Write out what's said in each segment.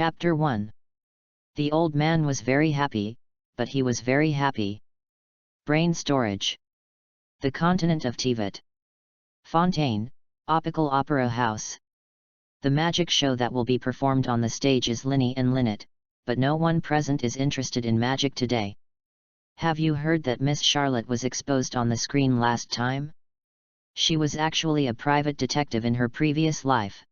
Chapter 1. The old man was very happy, but he was very happy. Brain storage. The continent of Tibet. Fontaine, Optical Opera House. The magic show that will be performed on the stage is Linny and Linnet, but no one present is interested in magic today. Have you heard that Miss Charlotte was exposed on the screen last time? She was actually a private detective in her previous life.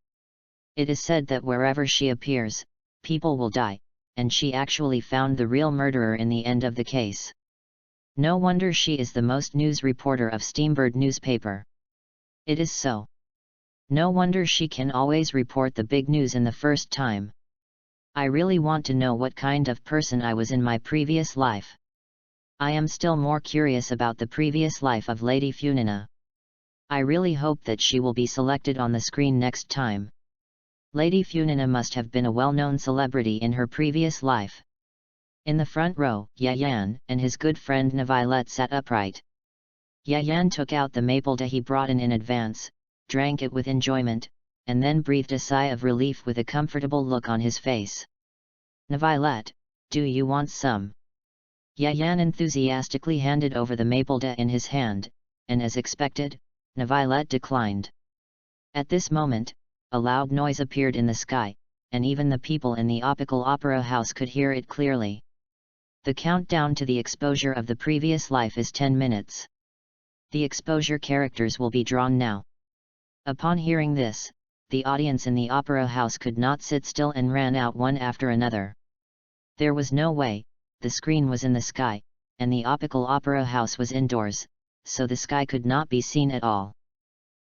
It is said that wherever she appears, people will die, and she actually found the real murderer in the end of the case. No wonder she is the most news reporter of Steambird newspaper. It is so. No wonder she can always report the big news in the first time. I really want to know what kind of person I was in my previous life. I am still more curious about the previous life of Lady Funina. I really hope that she will be selected on the screen next time. Lady Funina must have been a well-known celebrity in her previous life. In the front row, Yayan and his good friend Nevilet sat upright. Yayan took out the maple tea he brought in advance, drank it with enjoyment, and then breathed a sigh of relief with a comfortable look on his face. Nevilet, do you want some? Yayan enthusiastically handed over the maple tea in his hand, and as expected, Nevilet declined. At this moment, a loud noise appeared in the sky, and even the people in the Optical Opera House could hear it clearly. The countdown to the exposure of the previous life is 10 minutes. The exposure characters will be drawn now. Upon hearing this, the audience in the Opera House could not sit still and ran out one after another. There was no way, the screen was in the sky, and the Optical Opera House was indoors, so the sky could not be seen at all.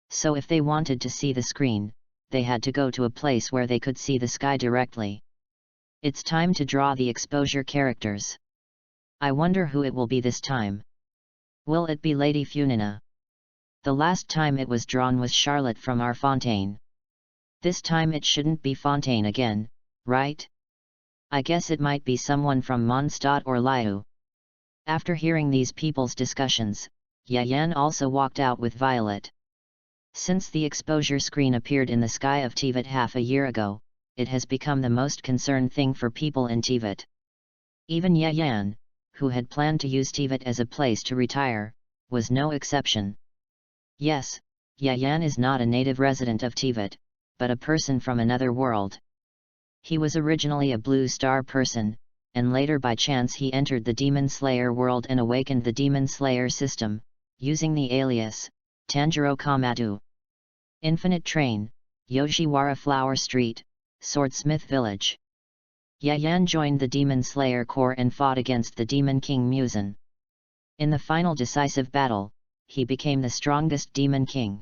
So if they wanted to see the screen, they had to go to a place where they could see the sky directly. It's time to draw the exposure characters. I wonder who it will be this time. Will it be Lady Funina? The last time it was drawn was Charlotte from our Fontaine. This time it shouldn't be Fontaine again, right? I guess it might be someone from Mondstadt or Liu. After hearing these people's discussions, Yayan also walked out with Violet. Since the exposure screen appeared in the sky of Tibet half a year ago, it has become the most concerned thing for people in Tibet. Even Yayan, who had planned to use Tibet as a place to retire, was no exception. Yes, Yayan is not a native resident of Tibet, but a person from another world. He was originally a Blue Star person, and later by chance he entered the Demon Slayer world and awakened the Demon Slayer system, using the alias TANJIRO Kamatu. Infinite Train, Yoshiwara Flower Street, Swordsmith Village. Yayan joined the Demon Slayer Corps and fought against the Demon King Muzan. In the final decisive battle, he became the strongest Demon King.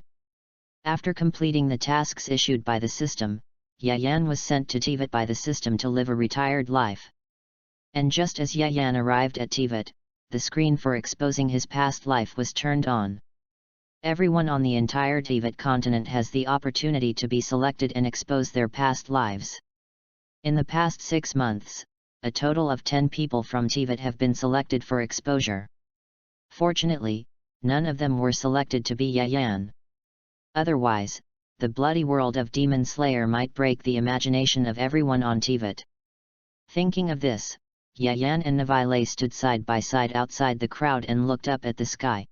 After completing the tasks issued by the system, Yayan was sent to Tibet by the system to live a retired life. And just as Yayan arrived at Tibet, the screen for exposing his past life was turned on. Everyone on the entire Tibet continent has the opportunity to be selected and expose their past lives. In the past 6 months, a total of 10 people from Tibet have been selected for exposure. Fortunately, none of them were selected to be Yayan. Otherwise, the bloody world of Demon Slayer might break the imagination of everyone on Tibet. Thinking of this, Yayan and Navile stood side by side outside the crowd and looked up at the sky.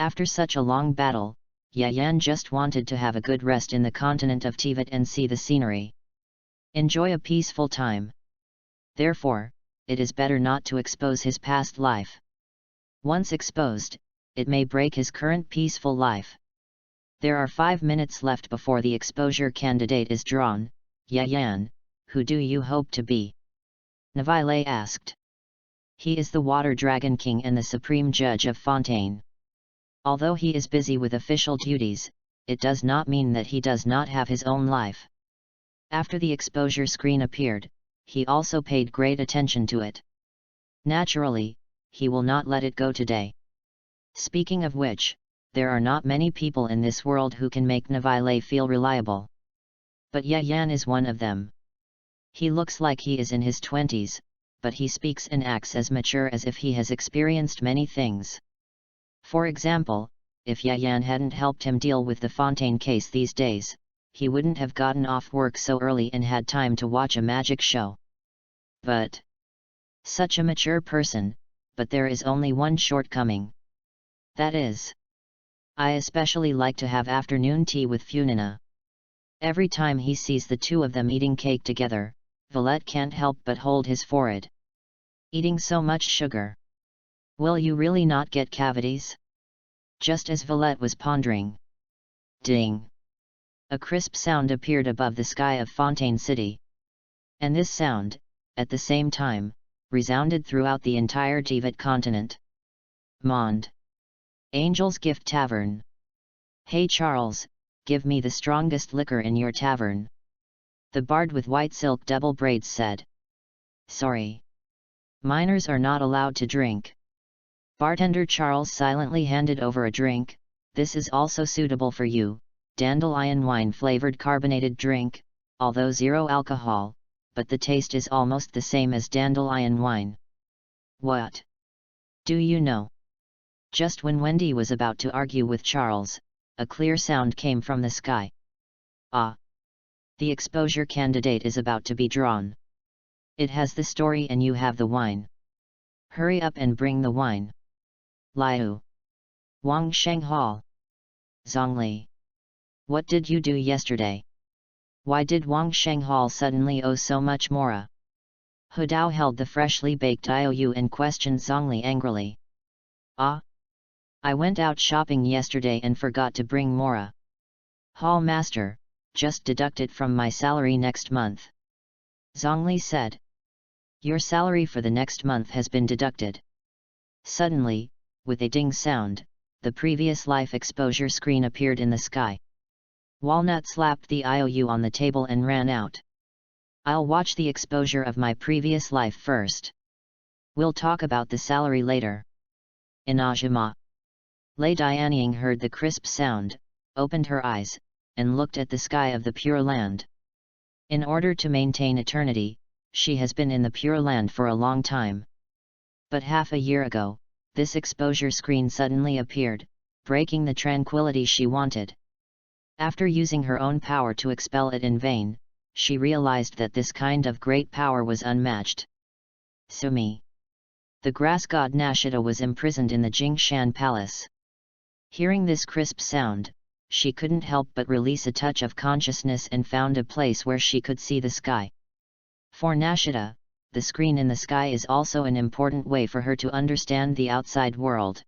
After such a long battle, Yayan just wanted to have a good rest in the continent of Tibet and see the scenery. Enjoy a peaceful time. Therefore, it is better not to expose his past life. Once exposed, it may break his current peaceful life. There are 5 minutes left before the exposure candidate is drawn. Yayan, who do you hope to be? Navile asked. He is the Water Dragon King and the Supreme Judge of Fontaine. Although he is busy with official duties, it does not mean that he does not have his own life. After the exposure screen appeared, he also paid great attention to it. Naturally, he will not let it go today. Speaking of which, there are not many people in this world who can make Navile feel reliable. But Yayan is one of them. He looks like he is in his 20s, but he speaks and acts as mature as if he has experienced many things. For example, if Yayan hadn't helped him deal with the Fontaine case these days, he wouldn't have gotten off work so early and had time to watch a magic show. But such a mature person, but there is only one shortcoming. That is, I especially like to have afternoon tea with Funina. Every time he sees the two of them eating cake together, Villette can't help but hold his forehead. Eating so much sugar. Will you really not get cavities? Just as Villette was pondering. Ding! A crisp sound appeared above the sky of Fontaine City. And this sound, at the same time, resounded throughout the entire Teyvat continent. Monde. Angel's Gift Tavern. Hey Charles, give me the strongest liquor in your tavern. The bard with white silk double braids said. Sorry. Minors are not allowed to drink. Bartender Charles silently handed over a drink. This is also suitable for you, dandelion wine flavored carbonated drink, although zero alcohol, but the taste is almost the same as dandelion wine. What? Do you know? Just when Wendy was about to argue with Charles, a clear sound came from the sky. Ah! The exposure candidate is about to be drawn. It has the story and you have the wine. Hurry up and bring the wine. Liu. Wang Shenghao. Zhongli. What did you do yesterday? Why did Wang Shenghao suddenly owe so much mora? Hu Dao held the freshly baked IOU and questioned Zhongli angrily. Ah! I went out shopping yesterday and forgot to bring mora. Hall master, just deduct it from my salary next month. Zhongli said. Your salary for the next month has been deducted. Suddenly, with a ding sound, the previous life exposure screen appeared in the sky. Walnut slapped the IOU on the table and ran out. I'll watch the exposure of my previous life first. We'll talk about the salary later. Inajima. Lei Dianying heard the crisp sound, opened her eyes, and looked at the sky of the Pure Land. In order to maintain eternity, she has been in the Pure Land for a long time. But half a year ago, this exposure screen suddenly appeared, breaking the tranquility she wanted. After using her own power to expel it in vain, she realized that this kind of great power was unmatched. Sumi. The grass god Nashida was imprisoned in the Jingshan Palace. Hearing this crisp sound, she couldn't help but release a touch of consciousness and found a place where she could see the sky. For Nashida, the screen in the sky is also an important way for her to understand the outside world.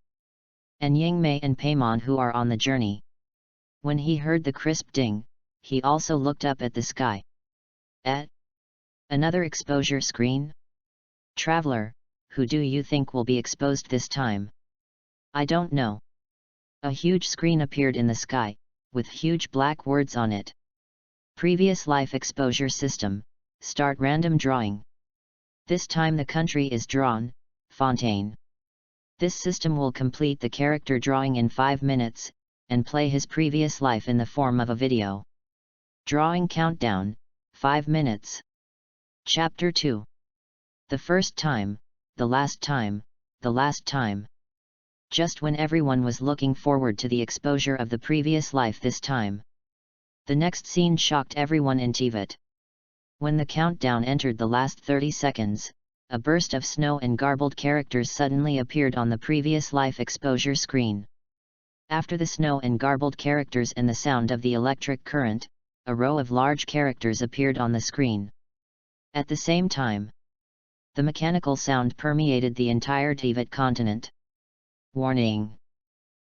And Yingmei and Paimon who are on the journey. When he heard the crisp ding, he also looked up at the sky. Another exposure screen? Traveler, who do you think will be exposed this time? I don't know. A huge screen appeared in the sky, with huge black words on it. Previous life exposure system, start random drawing. This time the country is drawn, Fontaine. This system will complete the character drawing in 5 minutes, and play his previous life in the form of a video. Drawing countdown, 5 minutes. Chapter 2. The first time, the last time, the last time. Just when everyone was looking forward to the exposure of the previous life this time. The next scene shocked everyone in Teyvat. When the countdown entered the last 30 seconds, a burst of snow and garbled characters suddenly appeared on the previous life exposure screen. After the snow and garbled characters and the sound of the electric current, a row of large characters appeared on the screen. At the same time, the mechanical sound permeated the entire Teyvat continent. Warning!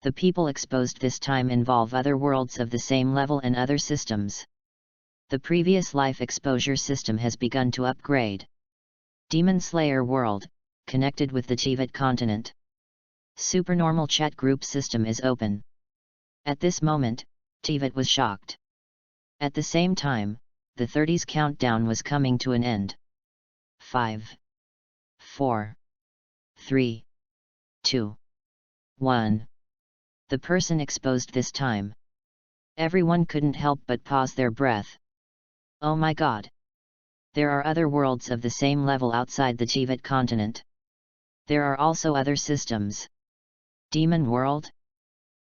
The people exposed this time involve other worlds of the same level and other systems. The previous life exposure system has begun to upgrade. Demon Slayer world, connected with the Teyvat continent. Supernormal chat group system is open. At this moment, Teyvat was shocked. At the same time, the 30s countdown was coming to an end. 5, 4, 3, 2, 1. The person exposed this time. Everyone couldn't help but pause their breath. Oh my god! There are other worlds of the same level outside the Teyvat continent. There are also other systems. Demon world?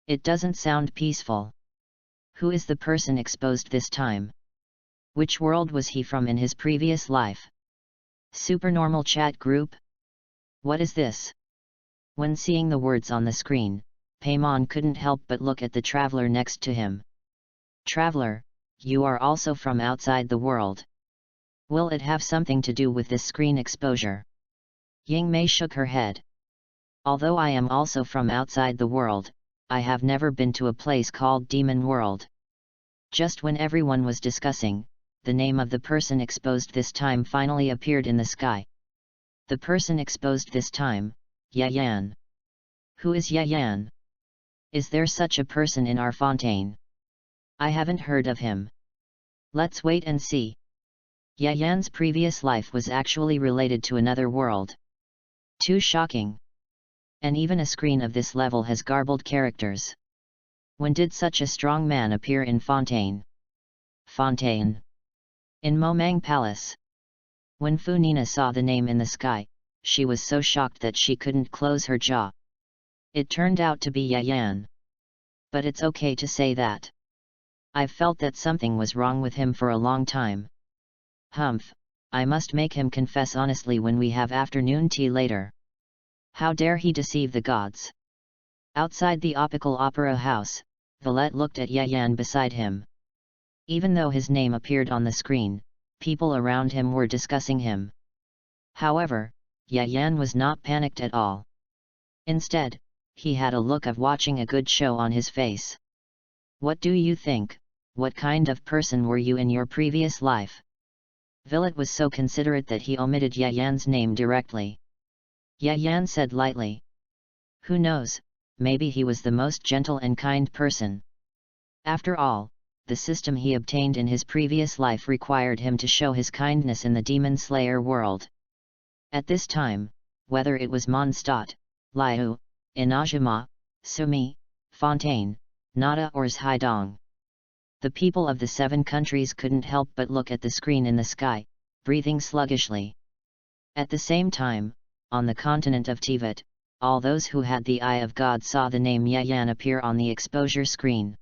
It doesn't sound peaceful. Who is the person exposed this time? Which world was he from in his previous life? Supernormal chat group? What is this? When seeing the words on the screen, Paimon couldn't help but look at the traveler next to him. Traveler, you are also from outside the world. Will it have something to do with this screen exposure? Yingmei shook her head. Although I am also from outside the world, I have never been to a place called Demon World. Just when everyone was discussing, the name of the person exposed this time finally appeared in the sky. The person exposed this time, Yayan. Who is Yayan? Is there such a person in our Fontaine? I haven't heard of him. Let's wait and see. Yayan's previous life was actually related to another world. Too shocking. And even a screen of this level has garbled characters. When did such a strong man appear in Fontaine? Fontaine. In Momang Palace. When Fu Nina saw the name in the sky, she was so shocked that she couldn't close her jaw. It turned out to be Yayan. But it's okay to say that. I've felt that something was wrong with him for a long time. Humph, I must make him confess honestly when we have afternoon tea later. How dare he deceive the gods? Outside the Optical Opera House, Villette looked at Yayan beside him. Even though his name appeared on the screen, people around him were discussing him. However, Yayan was not panicked at all. Instead, he had a look of watching a good show on his face. What do you think? What kind of person were you in your previous life? Villette was so considerate that he omitted Yayan's name directly. Yayan said lightly. Who knows, maybe he was the most gentle and kind person. After all, the system he obtained in his previous life required him to show his kindness in the Demon Slayer world. At this time, whether it was Mondstadt, Liu, Inajima, Sumi, Fontaine, Nada or Zhaidong, the people of the 7 countries couldn't help but look at the screen in the sky, breathing sluggishly. At the same time, on the continent of Tibet, all those who had the eye of God saw the name Yayan appear on the exposure screen.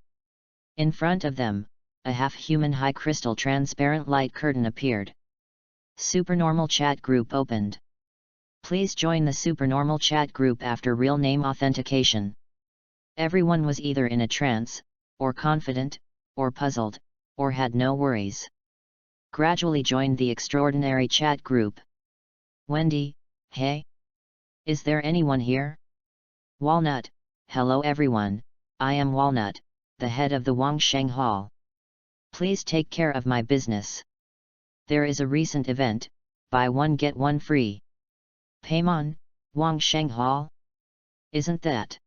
In front of them, a half-human high-crystal transparent light curtain appeared. Supernormal chat group opened. Please join the supernormal chat group after real name authentication. Everyone was either in a trance, or confident, or puzzled, or had no worries. Gradually joined the extraordinary chat group. Wendy, hey? Is there anyone here? Walnut, hello everyone, I am Walnut, the head of the Wangsheng Hall. Please take care of my business. There is a recent event, buy one get one free. Paimon, Wangsheng Hall? Isn't that?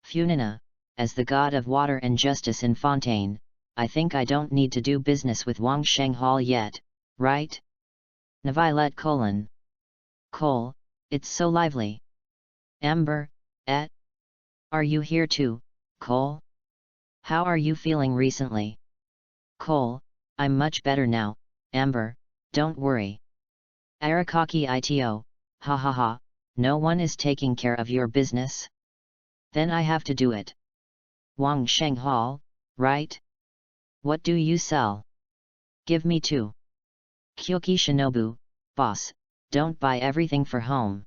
Funina, as the god of water and justice in Fontaine, I think I don't need to do business with Wangsheng Hall yet, right? Navilet : Cole, it's so lively. Amber, are you here too, Cole? How are you feeling recently? Cole, I'm much better now, Amber, don't worry. Arakaki ito, ha ha ha, no one is taking care of your business? Then I have to do it. Wangsheng Hall, right? What do you sell? Give me 2. Kyoki Shinobu, boss, don't buy everything for home.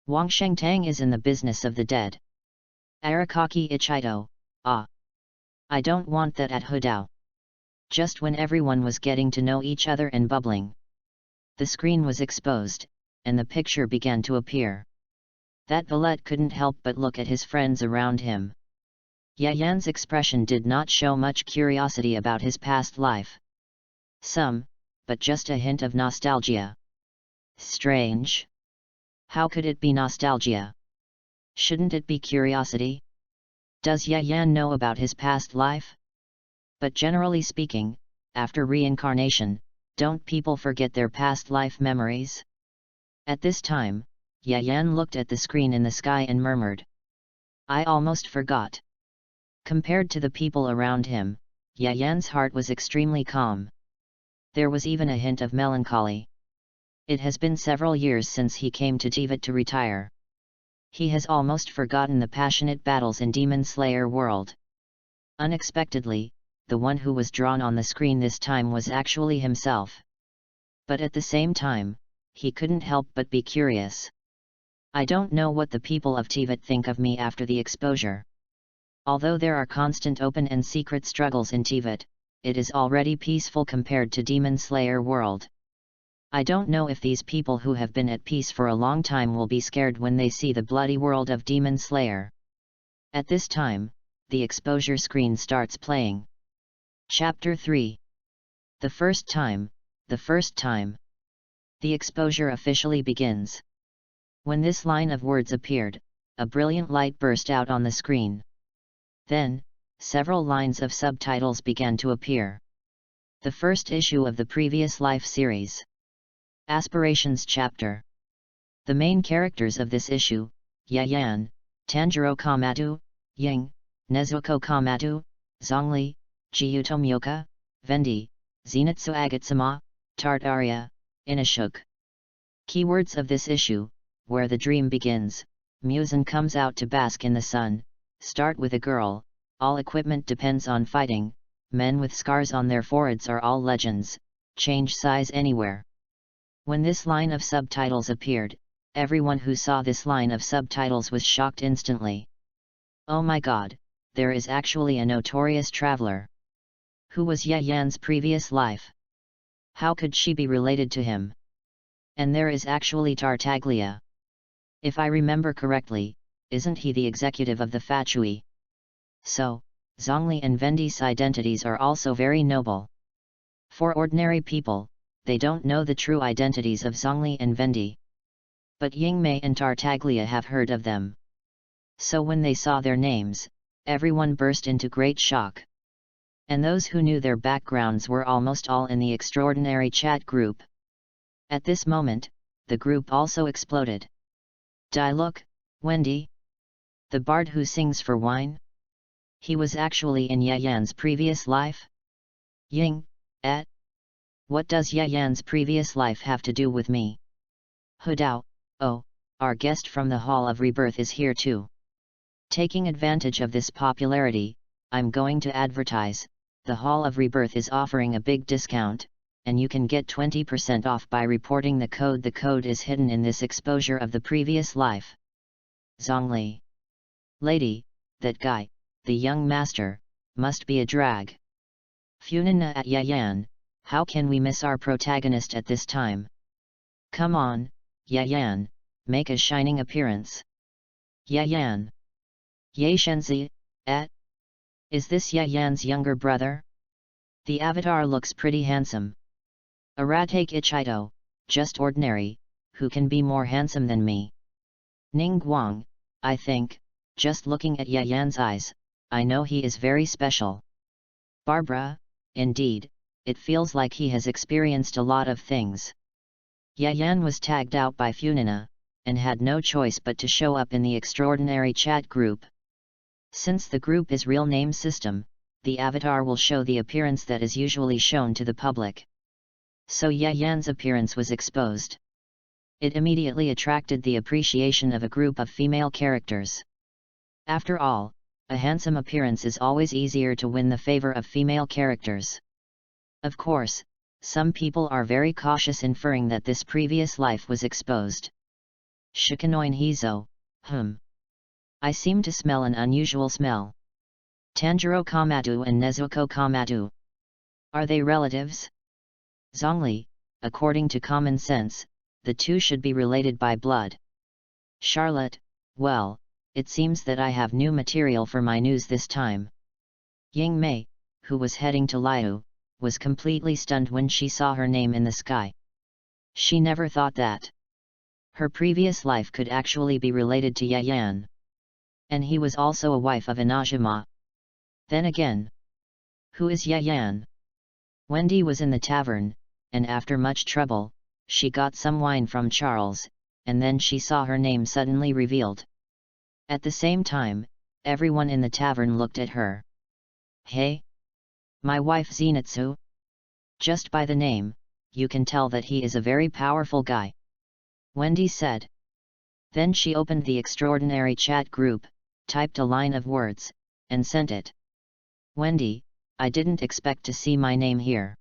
Wangsheng Tang is in the business of the dead. Arakaki Ichito, I don't want that at Hudao. Just when everyone was getting to know each other and bubbling, the screen was exposed, and the picture began to appear. That Villette couldn't help but look at his friends around him. Yayan's expression did not show much curiosity about his past life. Some, but just a hint of nostalgia. Strange. How could it be nostalgia? Shouldn't it be curiosity? Does Yayan know about his past life? But generally speaking, after reincarnation, don't people forget their past life memories? At this time, Yayan looked at the screen in the sky and murmured. I almost forgot. Compared to the people around him, Yayan's heart was extremely calm. There was even a hint of melancholy. It has been several years since he came to Tibet to retire. He has almost forgotten the passionate battles in Demon Slayer world. Unexpectedly, the one who was drawn on the screen this time was actually himself. But at the same time, he couldn't help but be curious. I don't know what the people of TVET think of me after the exposure. Although there are constant open and secret struggles in TVET, it is already peaceful compared to Demon Slayer world. I don't know if these people who have been at peace for a long time will be scared when they see the bloody world of Demon Slayer. At this time, the exposure screen starts playing. Chapter 3. The first time, the first time. The exposure officially begins. When this line of words appeared, a brilliant light burst out on the screen. Then, several lines of subtitles began to appear. The first issue of the previous Life series. Aspirations chapter. The main characters of this issue, Yayan, Tanjiro Kamado, Ying, Nezuko Kamado, Zhongli, Gyuto Myoka, Vendi, Zenitsu Agatsuma, Tartaria, Inashuk. Keywords of this issue: where the dream begins, Muzan comes out to bask in the sun, start with a girl, all equipment depends on fighting, men with scars on their foreheads are all legends, change size anywhere. When this line of subtitles appeared, everyone who saw this line of subtitles was shocked instantly. Oh my god, there is actually a notorious traveler. Who was Yayan's previous life? How could she be related to him? And there is actually Tartaglia. If I remember correctly, isn't he the executive of the Factory? So, Zhongli and Vendi's identities are also very noble. For ordinary people, they don't know the true identities of Zhongli and Vendi. But Yingmei and Tartaglia have heard of them. So when they saw their names, everyone burst into great shock. And those who knew their backgrounds were almost all in the extraordinary chat group. At this moment, the group also exploded. Look, Wendy? The bard who sings for wine? He was actually in Yayan's previous life? Ying, what does Yayan's previous life have to do with me? Hudao, oh, our guest from the Hall of Rebirth is here too. Taking advantage of this popularity, I'm going to advertise. The Hall of Rebirth is offering a big discount, and you can get 20% off by reporting the code. The code is hidden in this exposure of the previous life. Zhongli. Lady, that guy, the young master, must be a drag. Funina at Yayan, how can we miss our protagonist at this time? Come on, Yayan, make a shining appearance. Yayan. Ye Shenzi, is this Yayan's younger brother? The avatar looks pretty handsome. Aratake Ichito, just ordinary, who can be more handsome than me? Ning Guang, I think, just looking at Yayan's eyes, I know he is very special. Barbara, indeed, it feels like he has experienced a lot of things. Yayan was tagged out by Funina, and had no choice but to show up in the extraordinary chat group. Since the group is real name system, the avatar will show the appearance that is usually shown to the public. So Yayan's appearance was exposed. It immediately attracted the appreciation of a group of female characters. After all, a handsome appearance is always easier to win the favor of female characters. Of course, some people are very cautious, inferring that this previous life was exposed. Shikanoin Hizo, I seem to smell an unusual smell. Tanjiro Kamado and Nezuko Kamado. Are they relatives? Zhongli, according to common sense, the two should be related by blood. Charlotte, well, it seems that I have new material for my news this time. Yingmei, who was heading to Liu, was completely stunned when she saw her name in the sky. She never thought that her previous life could actually be related to Yayan. And he was also a wife of Inajima. Then again, who is Yayan? Wendy was in the tavern, and after much trouble, she got some wine from Charles, and then she saw her name suddenly revealed. At the same time, everyone in the tavern looked at her. Hey? My wife Zenitsu? Just by the name, you can tell that he is a very powerful guy. Wendy said. Then she opened the extraordinary chat group, typed a line of words, and sent it. Wendy, I didn't expect to see my name here.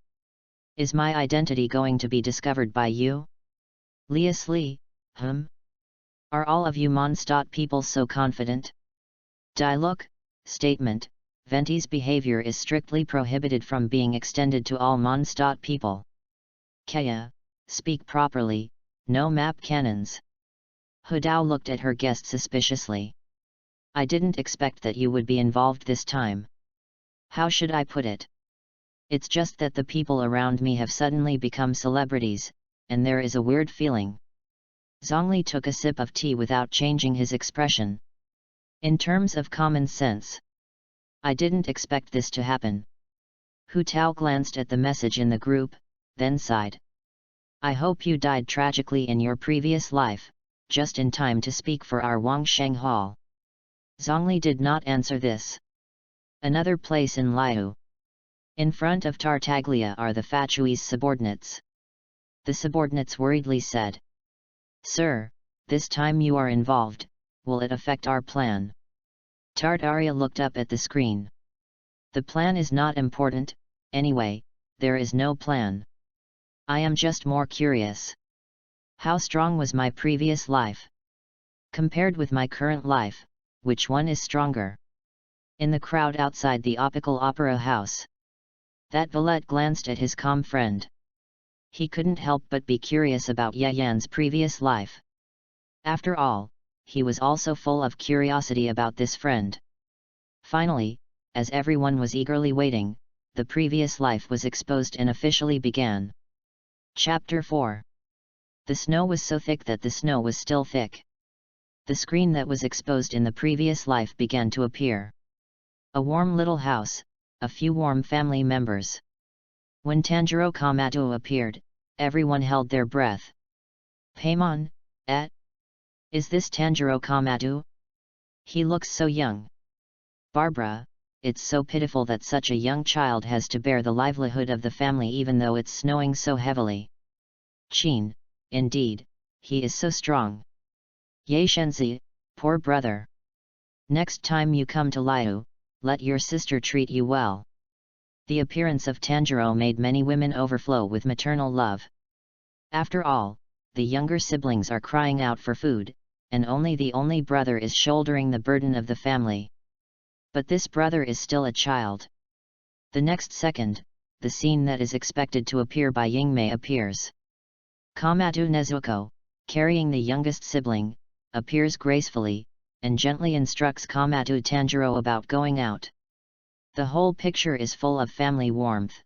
Is my identity going to be discovered by you? Leosley, Are all of you Mondstadt people so confident? Dialogue, statement, Venti's behavior is strictly prohibited from being extended to all Mondstadt people. Kaya, speak properly, no map cannons. Hudao looked at her guest suspiciously. I didn't expect that you would be involved this time. How should I put it? It's just that the people around me have suddenly become celebrities, and there is a weird feeling. Zhongli took a sip of tea without changing his expression. In terms of common sense, I didn't expect this to happen. Hu Tao glanced at the message in the group, then sighed. I hope you died tragically in your previous life, just in time to speak for our Wangsheng Hall. Zhongli did not answer this. Another place in Liu. In front of Tartaglia are the Fachui's subordinates. The subordinates worriedly said. Sir, this time you are involved, will it affect our plan? Tartaria looked up at the screen. The plan is not important, anyway, there is no plan. I am just more curious. How strong was my previous life? Compared with my current life, which one is stronger? In the crowd outside the Optical Opera House. That valet glanced at his calm friend. He couldn't help but be curious about Yayan's previous life. After all, he was also full of curiosity about this friend. Finally, as everyone was eagerly waiting, the previous life was exposed and officially began. Chapter 4. The snow was so thick that the snow was still thick. The screen that was exposed in the previous life began to appear. A warm little house, a few warm family members. When Tanjiro Kamato appeared, everyone held their breath. Paimon, is this Tanjiro Kamato? He looks so young. Barbara, it's so pitiful that such a young child has to bear the livelihood of the family even though it's snowing so heavily. Qin, indeed, he is so strong. Ye Shenzi, poor brother. Next time you come to Liu, let your sister treat you well. The appearance of Tanjiro made many women overflow with maternal love. After all, the younger siblings are crying out for food, and only the only brother is shouldering the burden of the family. But this brother is still a child. The next second, the scene that is expected to appear by Yingmei appears. Kamato Nezuko, carrying the youngest sibling, appears gracefully, and gently instructs Kamato Tanjiro about going out. The whole picture is full of family warmth.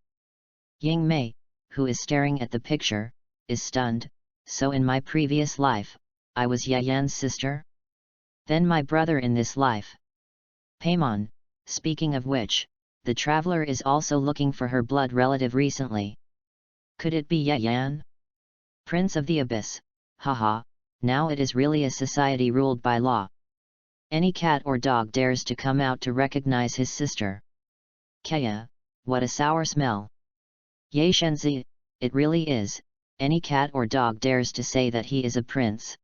Yingmei, who is staring at the picture, is stunned. So in my previous life, I was Yayan's sister? Then my brother in this life. Paimon, speaking of which, the traveler is also looking for her blood relative recently. Could it be Yayan? Prince of the Abyss, haha, now it is really a society ruled by law. Any cat or dog dares to come out to recognize his sister. Kaya, what a sour smell. Ye Shenzi, it really is, any cat or dog dares to say that he is a prince.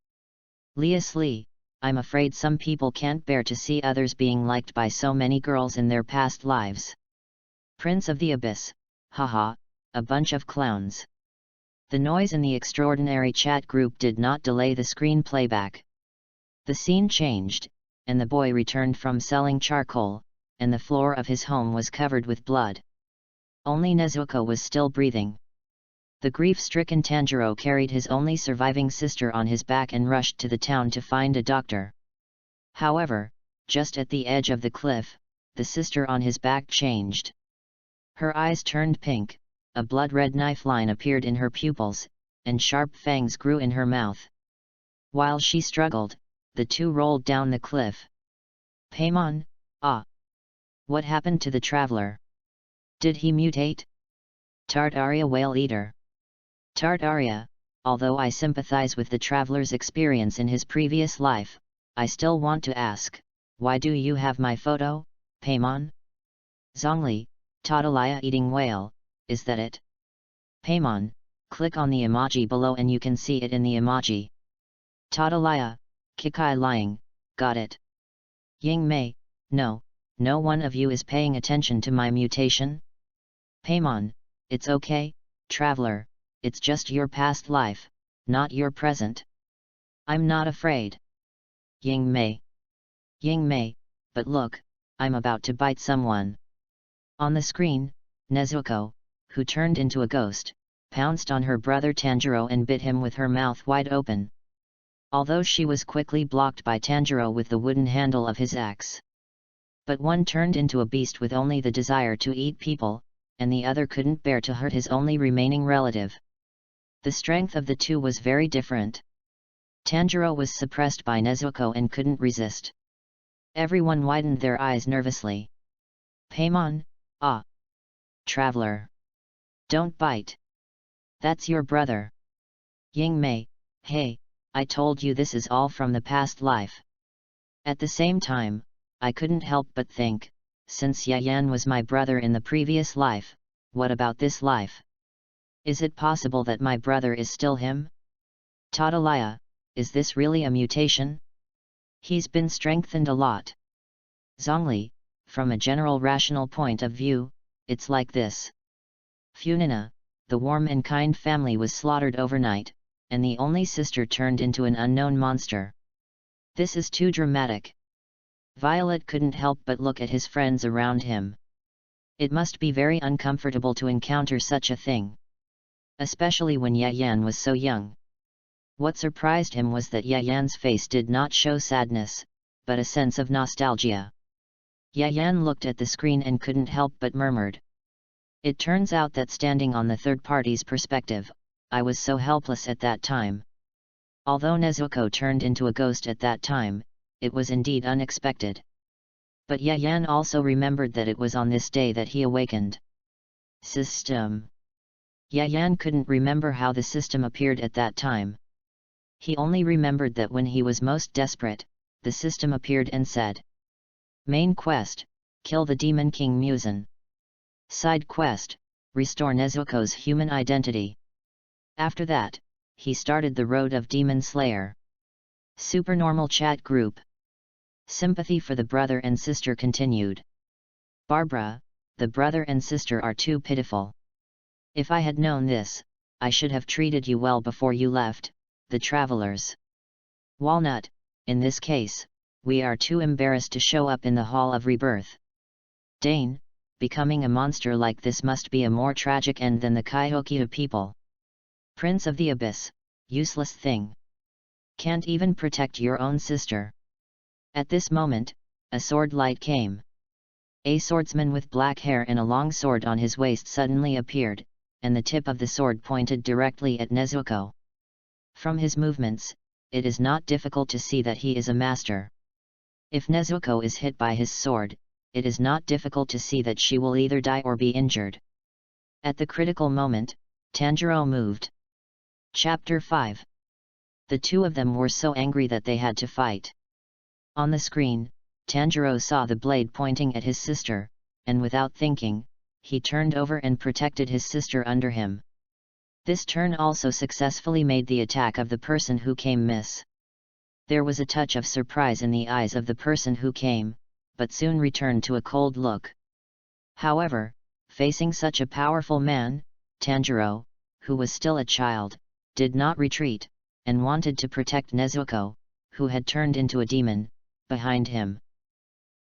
Leosley, I'm afraid some people can't bear to see others being liked by so many girls in their past lives. Prince of the Abyss, haha, a bunch of clowns. The noise in the extraordinary chat group did not delay the screen playback. The scene changed, and the boy returned from selling charcoal, and the floor of his home was covered with blood. Only Nezuko was still breathing. The grief-stricken Tanjiro carried his only surviving sister on his back and rushed to the town to find a doctor. However, just at the edge of the cliff, the sister on his back changed. Her eyes turned pink, a blood-red knife line appeared in her pupils, and sharp fangs grew in her mouth. While she struggled, the two rolled down the cliff. Paimon, what happened to the traveler? Did he mutate? Tartaria Whale Eater. Tartaria, although I sympathize with the traveler's experience in his previous life, I still want to ask, why do you have my photo, Paimon? Zhongli, Tatalaya eating whale, is that it? Paimon, click on the emoji below and you can see it in the emoji. Tatalaya, Kikai lying, got it. Yingmei, no, no one of you is paying attention to my mutation? Paimon, it's okay, traveler, it's just your past life, not your present. I'm not afraid. Yingmei. Yingmei, but look, I'm about to bite someone. On the screen, Nezuko, who turned into a ghost, pounced on her brother Tanjiro and bit him with her mouth wide open. Although she was quickly blocked by Tanjiro with the wooden handle of his axe. But one turned into a beast with only the desire to eat people, and the other couldn't bear to hurt his only remaining relative. The strength of the two was very different. Tanjiro was suppressed by Nezuko and couldn't resist. Everyone widened their eyes nervously. Paimon, ah! Traveler! Don't bite! That's your brother! Yingmei, hey, I told you this is all from the past life. At the same time, I couldn't help but think, since Yayan was my brother in the previous life, what about this life? Is it possible that my brother is still him? Tadalaya, is this really a mutation? He's been strengthened a lot. Zhongli, from a general rational point of view, it's like this. Funina, the warm and kind family was slaughtered overnight, and the only sister turned into an unknown monster. This is too dramatic. Violet couldn't help but look at his friends around him. It must be very uncomfortable to encounter such a thing. Especially when Yayan was so young. What surprised him was that Yayan's face did not show sadness, but a sense of nostalgia. Yayan looked at the screen and couldn't help but murmured. It turns out that standing on the third party's perspective, I was so helpless at that time. Although Nezuko turned into a ghost at that time, it was indeed unexpected. But Yayan also remembered that it was on this day that he awakened. System. Yayan couldn't remember how the system appeared at that time. He only remembered that when he was most desperate, the system appeared and said, Main quest, kill the Demon King Muzan. Side quest, restore Nezuko's human identity. After that, he started the road of Demon Slayer. Supernormal chat group. Sympathy for the brother and sister continued. Barbara, the brother and sister are too pitiful. If I had known this, I should have treated you well before you left, the travelers. Walnut, in this case, we are too embarrassed to show up in the Hall of Rebirth. Dane, becoming a monster like this must be a more tragic end than the Kaihokia people. Prince of the Abyss, useless thing. Can't even protect your own sister. At this moment, a sword light came. A swordsman with black hair and a long sword on his waist suddenly appeared, and the tip of the sword pointed directly at Nezuko. From his movements, it is not difficult to see that he is a master. If Nezuko is hit by his sword, it is not difficult to see that she will either die or be injured. At the critical moment, Tanjiro moved. Chapter 5. The two of them were so angry that they had to fight. On the screen, Tanjiro saw the blade pointing at his sister, and without thinking, he turned over and protected his sister under him. This turn also successfully made the attack of the person who came miss. There was a touch of surprise in the eyes of the person who came, but soon returned to a cold look. However, facing such a powerful man, Tanjiro, who was still a child, did not retreat, and wanted to protect Nezuko, who had turned into a demon, behind him.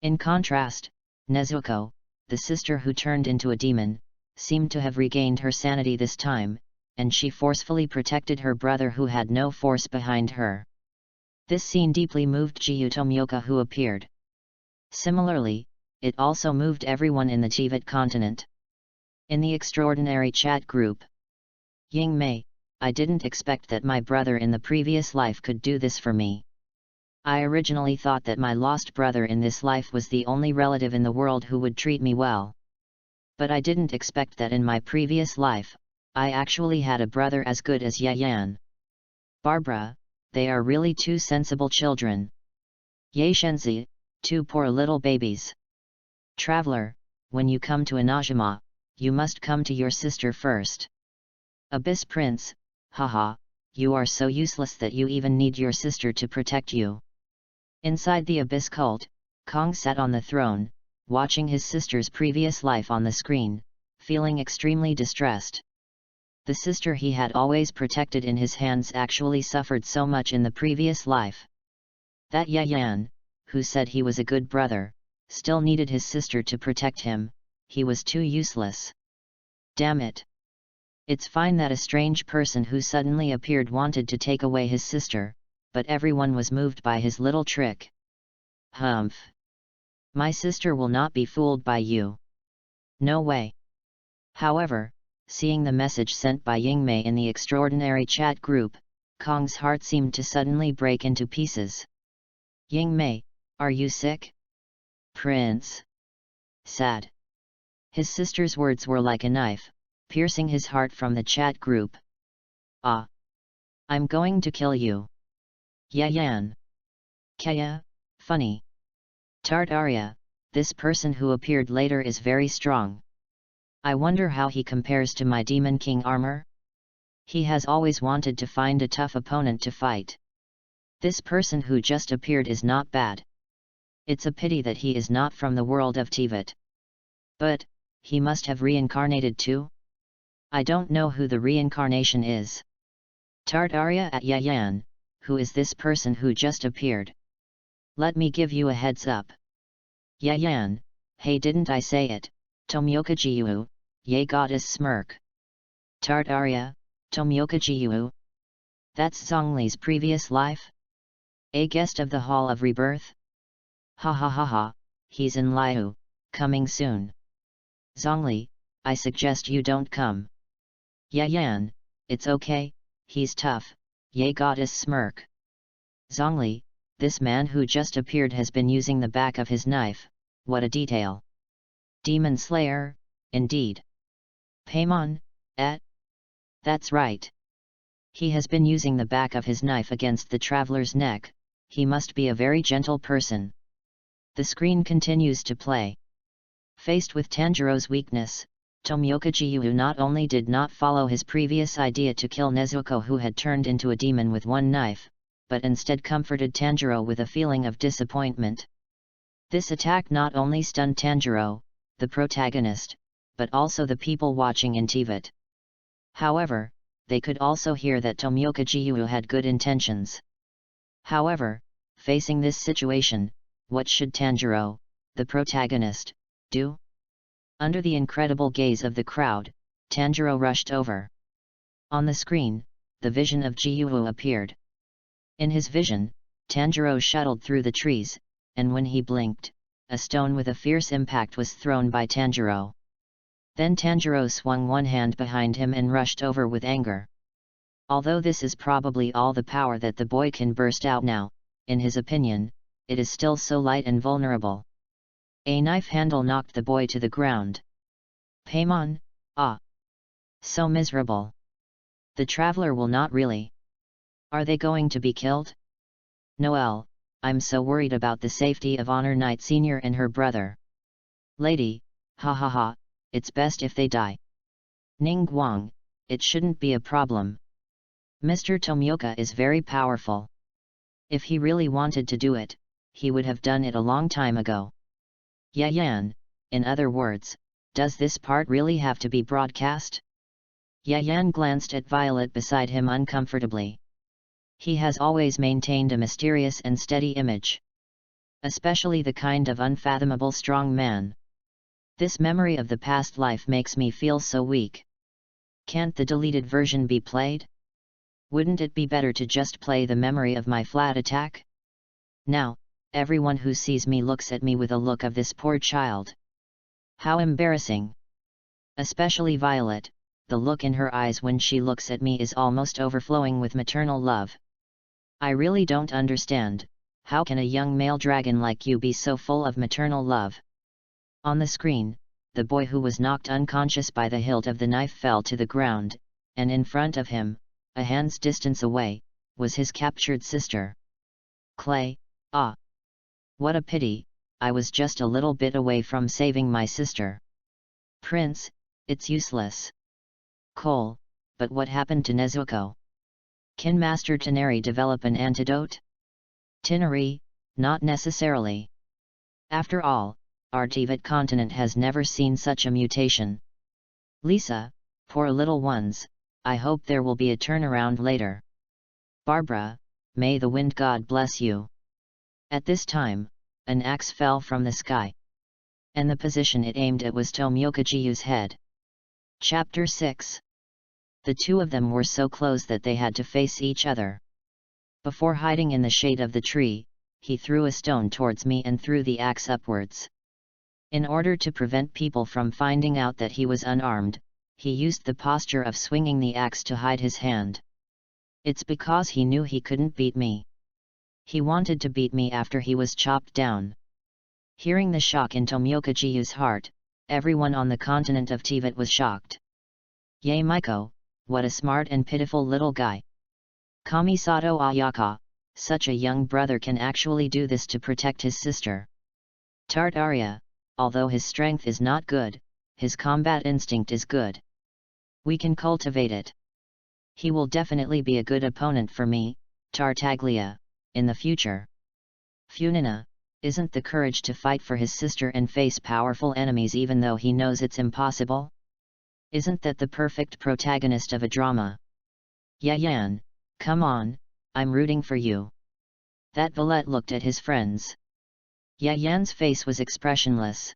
In contrast, Nezuko, the sister who turned into a demon, seemed to have regained her sanity this time, and she forcefully protected her brother who had no force behind her. This scene deeply moved Gyuto who appeared. Similarly, it also moved everyone in the Tibet continent. In the extraordinary chat group. Yingmei, I didn't expect that my brother in the previous life could do this for me. I originally thought that my lost brother in this life was the only relative in the world who would treat me well. But I didn't expect that in my previous life, I actually had a brother as good as Yayan. Barbara, they are really two sensible children. Yaishenzi, two poor little babies. Traveler, when you come to Inajima, you must come to your sister first. Abyss Prince, haha, you are so useless that you even need your sister to protect you. Inside the Abyss cult, Kong sat on the throne, watching his sister's previous life on the screen, feeling extremely distressed. The sister he had always protected in his hands actually suffered so much in the previous life. That Yayan, who said he was a good brother, still needed his sister to protect him. He was too useless. Damn it. It's fine that a strange person who suddenly appeared wanted to take away his sister, but everyone was moved by his little trick. Humph. My sister will not be fooled by you. No way. However, seeing the message sent by Yingmei in the extraordinary chat group, Kong's heart seemed to suddenly break into pieces. Yingmei, are you sick? Prince. Sad. His sister's words were like a knife, piercing his heart from the chat group. Ah. I'm going to kill you. Yayan. Kaya, funny. Tartaria, this person who appeared later is very strong. I wonder how he compares to my Demon King armor? He has always wanted to find a tough opponent to fight. This person who just appeared is not bad. It's a pity that he is not from the world of TVT. But, he must have reincarnated too? I don't know who the reincarnation is. Tartaria at Yayan, who is this person who just appeared? Let me give you a heads up. Yayan, hey, didn't I say it? Tomioka Jiu, yay goddess smirk. Tartaria, Tomioka Jiu. That's Zhongli's previous life? A guest of the Hall of Rebirth? Ha ha ha ha, he's in Liu, coming soon. Zhongli, I suggest you don't come. Yayan, it's okay, he's tough, yay goddess smirk. Zhongli, this man who just appeared has been using the back of his knife, what a detail. Demon Slayer, indeed. Paimon, that's right. He has been using the back of his knife against the traveler's neck, he must be a very gentle person. The screen continues to play. Faced with Tanjiro's weakness, Tomioka Jiu not only did not follow his previous idea to kill Nezuko who had turned into a demon with one knife, but instead comforted Tanjiro with a feeling of disappointment. This attack not only stunned Tanjiro, the protagonist, but also the people watching in TVT. However, they could also hear that Tomioka Jiu had good intentions. However, facing this situation, what should Tanjiro, the protagonist, do? Under the incredible gaze of the crowd, Tanjiro rushed over. On the screen, the vision of Jiu appeared. In his vision, Tanjiro shuttled through the trees, and when he blinked, a stone with a fierce impact was thrown by Tanjiro. Then Tanjiro swung one hand behind him and rushed over with anger. Although this is probably all the power that the boy can burst out now, in his opinion, it is still so light and vulnerable. A knife handle knocked the boy to the ground. Paimon, ah! So miserable. The traveler will not really. Are they going to be killed? Noelle, I'm so worried about the safety of Honor Knight Senior and her brother. Lady, ha ha ha, it's best if they die. Ning Guang, it shouldn't be a problem. Mr. Tomioka is very powerful. If he really wanted to do it, he would have done it a long time ago. Yayan, in other words, does this part really have to be broadcast? Yayan glanced at Violet beside him uncomfortably. He has always maintained a mysterious and steady image. Especially the kind of unfathomable strong man. This memory of the past life makes me feel so weak. Can't the deleted version be played? Wouldn't it be better to just play the memory of my flat attack? Now, everyone who sees me looks at me with a look of this poor child. How embarrassing. Especially Violet, the look in her eyes when she looks at me is almost overflowing with maternal love. I really don't understand, how can a young male dragon like you be so full of maternal love? On the screen, the boy who was knocked unconscious by the hilt of the knife fell to the ground, and in front of him, a hand's distance away, was his captured sister. Clay, ah! What a pity, I was just a little bit away from saving my sister. Prince, it's useless. Cole, but what happened to Nezuko? Can Master Toneri develop an antidote? Toneri, not necessarily. After all, our TVET continent has never seen such a mutation. Lisa, poor little ones, I hope there will be a turnaround later. Barbara, may the wind god bless you. At this time, an axe fell from the sky. And the position it aimed at was Tomioka-Jiyu's head. Chapter 6. The two of them were so close that they had to face each other. Before hiding in the shade of the tree, he threw a stone towards me and threw the axe upwards. In order to prevent people from finding out that he was unarmed, he used the posture of swinging the axe to hide his hand. It's because he knew he couldn't beat me. He wanted to beat me after he was chopped down. Hearing the shock in Tomioka-Jiyu's heart, everyone on the continent of TVET was shocked. Yay Maiko, what a smart and pitiful little guy. Kamisato Ayaka, such a young brother can actually do this to protect his sister. Tartaria, although his strength is not good, his combat instinct is good. We can cultivate it. He will definitely be a good opponent for me, Tartaglia, in the future. Funina, isn't the courage to fight for his sister and face powerful enemies even though he knows it's impossible? Isn't that the perfect protagonist of a drama? Yayan, come on, I'm rooting for you. That Valette looked at his friends. Yayan's face was expressionless.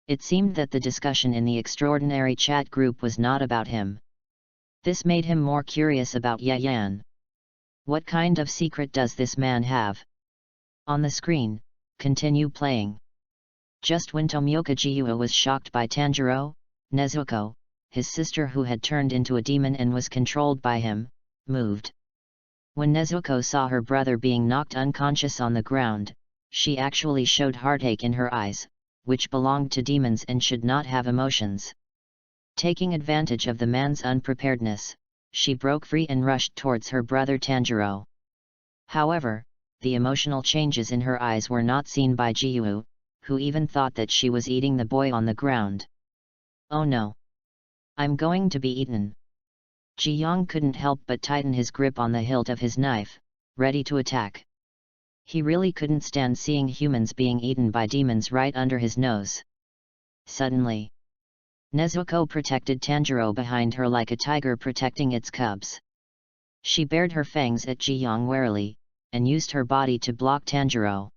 It seemed that the discussion in the extraordinary chat group was not about him. This made him more curious about Yayan. What kind of secret does this man have? On the screen, continue playing. Just when Tomioka-Jiyu was shocked by Tanjiro, Nezuko, his sister who had turned into a demon and was controlled by him, moved. When Nezuko saw her brother being knocked unconscious on the ground, she actually showed heartache in her eyes, which belonged to demons and should not have emotions. Taking advantage of the man's unpreparedness, she broke free and rushed towards her brother Tanjiro. However, the emotional changes in her eyes were not seen by Jiyu, who even thought that she was eating the boy on the ground. Oh no! I'm going to be eaten. Ji-young couldn't help but tighten his grip on the hilt of his knife, ready to attack. He really couldn't stand seeing humans being eaten by demons right under his nose. Suddenly, Nezuko protected Tanjiro behind her like a tiger protecting its cubs. She bared her fangs at Ji-young warily, and used her body to block Tanjiro.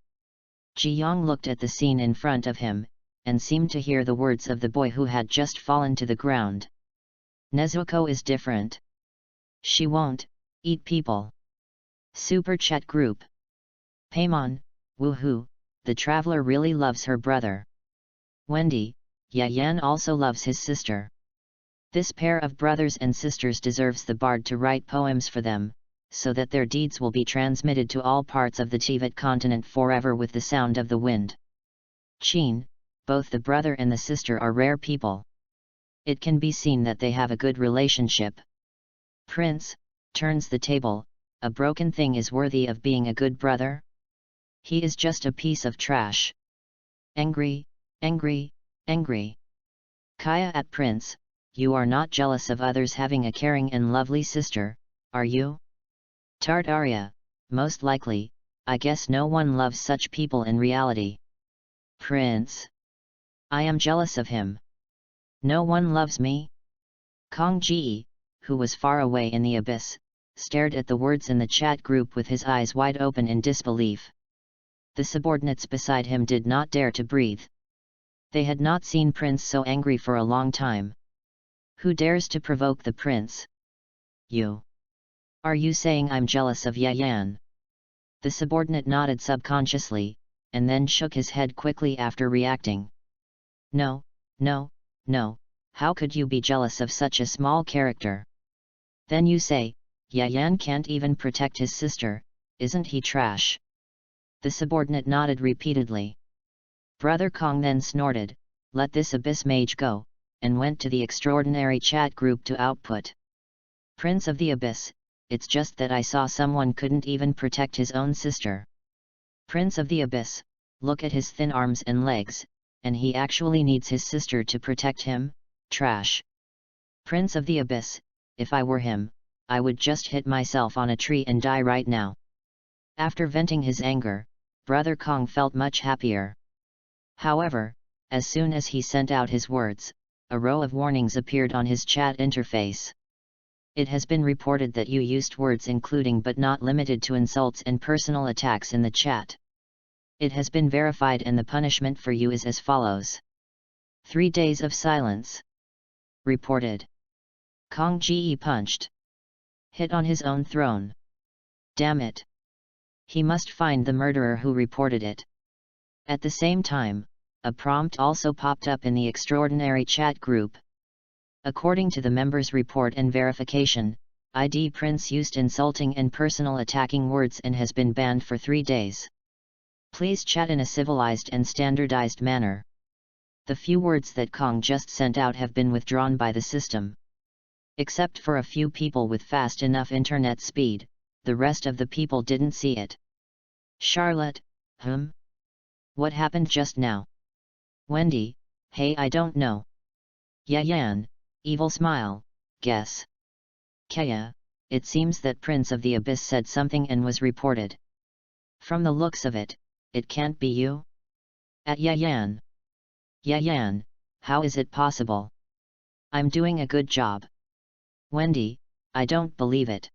Ji-young looked at the scene in front of him, and seemed to hear the words of the boy who had just fallen to the ground. Nezuko is different. She won't eat people. Super Chat Group. Paimon, woohoo, the traveler really loves her brother. Wendy, Yayan also loves his sister. This pair of brothers and sisters deserves the bard to write poems for them, so that their deeds will be transmitted to all parts of the TVET continent forever with the sound of the wind. Chin, both the brother and the sister are rare people. It can be seen that they have a good relationship. Prince, turns the table, a broken thing is worthy of being a good brother? He is just a piece of trash. Angry, angry, angry. Kaya at Prince, you are not jealous of others having a caring and lovely sister, are you? Tartaria, most likely, I guess no one loves such people in reality. Prince. I am jealous of him. No one loves me? Kong Ji, who was far away in the abyss, stared at the words in the chat group with his eyes wide open in disbelief. The subordinates beside him did not dare to breathe. They had not seen Prince so angry for a long time. Who dares to provoke the prince? You. Are you saying I'm jealous of Yayan? The subordinate nodded subconsciously, and then shook his head quickly after reacting. No, no, no, how could you be jealous of such a small character? Then you say, Yayan can't even protect his sister, isn't he trash? The subordinate nodded repeatedly. Brother Kong then snorted, let this abyss mage go, and went to the extraordinary chat group to output. Prince of the Abyss, it's just that I saw someone couldn't even protect his own sister. Prince of the Abyss, look at his thin arms and legs, and he actually needs his sister to protect him, trash. Prince of the Abyss, if I were him, I would just hit myself on a tree and die right now. After venting his anger, Brother Kong felt much happier. However, as soon as he sent out his words, a row of warnings appeared on his chat interface. It has been reported that you used words including but not limited to insults and personal attacks in the chat. It has been verified and the punishment for you is as follows. 3 days of silence. Reported. Kong Ge punched. Hit on his own throne. Damn it. He must find the murderer who reported it. At the same time, a prompt also popped up in the extraordinary chat group. According to the members' report and verification, ID Prince used insulting and personal attacking words and has been banned for 3 days. Please chat in a civilized and standardized manner. The few words that Kong just sent out have been withdrawn by the system. Except for a few people with fast enough internet speed, the rest of the people didn't see it. Charlotte, What happened just now? Wendy, hey, I don't know. Yayan, evil smile, guess. Kaya, it seems that Prince of the Abyss said something and was reported. From the looks of it, it can't be you? At Yayan. Yayan, how is it possible? I'm doing a good job. Wendy, I don't believe it.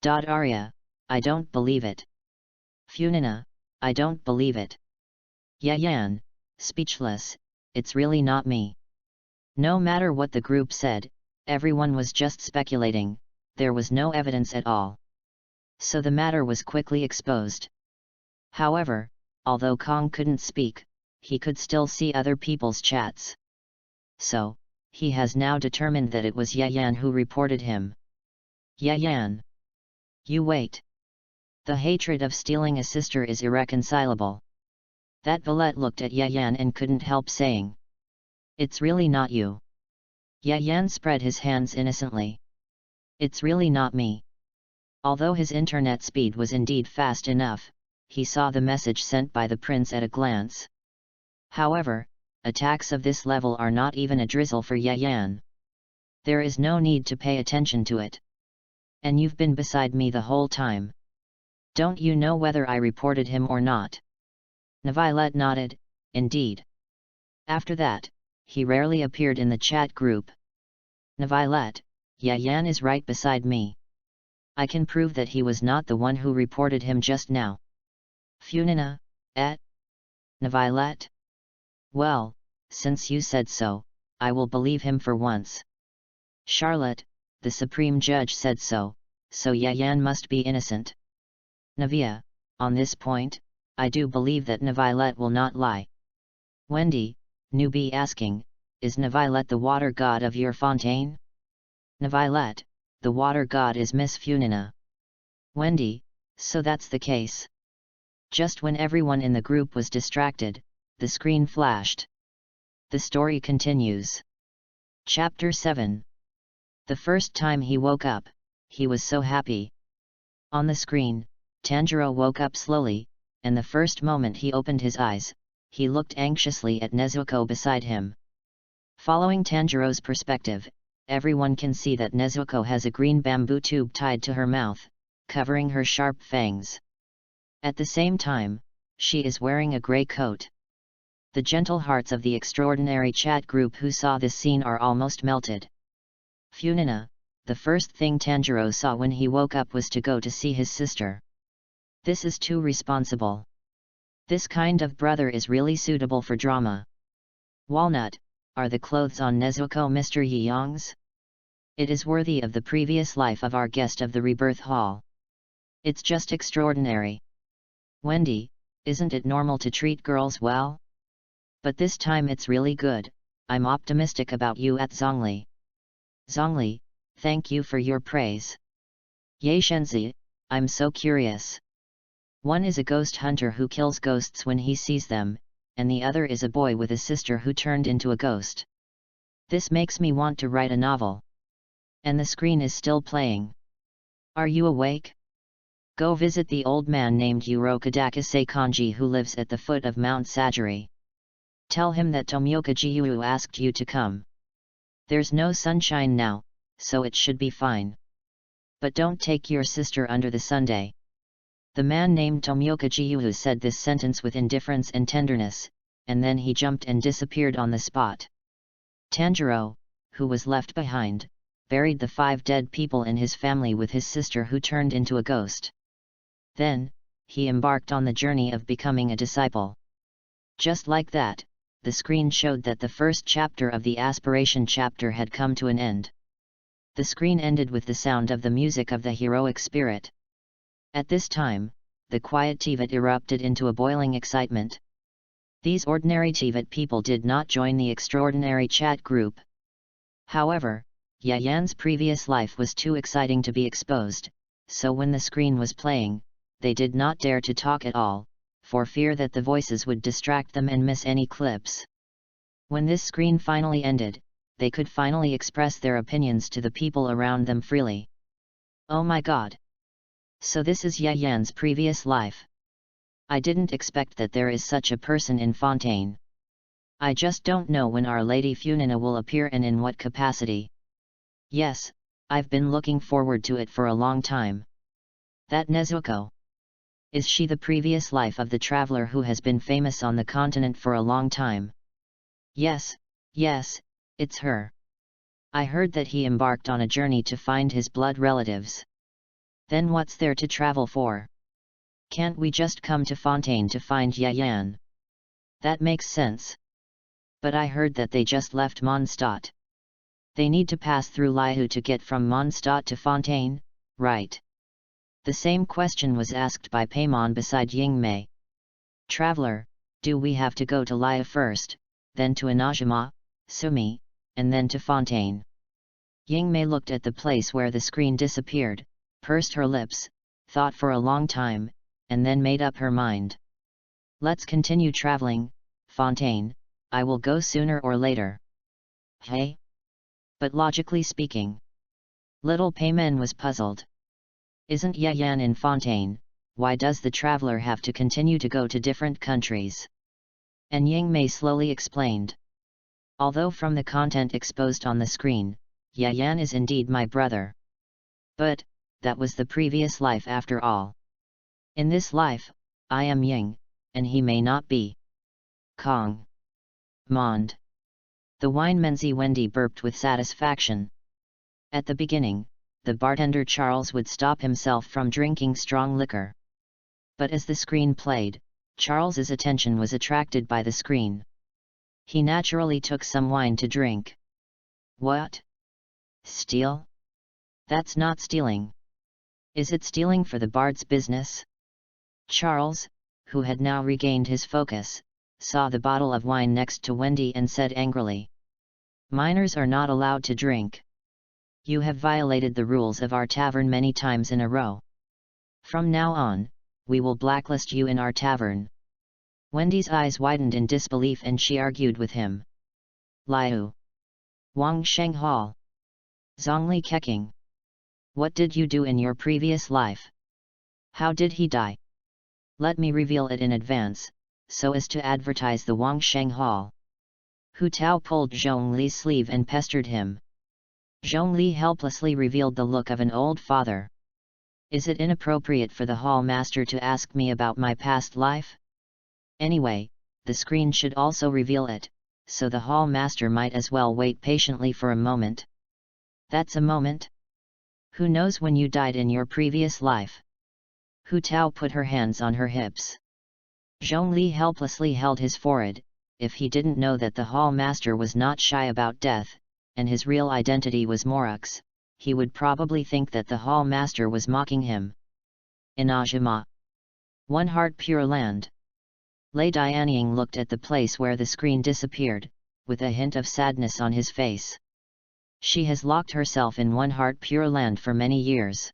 Arya, I don't believe it. Funina, I don't believe it. Yayan, speechless, it's really not me. No matter what the group said, everyone was just speculating, there was no evidence at all. So the matter was quickly exposed. However, although Kong couldn't speak, he could still see other people's chats. So, he has now determined that it was Yayan who reported him. Yayan. You wait. The hatred of stealing a sister is irreconcilable. That Valette looked at Yayan and couldn't help saying. It's really not you. Yayan spread his hands innocently. It's really not me. Although his internet speed was indeed fast enough, he saw the message sent by the prince at a glance. However, attacks of this level are not even a drizzle for Yayan. There is no need to pay attention to it. And you've been beside me the whole time. Don't you know whether I reported him or not? Navilet nodded, indeed. After that, he rarely appeared in the chat group. Navilet, Yayan is right beside me. I can prove that he was not the one who reported him just now. Funina, Navilet? Well, since you said so, I will believe him for once. Charlotte, the Supreme Judge said so Yayan must be innocent. Navia, on this point, I do believe that Navilet will not lie. Wendy, newbie asking, is Navilet the water god of your fontaine? Navilet, the water god is Miss Funina. Wendy, so that's the case. Just when everyone in the group was distracted, the screen flashed. The story continues. Chapter 7. The first time he woke up, he was so happy. On the screen, Tanjiro woke up slowly, and the first moment he opened his eyes, he looked anxiously at Nezuko beside him. Following Tanjiro's perspective, everyone can see that Nezuko has a green bamboo tube tied to her mouth, covering her sharp fangs. At the same time, she is wearing a grey coat. The gentle hearts of the extraordinary chat group who saw this scene are almost melted. Funina, the first thing Tanjiro saw when he woke up was to go to see his sister. This is too responsible. This kind of brother is really suitable for drama. Walnut, are the clothes on Nezuko Mr. Yeong's? It is worthy of the previous life of our guest of the Rebirth Hall. It's just extraordinary. Wendy, isn't it normal to treat girls well? But this time it's really good, I'm optimistic about you at Zhongli. Zhongli, thank you for your praise. Ye Shenzi, I'm so curious. One is a ghost hunter who kills ghosts when he sees them, and the other is a boy with a sister who turned into a ghost. This makes me want to write a novel. And the screen is still playing. Are you awake? Go visit the old man named Urokadakase Kanji who lives at the foot of Mount Sajiri. Tell him that Tomioka Jiyu asked you to come. There's no sunshine now, so it should be fine. But don't take your sister under the sundae. The man named Tomioka Jiyu said this sentence with indifference and tenderness, and then he jumped and disappeared on the spot. Tanjiro, who was left behind, buried the 5 dead people in his family with his sister, who turned into a ghost. Then, he embarked on the journey of becoming a disciple. Just like that, the screen showed that the first chapter of the aspiration chapter had come to an end. The screen ended with the sound of the music of the heroic spirit. At this time, the quiet TVET erupted into a boiling excitement. These ordinary TVET people did not join the extraordinary chat group. However, Yayan's previous life was too exciting to be exposed, so when the screen was playing, they did not dare to talk at all, for fear that the voices would distract them and miss any clips. When this screen finally ended, they could finally express their opinions to the people around them freely. Oh my god! So this is Yayan's previous life. I didn't expect that there is such a person in Fontaine. I just don't know when Our Lady Funina will appear and in what capacity. Yes, I've been looking forward to it for a long time. That Nezuko. Is she the previous life of the traveler who has been famous on the continent for a long time? Yes, it's her. I heard that he embarked on a journey to find his blood relatives. Then what's there to travel for? Can't we just come to Fontaine to find Yayan? That makes sense. But I heard that they just left Mondstadt. They need to pass through Laihu to get from Mondstadt to Fontaine, right? The same question was asked by Paimon beside Yingmei. Traveler, do we have to go to Laihu first, then to Inajima, Sumi, and then to Fontaine? Yingmei looked at the place where the screen disappeared, pursed her lips, thought for a long time, and then made up her mind. Let's continue traveling, Fontaine, I will go sooner or later. Hey? But logically speaking, little Payman was puzzled. Isn't Yayan in Fontaine, why does the traveler have to continue to go to different countries? And Yingmei slowly explained. Although from the content exposed on the screen, Yayan is indeed my brother. But, that was the previous life after all. In this life, I am Ying, and he may not be. Kong. Mond. The wine-menzi Wendy burped with satisfaction. At the beginning, the bartender Charles would stop himself from drinking strong liquor. But as the screen played, Charles's attention was attracted by the screen. He naturally took some wine to drink. What? Steal? That's not stealing. Is it stealing for the bard's business? Charles, who had now regained his focus, saw the bottle of wine next to Wendy and said angrily. Minors are not allowed to drink. You have violated the rules of our tavern many times in a row. From now on, we will blacklist you in our tavern. Wendy's eyes widened in disbelief and she argued with him. Liu. Wang Shenghao. Zhongli Keqing. What did you do in your previous life? How did he die? Let me reveal it in advance, so as to advertise the Wang Shenghao. Hu Tao pulled Zhongli's sleeve and pestered him. Zhongli helplessly revealed the look of an old father. Is it inappropriate for the hall master to ask me about my past life? Anyway, the screen should also reveal it, so the hall master might as well wait patiently for a moment. That's a moment? Who knows when you died in your previous life? Hu Tao put her hands on her hips. Zhongli helplessly held his forehead. If he didn't know that the hall master was not shy about death, and his real identity was Morux, he would probably think that the hall master was mocking him. Inajima. One Heart Pure Land. Lei Dianying looked at the place where the screen disappeared, with a hint of sadness on his face. She has locked herself in One Heart Pure Land for many years.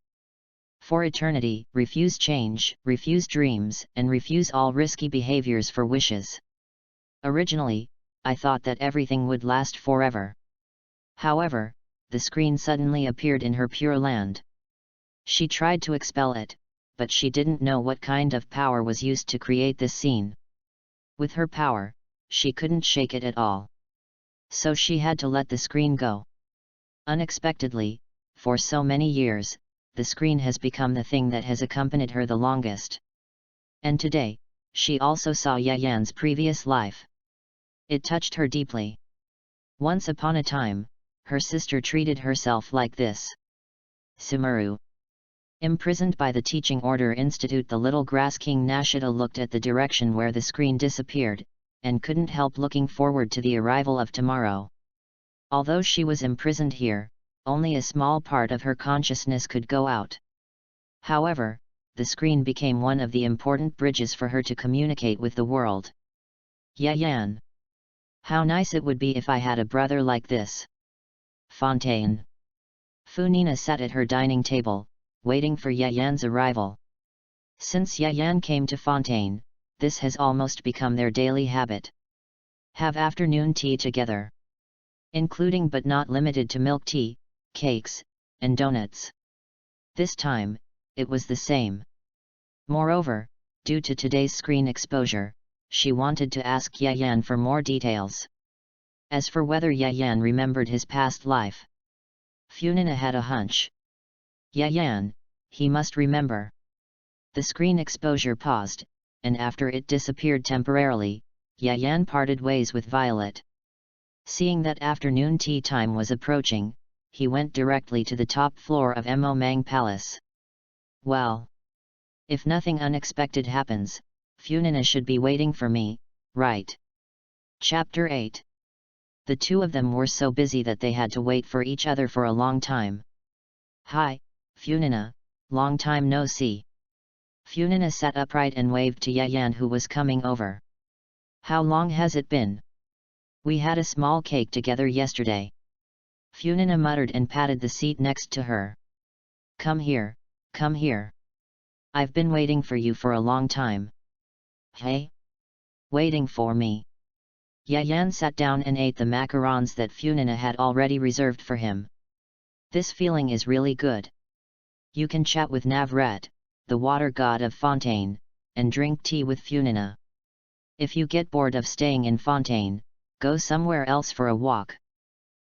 For eternity, refuse change, refuse dreams, and refuse all risky behaviors for wishes. Originally, I thought that everything would last forever. However, the screen suddenly appeared in her Pure Land. She tried to expel it, but she didn't know what kind of power was used to create this scene. With her power, she couldn't shake it at all. So she had to let the screen go. Unexpectedly, for so many years, the screen has become the thing that has accompanied her the longest. And today, she also saw Yayan's previous life. It touched her deeply. Once upon a time, her sister treated herself like this. Sumeru. Imprisoned by the Teaching Order Institute, the little grass king Nashida looked at the direction where the screen disappeared, and couldn't help looking forward to the arrival of tomorrow. Although she was imprisoned here, only a small part of her consciousness could go out. However, the screen became one of the important bridges for her to communicate with the world. Yayan. How nice it would be if I had a brother like this. Fontaine. Funina sat at her dining table, waiting for Yayan's arrival. Since Yayan came to Fontaine, this has almost become their daily habit. Have afternoon tea together. Including but not limited to milk tea, cakes, and donuts. This time, it was the same. Moreover, due to today's screen exposure, she wanted to ask Yayan for more details. As for whether Yayan remembered his past life, Funina had a hunch. Yayan, he must remember. The screen exposure paused, and after it disappeared temporarily, Yayan parted ways with Violet. Seeing that afternoon tea time was approaching, he went directly to the top floor of Mo Mang Palace. Well, if nothing unexpected happens, Funina should be waiting for me, right? Chapter 8. The two of them were so busy that they had to wait for each other for a long time. Hi, Funina, long time no see. Funina sat upright and waved to Yayan, who was coming over. How long has it been? We had a small cake together yesterday. Funina muttered and patted the seat next to her. Come here, come here. I've been waiting for you for a long time. Hey? Waiting for me? Yayan sat down and ate the macarons that Funina had already reserved for him. This feeling is really good. You can chat with Navret, the water god of Fontaine, and drink tea with Funina. If you get bored of staying in Fontaine, go somewhere else for a walk.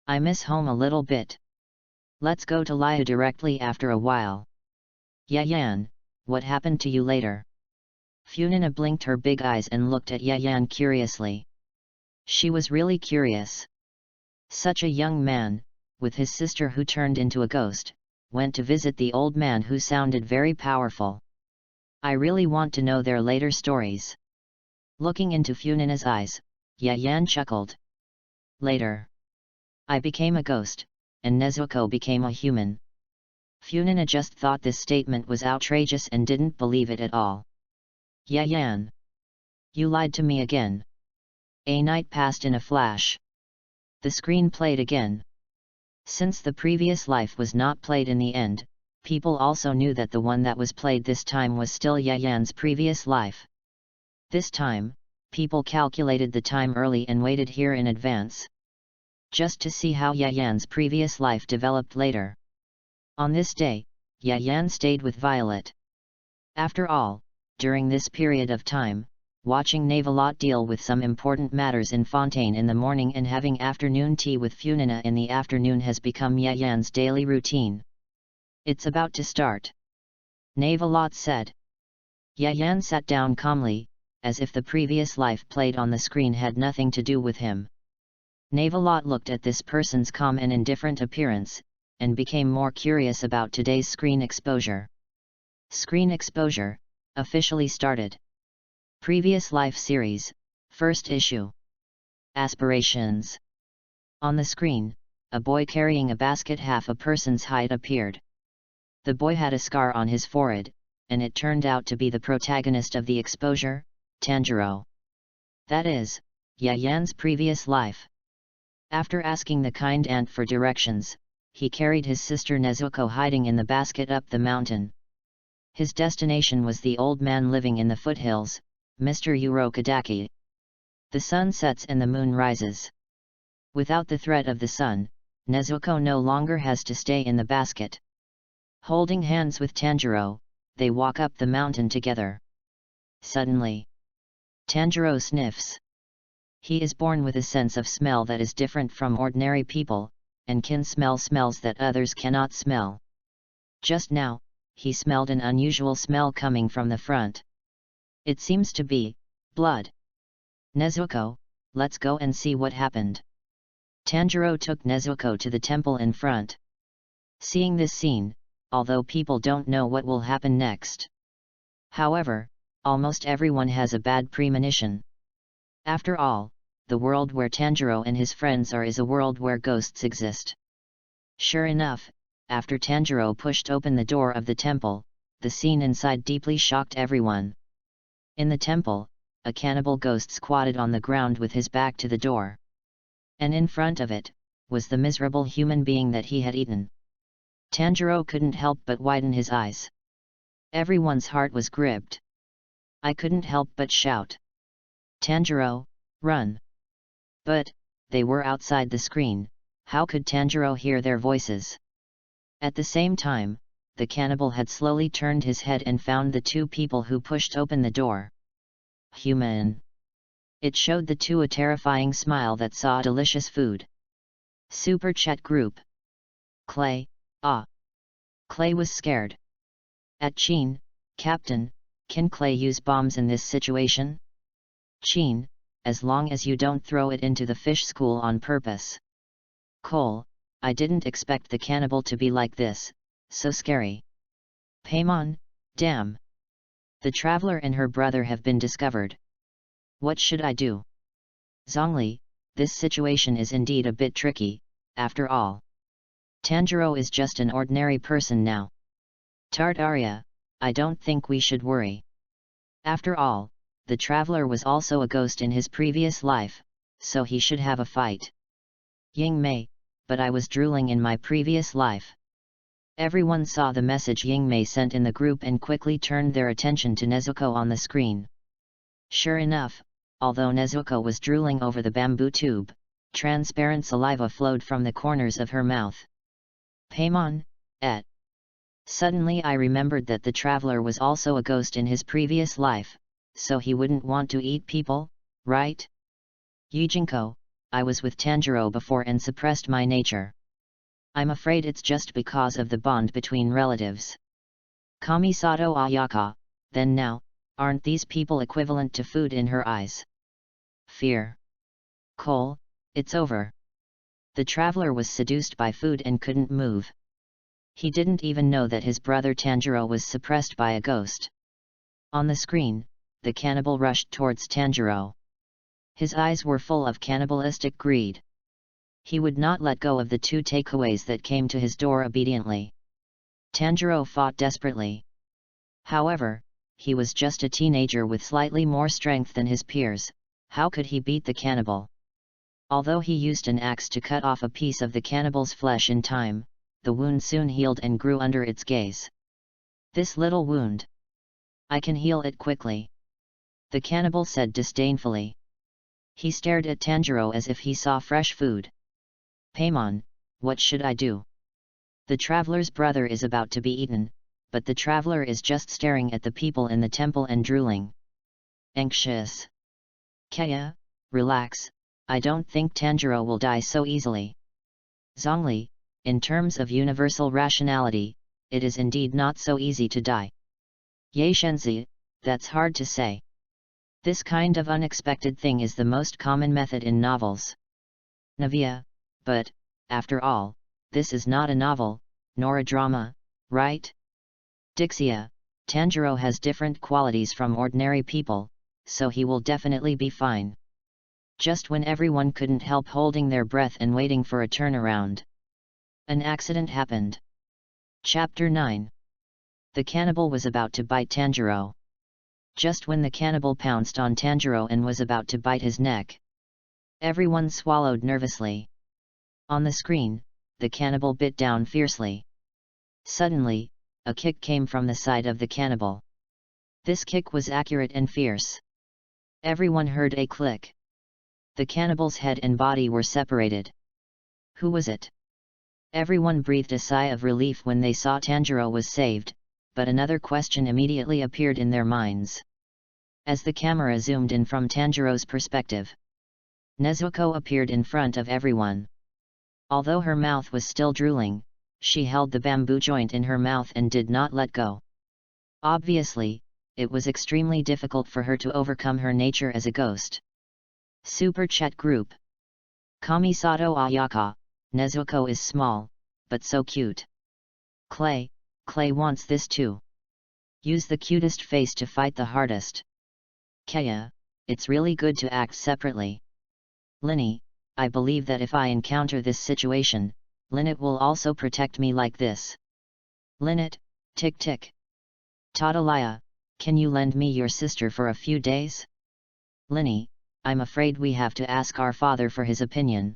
I miss home a little bit. Let's go to Laya directly after a while. Yayan, what happened to you later? Funina blinked her big eyes and looked at Yayan curiously. She was really curious. Such a young man, with his sister who turned into a ghost, went to visit the old man who sounded very powerful. I really want to know their later stories. Looking into Funina's eyes, Yayan chuckled. Later. I became a ghost, and Nezuko became a human. Funina just thought this statement was outrageous and didn't believe it at all. Yayan. You lied to me again. A night passed in a flash. The screen played again. Since the previous life was not played in the end, people also knew that the one that was played this time was still Yayan's previous life. This time, people calculated the time early and waited here in advance. Just to see how Yayan's previous life developed later. On this day, Yayan stayed with Violet. After all, during this period of time, watching Novelstory deal with some important matters in Fontaine in the morning and having afternoon tea with Funina in the afternoon has become Yayan's daily routine. It's about to start. Novelstory said. Yayan sat down calmly, as if the previous life played on the screen had nothing to do with him. Novelstory looked at this person's calm and indifferent appearance, and became more curious about today's screen exposure. Screen exposure, officially started. Previous Life Series, First Issue. Aspirations. On the screen, a boy carrying a basket half a person's height appeared. The boy had a scar on his forehead, and it turned out to be the protagonist of the exposure, Tanjiro. That is, Yayan's previous life. After asking the kind aunt for directions, he carried his sister Nezuko hiding in the basket up the mountain. His destination was the old man living in the foothills, Mr. Urokadaki. The sun sets and the moon rises. Without the threat of the sun, Nezuko no longer has to stay in the basket. Holding hands with Tanjiro, they walk up the mountain together. Suddenly, Tanjiro sniffs. He is born with a sense of smell that is different from ordinary people, and can smell smells that others cannot smell. Just now, he smelled an unusual smell coming from the front. It seems to be blood. Nezuko, let's go and see what happened. Tanjiro took Nezuko to the temple in front. Seeing this scene, although people don't know what will happen next. However, almost everyone has a bad premonition. After all, the world where Tanjiro and his friends are is a world where ghosts exist. Sure enough, after Tanjiro pushed open the door of the temple, the scene inside deeply shocked everyone. In the temple, a cannibal ghost squatted on the ground with his back to the door. And in front of it, was the miserable human being that he had eaten. Tanjiro couldn't help but widen his eyes. Everyone's heart was gripped. I couldn't help but shout, "Tanjiro, run!" But, they were outside the screen, how could Tanjiro hear their voices? At the same time, the cannibal had slowly turned his head and found the two people who pushed open the door. Human. It showed the two a terrifying smile that saw delicious food. Super Chat Group. Clay, ah. Clay was scared. At Chin, Captain, can Clay use bombs in this situation? Chin, as long as you don't throw it into the fish school on purpose. Cole, I didn't expect the cannibal to be like this, so scary. Paimon, damn. The traveler and her brother have been discovered. What should I do? Zhongli, this situation is indeed a bit tricky, after all. Tanjiro is just an ordinary person now. Tartaria, I don't think we should worry. After all, the traveler was also a ghost in his previous life, so he should have a fight. Yingmei, but I was drooling in my previous life. Everyone saw the message Yingmei sent in the group and quickly turned their attention to Nezuko on the screen. Sure enough, although Nezuko was drooling over the bamboo tube, transparent saliva flowed from the corners of her mouth. Paimon, et. Suddenly I remembered that the traveler was also a ghost in his previous life, so he wouldn't want to eat people, right? Yujinko, I was with Tanjiro before and suppressed my nature. I'm afraid it's just because of the bond between relatives. Kamisato Ayaka, then now, aren't these people equivalent to food in her eyes? Fear. Cole, it's over. The traveler was seduced by food and couldn't move. He didn't even know that his brother Tanjiro was suppressed by a ghost. On the screen, the cannibal rushed towards Tanjiro. His eyes were full of cannibalistic greed. He would not let go of the two takeaways that came to his door obediently. Tanjiro fought desperately. However, he was just a teenager with slightly more strength than his peers. How could he beat the cannibal? Although he used an axe to cut off a piece of the cannibal's flesh in time, the wound soon healed and grew under its gaze. This little wound. I can heal it quickly. The cannibal said disdainfully. He stared at Tanjiro as if he saw fresh food. Paimon, what should I do? The traveler's brother is about to be eaten, but the traveler is just staring at the people in the temple and drooling. Anxious. Kaya, relax, I don't think Tanjiro will die so easily. Zhongli, in terms of universal rationality, it is indeed not so easy to die. Ye Shenzi, that's hard to say. This kind of unexpected thing is the most common method in novels. Navia, but, after all, this is not a novel, nor a drama, right? Dixia, Tanjiro has different qualities from ordinary people, so he will definitely be fine. Just when everyone couldn't help holding their breath and waiting for a turnaround. An accident happened. Chapter 9. The cannibal was about to bite Tanjiro. Just when the cannibal pounced on Tanjiro and was about to bite his neck. Everyone swallowed nervously. On the screen, the cannibal bit down fiercely. Suddenly, a kick came from the side of the cannibal. This kick was accurate and fierce. Everyone heard a click. The cannibal's head and body were separated. Who was it? Everyone breathed a sigh of relief when they saw Tanjiro was saved, but another question immediately appeared in their minds. As the camera zoomed in from Tanjiro's perspective, Nezuko appeared in front of everyone. Although her mouth was still drooling, she held the bamboo joint in her mouth and did not let go. Obviously, it was extremely difficult for her to overcome her nature as a ghost. Super Chat Group. Kamisato Ayaka, Nezuko is small, but so cute. Clay wants this too. Use the cutest face to fight the hardest. Kaya, it's really good to act separately. Linny, I believe that if I encounter this situation, Linnet will also protect me like this. Linnet, tick tick. Tatalaya, can you lend me your sister for a few days? Linny, I'm afraid we have to ask our father for his opinion.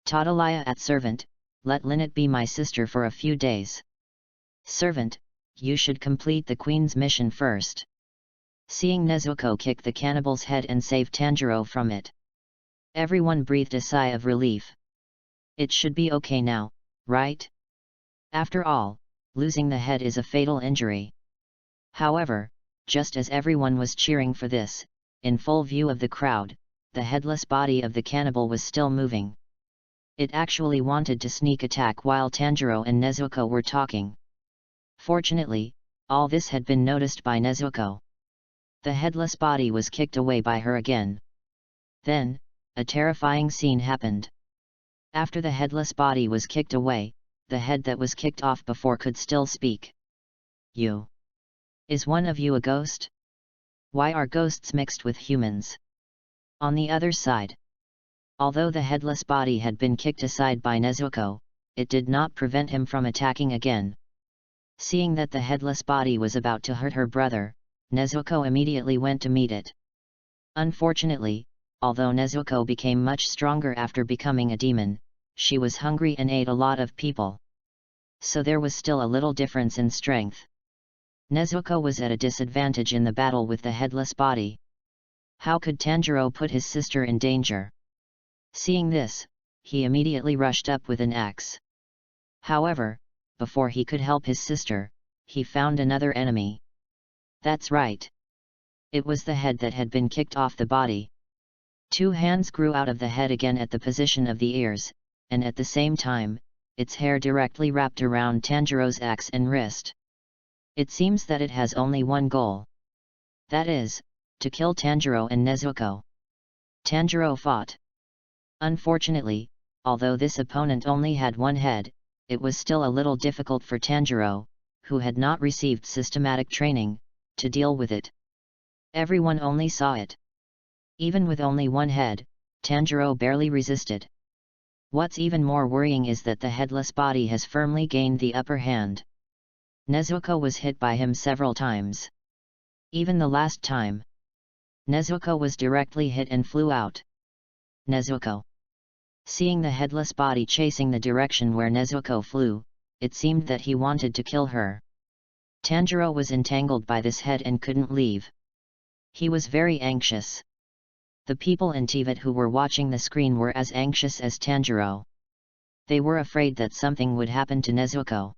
Tatalaya at servant, let Linnet be my sister for a few days. Servant, you should complete the queen's mission first. Seeing Nezuko kick the cannibal's head and save Tanjiro from it, everyone breathed a sigh of relief. It should be okay now, right? After all, losing the head is a fatal injury. However, just as everyone was cheering for this, in full view of the crowd, the headless body of the cannibal was still moving. It actually wanted to sneak attack while Tanjiro and Nezuko were talking. Fortunately, all this had been noticed by Nezuko. The headless body was kicked away by her again. Then, a terrifying scene happened. After the headless body was kicked away, the head that was kicked off before could still speak. You. Is one of you a ghost? Why are ghosts mixed with humans? On the other side. Although the headless body had been kicked aside by Nezuko, it did not prevent him from attacking again. Seeing that the headless body was about to hurt her brother, Nezuko immediately went to meet it. Unfortunately, although Nezuko became much stronger after becoming a demon, she was hungry and ate a lot of people. So there was still a little difference in strength. Nezuko was at a disadvantage in the battle with the headless body. How could Tanjiro put his sister in danger? Seeing this, he immediately rushed up with an axe. However, before he could help his sister, he found another enemy. That's right. It was the head that had been kicked off the body. Two hands grew out of the head again at the position of the ears, and at the same time, its hair directly wrapped around Tanjiro's axe and wrist. It seems that it has only one goal. That is, to kill Tanjiro and Nezuko. Tanjiro fought. Unfortunately, although this opponent only had one head, it was still a little difficult for Tanjiro, who had not received systematic training, to deal with it. Everyone only saw it. Even with only one head, Tanjiro barely resisted. What's even more worrying is that the headless body has firmly gained the upper hand. Nezuko was hit by him several times. Even the last time, Nezuko was directly hit and flew out. Nezuko. Seeing the headless body chasing the direction where Nezuko flew, it seemed that he wanted to kill her. Tanjiro was entangled by this head and couldn't leave. He was very anxious. The people in Tibet who were watching the screen were as anxious as Tanjiro. They were afraid that something would happen to Nezuko.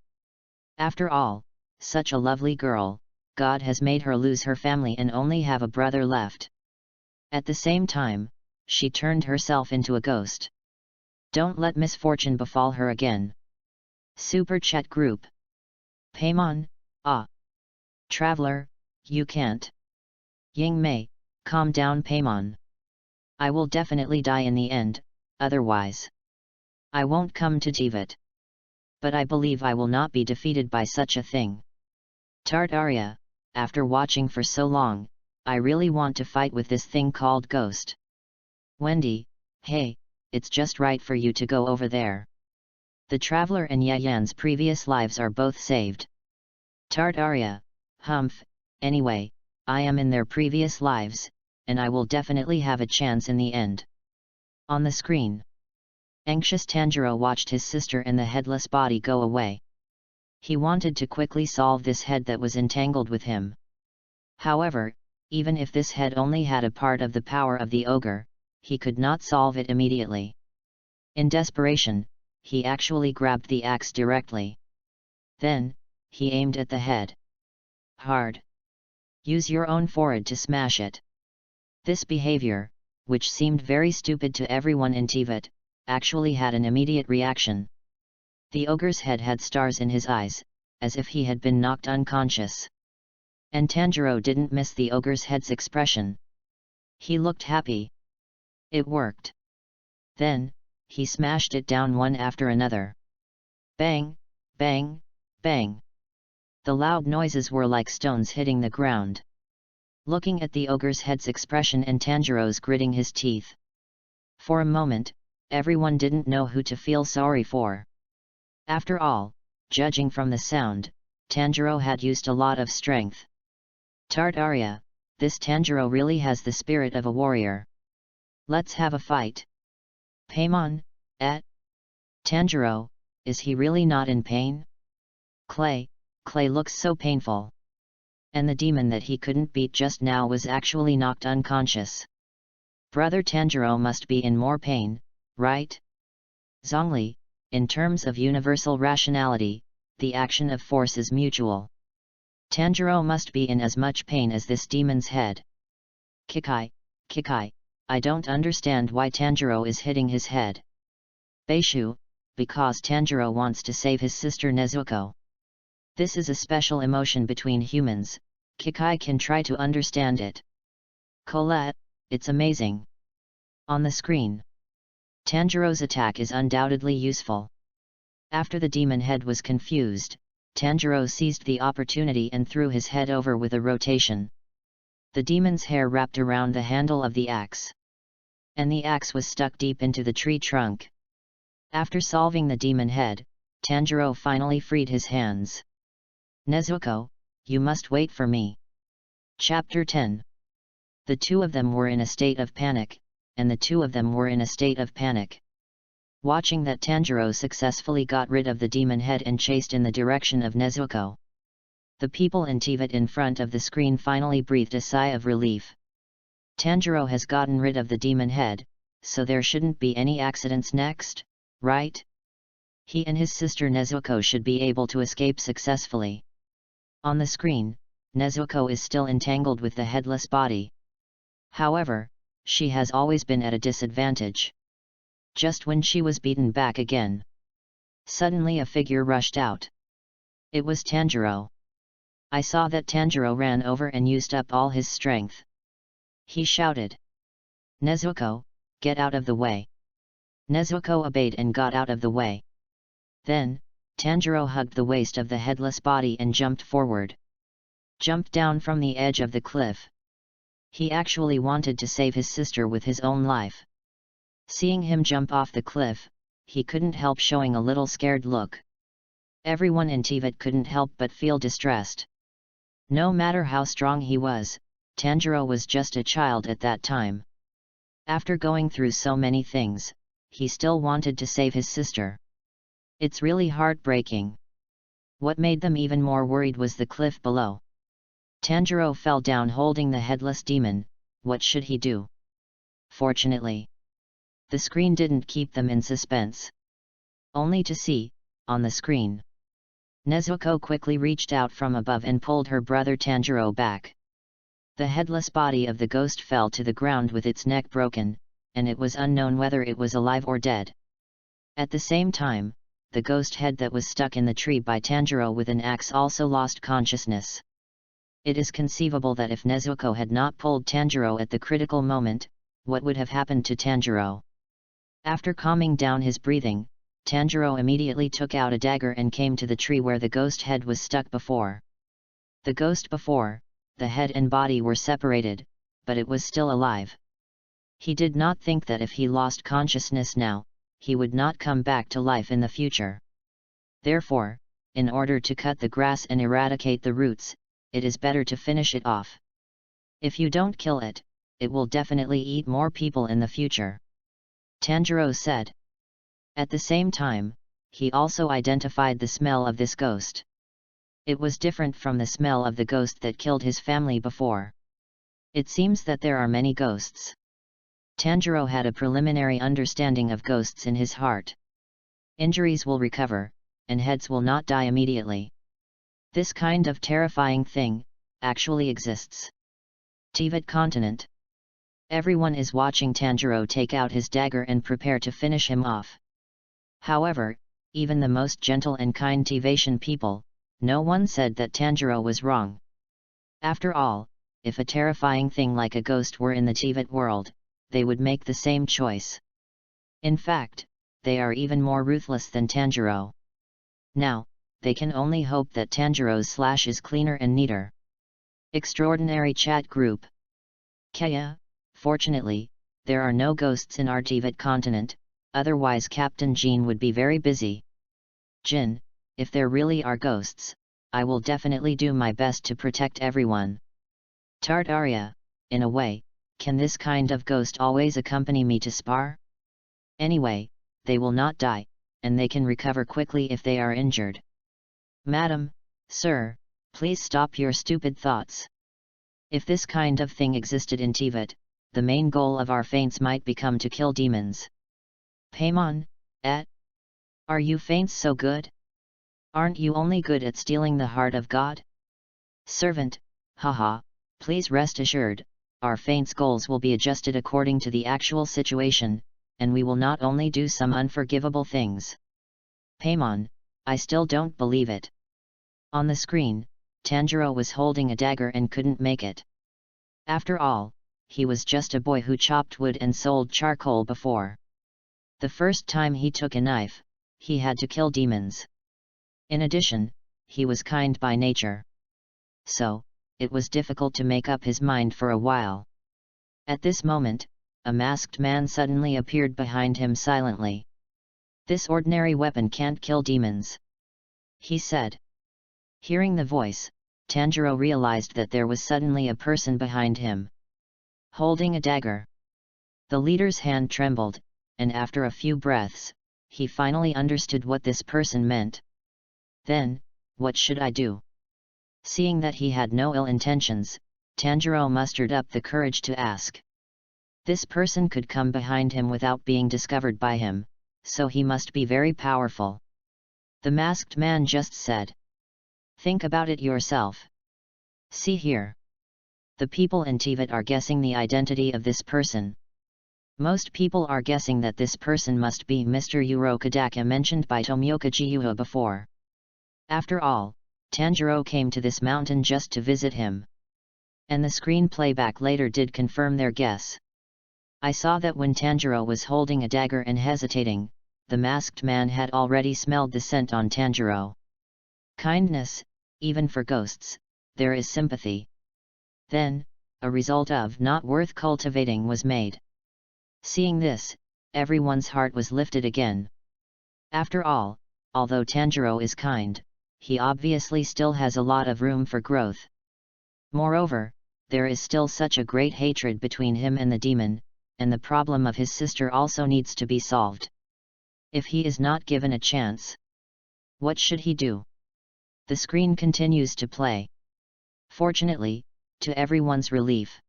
After all, such a lovely girl, God has made her lose her family and only have a brother left. At the same time, she turned herself into a ghost. Don't let misfortune befall her again. Super Chat Group. Paimon, Traveler, you can't. Ying Mei, calm down Paimon. I will definitely die in the end, otherwise I won't come to Tibet. But I believe I will not be defeated by such a thing. Tartaria, after watching for so long, I really want to fight with this thing called Ghost. Wendy, hey, it's just right for you to go over there. The Traveler and Yayan's previous lives are both saved. Tartaria, humph, anyway, I am in their previous lives, and I will definitely have a chance in the end. On the screen, anxious Tanjiro watched his sister and the headless body go away. He wanted to quickly solve this head that was entangled with him. However, even if this head only had a part of the power of the ogre, he could not solve it immediately. In desperation, he actually grabbed the axe directly. Then, he aimed at the head. Hard. Use your own forehead to smash it. This behavior, which seemed very stupid to everyone in Tibet, actually had an immediate reaction. The ogre's head had stars in his eyes, as if he had been knocked unconscious. And Tanjiro didn't miss the ogre's head's expression. He looked happy. It worked. Then, he smashed it down one after another. Bang, bang, bang. The loud noises were like stones hitting the ground. Looking at the ogre's head's expression and Tanjiro's gritting his teeth. For a moment, everyone didn't know who to feel sorry for. After all, judging from the sound, Tanjiro had used a lot of strength. Tartaria, this Tanjiro really has the spirit of a warrior. Let's have a fight. Paimon, Tanjiro, is he really not in pain? Clay looks so painful. And the demon that he couldn't beat just now was actually knocked unconscious. Brother Tanjiro must be in more pain, right? Zhongli, in terms of universal rationality, the action of force is mutual. Tanjiro must be in as much pain as this demon's head. Kikai, I don't understand why Tanjiro is hitting his head. Beishu, because Tanjiro wants to save his sister Nezuko. This is a special emotion between humans, Kikai can try to understand it. Colette, it's amazing. On the screen. Tanjiro's attack is undoubtedly useful. After the demon head was confused, Tanjiro seized the opportunity and threw his head over with a rotation. The demon's hair wrapped around the handle of the axe. And the axe was stuck deep into the tree trunk. After solving the demon head, Tanjiro finally freed his hands. Nezuko, you must wait for me. Chapter 10. The two of them were in a state of panic, and the two of them were in a state of panic. Watching that Tanjiro successfully got rid of the demon head and chased in the direction of Nezuko. The people in TVet in front of the screen finally breathed a sigh of relief. Tanjiro has gotten rid of the demon head, so there shouldn't be any accidents next, right? He and his sister Nezuko should be able to escape successfully. On the screen, Nezuko is still entangled with the headless body. However, she has always been at a disadvantage. Just when she was beaten back again. Suddenly a figure rushed out. It was Tanjiro. I saw that Tanjiro ran over and used up all his strength. He shouted. Nezuko, get out of the way. Nezuko obeyed and got out of the way. Then, Tanjiro hugged the waist of the headless body and jumped forward. Jumped down from the edge of the cliff. He actually wanted to save his sister with his own life. Seeing him jump off the cliff, he couldn't help showing a little scared look. Everyone in TVet couldn't help but feel distressed. No matter how strong he was, Tanjiro was just a child at that time. After going through so many things, he still wanted to save his sister. It's really heartbreaking. What made them even more worried was the cliff below. Tanjiro fell down holding the headless demon. What should he do? Fortunately, the screen didn't keep them in suspense. Only to see, on the screen, Nezuko quickly reached out from above and pulled her brother Tanjiro back. The headless body of the ghost fell to the ground with its neck broken, and it was unknown whether it was alive or dead. At the same time, the ghost head that was stuck in the tree by Tanjiro with an axe also lost consciousness. It is conceivable that if Nezuko had not pulled Tanjiro at the critical moment, what would have happened to Tanjiro? After calming down his breathing, Tanjiro immediately took out a dagger and came to the tree where the ghost head was stuck before. The ghost before, the head and body were separated, but it was still alive. He did not think that if he lost consciousness now, he would not come back to life in the future. Therefore, in order to cut the grass and eradicate the roots, it is better to finish it off. If you don't kill it, it will definitely eat more people in the future. Tanjiro said. At the same time, he also identified the smell of this ghost. It was different from the smell of the ghost that killed his family before. It seems that there are many ghosts. Tanjiro had a preliminary understanding of ghosts in his heart. Injuries will recover, and heads will not die immediately. This kind of terrifying thing actually exists. TVet continent. Everyone is watching Tanjiro take out his dagger and prepare to finish him off. However, even the most gentle and kind Tvatian people, no one said that Tanjiro was wrong. After all, if a terrifying thing like a ghost were in the TVet world, they would make the same choice. In fact, they are even more ruthless than Tanjiro. Now, they can only hope that Tanjiro's slash is cleaner and neater. Extraordinary Chat Group. Kaya, fortunately, there are no ghosts in our Tivet continent, otherwise Captain Jean would be very busy. Jin, if there really are ghosts, I will definitely do my best to protect everyone. Tartaria, in a way, can this kind of ghost always accompany me to spar? Anyway, they will not die, and they can recover quickly if they are injured. Madam, sir, please stop your stupid thoughts. If this kind of thing existed in Tivet, the main goal of our feints might become to kill demons. Paimon, are you feints so good? Aren't you only good at stealing the heart of God? Servant, haha, please rest assured, our feints goals will be adjusted according to the actual situation, and we will not only do some unforgivable things. Paimon, I still don't believe it. On the screen, Tanjiro was holding a dagger and couldn't make it. After all, he was just a boy who chopped wood and sold charcoal before. The first time he took a knife, he had to kill demons. In addition, he was kind by nature. So, it was difficult to make up his mind for a while. At this moment, a masked man suddenly appeared behind him silently. This ordinary weapon can't kill demons, he said. Hearing the voice, Tanjiro realized that there was suddenly a person behind him, holding a dagger. The leader's hand trembled, and after a few breaths, he finally understood what this person meant. Then, what should I do? Seeing that he had no ill intentions, Tanjiro mustered up the courage to ask. This person could come behind him without being discovered by him, so he must be very powerful. The masked man just said. Think about it yourself. See here. The people in Tivet are guessing the identity of this person. Most people are guessing that this person must be Mr. Urokodaka mentioned by Tomioka Chiyuha before. After all, Tanjiro came to this mountain just to visit him. And the screen playback later did confirm their guess. I saw that when Tanjiro was holding a dagger and hesitating, the masked man had already smelled the scent on Tanjiro. Kindness, even for ghosts, there is sympathy. Then, a result of not worth cultivating was made. Seeing this, everyone's heart was lifted again. After all, although Tanjiro is kind, he obviously still has a lot of room for growth. Moreover, there is still such a great hatred between him and the demon, and the problem of his sister also needs to be solved. If he is not given a chance, what should he do? The screen continues to play. Fortunately, to everyone's relief,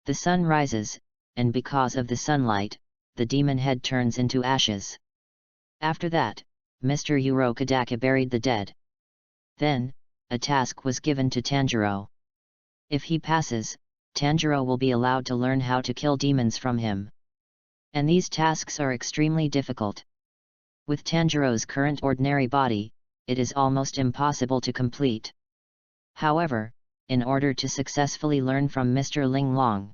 the sun rises, and because of the sunlight, the demon head turns into ashes. After that, Mr. Urokodaka buried the dead. Then, a task was given to Tanjiro. If he passes, Tanjiro will be allowed to learn how to kill demons from him. And these tasks are extremely difficult. With Tanjiro's current ordinary body, it is almost impossible to complete. However, in order to successfully learn from Mr. Ling Long,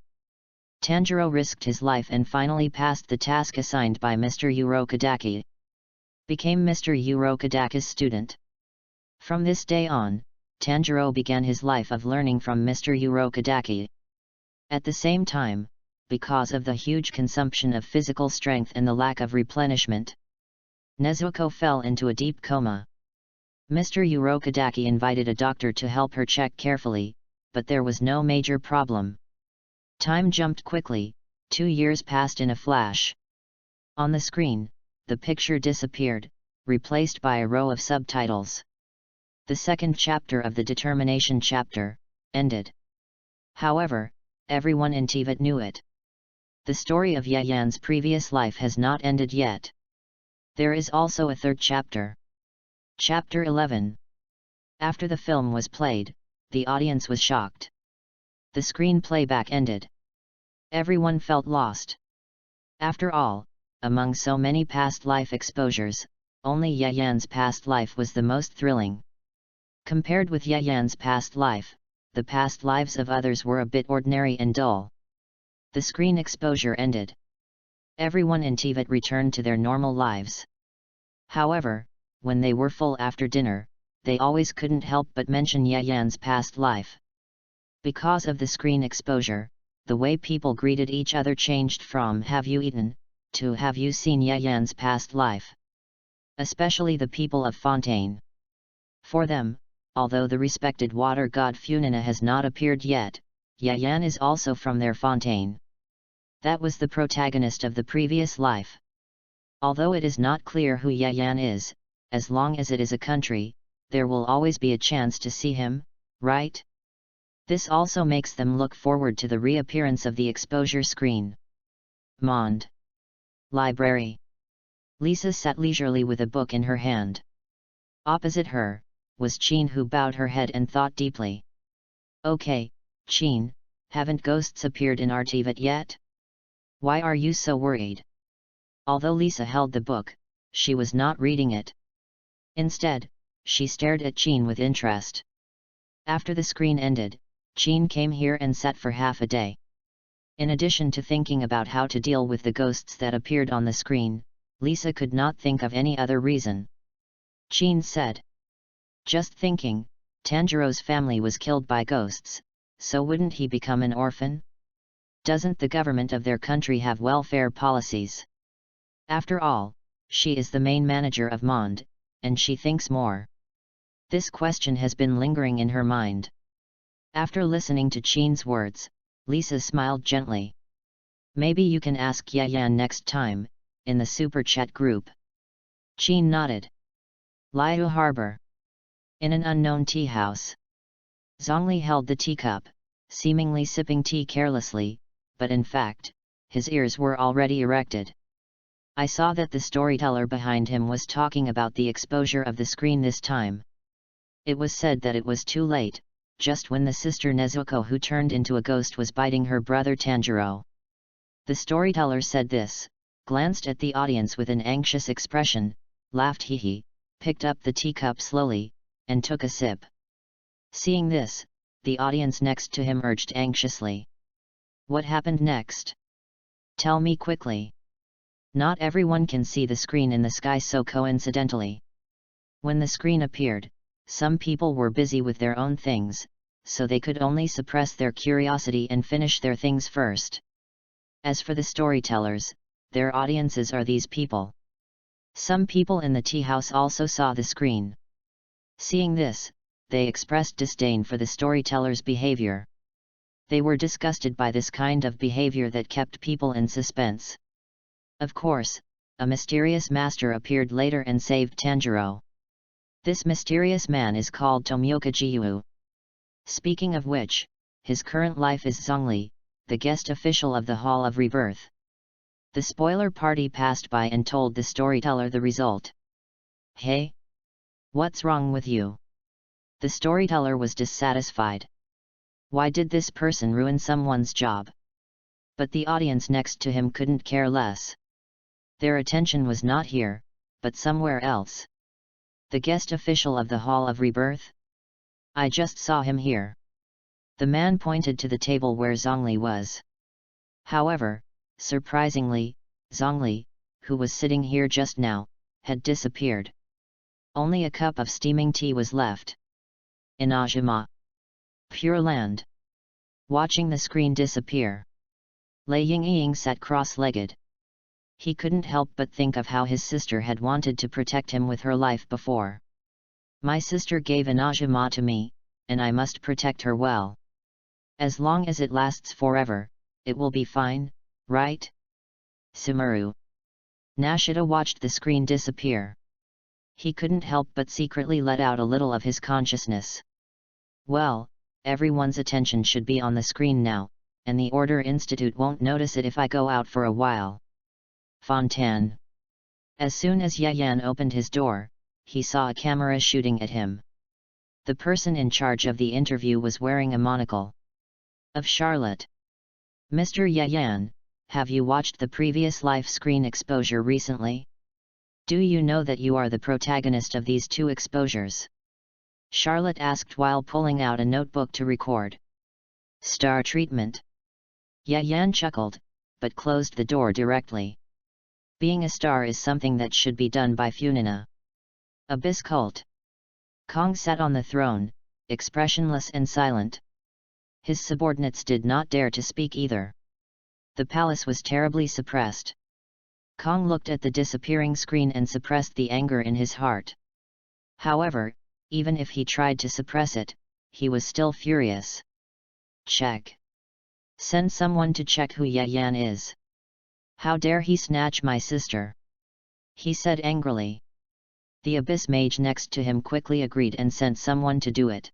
Tanjiro risked his life and finally passed the task assigned by Mr. Urokodaka. Became Mr. Urokodaka's student. From this day on, Tanjiro began his life of learning from Mr. Urokodaka. At the same time, because of the huge consumption of physical strength and the lack of replenishment, Nezuko fell into a deep coma. Mr. Urokodaka invited a doctor to help her check carefully, but there was no major problem. Time jumped quickly, 2 years passed in a flash. On the screen, the picture disappeared, replaced by a row of subtitles. The second chapter of the Determination chapter ended. However, everyone in Tivet knew it. The story of Yayan's previous life has not ended yet. There is also a third chapter. Chapter 11. After the film was played, the audience was shocked. The screen playback ended. Everyone felt lost. After all, among so many past life exposures, only Yayan's past life was the most thrilling. Compared with Yayan's past life, the past lives of others were a bit ordinary and dull. The screen exposure ended. Everyone in TVET returned to their normal lives. However, when they were full after dinner, they always couldn't help but mention Yayan's past life. Because of the screen exposure, the way people greeted each other changed from "Have you eaten?" to "Have you seen Yayan's past life?" Especially the people of Fontaine. For them, although the respected water god Funina has not appeared yet, Yayan is also from their Fontaine. That was the protagonist of the previous life. Although it is not clear who Yayan is, as long as it is a country, there will always be a chance to see him, right? This also makes them look forward to the reappearance of the exposure screen. Monde. Library. Lisa sat leisurely with a book in her hand. Opposite her, was Chin, who bowed her head and thought deeply. Okay, Chin, haven't ghosts appeared in our TVET yet? Why are you so worried? Although Lisa held the book, she was not reading it. Instead, she stared at Chin with interest. After the screen ended, Chin came here and sat for half a day. In addition to thinking about how to deal with the ghosts that appeared on the screen, Lisa could not think of any other reason. Chin said. Just thinking, Tanjiro's family was killed by ghosts, so wouldn't he become an orphan? Doesn't the government of their country have welfare policies? After all, she is the main manager of Monde, and she thinks more. This question has been lingering in her mind. After listening to Chin's words, Lisa smiled gently. Maybe you can ask Yayan next time, in the super chat group. Chin nodded. Liu Harbor. In an unknown tea house. Zhongli held the teacup, seemingly sipping tea carelessly, but in fact, his ears were already erected. I saw that the storyteller behind him was talking about the exposure of the screen this time. It was said that it was too late, just when the sister Nezuko who turned into a ghost was biting her brother Tanjiro. The storyteller said this, glanced at the audience with an anxious expression, laughed hee, picked up the teacup slowly, and took a sip. Seeing this, the audience next to him urged anxiously. What happened next? Tell me quickly. Not everyone can see the screen in the sky so coincidentally. When the screen appeared, some people were busy with their own things, so they could only suppress their curiosity and finish their things first. As for the storytellers, their audiences are these people. Some people in the tea house also saw the screen. Seeing this, they expressed disdain for the storyteller's behavior. They were disgusted by this kind of behavior that kept people in suspense. Of course, a mysterious master appeared later and saved Tanjiro. This mysterious man is called Tomioka Jiyu. Speaking of which, his current life is Zhongli, the guest official of the Hall of Rebirth. The spoiler party passed by and told the storyteller the result. Hey? What's wrong with you? The storyteller was dissatisfied. Why did this person ruin someone's job? But the audience next to him couldn't care less. Their attention was not here, but somewhere else. The guest official of the Hall of Rebirth? I just saw him here. The man pointed to the table where Zhongli was. However, surprisingly, Zhongli, who was sitting here just now, had disappeared. Only a cup of steaming tea was left. Inajima. Pure Land. Watching the screen disappear. Lei Yingying sat cross-legged. He couldn't help but think of how his sister had wanted to protect him with her life before. My sister gave Inajima to me, and I must protect her well. As long as it lasts forever, it will be fine, right? Sumaru. Nashida watched the screen disappear. He couldn't help but secretly let out a little of his consciousness. Well, everyone's attention should be on the screen now, and the Order Institute won't notice it if I go out for a while. Fontaine. As soon as Yayan opened his door, he saw a camera shooting at him. The person in charge of the interview was wearing a monocle. Of Charlotte. Mr. Yayan, have you watched the previous life screen exposure recently? Do you know that you are the protagonist of these two exposures? Charlotte asked while pulling out a notebook to record. Star treatment. Yayan chuckled, but closed the door directly. Being a star is something that should be done by Funina. Abyss cult. Kong sat on the throne, expressionless and silent. His subordinates did not dare to speak either. The palace was terribly suppressed. Kong looked at the disappearing screen and suppressed the anger in his heart. However, even if he tried to suppress it, he was still furious. Check. Send someone to check who Yayan is. How dare he snatch my sister? He said angrily. The abyss mage next to him quickly agreed and sent someone to do it.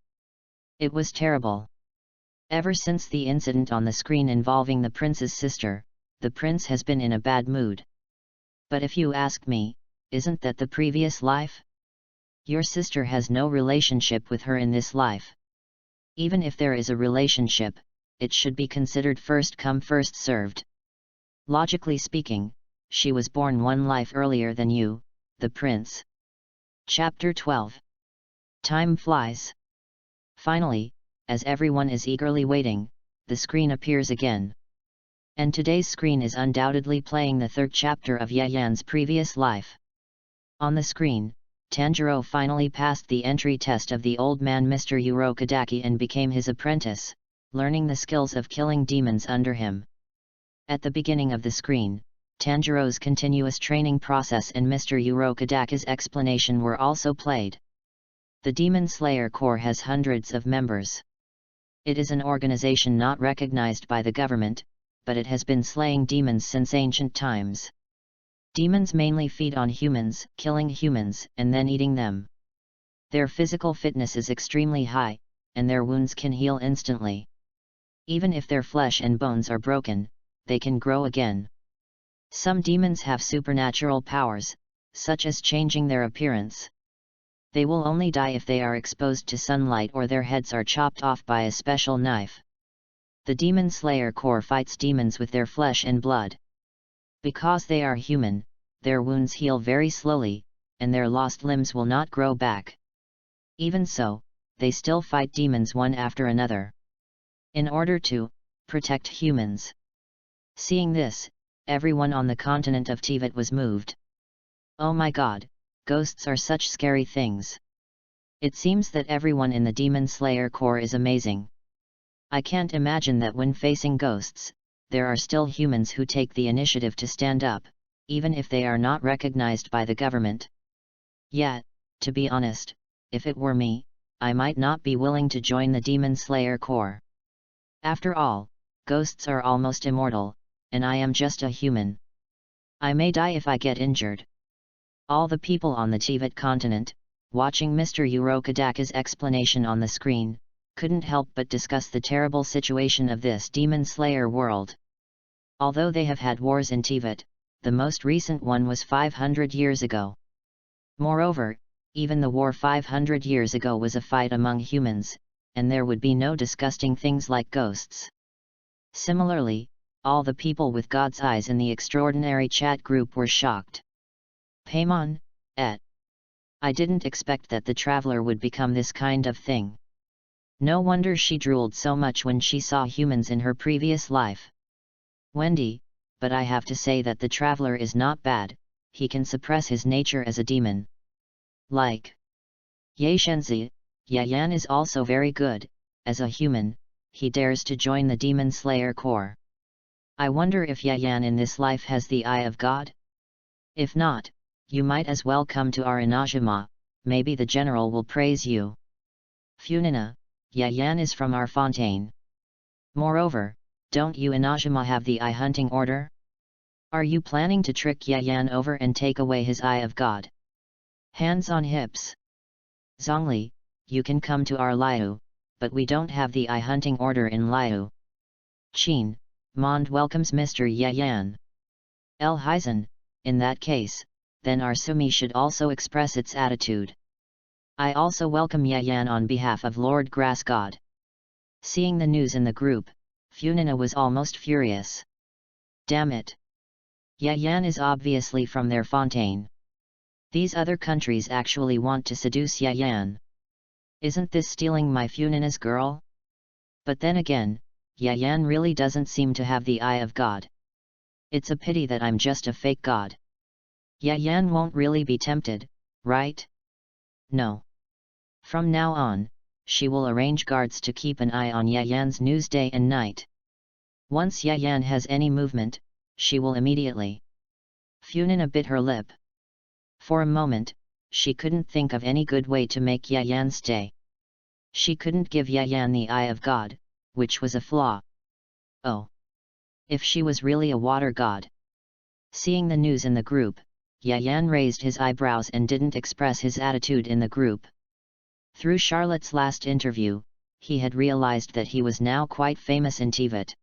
It was terrible. Ever since the incident on the screen involving the prince's sister, the prince has been in a bad mood. But if you ask me, isn't that the previous life? Your sister has no relationship with her in this life. Even if there is a relationship, it should be considered first come first served. Logically speaking, she was born one life earlier than you, the prince. Chapter 12. Time flies. Finally, as everyone is eagerly waiting, the screen appears again. And today's screen is undoubtedly playing the third chapter of Yayan's previous life. On the screen, Tanjiro finally passed the entry test of the old man Mr. Urokodaki and became his apprentice, learning the skills of killing demons under him. At the beginning of the screen, Tanjiro's continuous training process and Mr. Urokodaki's explanation were also played. The Demon Slayer Corps has hundreds of members. It is an organization not recognized by the government, but it has been slaying demons since ancient times. Demons mainly feed on humans, killing humans, and then eating them. Their physical fitness is extremely high, and their wounds can heal instantly. Even if their flesh and bones are broken, they can grow again. Some demons have supernatural powers, such as changing their appearance. They will only die if they are exposed to sunlight or their heads are chopped off by a special knife. The Demon Slayer Corps fights demons with their flesh and blood. Because they are human, their wounds heal very slowly, and their lost limbs will not grow back. Even so, they still fight demons one after another, in order to protect humans. Seeing this, everyone on the continent of Teyvat was moved. Oh my god, ghosts are such scary things. It seems that everyone in the Demon Slayer Corps is amazing. I can't imagine that when facing ghosts, there are still humans who take the initiative to stand up, even if they are not recognized by the government. Yet, to be honest, if it were me, I might not be willing to join the Demon Slayer Corps. After all, ghosts are almost immortal, and I am just a human. I may die if I get injured. All the people on the Teyvat continent, watching Mr. Urokodaki's explanation on the screen, couldn't help but discuss the terrible situation of this Demon Slayer world. Although they have had wars in Teyvat, the most recent one was 500 years ago. Moreover, even the war 500 years ago was a fight among humans, and there would be no disgusting things like ghosts. Similarly, all the people with God's eyes in the extraordinary chat group were shocked. Paimon, et. I didn't expect that the traveler would become this kind of thing. No wonder she drooled so much when she saw humans in her previous life. Wendy, but I have to say that the traveler is not bad, he can suppress his nature as a demon. Like Ye Shenzi, Yayan is also very good, as a human, he dares to join the Demon Slayer Corps. I wonder if Yayan in this life has the eye of God? If not, you might as well come to our Inajima, maybe the general will praise you. Funina, Yayan is from our Fontaine. Moreover, don't you Inajima have the eye hunting order? Are you planning to trick Yayan over and take away his eye of God? Hands on hips. Zhongli, you can come to our Liu, but we don't have the eye hunting order in Liu. Qin, Mond welcomes Mr. Yayan. El Hizen, in that case, then our Sumi should also express its attitude. I also welcome Yayan on behalf of Lord Grass God. Seeing the news in the group, Funina was almost furious. Damn it! Yayan is obviously from their Fontaine. These other countries actually want to seduce Yayan. Isn't this stealing my Funina's girl? But then again, Yayan really doesn't seem to have the eye of God. It's a pity that I'm just a fake god. Yayan won't really be tempted, right? No. From now on, she will arrange guards to keep an eye on Yayan's news day and night. Once Yayan has any movement, she will immediately. Funan bit her lip. For a moment, she couldn't think of any good way to make Yayan stay. She couldn't give Yayan the eye of God, which was a flaw. Oh! If she was really a water god. Seeing the news in the group, Yayan raised his eyebrows and didn't express his attitude in the group. Through Charlotte's last interview, he had realized that he was now quite famous in Tibet.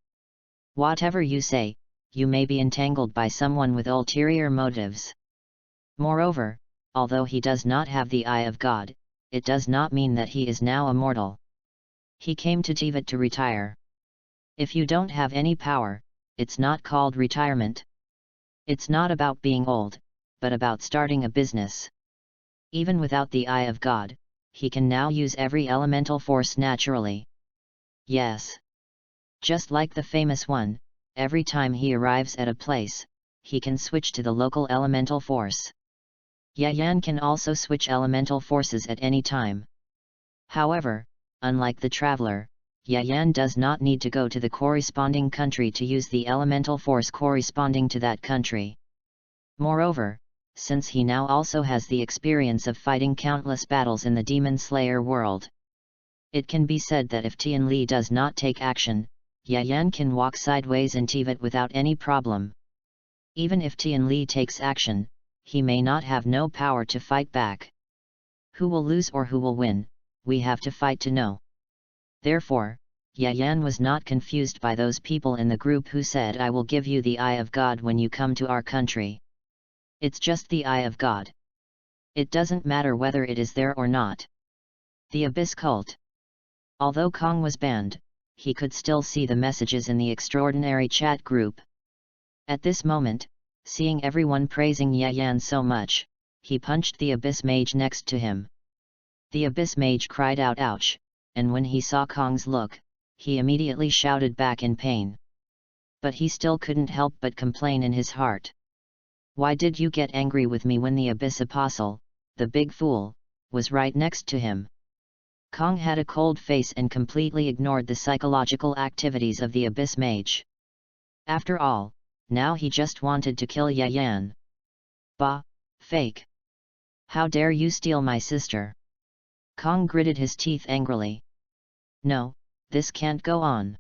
Whatever you say, you may be entangled by someone with ulterior motives. Moreover, although he does not have the eye of God, it does not mean that he is now immortal. He came to Tibet to retire. If you don't have any power, it's not called retirement. It's not about being old, but about starting a business. Even without the eye of God, he can now use every elemental force naturally. Yes. Just like the famous one, every time he arrives at a place, he can switch to the local elemental force. Yayan can also switch elemental forces at any time. However, unlike the traveler, Yayan does not need to go to the corresponding country to use the elemental force corresponding to that country. Moreover, since he now also has the experience of fighting countless battles in the Demon Slayer world, it can be said that if Tian Li does not take action, Yayan can walk sideways in Tibet without any problem. Even if Tian Li takes action, he may not have no power to fight back. Who will lose or who will win, we have to fight to know. Therefore, Yayan was not confused by those people in the group who said, "I will give you the eye of God when you come to our country." It's just the eye of God. It doesn't matter whether it is there or not. The Abyss Cult. Although Kong was banned, he could still see the messages in the extraordinary chat group. At this moment, seeing everyone praising Yayan so much, he punched the Abyss Mage next to him. The Abyss Mage cried out ouch, and when he saw Kong's look, he immediately shouted back in pain. But he still couldn't help but complain in his heart. Why did you get angry with me when the Abyss Apostle, the big fool, was right next to him? Kong had a cold face and completely ignored the psychological activities of the Abyss Mage. After all, now he just wanted to kill Yayan. Bah, fake! How dare you steal my sister? Kong gritted his teeth angrily. No, this can't go on.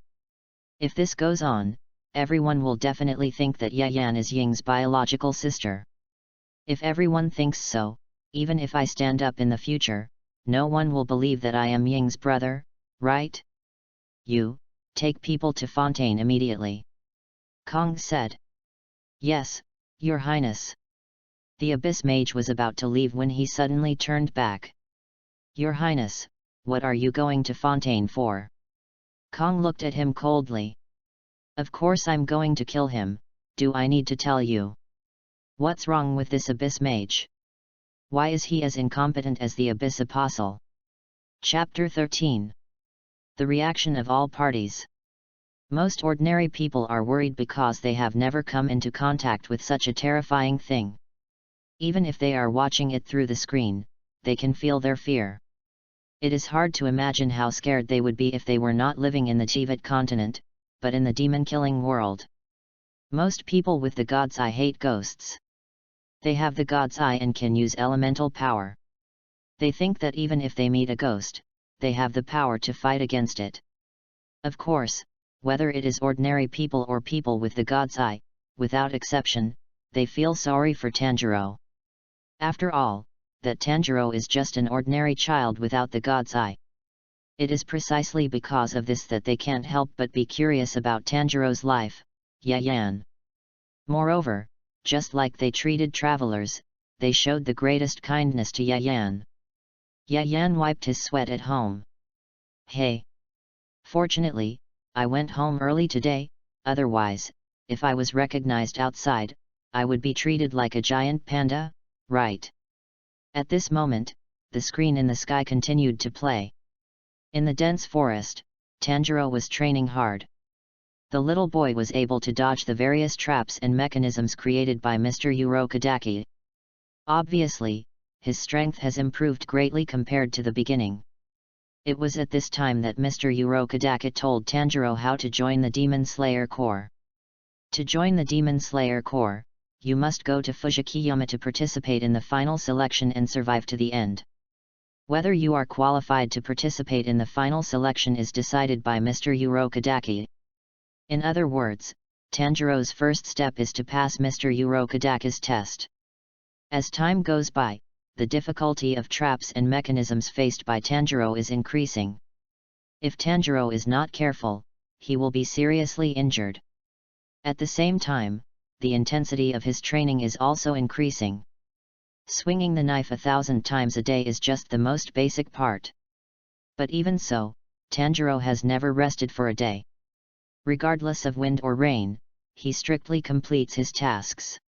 If this goes on, everyone will definitely think that Yayan is Ying's biological sister. If everyone thinks so, even if I stand up in the future, no one will believe that I am Ying's brother, right? You, take people to Fontaine immediately. Kong said. Yes, Your Highness. The Abyss Mage was about to leave when he suddenly turned back. Your Highness, what are you going to Fontaine for? Kong looked at him coldly. Of course I'm going to kill him, do I need to tell you? What's wrong with this Abyss Mage? Why is he as incompetent as the Abyss Apostle? Chapter 13. The reaction of all parties. Most ordinary people are worried because they have never come into contact with such a terrifying thing. Even if they are watching it through the screen, they can feel their fear. It is hard to imagine how scared they would be if they were not living in the Tibet continent, but in the demon-killing world. Most people with the God's Eye hate ghosts. They have the God's Eye and can use elemental power. They think that even if they meet a ghost, they have the power to fight against it. Of course, whether it is ordinary people or people with the God's Eye, without exception, they feel sorry for Tanjiro. After all, that Tanjiro is just an ordinary child without the God's Eye. It is precisely because of this that they can't help but be curious about Tanjiro's life, Yayan. Moreover, just like they treated travelers, they showed the greatest kindness to Yayan. Yayan wiped his sweat at home. Hey! Fortunately, I went home early today, otherwise, if I was recognized outside, I would be treated like a giant panda, right? At this moment, the screen in the sky continued to play. In the dense forest, Tanjiro was training hard. The little boy was able to dodge the various traps and mechanisms created by Mr. Urokodaki. Obviously, his strength has improved greatly compared to the beginning. It was at this time that Mr. Urokodaki told Tanjiro how to join the Demon Slayer Corps. To join the Demon Slayer Corps, you must go to Fujikiyama to participate in the final selection and survive to the end. Whether you are qualified to participate in the final selection is decided by Mr. Urokodaki. In other words, Tanjiro's first step is to pass Mr. Urokodaki's test. As time goes by, the difficulty of traps and mechanisms faced by Tanjiro is increasing. If Tanjiro is not careful, he will be seriously injured. At the same time, the intensity of his training is also increasing. Swinging the knife 1,000 times a day is just the most basic part. But even so, Tanjiro has never rested for a day. Regardless of wind or rain, he strictly completes his tasks.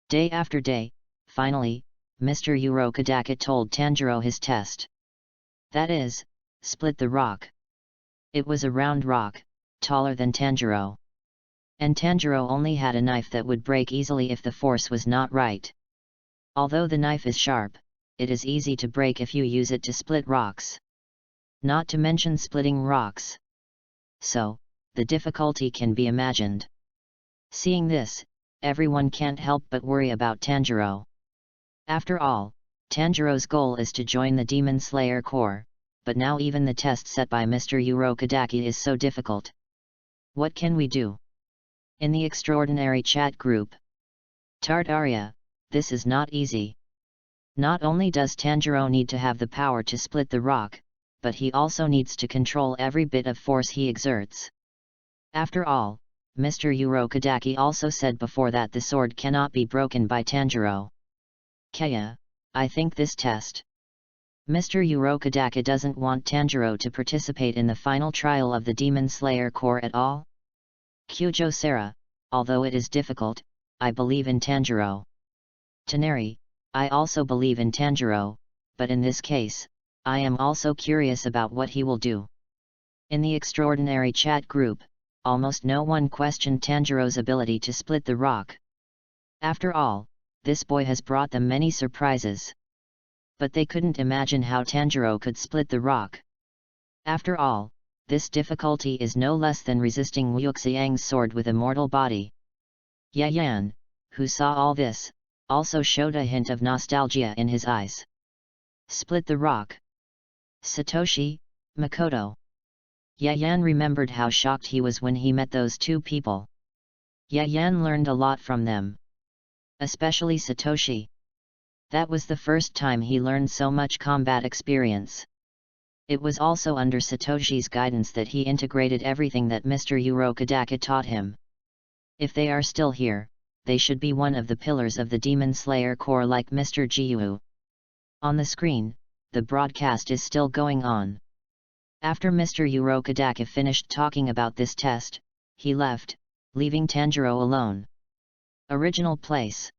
Day after day, finally, Mr. Urokodaki told Tanjiro his test. That is, split the rock. It was a round rock, taller than Tanjiro. And Tanjiro only had a knife that would break easily if the force was not right. Although the knife is sharp, it is easy to break if you use it to split rocks. Not to mention splitting rocks. So, the difficulty can be imagined. Seeing this, everyone can't help but worry about Tanjiro. After all, Tanjiro's goal is to join the Demon Slayer Corps, but now even the test set by Mr. Urokodaki is so difficult. What can we do? In the extraordinary chat group. Tartaria, this is not easy. Not only does Tanjiro need to have the power to split the rock, but he also needs to control every bit of force he exerts. After all, Mr. Urokodaki also said before that the sword cannot be broken by Tanjiro. Kaya, I think this test. Mr. Urokodaki doesn't want Tanjiro to participate in the final trial of the Demon Slayer Corps at all. Kyujo Sara, although it is difficult, I believe in Tanjiro. Taneri, I also believe in Tanjiro, but in this case, I am also curious about what he will do. In the extraordinary chat group, almost no one questioned Tanjiro's ability to split the rock. After all, this boy has brought them many surprises. But they couldn't imagine how Tanjiro could split the rock. After all, this difficulty is no less than resisting Wuxiang's sword with a mortal body. Yayan, who saw all this, also showed a hint of nostalgia in his eyes. Split the rock. Satoshi, Makoto. Yayan remembered how shocked he was when he met those two people. Yayan learned a lot from them. Especially Satoshi. That was the first time he learned so much combat experience. It was also under Satoshi's guidance that he integrated everything that Mr. Urokodaki taught him. If they are still here, they should be one of the pillars of the Demon Slayer Corps like Mr. Jiu. On the screen, the broadcast is still going on. After Mr. Urokodaki finished talking about this test, he left, leaving Tanjiro alone. Original place.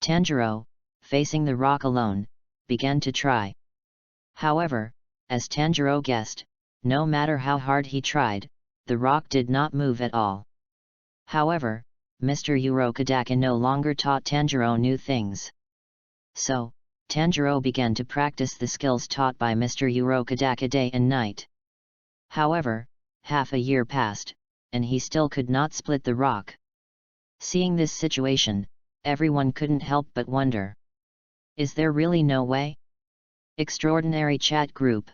Tanjiro, facing the rock alone, began to try. However, as Tanjiro guessed, no matter how hard he tried, the rock did not move at all. However, Mr. Urokodaki no longer taught Tanjiro new things. So, Tanjiro began to practice the skills taught by Mr. Urokodaki day and night. However, half a year passed, and he still could not split the rock. Seeing this situation, everyone couldn't help but wonder. Is there really no way? Extraordinary chat group.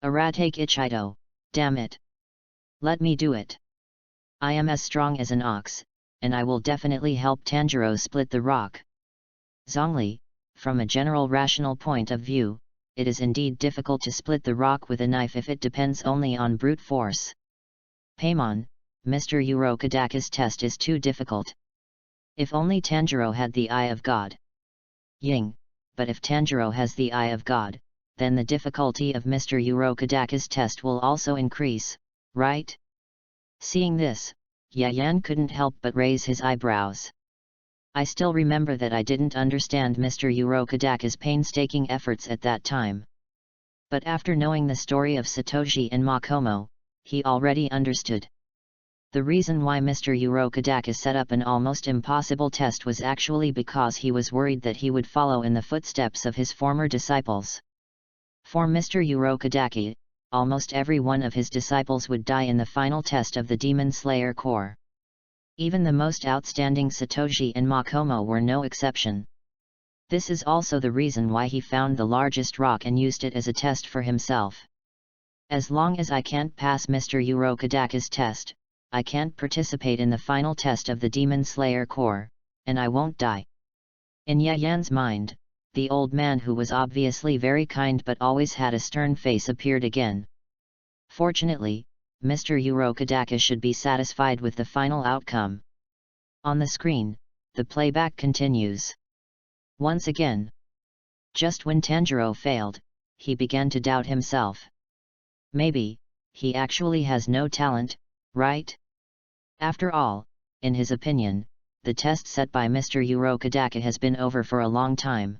Aratake Ichido, damn it. Let me do it. I am as strong as an ox, and I will definitely help Tanjiro split the rock. Zhongli, from a general rational point of view, it is indeed difficult to split the rock with a knife if it depends only on brute force. Paimon, Mr. Urokodaki's test is too difficult. If only Tanjiro had the eye of God. Ying, but if Tanjiro has the eye of God, then the difficulty of Mr. Urokodaki's test will also increase, right? Seeing this, Yayan couldn't help but raise his eyebrows. I still remember that I didn't understand Mr. Urokodaki's painstaking efforts at that time. But after knowing the story of Satoshi and Makomo, he already understood. The reason why Mr. Urokodaka set up an almost impossible test was actually because he was worried that he would follow in the footsteps of his former disciples. For Mr. Urokodaka, almost every one of his disciples would die in the final test of the Demon Slayer Core. Even the most outstanding Satoshi and Makomo were no exception. This is also the reason why he found the largest rock and used it as a test for himself. As long as I can't pass Mr. Urokodaka's test, I can't participate in the final test of the Demon Slayer Core, and I won't die. In Yayan's mind, the old man who was obviously very kind but always had a stern face appeared again. Fortunately, Mr. Urokodaka should be satisfied with the final outcome. On the screen, the playback continues. Once again. Just when Tanjiro failed, he began to doubt himself. Maybe, he actually has no talent, right? After all, in his opinion, the test set by Mr. Urokodaka has been over for a long time.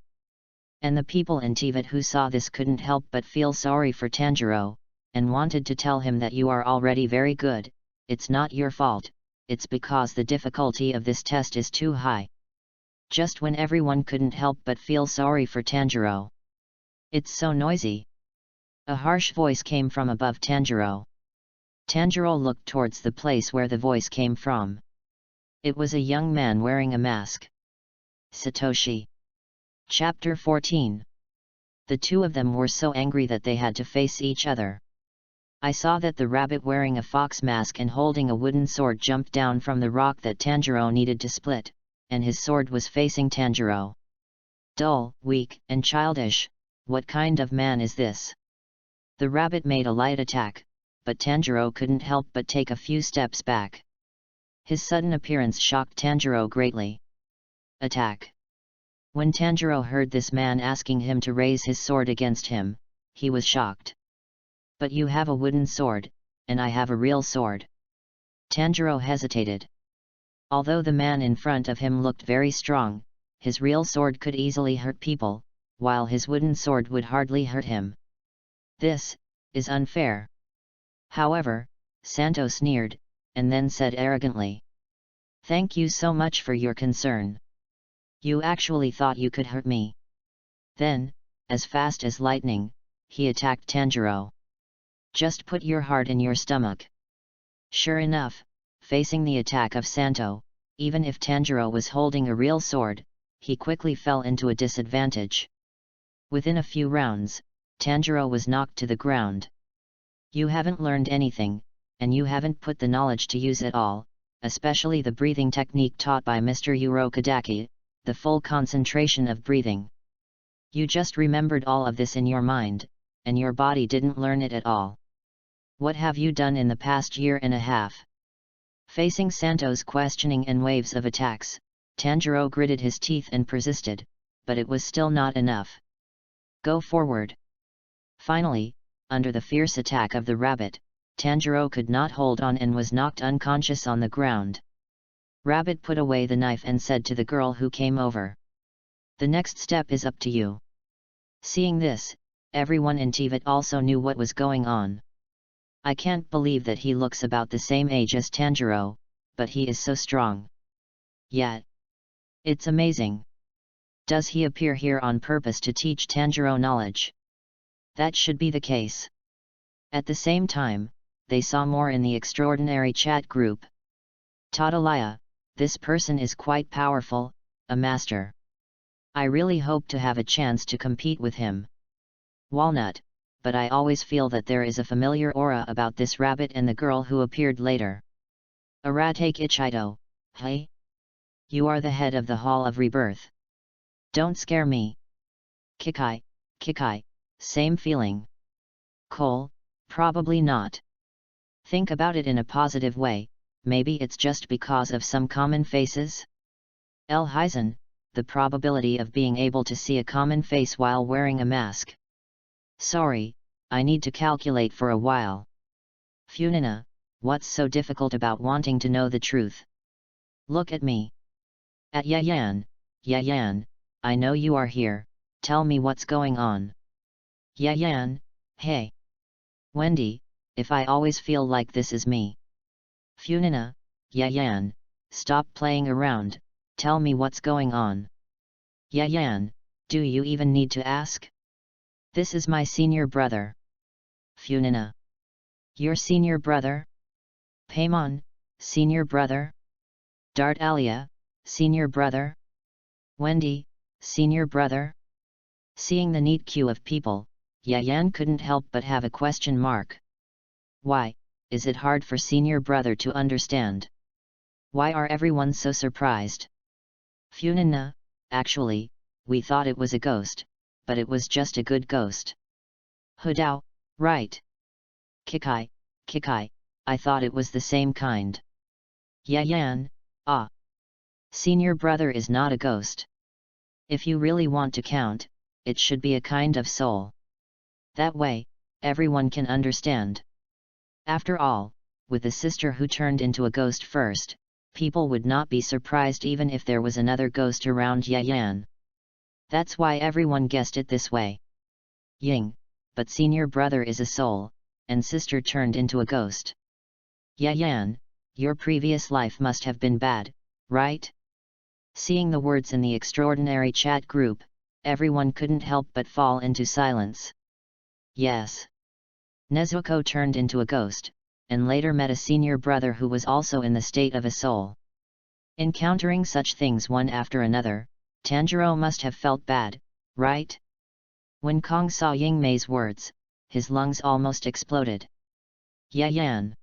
And the people in Tibet who saw this couldn't help but feel sorry for Tanjiro, and wanted to tell him that you are already very good, it's not your fault, it's because the difficulty of this test is too high. Just when everyone couldn't help but feel sorry for Tanjiro. It's so noisy. A harsh voice came from above Tanjiro. Tanjiro looked towards the place where the voice came from. It was a young man wearing a mask. Satoshi. Chapter 14. The two of them were so angry that they had to face each other. I saw that the rabbit wearing a fox mask and holding a wooden sword jumped down from the rock that Tanjiro needed to split, and his sword was facing Tanjiro. Dull, weak, and childish, what kind of man is this? The rabbit made a light attack, but Tanjiro couldn't help but take a few steps back. His sudden appearance shocked Tanjiro greatly. Attack. When Tanjiro heard this man asking him to raise his sword against him, he was shocked. But you have a wooden sword, and I have a real sword. Tanjiro hesitated. Although the man in front of him looked very strong, his real sword could easily hurt people, while his wooden sword would hardly hurt him. This is unfair. However, Santo sneered, and then said arrogantly, "Thank you so much for your concern. You actually thought you could hurt me." Then, as fast as lightning, he attacked Tanjiro. Just put your heart in your stomach. Sure enough, facing the attack of Santo, even if Tanjiro was holding a real sword, he quickly fell into a disadvantage. Within a few rounds, Tanjiro was knocked to the ground. You haven't learned anything, and you haven't put the knowledge to use at all, especially the breathing technique taught by Mr. Urokodaka, the full concentration of breathing. You just remembered all of this in your mind, and your body didn't learn it at all. What have you done in the past year and a half? Facing Santo's questioning and waves of attacks, Tanjiro gritted his teeth and persisted, but it was still not enough. Go forward. Finally, under the fierce attack of the rabbit, Tanjiro could not hold on and was knocked unconscious on the ground. Rabbit put away the knife and said to the girl who came over, "The next step is up to you." Seeing this, everyone in Tibet also knew what was going on. I can't believe that he looks about the same age as Tanjiro, but he is so strong. Yet, it's amazing. Does he appear here on purpose to teach Tanjiro knowledge? That should be the case. At the same time, they saw more in the extraordinary chat group. Tadalaya, this person is quite powerful, a master. I really hope to have a chance to compete with him. Walnut, but I always feel that there is a familiar aura about this rabbit and the girl who appeared later. Arate Ichido, hey? You are the head of the Hall of Rebirth. Don't scare me. Kikai, same feeling. Cole, probably not. Think about it in a positive way, maybe it's just because of some common faces? El Hyzen, the probability of being able to see a common face while wearing a mask. Sorry, I need to calculate for a while. Funina, what's so difficult about wanting to know the truth? Look at me. At Yayan, I know you are here, tell me what's going on. Yayan, hey. Wendy, if I always feel like this is me. Funina, Yayan, stop playing around, tell me what's going on. Yayan, do you even need to ask? This is my senior brother. Funina. Your senior brother? Paimon, senior brother? Dart Alia, senior brother? Wendy, senior brother? Seeing the neat queue of people, Yayan couldn't help but have a question mark. Why, is it hard for senior brother to understand? Why are everyone so surprised? Funina, actually, we thought it was a ghost, but it was just a good ghost. Hudao, right. Kikai, I thought it was the same kind. Yayan, ah. Senior brother is not a ghost. If you really want to count, it should be a kind of soul. That way, everyone can understand. After all, with the sister who turned into a ghost first, people would not be surprised even if there was another ghost around Yayan. That's why everyone guessed it this way. Ying, but senior brother is a soul, and sister turned into a ghost. Yayan, your previous life must have been bad, right? Seeing the words in the extraordinary chat group, everyone couldn't help but fall into silence. Yes. Nezuko turned into a ghost, and later met a senior brother who was also in the state of a soul. Encountering such things one after another, Tanjiro must have felt bad, right? When Kong saw Ying Mei's words, his lungs almost exploded. Yayan!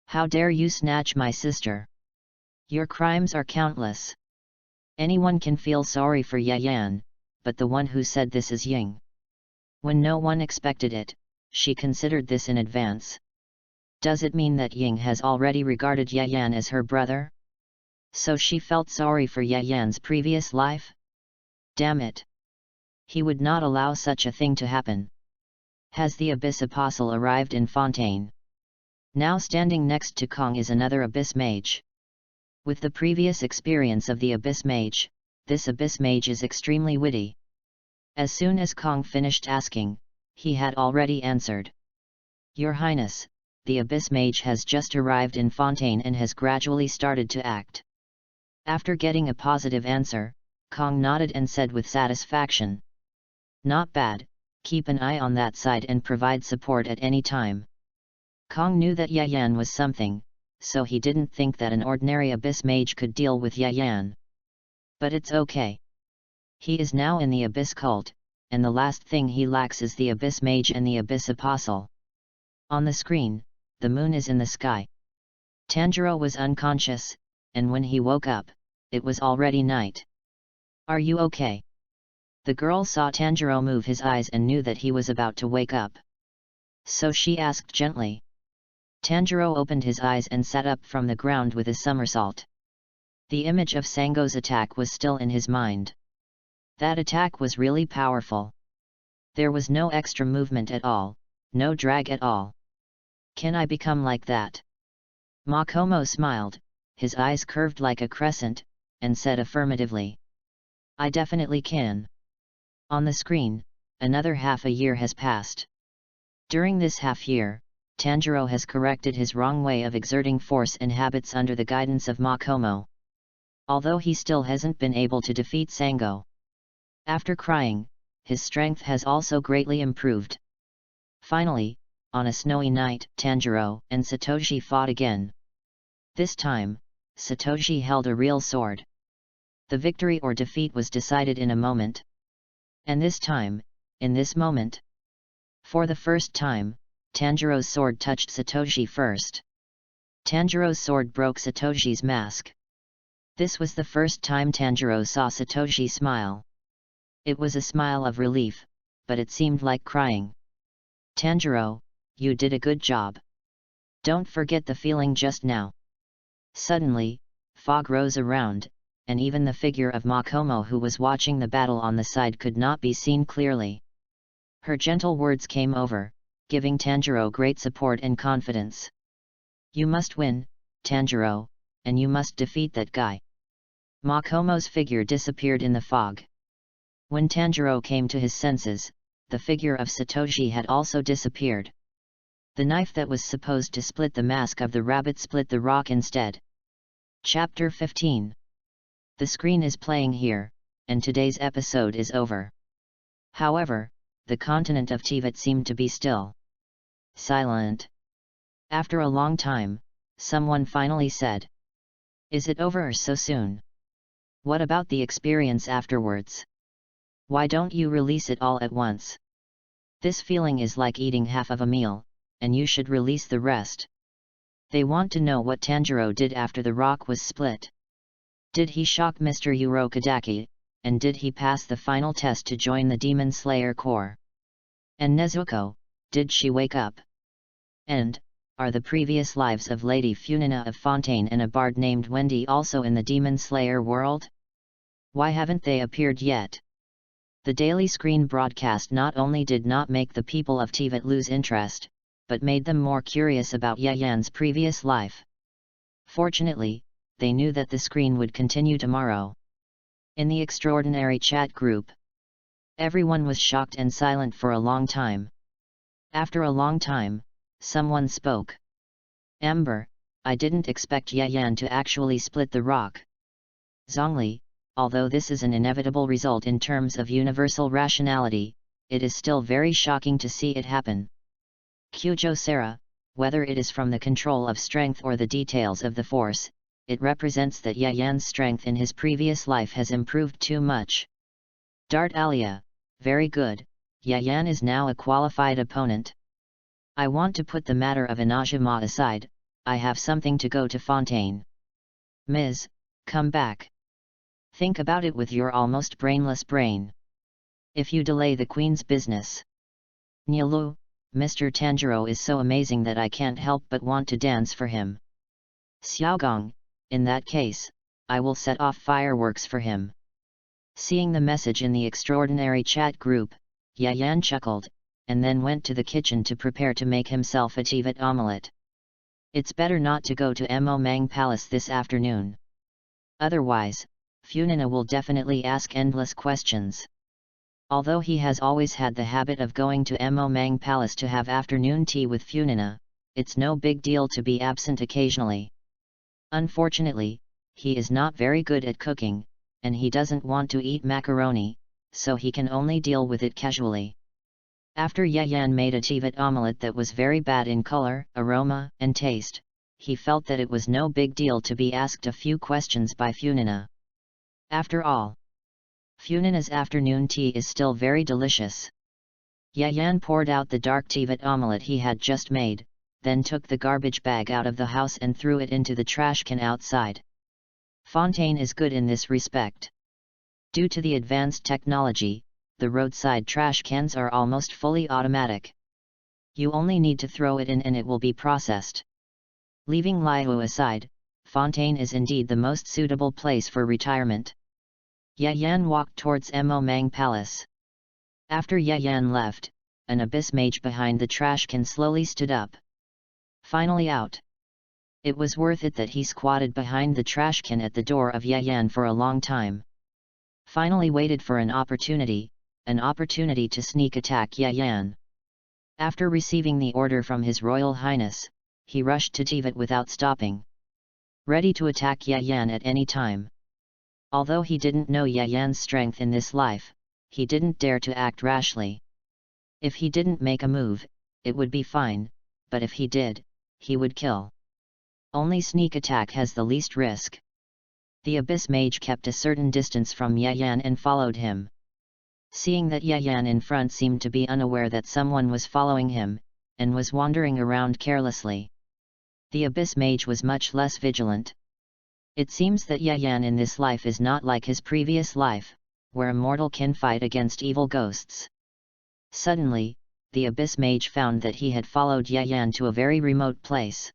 How dare you snatch my sister? Your crimes are countless. Anyone can feel sorry for Yayan, but the one who said this is Ying. When no one expected it, she considered this in advance. Does it mean that Ying has already regarded Yayan as her brother? So she felt sorry for Yayan's previous life? Damn it! He would not allow such a thing to happen. Has the Abyss Apostle arrived in Fontaine? Now standing next to Kong is another Abyss Mage. With the previous experience of the Abyss Mage, this Abyss Mage is extremely witty. As soon as Kong finished asking, he had already answered. Your Highness, the Abyss Mage has just arrived in Fontaine and has gradually started to act. After getting a positive answer, Kong nodded and said with satisfaction. Not bad, keep an eye on that side and provide support at any time. Kong knew that Yayan was something, so he didn't think that an ordinary Abyss Mage could deal with Yayan. But it's okay. He is now in the Abyss cult, and the last thing he lacks is the Abyss Mage and the Abyss Apostle. On the screen, the moon is in the sky. Tanjiro was unconscious, and when he woke up, it was already night. Are you okay? The girl saw Tanjiro move his eyes and knew that he was about to wake up. So she asked gently. Tanjiro opened his eyes and sat up from the ground with a somersault. The image of Sango's attack was still in his mind. That attack was really powerful. There was no extra movement at all, no drag at all. Can I become like that? Makomo smiled, his eyes curved like a crescent, and said affirmatively. I definitely can. On the screen, another half a year has passed. During this half year, Tanjiro has corrected his wrong way of exerting force and habits under the guidance of Makomo. Although he still hasn't been able to defeat Sango. After crying, his strength has also greatly improved. Finally, on a snowy night, Tanjiro and Satoshi fought again. This time, Satoshi held a real sword. The victory or defeat was decided in a moment. And this time, in this moment, for the first time, Tanjiro's sword touched Satoshi first. Tanjiro's sword broke Satoshi's mask. This was the first time Tanjiro saw Satoshi smile. It was a smile of relief, but it seemed like crying. Tanjiro, you did a good job. Don't forget the feeling just now. Suddenly, fog rose around, and even the figure of Makomo who was watching the battle on the side could not be seen clearly. Her gentle words came over, giving Tanjiro great support and confidence. You must win, Tanjiro, and you must defeat that guy. Makomo's figure disappeared in the fog. When Tanjiro came to his senses, the figure of Satoshi had also disappeared. The knife that was supposed to split the mask of the rabbit split the rock instead. Chapter 15. The screen is playing here, and today's episode is over. However, the continent of Tivat seemed to be still. Silent. After a long time, someone finally said, "Is it over so soon? What about the experience afterwards? Why don't you release it all at once? This feeling is like eating half of a meal, and you should release the rest." They want to know what Tanjiro did after the rock was split. Did he shock Mr. Urokodaki, and did he pass the final test to join the Demon Slayer Corps? And Nezuko, did she wake up? And, are the previous lives of Lady Funina of Fontaine and a bard named Wendy also in the Demon Slayer world? Why haven't they appeared yet? The daily screen broadcast not only did not make the people of Tivat lose interest, but made them more curious about Yayan's previous life. Fortunately, they knew that the screen would continue tomorrow. In the extraordinary chat group, everyone was shocked and silent for a long time. After a long time, someone spoke. "Amber, I didn't expect Yayan to actually split the rock." Zhongli, although this is an inevitable result in terms of universal rationality, it is still very shocking to see it happen. Kyujo Sara, whether it is from the control of strength or the details of the force, it represents that Yayan's strength in his previous life has improved too much. Dart Alia, very good, Yayan is now a qualified opponent. I want to put the matter of Inajima aside, I have something to go to Fontaine. Ms., come back. Think about it with your almost brainless brain. If you delay the Queen's business. Nyalu, Mr. Tanjiro is so amazing that I can't help but want to dance for him. Xiaogong, in that case, I will set off fireworks for him. Seeing the message in the extraordinary chat group, Yayan chuckled, and then went to the kitchen to prepare to make himself a Tivat omelette. It's better not to go to Mo Mang Palace this afternoon. Otherwise, Funina will definitely ask endless questions. Although he has always had the habit of going to Mo Mang Palace to have afternoon tea with Funina, it's no big deal to be absent occasionally. Unfortunately, he is not very good at cooking, and he doesn't want to eat macaroni, so he can only deal with it casually. After Yayan made a Tivat omelette that was very bad in color, aroma, and taste, he felt that it was no big deal to be asked a few questions by Funina. After all, Funina's afternoon tea is still very delicious. Yayan poured out the dark Tivat omelette he had just made, then took the garbage bag out of the house and threw it into the trash can outside. Fontaine is good in this respect. Due to the advanced technology, the roadside trash cans are almost fully automatic. You only need to throw it in and it will be processed. Leaving Liu aside, Fontaine is indeed the most suitable place for retirement. Yayan walked towards Mo Mang Palace. After Yayan left, an abyss mage behind the trash can slowly stood up. Finally out. It was worth it that he squatted behind the trash can at the door of Yayan for a long time. Finally waited for an opportunity to sneak attack Yayan. After receiving the order from His Royal Highness, he rushed to Tivat without stopping. Ready to attack Yayan at any time. Although he didn't know Yayan's strength in this life, he didn't dare to act rashly. If he didn't make a move, it would be fine, but if he did, he would kill. Only sneak attack has the least risk. The Abyss Mage kept a certain distance from Yayan and followed him. Seeing that Yayan in front seemed to be unaware that someone was following him, and was wandering around carelessly, the Abyss Mage was much less vigilant. It seems that Yayan in this life is not like his previous life, where a mortal can fight against evil ghosts. Suddenly, the Abyss Mage found that he had followed Yayan to a very remote place.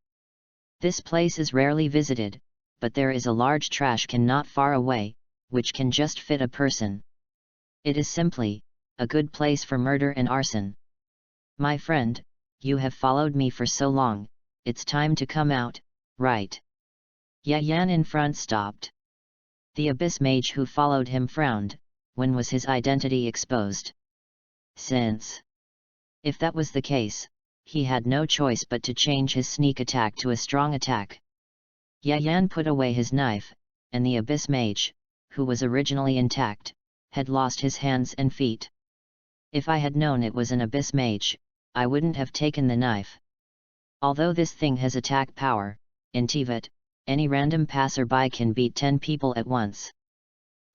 This place is rarely visited, but there is a large trash can not far away, which can just fit a person. It is simply a good place for murder and arson. My friend, you have followed me for so long, it's time to come out, right? Yayan in front stopped. The Abyss Mage who followed him frowned. When was his identity exposed? Since, if that was the case, he had no choice but to change his sneak attack to a strong attack. Yayan put away his knife, and the Abyss Mage, who was originally intact, had lost his hands and feet. If I had known it was an Abyss Mage, I wouldn't have taken the knife. Although this thing has attack power, in TVET, any random passerby can beat 10 people at once.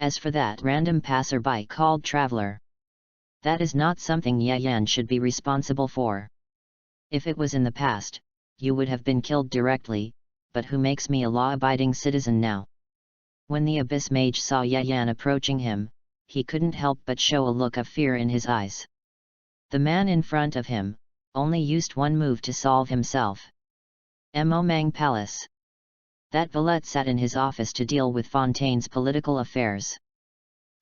As for that random passerby called Traveler, that is not something Yayan should be responsible for. If it was in the past, you would have been killed directly, but who makes me a law-abiding citizen now? When the Abyss Mage saw Yayan approaching him, he couldn't help but show a look of fear in his eyes. The man in front of him only used one move to solve himself. Mo Mang Palace. That valet sat in his office to deal with Fontaine's political affairs.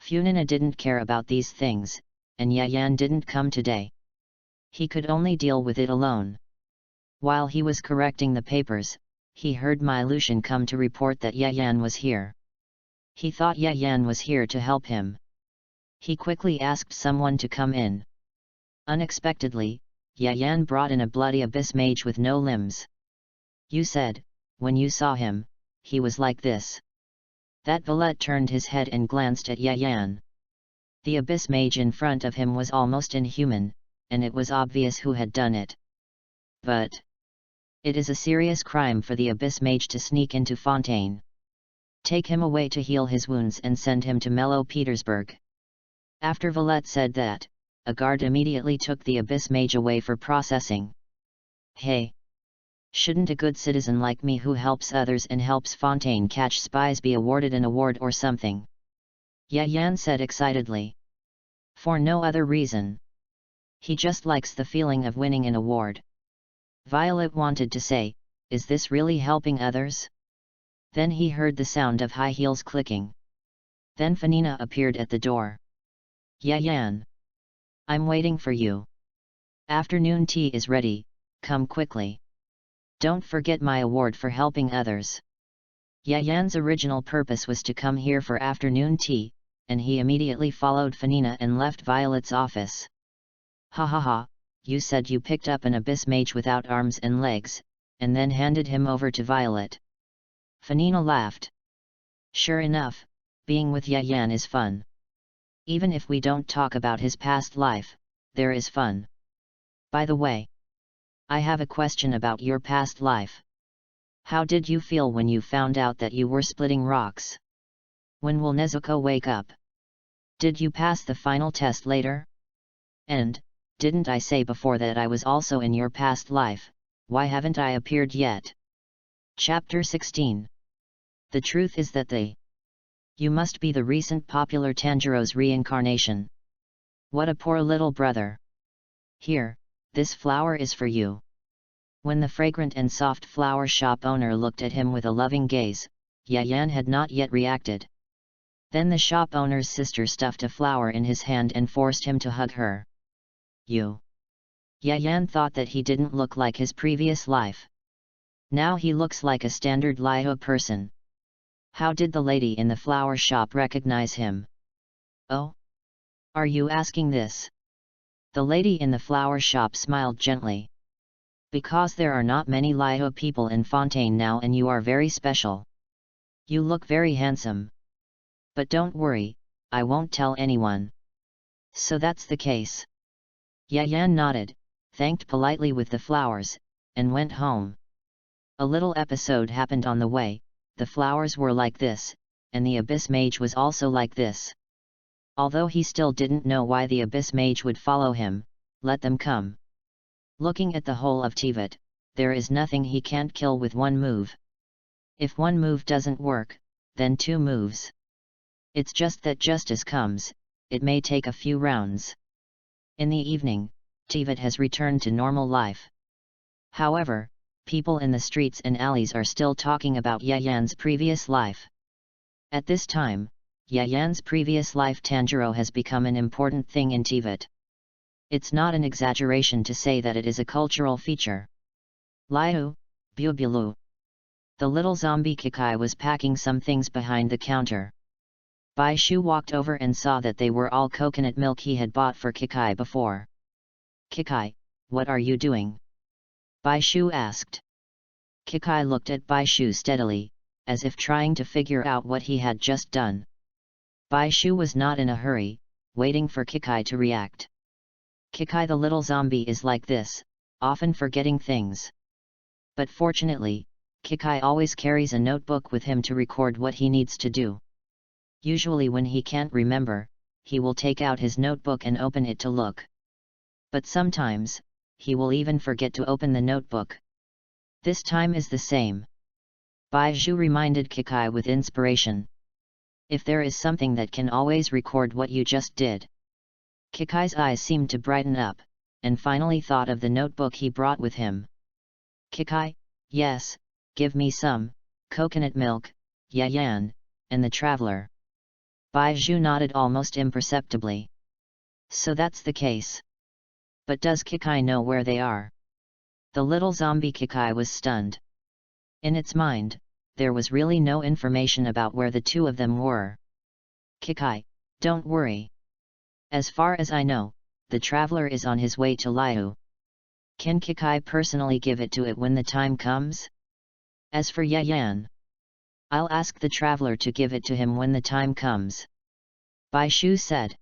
Funina didn't care about these things, and Yayan didn't come today. He could only deal with it alone. While he was correcting the papers, he heard Milushin come to report that Yayan was here. He thought Yayan was here to help him. He quickly asked someone to come in. Unexpectedly, Yayan brought in a bloody Abyss Mage with no limbs. You said, when you saw him, he was like this. That valet turned his head and glanced at Yayan. The Abyss Mage in front of him was almost inhuman, and it was obvious who had done it. But it is a serious crime for the Abyss Mage to sneak into Fontaine. Take him away to heal his wounds and send him to Mellow Petersburg. After Valette said that, a guard immediately took the Abyss Mage away for processing. Hey! Shouldn't a good citizen like me who helps others and helps Fontaine catch spies be awarded an award or something? Yayan said excitedly. For no other reason. He just likes the feeling of winning an award. Violet wanted to say, is this really helping others? Then he heard the sound of high heels clicking. Then Fanina appeared at the door. Yayan! I'm waiting for you. Afternoon tea is ready, come quickly. Don't forget my award for helping others. Yayan's original purpose was to come here for afternoon tea, and he immediately followed Fanina and left Violet's office. Ha ha ha, you said you picked up an Abyss Mage without arms and legs, and then handed him over to Violet. Fanina laughed. Sure enough, being with Yayan is fun. Even if we don't talk about his past life, there is fun. By the way, I have a question about your past life. How did you feel when you found out that you were splitting rocks? When will Nezuko wake up? Did you pass the final test later? And, didn't I say before that I was also in your past life, why haven't I appeared yet? Chapter 16. The truth is that you must be the recent popular Tanjiro's reincarnation. What a poor little brother. Here, this flower is for you. When the fragrant and soft flower shop owner looked at him with a loving gaze, Yayan had not yet reacted. Then the shop owner's sister stuffed a flower in his hand and forced him to hug her. You. Yayan thought that he didn't look like his previous life. Now he looks like a standard Lyo person. How did the lady in the flower shop recognize him? Oh? Are you asking this? The lady in the flower shop smiled gently. Because there are not many Lyo people in Fontaine now and you are very special. You look very handsome. But don't worry, I won't tell anyone. So that's the case. Yayan nodded, thanked politely with the flowers, and went home. A little episode happened on the way. The flowers were like this, and the Abyss Mage was also like this. Although he still didn't know why the Abyss Mage would follow him, let them come. Looking at the whole of TVET, there is nothing he can't kill with one move. If one move doesn't work, then 2 moves. It's just that justice comes, it may take a few rounds. In the evening, TVET has returned to normal life. However, people in the streets and alleys are still talking about Yayan's previous life. At this time, Yayan's previous life Tanjiro has become an important thing in TVET. It's not an exaggeration to say that it is a cultural feature. Liu, Bubulu. The little zombie Kikai was packing some things behind the counter. Baishu walked over and saw that they were all coconut milk he had bought for Kikai before. Kikai, what are you doing? Baishu asked. Kikai looked at Baishu steadily, as if trying to figure out what he had just done. Baishu was not in a hurry, waiting for Kikai to react. Kikai the little zombie is like this, often forgetting things. But fortunately, Kikai always carries a notebook with him to record what he needs to do. Usually when he can't remember, he will take out his notebook and open it to look. But sometimes, he will even forget to open the notebook. This time is the same. Baishu reminded Kikai with inspiration. If there is something that can always record what you just did. Kikai's eyes seemed to brighten up, and finally thought of the notebook he brought with him. Kikai, yes, give me some, coconut milk, Yayan, and the traveler. Baishu nodded almost imperceptibly. So that's the case. But does Kikai know where they are? The little zombie Kikai was stunned. In its mind, there was really no information about where the two of them were. Kikai, don't worry. As far as I know, the traveler is on his way to Liu. Can Kikai personally give it to it when the time comes? As for Yayan, I'll ask the traveler to give it to him when the time comes. Baishu said.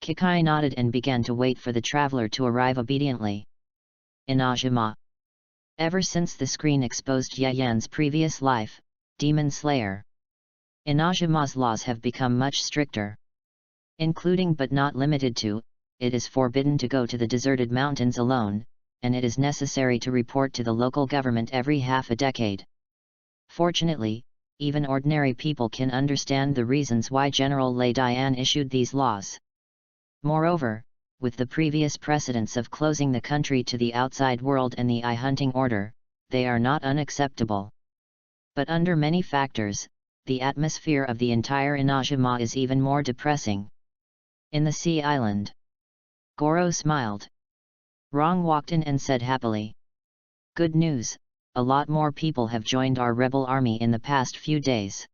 Kikai nodded and began to wait for the traveler to arrive obediently. Inajima. Ever since the screen exposed Yayan's previous life, Demon Slayer, Inajima's laws have become much stricter. Including but not limited to, it is forbidden to go to the deserted mountains alone, and it is necessary to report to the local government every half a decade. Fortunately, even ordinary people can understand the reasons why General Lei Dian issued these laws. Moreover, with the previous precedents of closing the country to the outside world and the eye-hunting order, they are not unacceptable. But under many factors, the atmosphere of the entire Inajima is even more depressing. In the sea island, Goro smiled. Rong walked in and said happily. Good news, a lot more people have joined our rebel army in the past few days.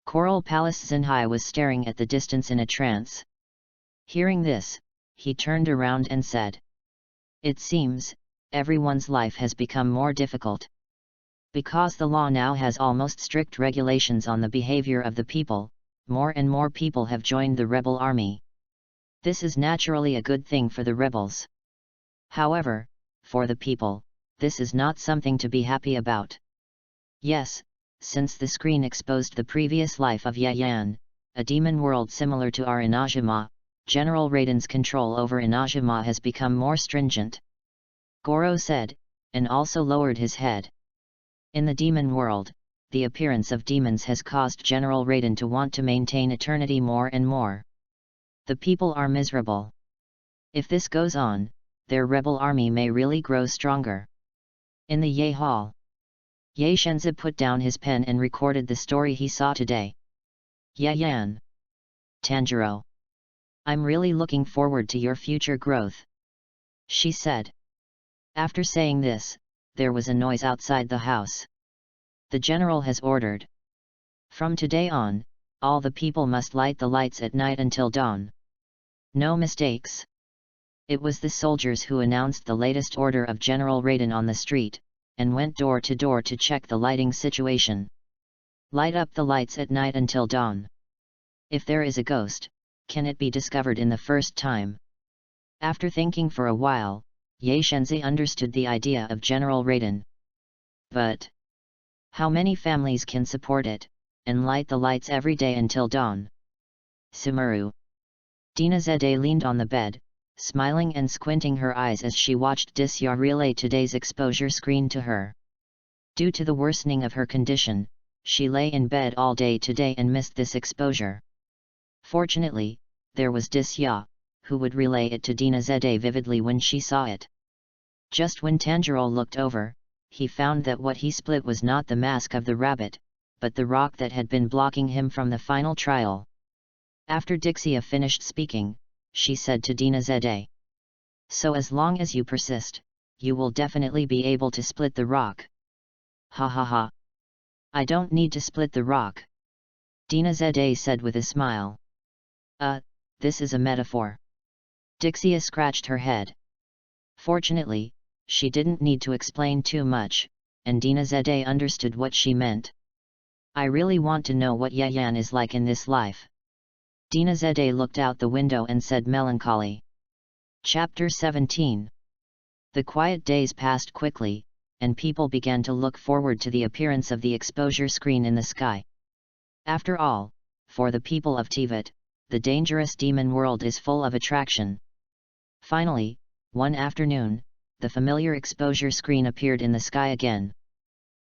Coral Palace Zinhai was staring at the distance in a trance. Hearing this, he turned around and said. It seems, everyone's life has become more difficult. Because the law now has almost strict regulations on the behavior of the people, more and more people have joined the rebel army. This is naturally a good thing for the rebels. However, for the people, this is not something to be happy about. Yes, since the screen exposed the previous life of Yayan, a demon world similar to our Inajima, General Raiden's control over Inajima has become more stringent. Goro said, and also lowered his head. In the demon world, the appearance of demons has caused General Raiden to want to maintain eternity more and more. The people are miserable. If this goes on, their rebel army may really grow stronger. In the Ye Hall, Ye Shenzi put down his pen and recorded the story he saw today. Yayan. Tanjiro. I'm really looking forward to your future growth, she said. After saying this, there was a noise outside the house. The general has ordered. From today on, all the people must light the lights at night until dawn. No mistakes. It was the soldiers who announced the latest order of General Raiden on the street, and went door to door to check the lighting situation. Light up the lights at night until dawn. If there is a ghost, can it be discovered in the first time? After thinking for a while, Ye Shenzi understood the idea of General Raiden. But how many families can support it, and light the lights every day until dawn? Sumeru. Dina Zede leaned on the bed, smiling and squinting her eyes as she watched Disya relay today's exposure screen to her. Due to the worsening of her condition, she lay in bed all day today and missed this exposure. Fortunately, there was Disya, who would relay it to Dina Zede vividly when she saw it. Just when Tanjiro looked over, he found that what he split was not the mask of the rabbit, but the rock that had been blocking him from the final trial. After Dixia finished speaking, she said to Dina Zede. So as long as you persist, you will definitely be able to split the rock. Ha ha ha. I don't need to split the rock, Dina Zede said with a smile. This is a metaphor. Dixia scratched her head. Fortunately, she didn't need to explain too much, and Dinazade understood what she meant. I really want to know what Yayan is like in this life. Dinazade looked out the window and said melancholy. Chapter 17. The quiet days passed quickly, and people began to look forward to the appearance of the exposure screen in the sky. After all, for the people of Tibet, the dangerous demon world is full of attraction. Finally, one afternoon, the familiar exposure screen appeared in the sky again.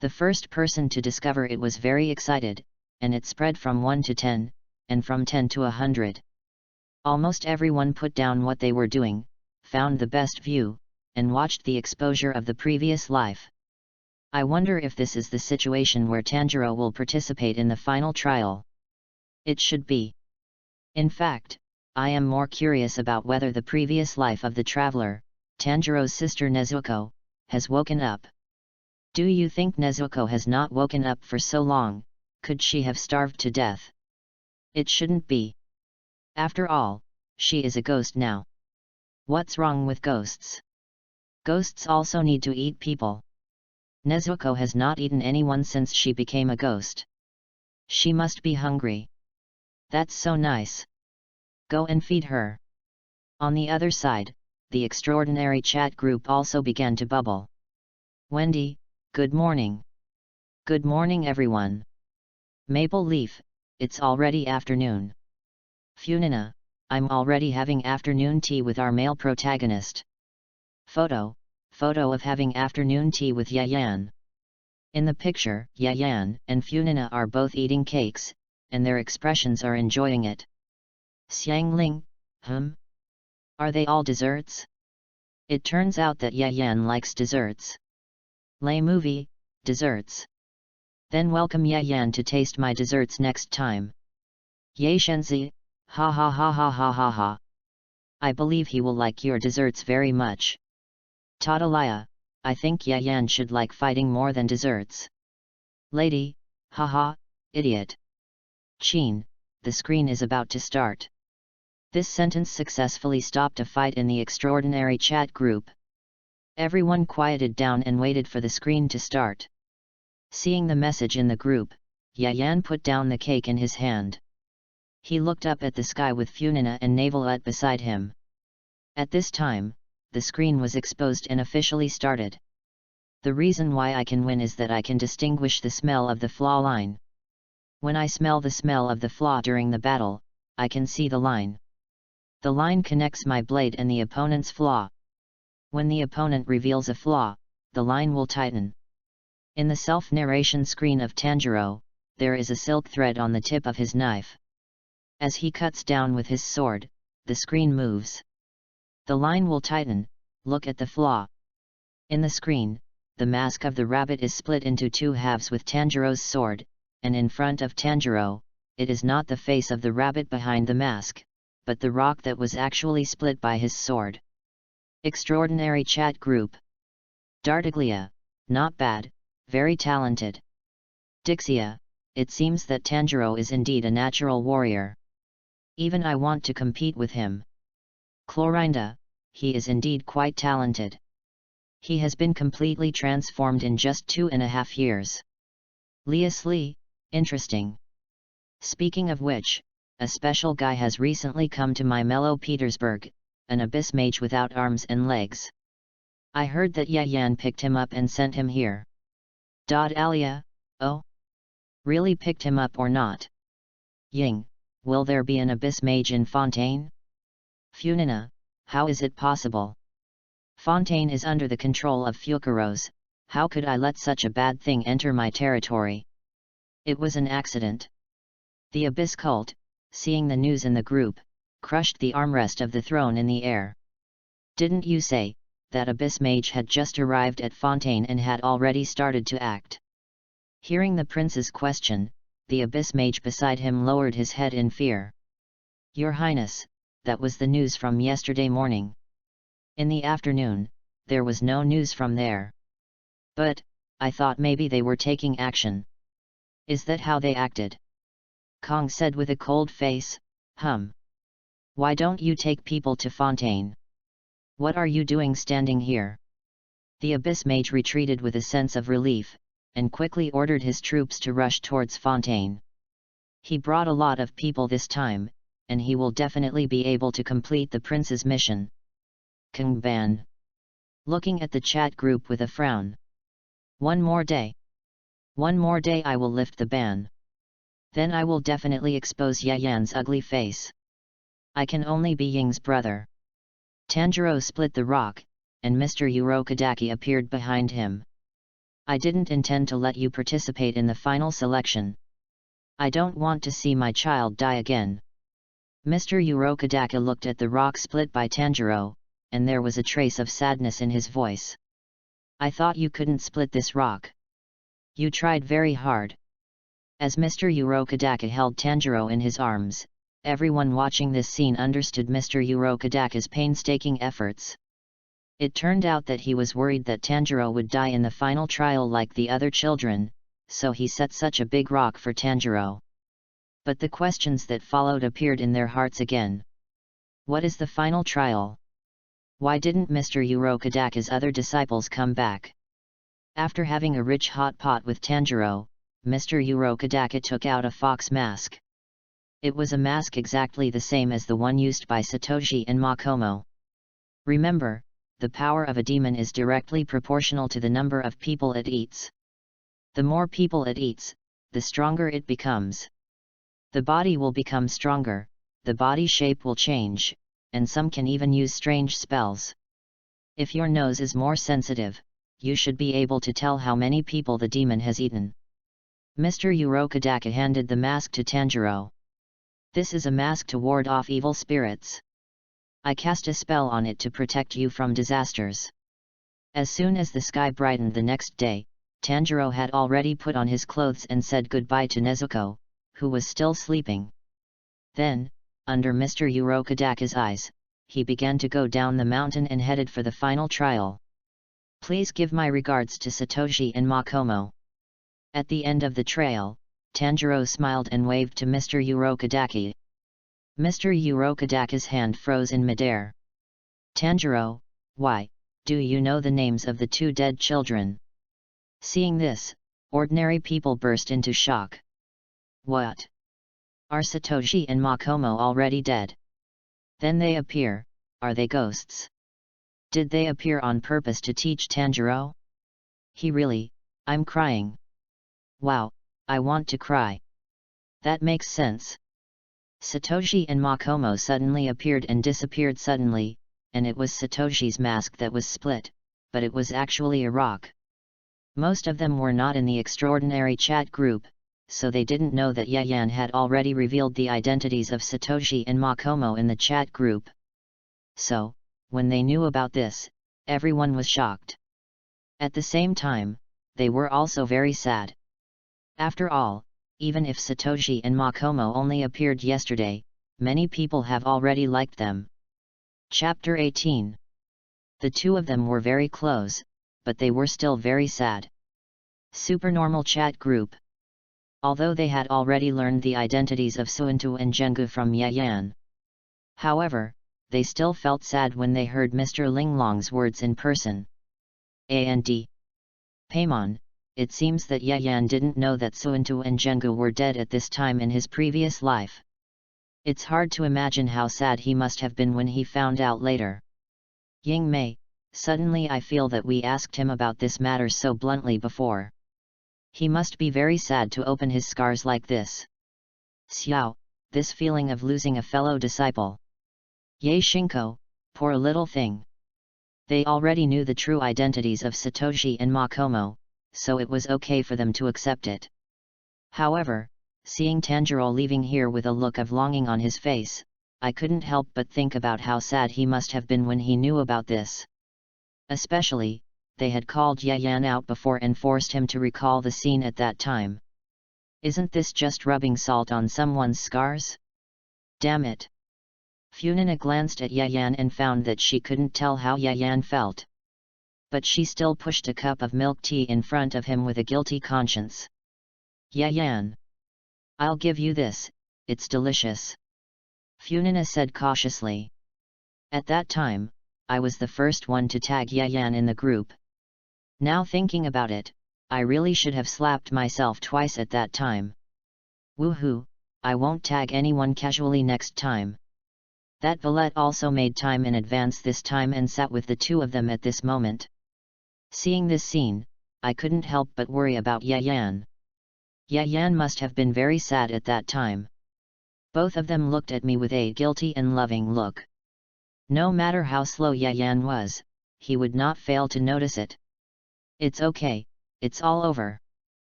The first person to discover it was very excited, and it spread from 1 to 10, and from 10 to 100. Almost everyone put down what they were doing, found the best view, and watched the exposure of the previous life. I wonder if this is the situation where Tanjiro will participate in the final trial. It should be. In fact, I am more curious about whether the previous life of the traveler, Tanjiro's sister Nezuko, has woken up. Do you think Nezuko has not woken up for so long? Could she have starved to death? It shouldn't be. After all, she is a ghost now. What's wrong with ghosts? Ghosts also need to eat people. Nezuko has not eaten anyone since she became a ghost. She must be hungry. That's so nice. Go and feed her. On the other side, the extraordinary chat group also began to bubble. Wendy, good morning. Good morning everyone. Maple Leaf, it's already afternoon. Funina, I'm already having afternoon tea with our male protagonist. Photo of having afternoon tea with Yayan. In the picture, Yayan and Funina are both eating cakes, and their expressions are enjoying it. Xiangling, Are they all desserts? It turns out that Yayan likes desserts. Lay movie, desserts. Then welcome Yayan to taste my desserts next time. Ye Shenzi, ha ha ha ha ha ha ha. I believe he will like your desserts very much. Tadalaya, I think Yayan should like fighting more than desserts. Lady, haha, idiot. Chin, the screen is about to start. This sentence successfully stopped a fight in the extraordinary chat group. Everyone quieted down and waited for the screen to start. Seeing the message in the group, Yayan put down the cake in his hand. He looked up at the sky with Funina and Navelet beside him. At this time, the screen was exposed and officially started. The reason why I can win is that I can distinguish the smell of the flaw line. When I smell the smell of the flaw during the battle, I can see the line. The line connects my blade and the opponent's flaw. When the opponent reveals a flaw, the line will tighten. In the self-narration screen of Tanjiro, there is a silk thread on the tip of his knife. As he cuts down with his sword, the screen moves. The line will tighten, look at the flaw. In the screen, the mask of the rabbit is split into two halves with Tanjiro's sword, and in front of Tanjiro, it is not the face of the rabbit behind the mask, but the rock that was actually split by his sword. Extraordinary chat group. Dartaglia, not bad, very talented. Dixia, it seems that Tanjiro is indeed a natural warrior. Even I want to compete with him. Clorinda, he is indeed quite talented. He has been completely transformed in just 2.5 years. Leosley, interesting. Speaking of which, a special guy has recently come to my Mellow Petersburg, an abyss mage without arms and legs. I heard that Yayan picked him up and sent him here. Alia, oh? Really picked him up or not? Ying, will there be an abyss mage in Fontaine? Funina, how is it possible? Fontaine is under the control of Fukuros, how could I let such a bad thing enter my territory? It was an accident. The abyss cult, seeing the news in the group, crushed the armrest of the throne in the air. Didn't you say that abyss mage had just arrived at Fontaine and had already started to act? Hearing the prince's question, the abyss mage beside him lowered his head in fear. Your Highness, that was the news from yesterday morning. In the afternoon, there was no news from there. But, I thought maybe they were taking action. Is that how they acted? Kong said with a cold face, Why don't you take people to Fontaine? What are you doing standing here? The Abyss Mage retreated with a sense of relief, and quickly ordered his troops to rush towards Fontaine. He brought a lot of people this time, and he will definitely be able to complete the prince's mission. Kangban. Looking at the chat group with a frown. One more day. One more day I will lift the ban. Then I will definitely expose Yayan's ugly face. I can only be Ying's brother. Tanjiro split the rock, and Mr. Urokodaki appeared behind him. I didn't intend to let you participate in the final selection. I don't want to see my child die again. Mr. Urokodaki looked at the rock split by Tanjiro, and there was a trace of sadness in his voice. I thought you couldn't split this rock. You tried very hard. As Mr. Urokodaki held Tanjiro in his arms, everyone watching this scene understood Mr. Urokodaki's painstaking efforts. It turned out that he was worried that Tanjiro would die in the final trial like the other children, so he set such a big rock for Tanjiro. But the questions that followed appeared in their hearts again. What is the final trial? Why didn't Mr. Urokodaki's other disciples come back? After having a rich hot pot with Tanjiro, Mr. Urokodaki took out a fox mask. It was a mask exactly the same as the one used by Satoshi and Makomo. Remember, the power of a demon is directly proportional to the number of people it eats. The more people it eats, the stronger it becomes. The body will become stronger, the body shape will change, and some can even use strange spells. If your nose is more sensitive, you should be able to tell how many people the demon has eaten. Mr. Urokodaki handed the mask to Tanjiro. This is a mask to ward off evil spirits. I cast a spell on it to protect you from disasters. As soon as the sky brightened the next day, Tanjiro had already put on his clothes and said goodbye to Nezuko, who was still sleeping. Then, under Mr. Urokodaki's eyes, he began to go down the mountain and headed for the final trial. Please give my regards to Satoshi and Makomo. At the end of the trail, Tanjiro smiled and waved to Mr. Urokodaki. Mr. Urokodaki's hand froze in midair. Tanjiro, why, do you know the names of the two dead children? Seeing this, ordinary people burst into shock. What? Are Satoshi and Makomo already dead? Then they appear, are they ghosts? Did they appear on purpose to teach Tanjiro? I'm crying. Wow, I want to cry. That makes sense. Satoshi and Makomo suddenly appeared and disappeared suddenly, and it was Satoshi's mask that was split, but it was actually a rock. Most of them were not in the extraordinary chat group, so they didn't know that Yayan had already revealed the identities of Satoshi and Makomo in the chat group. So, when they knew about this, everyone was shocked. At the same time, they were also very sad. After all, even if Satoshi and Makomo only appeared yesterday, many people have already liked them. Chapter 18. The two of them were very close, but they were still very sad. Supernormal chat group. Although they had already learned the identities of Suuntu and Jengu from Yayan. However, they still felt sad when they heard Mr. Linglong's words in person. And Paimon, it seems that Yayan didn't know that Suuntu and Jengu were dead at this time in his previous life. It's hard to imagine how sad he must have been when he found out later. Ying Mei, suddenly I feel that we asked him about this matter so bluntly before. He must be very sad to open his scars like this. Xiao, this feeling of losing a fellow disciple. Ye Shinko, poor little thing. They already knew the true identities of Satoshi and Makomo, so it was okay for them to accept it. However, seeing Tanjiro leaving here with a look of longing on his face, I couldn't help but think about how sad he must have been when he knew about this. Especially, they had called Yayan out before and forced him to recall the scene at that time. Isn't this just rubbing salt on someone's scars? Damn it! Funina glanced at Yayan and found that she couldn't tell how Yayan felt. But she still pushed a cup of milk tea in front of him with a guilty conscience. Yayan. I'll give you this, it's delicious. Funina said cautiously. At that time, I was the first one to tag Yayan in the group. Now thinking about it, I really should have slapped myself twice at that time. Woohoo, I won't tag anyone casually next time. That Valette also made time in advance this time and sat with the two of them at this moment. Seeing this scene, I couldn't help but worry about Yayan. Yayan must have been very sad at that time. Both of them looked at me with a guilty and loving look. No matter how slow Yayan was, he would not fail to notice it. It's okay, it's all over,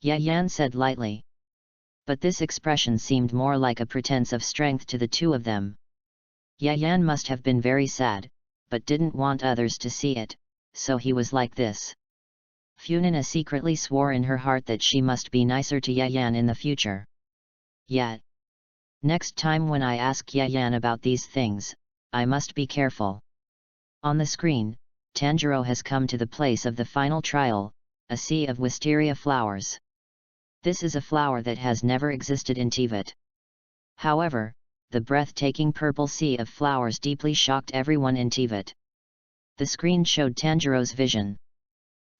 Yayan said lightly. But this expression seemed more like a pretense of strength to the two of them. Yayan must have been very sad, but didn't want others to see it, so he was like this. Funina secretly swore in her heart that she must be nicer to Yayan in the future. Yet, next time when I ask Yayan about these things, I must be careful. On the screen, Tanjiro has come to the place of the final trial, a sea of wisteria flowers. This is a flower that has never existed in Tibet. However, the breathtaking purple sea of flowers deeply shocked everyone in Tibet. The screen showed Tanjiro's vision.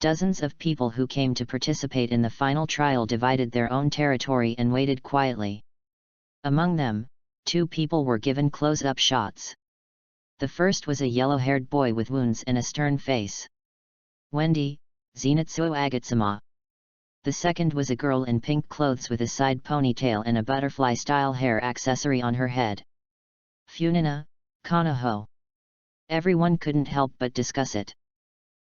Dozens of people who came to participate in the final trial divided their own territory and waited quietly. Among them, 2 people were given close-up shots. The first was a yellow-haired boy with wounds and a stern face. Wendy, Zenitsuo Agatsuma. The second was a girl in pink clothes with a side ponytail and a butterfly-style hair accessory on her head. Funina, Kanoho. Everyone couldn't help but discuss it.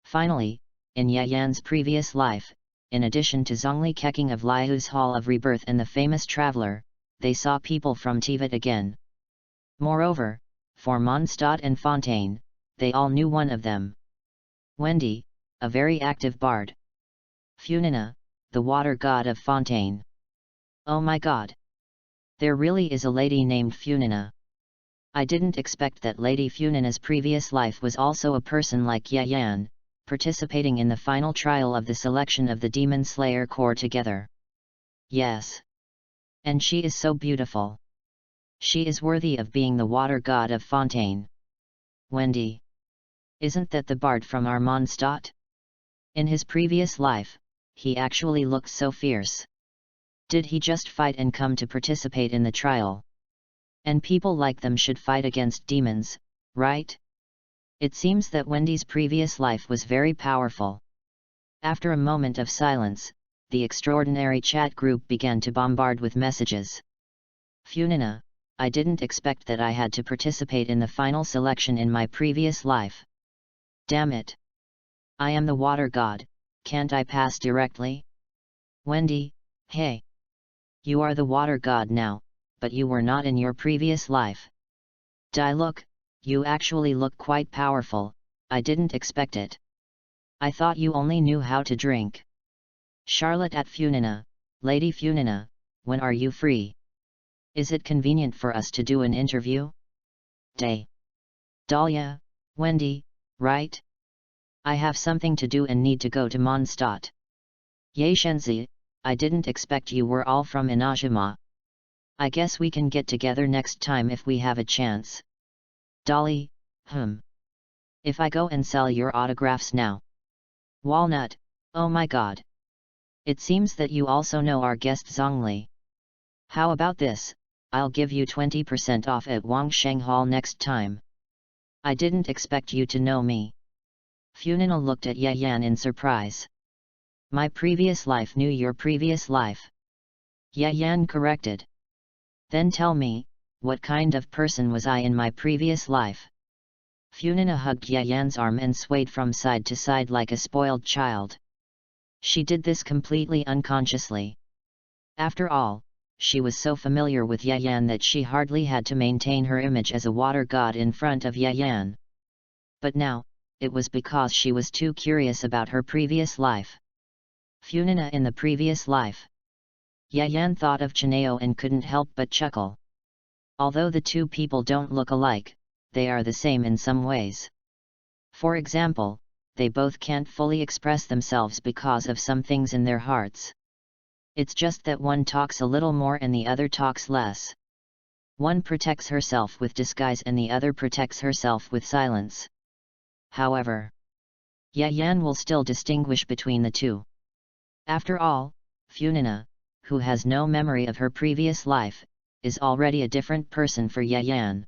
Finally, in Yayan's previous life, in addition to Zhongli Keqing of Liu's Hall of Rebirth and the famous traveler, they saw people from Tibet again. Moreover, for Mondstadt and Fontaine, they all knew one of them. Wendy, a very active bard. Funina, the water god of Fontaine. Oh my god! There really is a lady named Funina. I didn't expect that Lady Funina's previous life was also a person like Yayan, participating in the final trial of the selection of the Demon Slayer Corps together. Yes. And she is so beautiful. She is worthy of being the water god of Fontaine. Wendy. Isn't that the bard from our Mondstadt? In his previous life, he actually looked so fierce. Did he just fight and come to participate in the trial? And people like them should fight against demons, right? It seems that Wendy's previous life was very powerful. After a moment of silence, the extraordinary chat group began to bombard with messages. Funina, I didn't expect that I had to participate in the final selection in my previous life. Damn it! I am the water god, can't I pass directly? Wendy, hey! You are the water god now, but you were not in your previous life. Look, you actually look quite powerful, I didn't expect it. I thought you only knew how to drink. Charlotte at Funina, Lady Funina, when are you free? Is it convenient for us to do an interview? Dahlia, Wendy, right? I have something to do and need to go to Mondstadt. Ye Shenzi, I didn't expect you were all from Inajima. I guess we can get together next time if we have a chance. Dolly, If I go and sell your autographs now. Walnut, oh my god. It seems that you also know our guest Zhongli. How about this, I'll give you 20% off at Wangsheng Hall next time. I didn't expect you to know me. Funina looked at Yayan in surprise. My previous life knew your previous life. Yayan corrected. Then tell me, what kind of person was I in my previous life? Funina hugged Yayan's arm and swayed from side to side like a spoiled child. She did this completely unconsciously. After all, she was so familiar with Yayan that she hardly had to maintain her image as a water god in front of Yayan. But now, it was because she was too curious about her previous life. Funina in the previous life. Yayan thought of Chineo and couldn't help but chuckle. Although the two people don't look alike, they are the same in some ways. For example, they both can't fully express themselves because of some things in their hearts. It's just that one talks a little more and the other talks less. One protects herself with disguise and the other protects herself with silence. However, Yayan will still distinguish between the two. After all, Funina, who has no memory of her previous life, is already a different person for Yayan.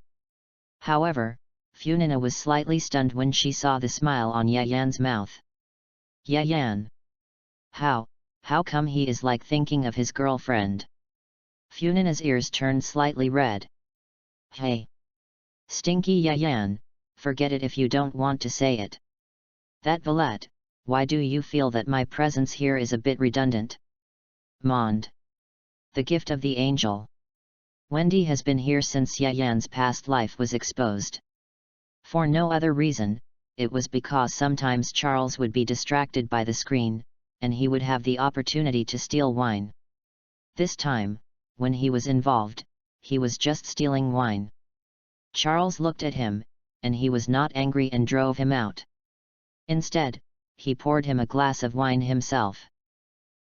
However, Funina was slightly stunned when she saw the smile on Yayan's mouth. Yayan! How come he is like thinking of his girlfriend? Funina's ears turned slightly red. Hey! Stinky Yayan, forget it if you don't want to say it. That Valette, why do you feel that my presence here is a bit redundant? Mond. The gift of the angel. Wendy has been here since Yayan's past life was exposed. For no other reason, it was because sometimes Charles would be distracted by the screen, and he would have the opportunity to steal wine. This time, when he was involved, he was just stealing wine. Charles looked at him, and he was not angry and drove him out. Instead, he poured him a glass of wine himself.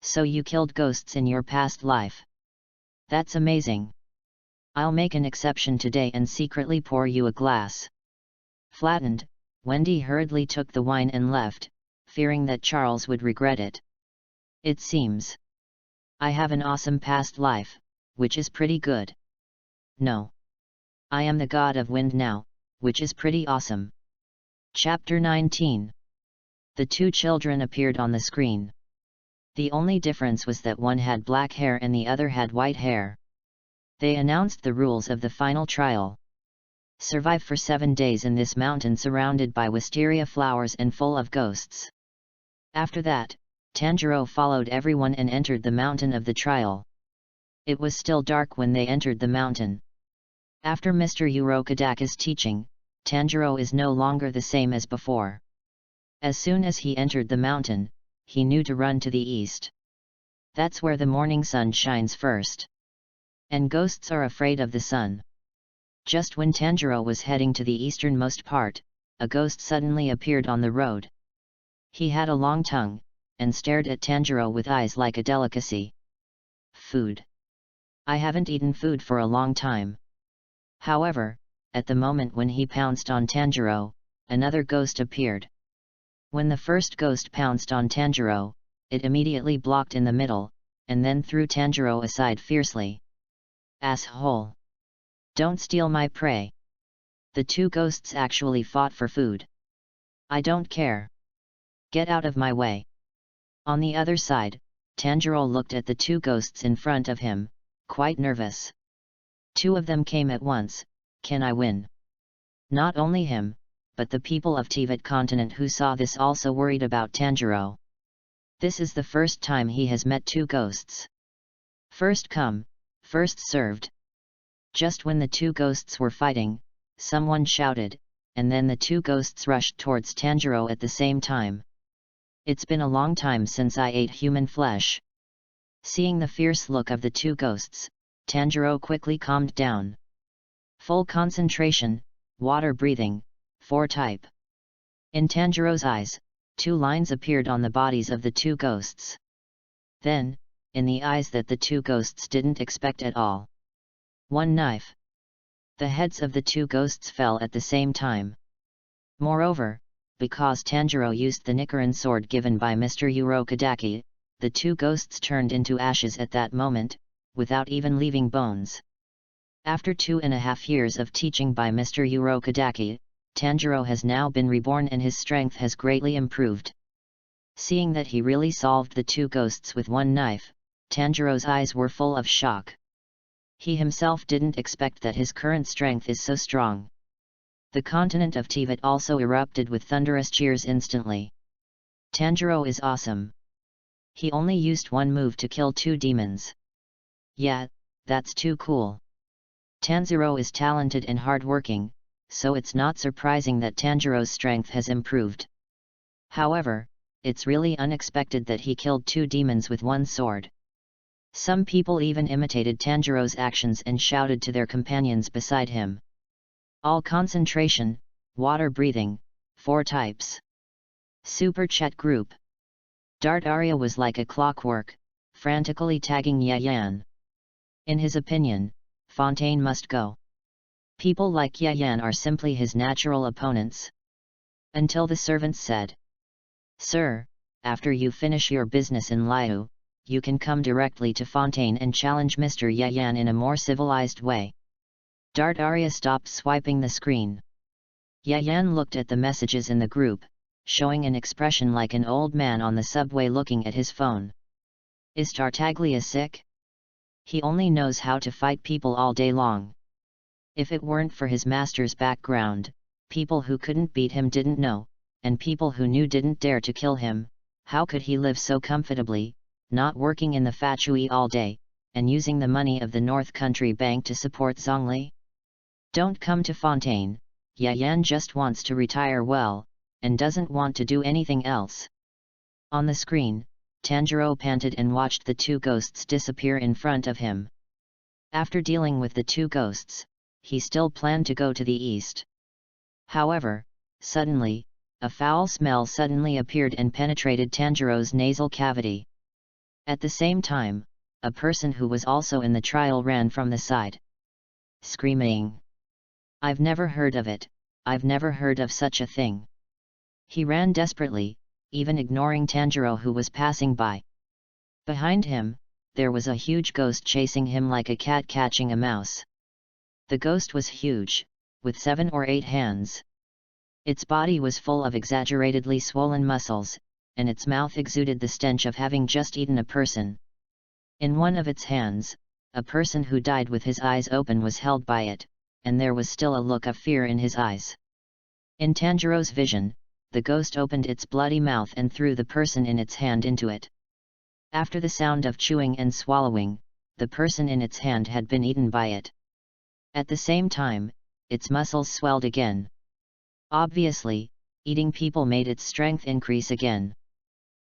So you killed ghosts in your past life. That's amazing. I'll make an exception today and secretly pour you a glass. Flattened, Wendy hurriedly took the wine and left, fearing that Charles would regret it. It seems I have an awesome past life, which is pretty good. No. I am the god of wind now, which is pretty awesome. Chapter 19. The two children appeared on the screen. The only difference was that one had black hair and the other had white hair. They announced the rules of the final trial. Survive for 7 days in this mountain surrounded by wisteria flowers and full of ghosts. After that, Tanjiro followed everyone and entered the mountain of the trial. It was still dark when they entered the mountain. After Mr. Urokodaka's teaching, Tanjiro is no longer the same as before. As soon as he entered the mountain, he knew to run to the east. That's where the morning sun shines first. And ghosts are afraid of the sun. Just when Tanjiro was heading to the easternmost part, a ghost suddenly appeared on the road. He had a long tongue, and stared at Tanjiro with eyes like a delicacy. Food. I haven't eaten food for a long time. However, at the moment when he pounced on Tanjiro, another ghost appeared. When the first ghost pounced on Tanjiro, it immediately blocked in the middle, and then threw Tanjiro aside fiercely. Asshole! Don't steal my prey! The two ghosts actually fought for food. I don't care. Get out of my way. On the other side, Tanjiro looked at the two ghosts in front of him, quite nervous. Two of them came at once. Can I win? Not only him, but the people of Teyvat continent who saw this also worried about Tanjiro. This is the first time he has met two ghosts. First come, first served. Just when the two ghosts were fighting, someone shouted, and then the two ghosts rushed towards Tanjiro at the same time. It's been a long time since I ate human flesh. Seeing the fierce look of the two ghosts, Tanjiro quickly calmed down. Full concentration, water breathing, 4 type. In Tanjiro's eyes, 2 lines appeared on the bodies of the two ghosts. Then, in the eyes that the two ghosts didn't expect at all. 1 knife. The heads of the two ghosts fell at the same time. Moreover, because Tanjiro used the Nichiren sword given by Mr. Urokodaki, the two ghosts turned into ashes at that moment, without even leaving bones. After 2.5 years of teaching by Mr. Urokodaki, Tanjiro has now been reborn and his strength has greatly improved. Seeing that he really solved the two ghosts with 1 knife, Tanjiro's eyes were full of shock. He himself didn't expect that his current strength is so strong. The continent of Teyvat also erupted with thunderous cheers instantly. Tanjiro is awesome. He only used 1 move to kill 2 demons. Yeah, that's too cool. Tanjiro is talented and hardworking, so it's not surprising that Tanjiro's strength has improved. However, it's really unexpected that he killed 2 demons with 1 sword. Some people even imitated Tanjiro's actions and shouted to their companions beside him. All concentration, water breathing, 4 types. Super chat group. Dart Arya was like a clockwork, frantically tagging Yayan. In his opinion, Fontaine must go. People like Yayan are simply his natural opponents. Until the servants said. Sir, after you finish your business in Liu, you can come directly to Fontaine and challenge Mr. Yayan in a more civilized way. Dart Arya stopped swiping the screen. Yayan looked at the messages in the group, showing an expression like an old man on the subway looking at his phone. Is Tartaglia sick? He only knows how to fight people all day long. If it weren't for his master's background, people who couldn't beat him didn't know, and people who knew didn't dare to kill him. How could he live so comfortably, not working in the factory all day, and using the money of the North Country Bank to support Zhongli? Don't come to Fontaine, Yayan just wants to retire well, and doesn't want to do anything else. On the screen, Tanjiro panted and watched the two ghosts disappear in front of him. After dealing with the two ghosts, he still planned to go to the east. However, suddenly, a foul smell suddenly appeared and penetrated Tanjiro's nasal cavity. At the same time, a person who was also in the trial ran from the side, screaming, "I've never heard of it, I've never heard of such a thing." He ran desperately, even ignoring Tanjiro who was passing by. Behind him, there was a huge ghost chasing him like a cat catching a mouse. The ghost was huge, with 7 or 8 hands. Its body was full of exaggeratedly swollen muscles, and its mouth exuded the stench of having just eaten a person. In one of its hands, a person who died with his eyes open was held by it, and there was still a look of fear in his eyes. In Tanjiro's vision, the ghost opened its bloody mouth and threw the person in its hand into it. After the sound of chewing and swallowing, the person in its hand had been eaten by it. At the same time, its muscles swelled again. Obviously, eating people made its strength increase again.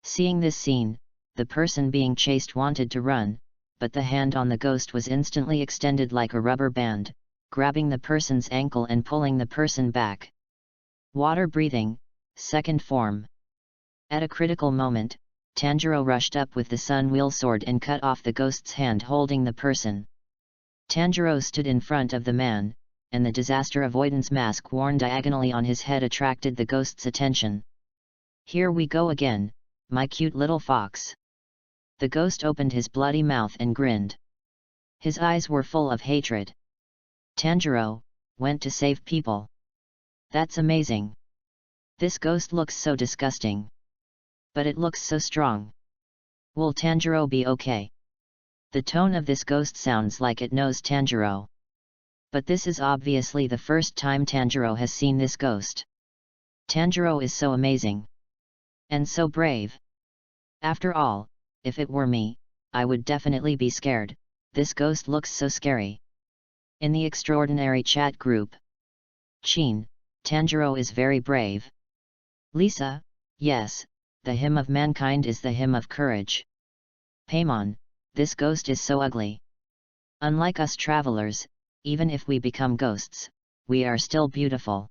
Seeing this scene, the person being chased wanted to run, but the hand on the ghost was instantly extended like a rubber band, grabbing the person's ankle and pulling the person back. Water breathing, second form. At a critical moment, Tanjiro rushed up with the sun wheel sword and cut off the ghost's hand holding the person. Tanjiro stood in front of the man, and the disaster avoidance mask worn diagonally on his head attracted the ghost's attention. "Here we go again, my cute little fox." The ghost opened his bloody mouth and grinned. His eyes were full of hatred. Tanjiro went to save people. That's amazing. This ghost looks so disgusting. But it looks so strong. Will Tanjiro be okay? The tone of this ghost sounds like it knows Tanjiro. But this is obviously the first time Tanjiro has seen this ghost. Tanjiro is so amazing. And so brave. After all, if it were me, I would definitely be scared. This ghost looks so scary. In the extraordinary chat group. Chin, Tanjiro is very brave. Lisa, yes, the hymn of mankind is the hymn of courage. Paimon, this ghost is so ugly. Unlike us travelers, even if we become ghosts, we are still beautiful.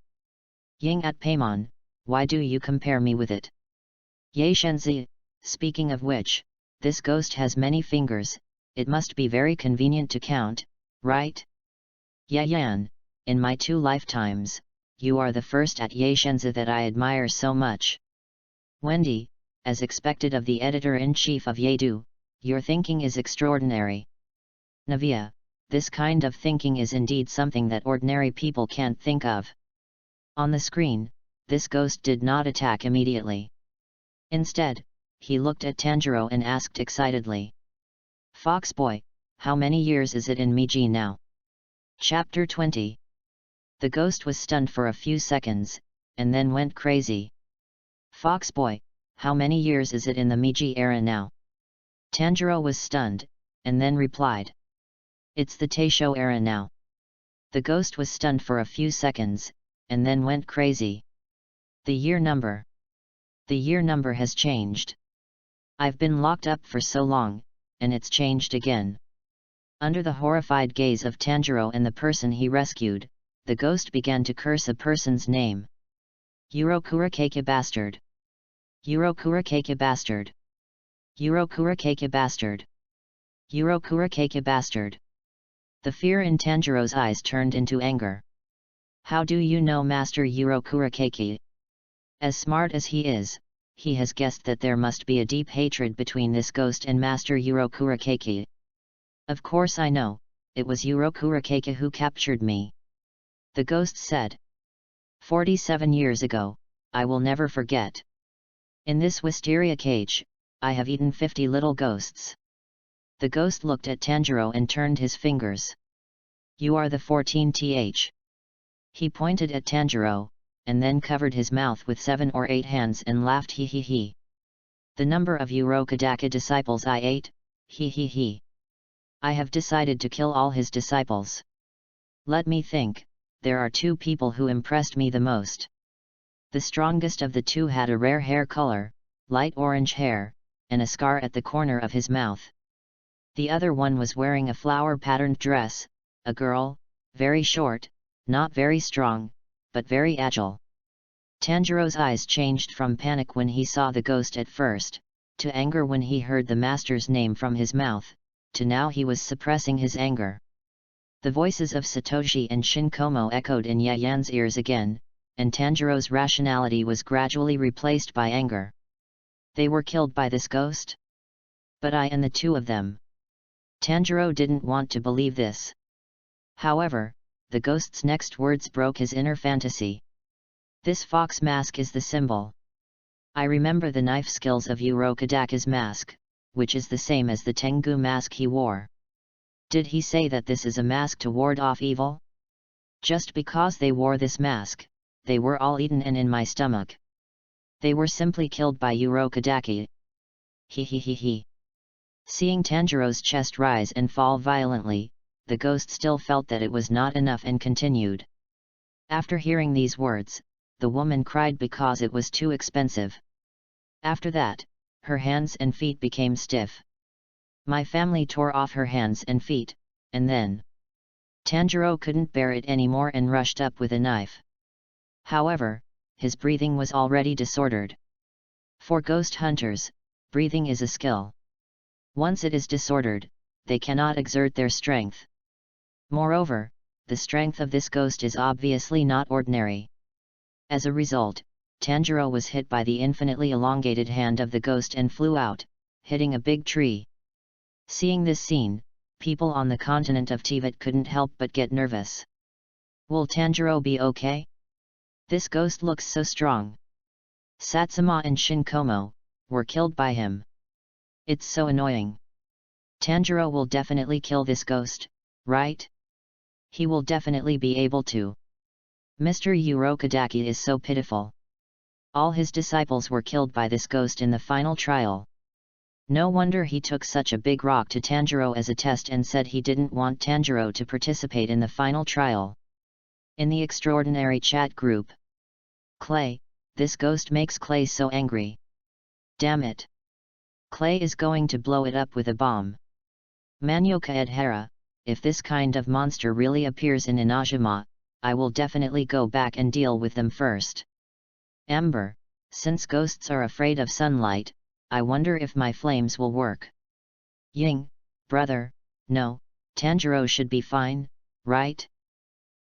Ying at Paimon, why do you compare me with it? Ye Shenzi, speaking of which, this ghost has many fingers, it must be very convenient to count, right? Yayan, in my 2 lifetimes, you are the first at Ye Shenzi that I admire so much. Wendy, as expected of the editor-in-chief of Yedu, your thinking is extraordinary. Navia, this kind of thinking is indeed something that ordinary people can't think of. On the screen, this ghost did not attack immediately. Instead, he looked at Tanjiro and asked excitedly. Fox boy, how many years is it in Meiji now? Chapter 20. The ghost was stunned for a few seconds, and then went crazy. Fox boy, how many years is it in the Meiji era now? Tanjiro was stunned, and then replied. It's the Taisho era now. The ghost was stunned for a few seconds, and then went crazy. The year number. The year number has changed. I've been locked up for so long, and it's changed again. Under the horrified gaze of Tanjiro and the person he rescued, the ghost began to curse a person's name. Urokurakeke bastard. Urokurakeke bastard. Urokurakeke bastard. Urokurakeke bastard. The fear in Tanjiro's eyes turned into anger. How do you know Master Urokurakeke? As smart as he is, he has guessed that there must be a deep hatred between this ghost and Master Urokurakeke. Of course I know, it was Urokurakeke who captured me. The ghost said. 47 years ago, I will never forget. In this wisteria cage, I have eaten 50 little ghosts. The ghost looked at Tanjiro and turned his fingers. You are the 14th. He pointed at Tanjiro, and then covered his mouth with 7 or 8 hands and laughed he he he. The number of Urokodaka disciples I ate, he he he. I have decided to kill all his disciples. Let me think, there are 2 people who impressed me the most. The strongest of the 2 had a rare hair color, light orange hair, and a scar at the corner of his mouth. The other one was wearing a flower-patterned dress, a girl, very short, not very strong, but very agile. Tanjiro's eyes changed from panic when he saw the ghost at first, to anger when he heard the master's name from his mouth, to now he was suppressing his anger. The voices of Satoshi and Shinkomo echoed in Yayan's ears again, and Tanjiro's rationality was gradually replaced by anger. They were killed by this ghost? But I and the 2 of them. Tanjiro didn't want to believe this. However, the ghost's next words broke his inner fantasy. This fox mask is the symbol. I remember the knife skills of Urokodaka's mask, which is the same as the Tengu mask he wore. Did he say that this is a mask to ward off evil? Just because they wore this mask, they were all eaten and in my stomach. They were simply killed by Urokodaka. He he he he. Seeing Tanjiro's chest rise and fall violently, the ghost still felt that it was not enough and continued. After hearing these words, the woman cried because it was too expensive. After that, her hands and feet became stiff. My family tore off her hands and feet, and then Tanjiro couldn't bear it anymore and rushed up with a knife. However, his breathing was already disordered. For ghost hunters, breathing is a skill. Once it is disordered, they cannot exert their strength. Moreover, the strength of this ghost is obviously not ordinary. As a result, Tanjiro was hit by the infinitely elongated hand of the ghost and flew out, hitting a big tree. Seeing this scene, people on the continent of Tibet couldn't help but get nervous. Will Tanjiro be okay? This ghost looks so strong. Satsuma and Shinkomo were killed by him. It's so annoying. Tanjiro will definitely kill this ghost, right? He will definitely be able to. Mr. Urokodaka is so pitiful. All his disciples were killed by this ghost in the final trial. No wonder he took such a big rock to Tanjiro as a test and said he didn't want Tanjiro to participate in the final trial. In the extraordinary chat group. Clay, this ghost makes Clay so angry. Damn it. Clay is going to blow it up with a bomb. Manyoka Edhara, if this kind of monster really appears in Inajima, I will definitely go back and deal with them first. Amber, since ghosts are afraid of sunlight, I wonder if my flames will work. Ying, brother, no, Tanjiro should be fine, right?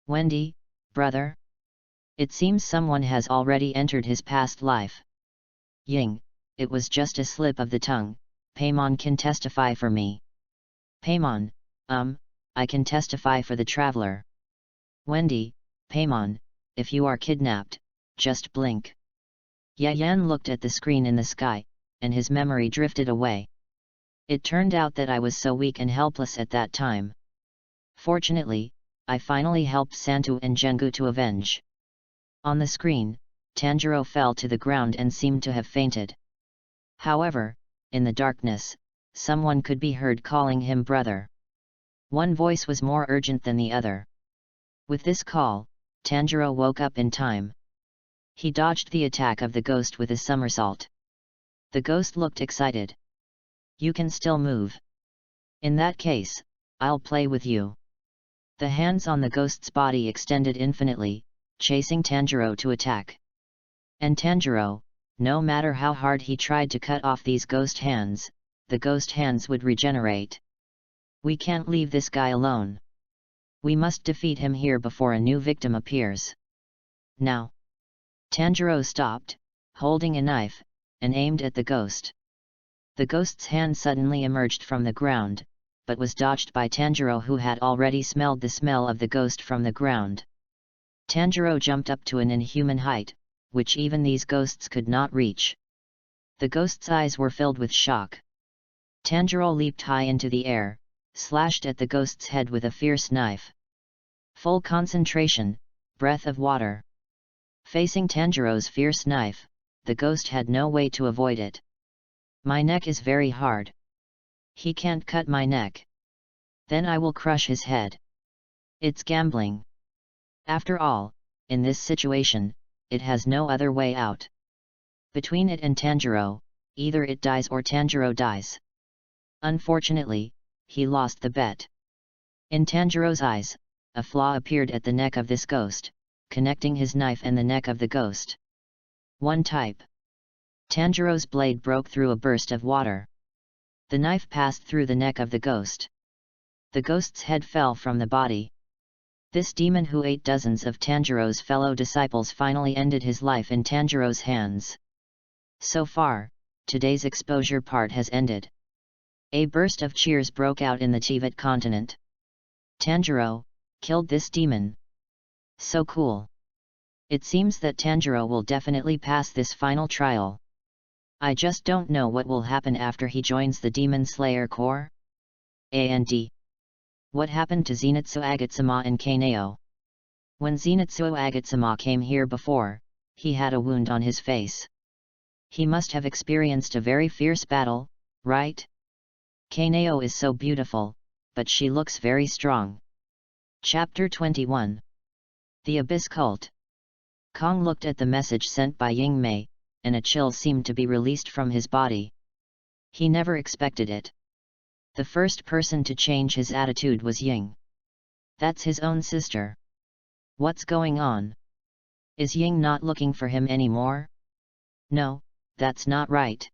Wendy, brother? It seems someone has already entered his past life. Ying, it was just a slip of the tongue, Paimon can testify for me. Paimon, I can testify for the traveler. Wendy, Paimon, if you are kidnapped, just blink. Yayan looked at the screen in the sky, and his memory drifted away. It turned out that I was so weak and helpless at that time. Fortunately, I finally helped Santu and Jengu to avenge. On the screen, Tanjiro fell to the ground and seemed to have fainted. However, in the darkness, someone could be heard calling him brother. One voice was more urgent than the other. With this call, Tanjiro woke up in time. He dodged the attack of the ghost with a somersault. The ghost looked excited. You can still move. In that case, I'll play with you. The hands on the ghost's body extended infinitely, chasing Tanjiro to attack. And Tanjiro, no matter how hard he tried to cut off these ghost hands, the ghost hands would regenerate. We can't leave this guy alone. We must defeat him here before a new victim appears. Now. Tanjiro stopped, holding a knife, and aimed at the ghost. The ghost's hand suddenly emerged from the ground, but was dodged by Tanjiro, who had already smelled the smell of the ghost from the ground. Tanjiro jumped up to an inhuman height, which even these ghosts could not reach. The ghost's eyes were filled with shock. Tanjiro leaped high into the air, slashed at the ghost's head with a fierce knife. Full concentration, breath of water. Facing Tanjiro's fierce knife, the ghost had no way to avoid it. My neck is very hard. He can't cut my neck. Then I will crush his head. It's gambling. After all, in this situation, it has no other way out. Between it and Tanjiro, either it dies or Tanjiro dies. Unfortunately, he lost the bet. In Tanjiro's eyes, a flaw appeared at the neck of this ghost, connecting his knife and the neck of the ghost. One type. Tanjiro's blade broke through a burst of water. The knife passed through the neck of the ghost. The ghost's head fell from the body. This demon who ate dozens of Tanjiro's fellow disciples finally ended his life in Tanjiro's hands. So far, today's exposure part has ended. A burst of cheers broke out in the Tibet continent. Tanjiro killed this demon. So cool. It seems that Tanjiro will definitely pass this final trial. I just don't know what will happen after he joins the Demon Slayer Corps. And what happened to Zenitsu Agatsuma and Kaneo? When Zenitsu Agatsuma came here before, he had a wound on his face. He must have experienced a very fierce battle, right? Kaneo is so beautiful, but she looks very strong. Chapter 21. The Abyss Cult. Kong looked at the message sent by Ying Mei, and a chill seemed to be released from his body. He never expected it. The first person to change his attitude was Ying. That's his own sister. What's going on? Is Ying not looking for him anymore? No, that's not right.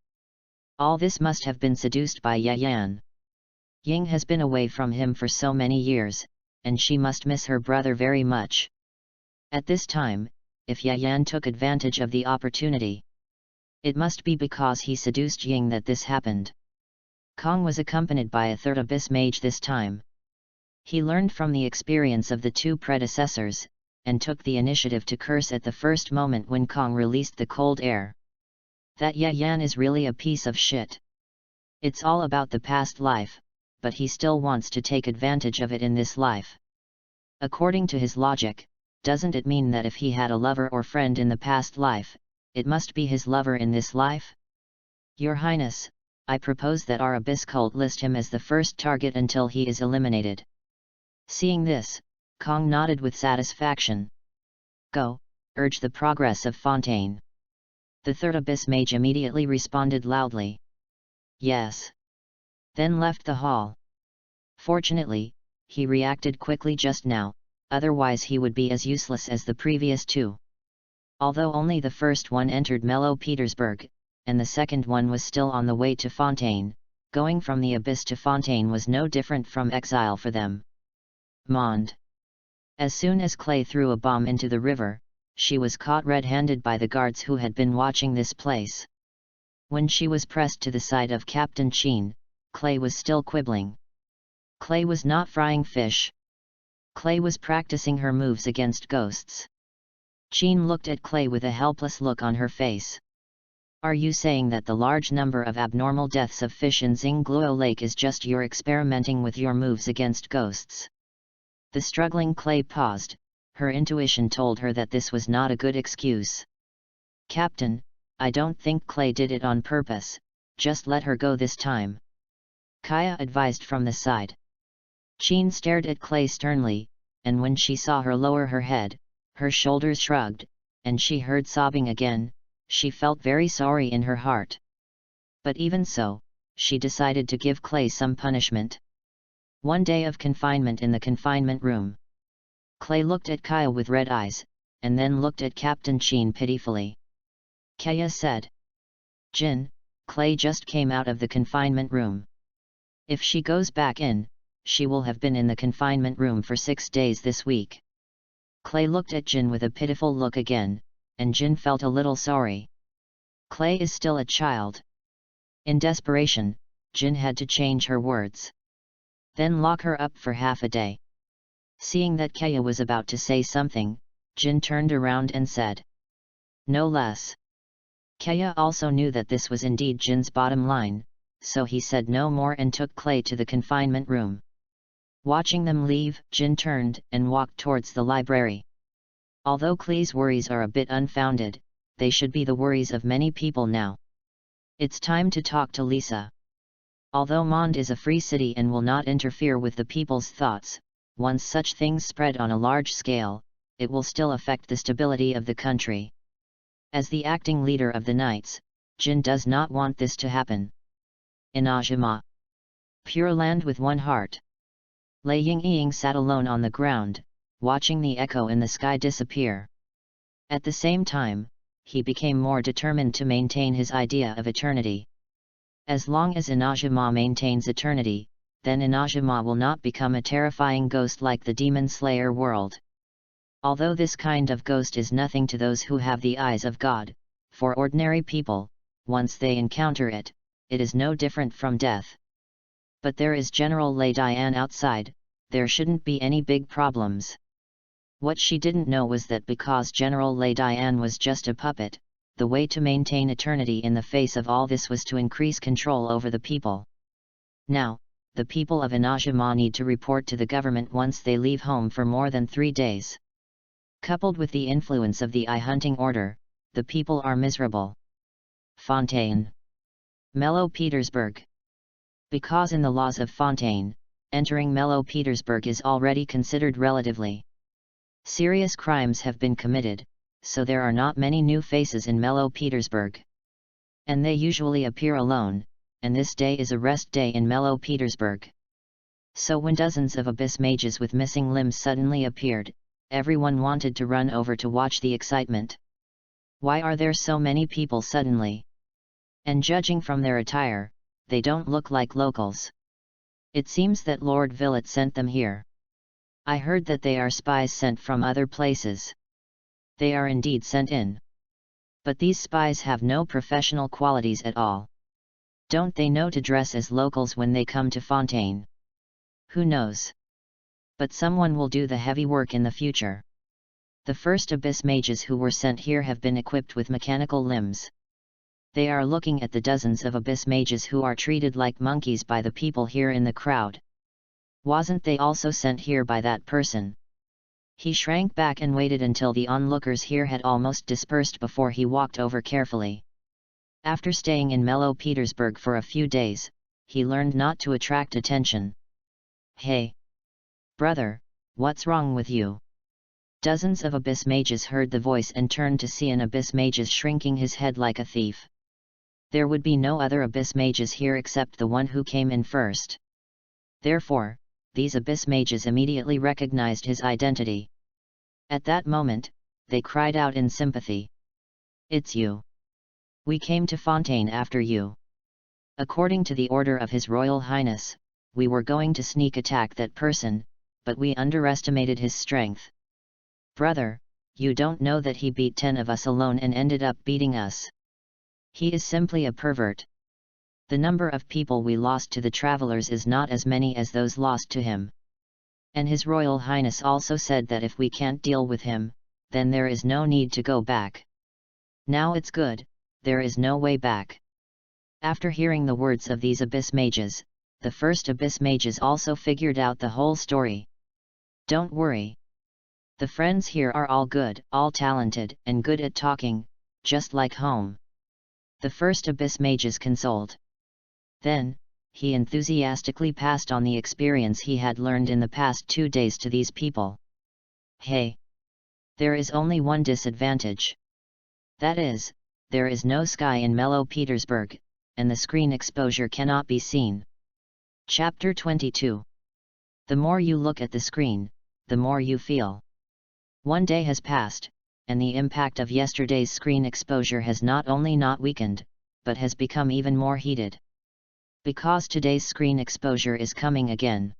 All this must have been seduced by Yayan. Ying has been away from him for so many years, and she must miss her brother very much. At this time, if Yayan took advantage of the opportunity, it must be because he seduced Ying that this happened. Kong was accompanied by a third abyss mage this time. He learned from the experience of the two predecessors, and took the initiative to curse at the first moment when Kong released the cold air. That Yayan is really a piece of shit. It's all about the past life, but he still wants to take advantage of it in this life. According to his logic, doesn't it mean that if he had a lover or friend in the past life, it must be his lover in this life? Your Highness, I propose that our Abyss cult list him as the first target until he is eliminated. Seeing this, Kong nodded with satisfaction. Go, urge the progress of Fontaine. The third Abyss mage immediately responded loudly. Yes. Then left the hall. Fortunately, he reacted quickly just now, otherwise he would be as useless as the previous two. Although only the first one entered Mellow Petersburg, and the second one was still on the way to Fontaine, going from the Abyss to Fontaine was no different from exile for them. Mond. As soon as Clay threw a bomb into the river, she was caught red-handed by the guards who had been watching this place. When she was pressed to the side of Captain Sheen, Clay was still quibbling. Clay was not frying fish. Clay was practicing her moves against ghosts. Sheen looked at Clay with a helpless look on her face. Are you saying that the large number of abnormal deaths of fish in Xingluo Lake is just your experimenting with your moves against ghosts? The struggling Clay paused. Her intuition told her that this was not a good excuse. Captain, I don't think Clay did it on purpose, just let her go this time. Kaya advised from the side. Sheen stared at Clay sternly, and when she saw her lower her head, her shoulders shrugged, and she heard sobbing again, she felt very sorry in her heart. But even so, she decided to give Clay some punishment. 1 day of confinement in the confinement room. Clay looked at Kaya with red eyes, and then looked at Captain Sheen pitifully. Kaya said. Jin, Clay just came out of the confinement room. If she goes back in, she will have been in the confinement room for 6 days this week. Clay looked at Jin with a pitiful look again, and Jin felt a little sorry. Clay is still a child. In desperation, Jin had to change her words. Then lock her up for half a day. Seeing that Kaya was about to say something, Jin turned around and said, "No less." Kaya also knew that this was indeed Jin's bottom line, so he said no more and took Clay to the confinement room. Watching them leave, Jin turned and walked towards the library. Although Clay's worries are a bit unfounded, they should be the worries of many people now. It's time to talk to Lisa. Although Mond is a free city and will not interfere with the people's thoughts, once such things spread on a large scale, it will still affect the stability of the country. As the acting leader of the Knights, Jin does not want this to happen. Inajima. Pure Land with One Heart. Lei Ying sat alone on the ground, watching the echo in the sky disappear. At the same time, he became more determined to maintain his idea of eternity. As long as Inajima maintains eternity, then Inajima will not become a terrifying ghost like the Demon Slayer world. Although this kind of ghost is nothing to those who have the eyes of God, for ordinary people, once they encounter it, it is no different from death. But there is General Lei Dian outside, there shouldn't be any big problems. What she didn't know was that because General Lei Dian was just a puppet, the way to maintain eternity in the face of all this was to increase control over the people. Now, the people of Inajima need to report to the government once they leave home for more than 3 days. Coupled with the influence of the eye-hunting order, the people are miserable. Fontaine. Mellow Petersburg. Because in the laws of Fontaine, entering Mellow Petersburg is already considered relatively serious crimes have been committed, so there are not many new faces in Mellow Petersburg. And they usually appear alone, and this day is a rest day in Mellow Petersburg. So when dozens of abyss mages with missing limbs suddenly appeared, everyone wanted to run over to watch the excitement. Why are there so many people suddenly? And judging from their attire, they don't look like locals. It seems that Lord Villet sent them here. I heard that they are spies sent from other places. They are indeed sent in. But these spies have no professional qualities at all. Don't they know to dress as locals when they come to Fontaine? Who knows? But someone will do the heavy work in the future. The first abyss mages who were sent here have been equipped with mechanical limbs. They are looking at the dozens of abyss mages who are treated like monkeys by the people here in the crowd. Wasn't they also sent here by that person? He shrank back and waited until the onlookers here had almost dispersed before he walked over carefully. After staying in Mellow Petersburg for a few days, he learned not to attract attention. "Hey! Brother, what's wrong with you?" Dozens of abyss mages heard the voice and turned to see an abyss mage shrinking his head like a thief. There would be no other abyss mages here except the one who came in first. Therefore, these abyss mages immediately recognized his identity. At that moment, they cried out in sympathy. "It's you! We came to Fontaine after you. According to the order of His Royal Highness, we were going to sneak attack that person, but we underestimated his strength. Brother, you don't know that he beat 10 of us alone and ended up beating us. He is simply a pervert. The number of people we lost to the travelers is not as many as those lost to him. And His Royal Highness also said that if we can't deal with him, then there is no need to go back. Now it's good, there is no way back." After hearing the words of these abyss mages, the first abyss mages also figured out the whole story. "Don't worry. The friends here are all good, all talented, and good at talking, just like home." The first abyss mages consoled. Then, he enthusiastically passed on the experience he had learned in the past 2 days to these people. "Hey! There is only one disadvantage. That is, there is no sky in Mellow Petersburg, and the screen exposure cannot be seen." Chapter 22. The more you look at the screen, the more you feel. 1 day has passed, and the impact of yesterday's screen exposure has not only not weakened, but has become even more heated. Because today's screen exposure is coming again.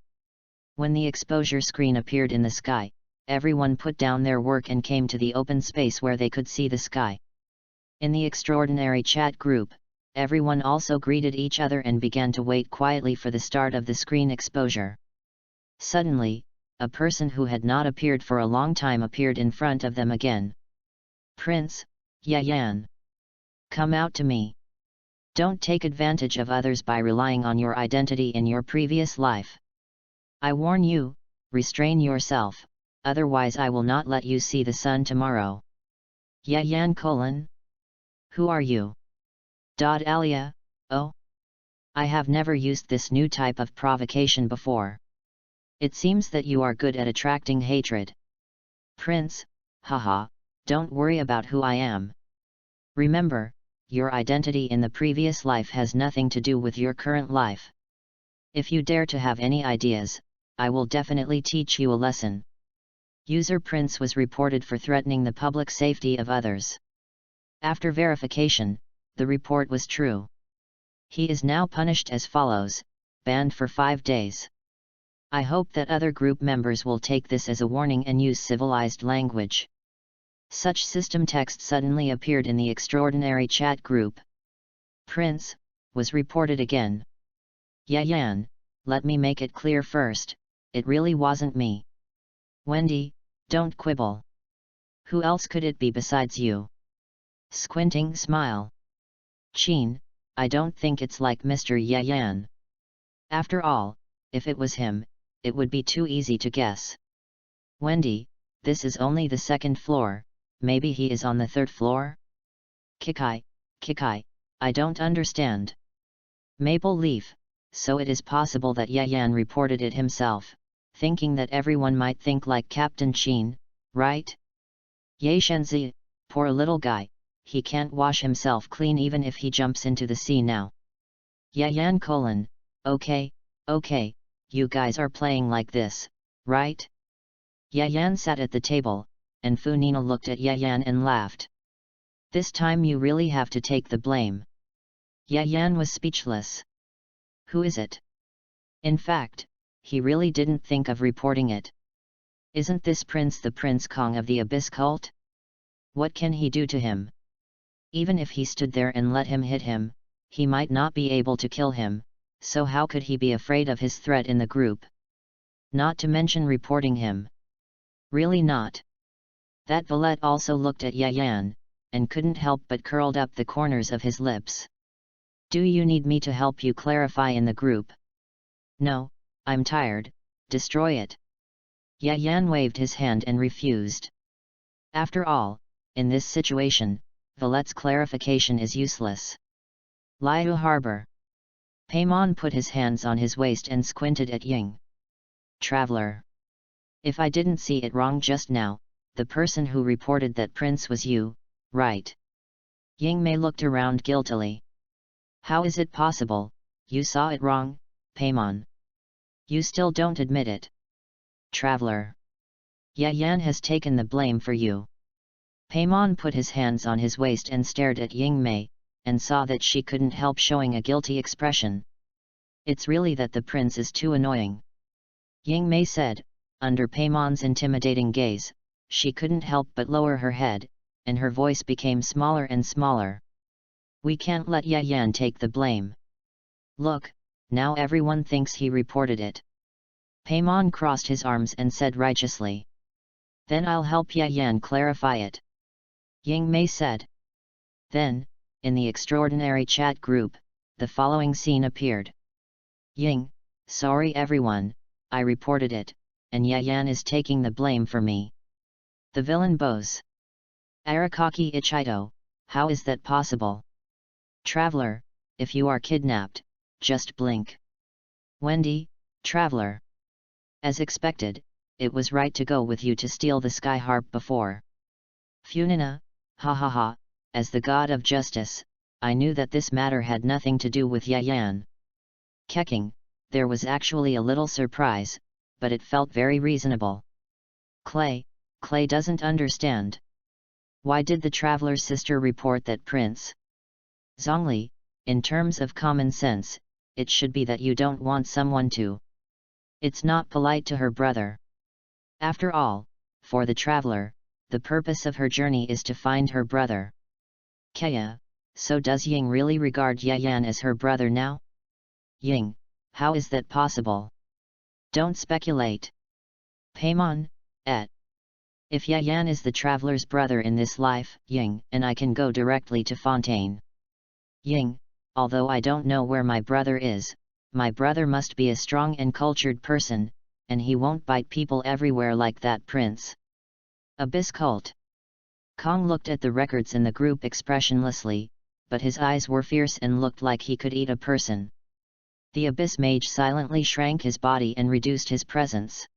When the exposure screen appeared in the sky, everyone put down their work and came to the open space where they could see the sky. In the extraordinary chat group, everyone also greeted each other and began to wait quietly for the start of the screen exposure. Suddenly, a person who had not appeared for a long time appeared in front of them again. "Prince, Yayan. Come out to me. Don't take advantage of others by relying on your identity in your previous life. I warn you, restrain yourself, otherwise I will not let you see the sun tomorrow." Yayan : Who are you? Alia: Oh? I have never used this new type of provocation before. It seems that you are good at attracting hatred. Prince: Haha, don't worry about who I am. Remember, your identity in the previous life has nothing to do with your current life. If you dare to have any ideas, I will definitely teach you a lesson. User Prince was reported for threatening the public safety of others. After verification, the report was true. He is now punished as follows: banned for 5 days. I hope that other group members will take this as a warning and use civilized language. Such system text suddenly appeared in the extraordinary chat group. Prince was reported again. Yayan, let me make it clear first, it really wasn't me. Wendy, don't quibble. Who else could it be besides you? Squinting smile. Chin, I don't think it's like Mr. Yayan. After all, if it was him, it would be too easy to guess. Wendy, this is only the 2nd floor, maybe he is on the 3rd floor? Kikai, I don't understand. Maple Leaf, so it is possible that Yayan reported it himself, thinking that everyone might think like Captain Chin, right? Ye Shenzi, poor little guy, he can't wash himself clean even if he jumps into the sea now. Yayan : Okay, you guys are playing like this, right? Yayan sat at the table, and Funina looked at Yayan and laughed. This time you really have to take the blame. Yayan was speechless. Who is it? In fact, he really didn't think of reporting it. Isn't this Prince the Prince Kong of the Abyss cult? What can he do to him? Even if he stood there and let him hit him, he might not be able to kill him, so how could he be afraid of his threat in the group? Not to mention reporting him. Really not. That Valette also looked at Yayan, and couldn't help but curled up the corners of his lips. Do you need me to help you clarify in the group? No, I'm tired, destroy it. Yayan waved his hand and refused. After all, in this situation, Valette's clarification is useless. Liu Harbor. Paimon put his hands on his waist and squinted at Ying. Traveler. If I didn't see it wrong just now, the person who reported that Prince was you, right? Ying Mei looked around guiltily. How is it possible, you saw it wrong, Paimon? You still don't admit it. Traveler. Yayan has taken the blame for you. Paimon put his hands on his waist and stared at Ying Mei, and saw that she couldn't help showing a guilty expression. It's really that the prince is too annoying. Ying Mei said, under Paimon's intimidating gaze, she couldn't help but lower her head, and her voice became smaller and smaller. We can't let Yayan take the blame. Look, now everyone thinks he reported it. Paimon crossed his arms and said righteously. Then I'll help Yayan clarify it. Ying Mei said. Then, in the extraordinary chat group, the following scene appeared. Ying, sorry everyone, I reported it, and Yayan is taking the blame for me. The villain bows. Arakaki Ichido, how is that possible? Traveler, if you are kidnapped, just blink. Wendy, Traveler. As expected, it was right to go with you to steal the sky harp before. Funina, ha ha ha, as the god of justice, I knew that this matter had nothing to do with Yayan. Keking, there was actually a little surprise, but it felt very reasonable. Clay doesn't understand. Why did the traveler's sister report that Prince? Zhongli, in terms of common sense, it should be that you don't want someone to. It's not polite to her brother. After all, for the traveler, the purpose of her journey is to find her brother. Kaya, so does Ying really regard Yayan as her brother now? Ying, how is that possible? Don't speculate. Paimon, et. If Yayan is the traveler's brother in this life, Ying and I can go directly to Fontaine. Ying, although I don't know where my brother is, my brother must be a strong and cultured person, and he won't bite people everywhere like that prince. Abyss cult. Kong looked at the records in the group expressionlessly, but his eyes were fierce and looked like he could eat a person. The Abyss Mage silently shrank his body and reduced his presence.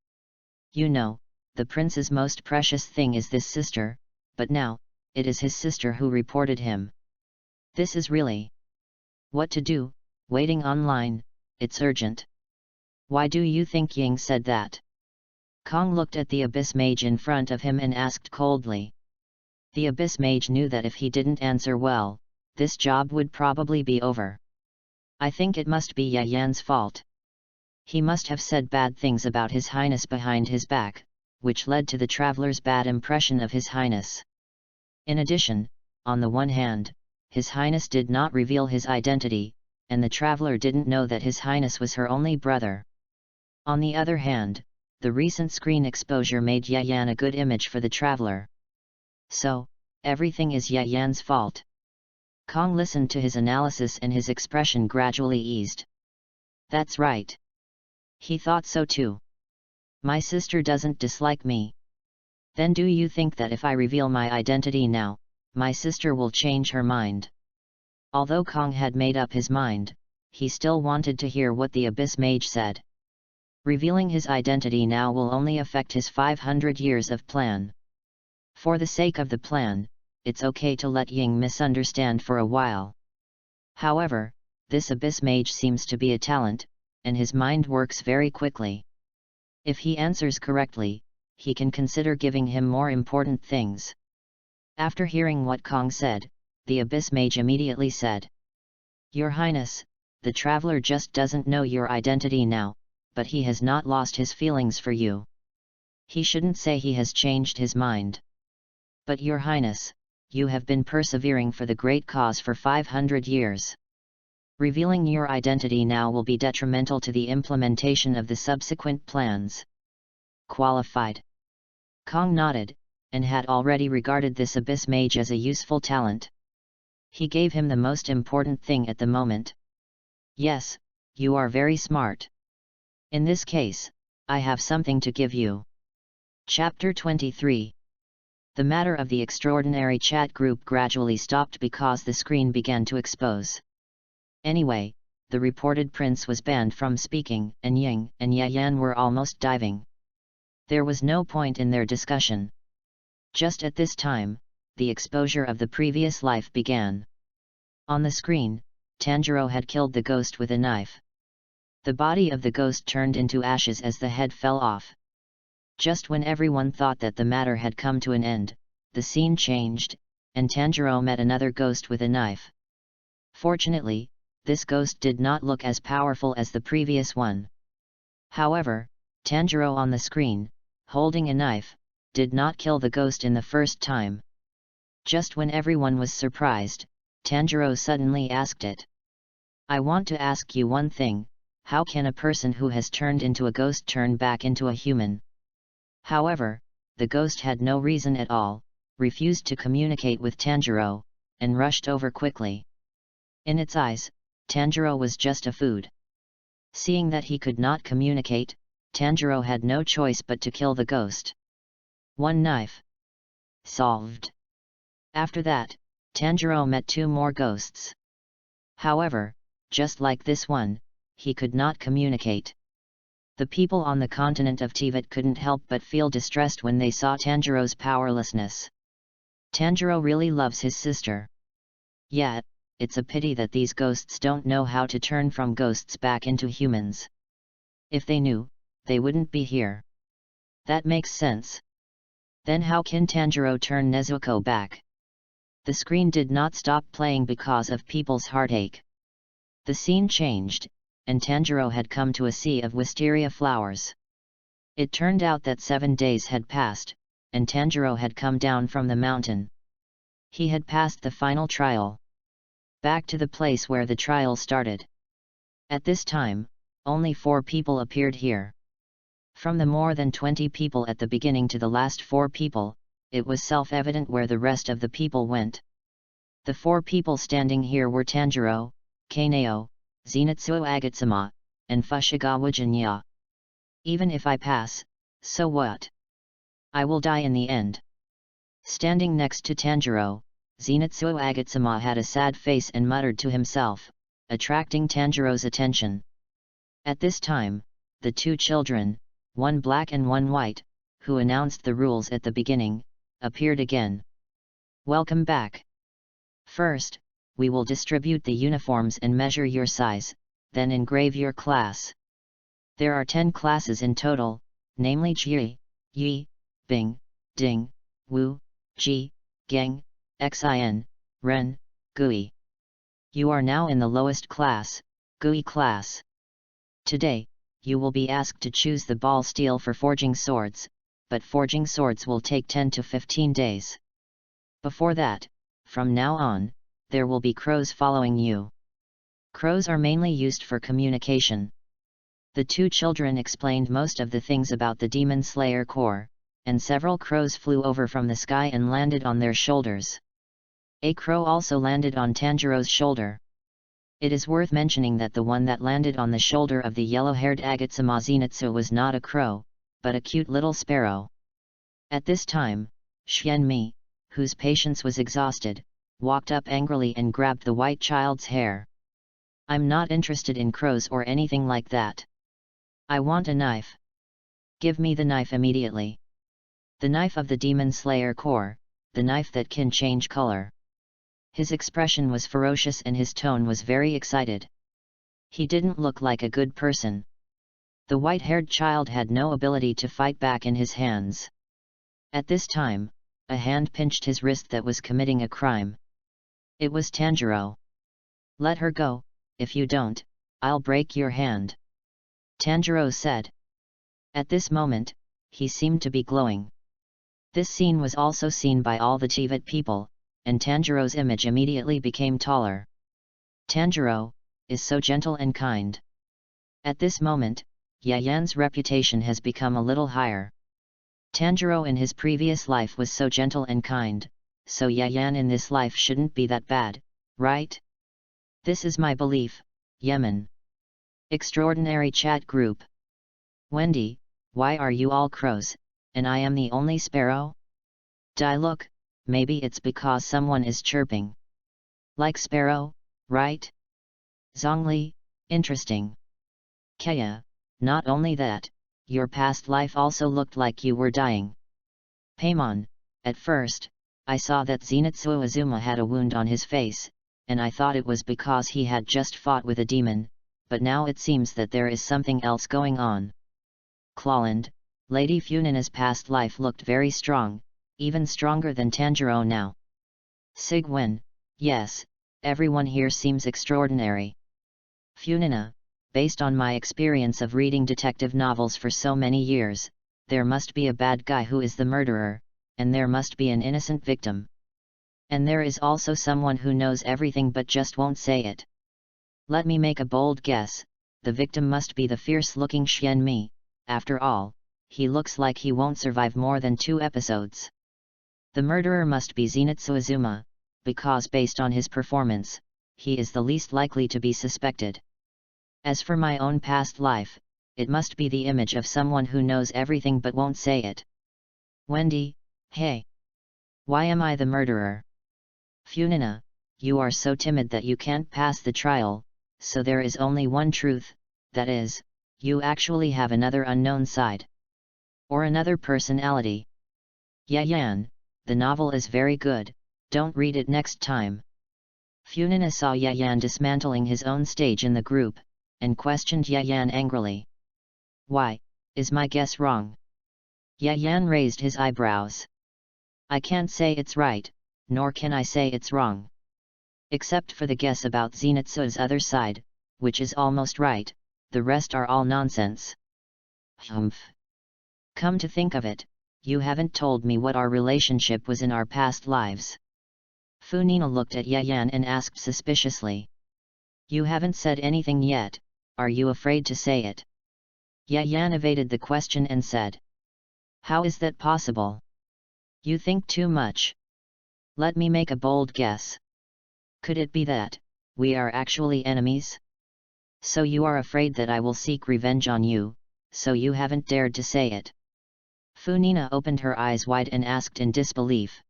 You know, the prince's most precious thing is this sister, but now, it is his sister who reported him. This is really what to do, waiting online, it's urgent. Why do you think Ying said that? Kong looked at the Abyss Mage in front of him and asked coldly. The Abyss Mage knew that if he didn't answer well, this job would probably be over. I think it must be Yayan's fault. He must have said bad things about His Highness behind his back, which led to the traveler's bad impression of His Highness. In addition, on the one hand, His Highness did not reveal his identity, and the traveler didn't know that His Highness was her only brother. On the other hand, the recent screen exposure made Yayan a good image for the traveler. So, everything is Yayan's fault. Kong listened to his analysis and his expression gradually eased. That's right. He thought so too. My sister doesn't dislike me. Then do you think that if I reveal my identity now, my sister will change her mind? Although Kong had made up his mind, he still wanted to hear what the Abyss Mage said. Revealing his identity now will only affect his 500 years of plan. For the sake of the plan, it's okay to let Ying misunderstand for a while. However, this Abyss Mage seems to be a talent, and his mind works very quickly. If he answers correctly, he can consider giving him more important things. After hearing what Kong said, the Abyss Mage immediately said, Your Highness, the traveler just doesn't know your identity now, but he has not lost his feelings for you. He shouldn't say he has changed his mind. But Your Highness, you have been persevering for the great cause for 500 years. Revealing your identity now will be detrimental to the implementation of the subsequent plans. Qualified. Kong nodded, and had already regarded this Abyss Mage as a useful talent. He gave him the most important thing at the moment. Yes, you are very smart. In this case, I have something to give you. Chapter 23. The matter of the extraordinary chat group gradually stopped because the screen began to expose. Anyway, the reported prince was banned from speaking, and Ying and Yayan were almost diving. There was no point in their discussion. Just at this time, the exposure of the previous life began. On the screen, Tanjiro had killed the ghost with a knife. The body of the ghost turned into ashes as the head fell off. Just when everyone thought that the matter had come to an end, the scene changed, and Tanjiro met another ghost with a knife. Fortunately, this ghost did not look as powerful as the previous one. However, Tanjiro on the screen, holding a knife, did not kill the ghost in the first time. Just when everyone was surprised, Tanjiro suddenly asked it. I want to ask you one thing, how can a person who has turned into a ghost turn back into a human? However, the ghost had no reason at all, refused to communicate with Tanjiro, and rushed over quickly. In its eyes, Tanjiro was just a food. Seeing that he could not communicate, Tanjiro had no choice but to kill the ghost. One knife. Solved. After that, Tanjiro met two more ghosts. However, just like this one, he could not communicate. The people on the continent of Teyvat couldn't help but feel distressed when they saw Tanjiro's powerlessness. Tanjiro really loves his sister. Yet, it's a pity that these ghosts don't know how to turn from ghosts back into humans. If they knew, they wouldn't be here. That makes sense. Then how can Tanjiro turn Nezuko back? The screen did not stop playing because of people's heartache. The scene changed, and Tanjiro had come to a sea of wisteria flowers. It turned out that 7 days had passed, and Tanjiro had come down from the mountain. He had passed the final trial. Back to the place where the trial started. At this time, only 4 people appeared here. From the more than 20 people at the beginning to the last 4 people, it was self-evident where the rest of the people went. The 4 people standing here were Tanjiro, Kaneo, Zenitsuo Agatsuma, and Fushigawara Jinya. Even if I pass, so what? I will die in the end. Standing next to Tanjiro, Zenitsuo Agatsuma had a sad face and muttered to himself, attracting Tanjiro's attention. At this time, the 2 children, one black and one white, who announced the rules at the beginning, appeared again. Welcome back. First, we will distribute the uniforms and measure your size, then engrave your class. There are 10 classes in total, namely Jie, Yi, Bing, Ding, Wu, Ji, Geng, Xin, Ren, Gui. You are now in the lowest class, Gui class. Today, you will be asked to choose the ball steel for forging swords, but forging swords will take 10 to 15 days. Before that, from now on, there will be crows following you. Crows are mainly used for communication. The 2 children explained most of the things about the Demon Slayer Corps, and several crows flew over from the sky and landed on their shoulders. A crow also landed on Tanjiro's shoulder. It is worth mentioning that the one that landed on the shoulder of the yellow-haired Agatsuma Zenitsu was not a crow, but a cute little sparrow. At this time, Xianmi, whose patience was exhausted, walked up angrily and grabbed the white child's hair. I'm not interested in crows or anything like that. I want a knife. Give me the knife immediately. The knife of the Demon Slayer Corps, the knife that can change color. His expression was ferocious and his tone was very excited. He didn't look like a good person. The white-haired child had no ability to fight back in his hands. At this time, a hand pinched his wrist that was committing a crime. It was Tanjiro. Let her go, if you don't, I'll break your hand. Tanjiro said. At this moment, he seemed to be glowing. This scene was also seen by all the TVET people, and Tanjiro's image immediately became taller. Tanjiro is so gentle and kind. At this moment, Yayan's reputation has become a little higher. Tanjiro in his previous life was so gentle and kind, so Yayan in this life shouldn't be that bad, right? This is my belief, Yemen. Extraordinary chat group. Wendy, why are you all crows, and I am the only sparrow? Look, maybe it's because someone is chirping. Like sparrow, right? Zhongli, interesting. Kaya, not only that, your past life also looked like you were dying. Paimon, at first, I saw that Zenitsu Azuma had a wound on his face, and I thought it was because he had just fought with a demon, but now it seems that there is something else going on. Clawland, Lady Funina's past life looked very strong, even stronger than Tanjiro now. Sigwen, yes, everyone here seems extraordinary. Funina, based on my experience of reading detective novels for so many years, there must be a bad guy who is the murderer, and there must be an innocent victim. And there is also someone who knows everything but just won't say it. Let me make a bold guess, the victim must be the fierce-looking Xianmi. After all, he looks like he won't survive more than 2 episodes. The murderer must be Zenitsu Azuma, because based on his performance, he is the least likely to be suspected. As for my own past life, it must be the image of someone who knows everything but won't say it. Wendy, hey! Why am I the murderer? Funina, you are so timid that you can't pass the trial, so there is only one truth, that is, you actually have another unknown side. Or another personality. Yayan, the novel is very good, don't read it next time. Funina saw Yayan dismantling his own stage in the group, and questioned Yayan angrily. Why, is my guess wrong? Yayan raised his eyebrows. I can't say it's right, nor can I say it's wrong. Except for the guess about Zenitsu's other side, which is almost right, the rest are all nonsense. Humph. Come to think of it, you haven't told me what our relationship was in our past lives. Funina looked at Yayan and asked suspiciously. You haven't said anything yet, are you afraid to say it? Yayan evaded the question and said. How is that possible? You think too much. Let me make a bold guess. Could it be that we are actually enemies? So you are afraid that I will seek revenge on you, so you haven't dared to say it. Funina opened her eyes wide and asked in disbelief.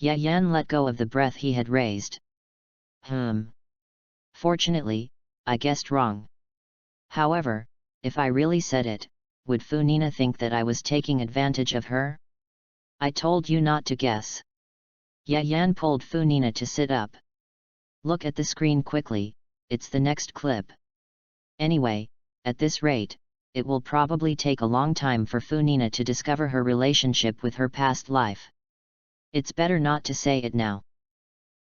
Yayan let go of the breath he had raised. Fortunately, I guessed wrong. However, if I really said it, would Funina think that I was taking advantage of her? I told you not to guess. Yayan pulled Funina to sit up. Look at the screen quickly, it's the next clip. Anyway, at this rate, it will probably take a long time for Funina to discover her relationship with her past life. It's better not to say it now.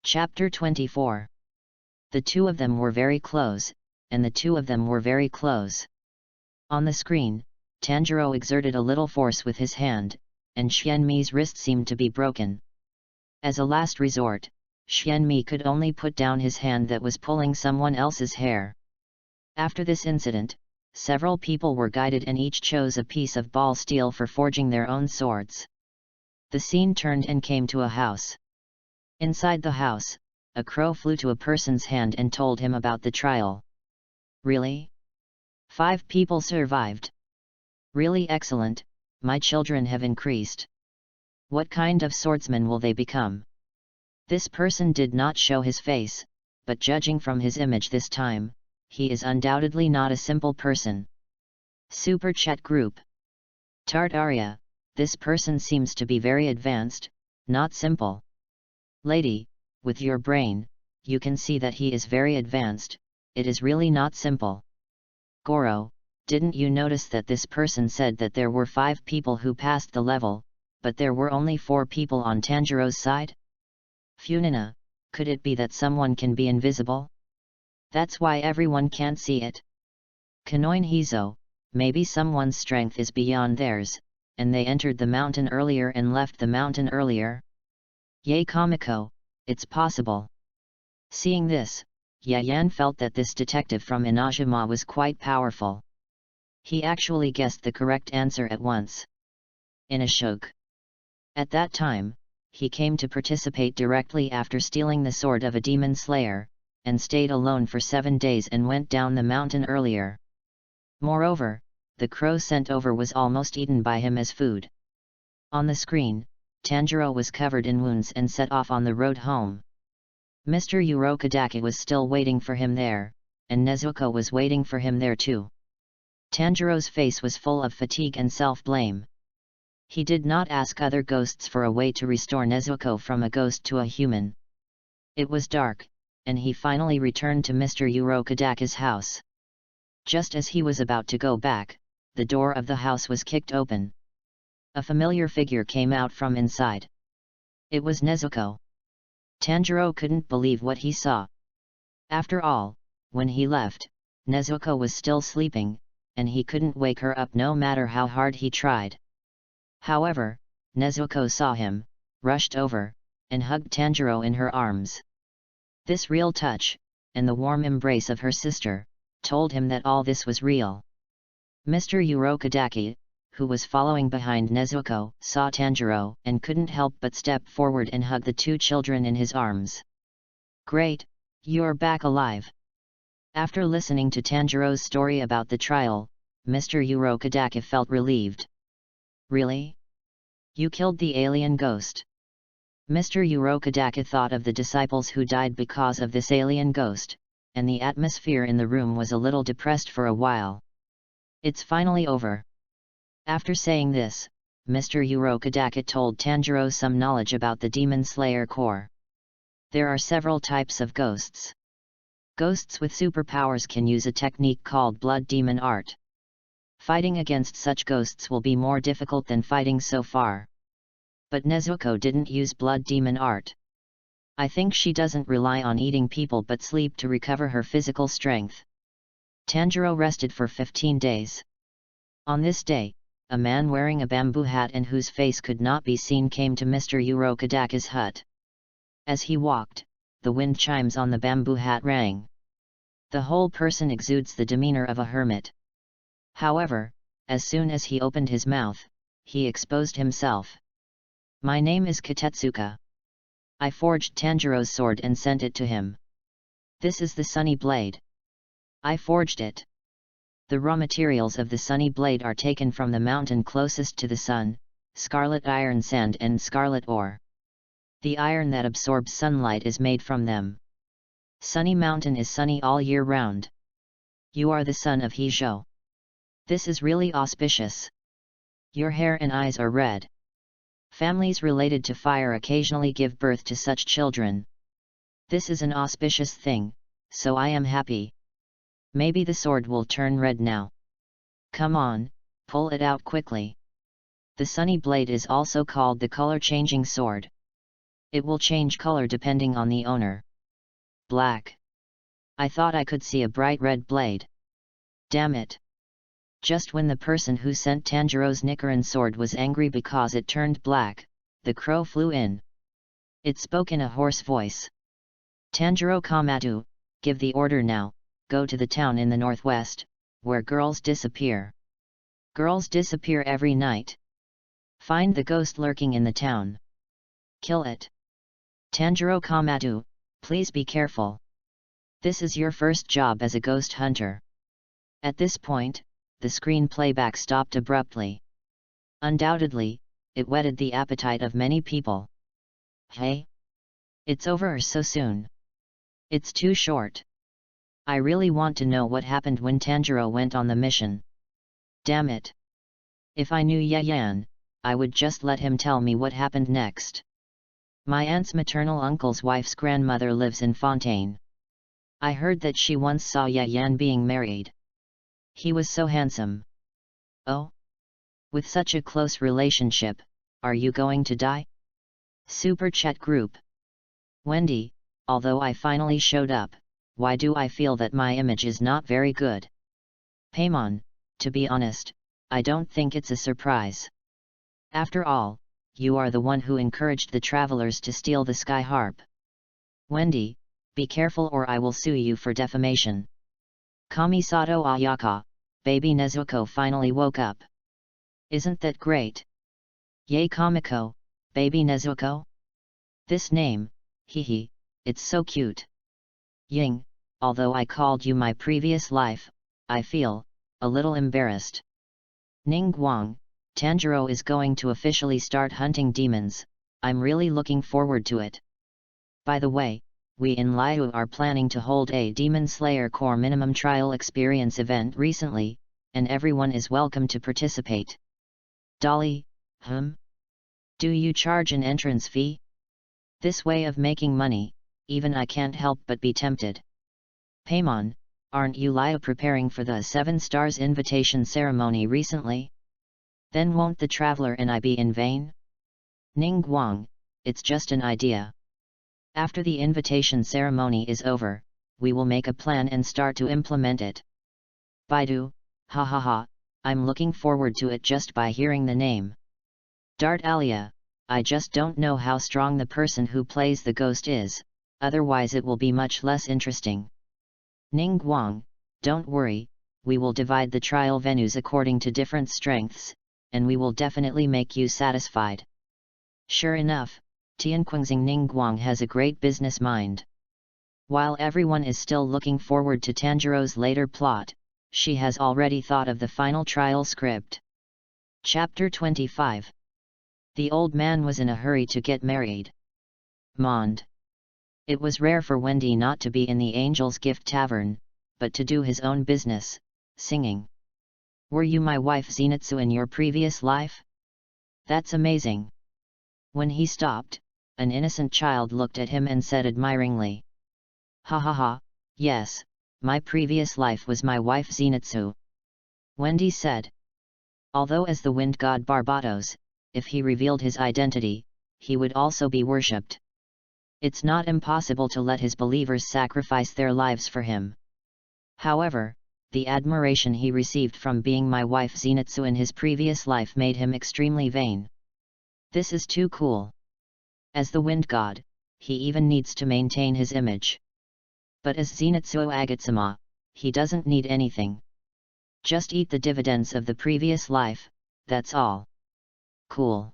Chapter 24. The two of them were very close, and the two of them were very close. On the screen, Tanjiro exerted a little force with his hand, and Xianmi's wrist seemed to be broken. As a last resort, Xianmi could only put down his hand that was pulling someone else's hair. After this incident, several people were guided and each chose a piece of ball steel for forging their own swords. The scene turned and came to a house. Inside the house, a crow flew to a person's hand and told him about the trial. Really? 5 people survived. Really excellent, my children have increased. What kind of swordsman will they become? This person did not show his face, but judging from his image this time, he is undoubtedly not a simple person. Super Chat Group. Tartaria, this person seems to be very advanced, not simple. Lady, with your brain, you can see that he is very advanced, it is really not simple. Goro, didn't you notice that this person said that there were 5 people who passed the level, but there were only 4 people on Tanjiro's side? Funina, could it be that someone can be invisible? That's why everyone can't see it. Kanoin Hizo, maybe someone's strength is beyond theirs, and they entered the mountain earlier and left the mountain earlier. Yay Kamiko, it's possible. Seeing this, Yayan felt that this detective from Inajima was quite powerful. He actually guessed the correct answer at once. Inashug. At that time, he came to participate directly after stealing the sword of a demon slayer, and stayed alone for 7 days and went down the mountain earlier. Moreover, the crow sent over was almost eaten by him as food. On the screen, Tanjiro was covered in wounds and set off on the road home. Mr. Urokadaki was still waiting for him there, and Nezuko was waiting for him there too. Tanjiro's face was full of fatigue and self-blame. He did not ask other ghosts for a way to restore Nezuko from a ghost to a human. It was dark, and he finally returned to Mr. Urokadaki's house. Just as he was about to go back, the door of the house was kicked open. A familiar figure came out from inside. It was Nezuko. Tanjiro couldn't believe what he saw. After all, when he left, Nezuko was still sleeping, and he couldn't wake her up no matter how hard he tried. However, Nezuko saw him, rushed over, and hugged Tanjiro in her arms. This real touch, and the warm embrace of her sister, told him that all this was real. Mr. Urokadaki, who was following behind Nezuko, saw Tanjiro and couldn't help but step forward and hug the 2 children in his arms. Great, you're back alive. After listening to Tanjiro's story about the trial, Mr. Urokadaki felt relieved. Really? You killed the alien ghost? Mr. Urokadaki thought of the disciples who died because of this alien ghost, and the atmosphere in the room was a little depressed for a while. It's finally over. After saying this, Mr. Urokadaki told Tanjiro some knowledge about the Demon Slayer Corps. There are several types of ghosts. Ghosts with superpowers can use a technique called Blood Demon Art. Fighting against such ghosts will be more difficult than fighting so far. But Nezuko didn't use Blood Demon Art. I think she doesn't rely on eating people but sleep to recover her physical strength. Tanjiro rested for 15 days. On this day, a man wearing a bamboo hat and whose face could not be seen came to Mr. Urokadaki's hut. As he walked, the wind chimes on the bamboo hat rang. The whole person exudes the demeanor of a hermit. However, as soon as he opened his mouth, he exposed himself. My name is Kitetsuka. I forged Tanjiro's sword and sent it to him. This is the sunny blade. I forged it. The raw materials of the sunny blade are taken from the mountain closest to the sun, scarlet iron sand and scarlet ore. The iron that absorbs sunlight is made from them. Sunny Mountain is sunny all year round. You are the son of Hijo. This is really auspicious. Your hair and eyes are red. Families related to fire occasionally give birth to such children. This is an auspicious thing, so I am happy. Maybe the sword will turn red now. Come on, pull it out quickly. The sunny blade is also called the color-changing sword. It will change color depending on the owner. Black. I thought I could see a bright red blade. Damn it. Just when the person who sent Tanjiro's Nichiren sword was angry because it turned black, the crow flew in. It spoke in a hoarse voice. Tanjiro Kamatu, give the order now, go to the town in the northwest, where girls disappear. Girls disappear every night. Find the ghost lurking in the town. Kill it. Tanjiro Kamatu, please be careful. This is your first job as a ghost hunter. At this point, the screen playback stopped abruptly. Undoubtedly, it whetted the appetite of many people. Hey? It's over so soon. It's too short. I really want to know what happened when Tanjiro went on the mission. Damn it. If I knew Yayan, I would just let him tell me what happened next. My aunt's maternal uncle's wife's grandmother lives in Fontaine. I heard that she once saw Yayan being married. He was so handsome. Oh? With such a close relationship, are you going to die? Super Chat Group. Wendy, although I finally showed up, why do I feel that my image is not very good? Paimon, to be honest, I don't think it's a surprise. After all, you are the one who encouraged the travelers to steal the sky harp. Wendy, be careful or I will sue you for defamation. Kamisato Ayaka, baby Nezuko finally woke up. Isn't that great? Yay Kamiko, baby Nezuko? This name, hehe, it's so cute. Ying, although I called you my previous life, I feel a little embarrassed. Ningguang, Tanjiro is going to officially start hunting demons. I'm really looking forward to it. By the way, we in Liu are planning to hold a Demon Slayer Core Minimum Trial Experience event recently, and everyone is welcome to participate. Dolly, do you charge an entrance fee? This way of making money, even I can't help but be tempted. Paimon, aren't you Liu preparing for the 7 Stars invitation ceremony recently? Then won't the traveler and I be in vain? Ningguang, it's just an idea. After the invitation ceremony is over, we will make a plan and start to implement it. Baidu, ha ha ha, I'm looking forward to it just by hearing the name. Dart Alia, I just don't know how strong the person who plays the ghost is, otherwise it will be much less interesting. Ningguang, don't worry, we will divide the trial venues according to different strengths, and we will definitely make you satisfied. Sure enough, Tianqingxing Ningguang has a great business mind. While everyone is still looking forward to Tanjiro's later plot, she has already thought of the final trial script. Chapter 25. The old man was in a hurry to get married. Mond. It was rare for Wendy not to be in the Angel's Gift Tavern, but to do his own business, singing. Were you my wife Zenitsu in your previous life? That's amazing. When he stopped, an innocent child looked at him and said admiringly. Ha ha ha, yes, my previous life was my wife Zenitsu. Wendy said. Although as the wind god Barbatos, if he revealed his identity, he would also be worshipped. It's not impossible to let his believers sacrifice their lives for him. However, the admiration he received from being my wife Zenitsu in his previous life made him extremely vain. This is too cool. As the wind god, he even needs to maintain his image. But as Zenitsuo Agatsuma, he doesn't need anything. Just eat the dividends of the previous life, that's all. Cool.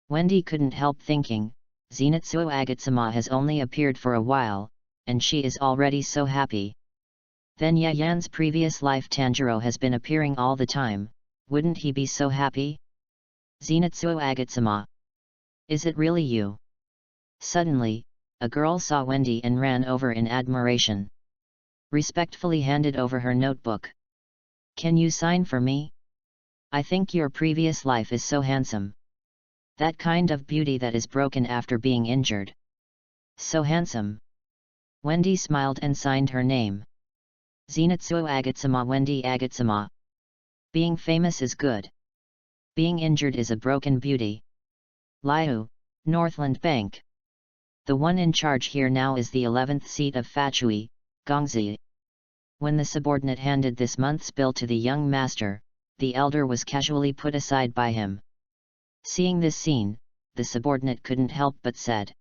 Wendy couldn't help thinking, Zenitsuo Agatsuma has only appeared for a while, and she is already so happy. Then Yayan's previous life Tanjiro has been appearing all the time, wouldn't he be so happy? Zenitsuo Agatsuma. Is it really you? Suddenly, a girl saw Wendy and ran over in admiration. Respectfully handed over her notebook. Can you sign for me? I think your previous life is so handsome. That kind of beauty that is broken after being injured. So handsome. Wendy smiled and signed her name. Zenitsuo Agatsuma Wendy Agatsuma. Being famous is good. Being injured is a broken beauty. Liu, Northland Bank. The one in charge here now is the 11th seat of Fachui, Gongzi. When the subordinate handed this month's bill to the young master, the elder was casually put aside by him. Seeing this scene, the subordinate couldn't help but said,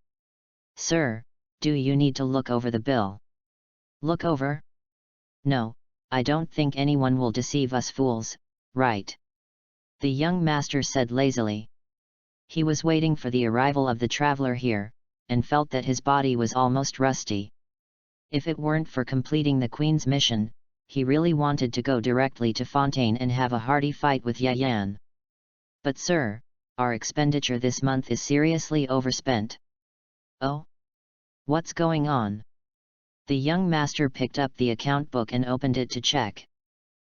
"Sir, do you need to look over the bill?" "Look over? No, I don't think anyone will deceive us fools, right?" the young master said lazily. He was waiting for the arrival of the traveler here, and felt that his body was almost rusty. If it weren't for completing the Queen's mission, he really wanted to go directly to Fontaine and have a hearty fight with Yayan. "But sir, our expenditure this month is seriously overspent." "Oh? What's going on?" The young master picked up the account book and opened it to check.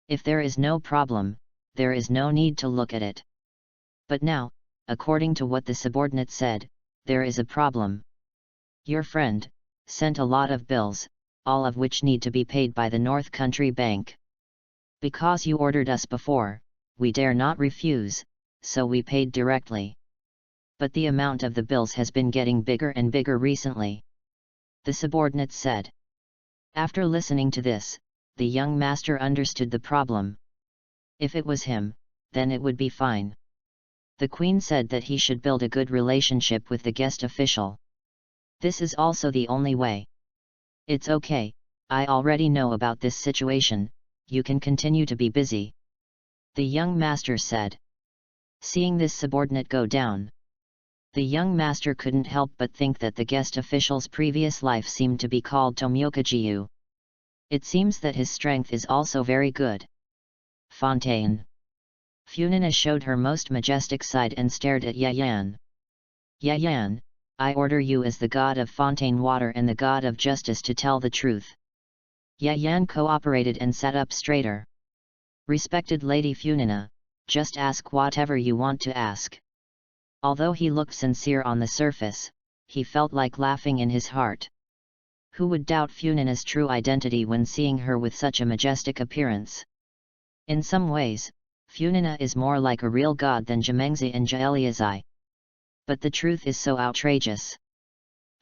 If there is no problem, there is no need to look at it. But now, according to what the subordinate said, there is a problem. Your friend sent a lot of bills, all of which need to be paid by the North Country Bank. Because you ordered us before, we dare not refuse, so we paid directly. But the amount of the bills has been getting bigger and bigger recently," the subordinate said. After listening to this, the young master understood the problem. If it was him, then it would be fine. The Queen said that he should build a good relationship with the guest official. This is also the only way. "It's okay, I already know about this situation, you can continue to be busy," the young master said. Seeing this subordinate go down, the young master couldn't help but think that the guest official's previous life seemed to be called Tomioka-jiu. It seems that his strength is also very good. Fontaine. Funina showed her most majestic side and stared at Yayan. "Yayan, I order you as the god of fontaine water and the god of justice to tell the truth." Yayan cooperated and sat up straighter. "Respected Lady Funina, just ask whatever you want to ask." Although he looked sincere on the surface, he felt like laughing in his heart. Who would doubt Funina's true identity when seeing her with such a majestic appearance? In some ways, Funina is more like a real god than Jimengzi and Jaeliazai. But the truth is so outrageous.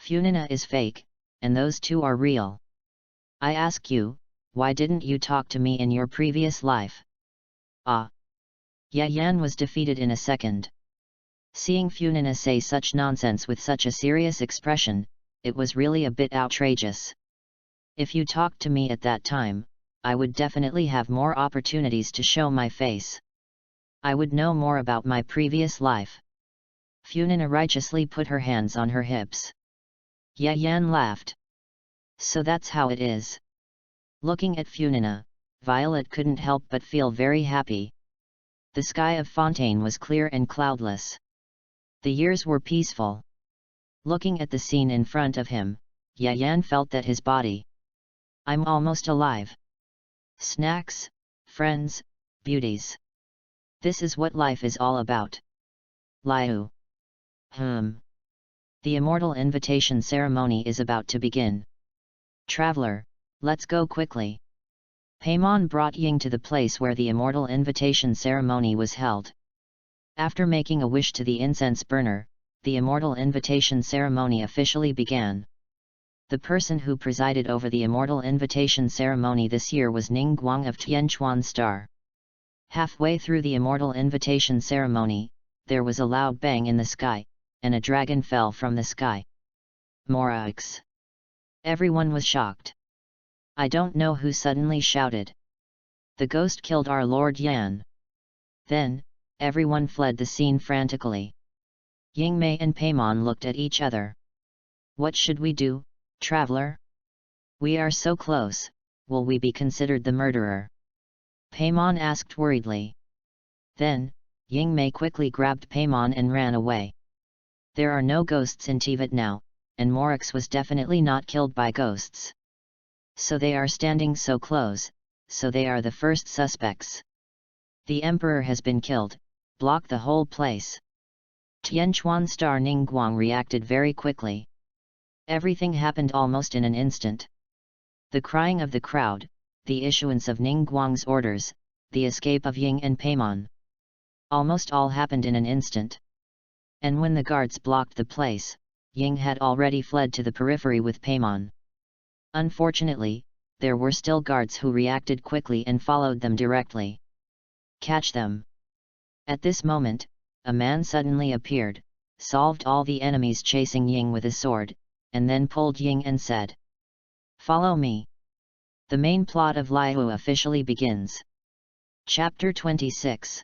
Funina is fake, and those two are real. I ask you, why didn't you talk to me in your previous life? Ah! Yayan was defeated in a second. Seeing Funina say such nonsense with such a serious expression, it was really a bit outrageous. If you talked to me at that time, I would definitely have more opportunities to show my face. I would know more about my previous life. Funina righteously put her hands on her hips. Yayan laughed. So that's how it is. Looking at Funina, Violet couldn't help but feel very happy. The sky of Fontaine was clear and cloudless. The years were peaceful. Looking at the scene in front of him, Yayan felt that his body. I'm almost alive. Snacks, friends, beauties. This is what life is all about. Liu. The immortal invitation ceremony is about to begin. Traveler, let's go quickly. Paimon brought Ying to the place where the immortal invitation ceremony was held. After making a wish to the incense burner, the immortal invitation ceremony officially began. The person who presided over the immortal invitation ceremony this year was Ning Guang of Tianchuan Star. Halfway through the immortal invitation ceremony, there was a loud bang in the sky, and a dragon fell from the sky. Moraux. Everyone was shocked. I don't know who suddenly shouted. The ghost killed our Lord Yan. Then, everyone fled the scene frantically. Yingmei and Paimon looked at each other. What should we do, traveler? We are so close, will we be considered the murderer? Paimon asked worriedly. Then, Yingmei quickly grabbed Paimon and ran away. There are no ghosts in Tibet now, and Moraux was definitely not killed by ghosts. So they are standing so close, so they are the first suspects. The emperor has been killed, block the whole place. Tianquan Star Ningguang reacted very quickly. Everything happened almost in an instant. The crying of the crowd, the issuance of Ningguang's orders, the escape of Ying and Paimon. Almost all happened in an instant. And when the guards blocked the place, Ying had already fled to the periphery with Paimon. Unfortunately, there were still guards who reacted quickly and followed them directly. Catch them! At this moment, a man suddenly appeared, solved all the enemies chasing Ying with a sword, and then pulled Ying and said, "Follow me." The main plot of Liu officially begins. Chapter 26.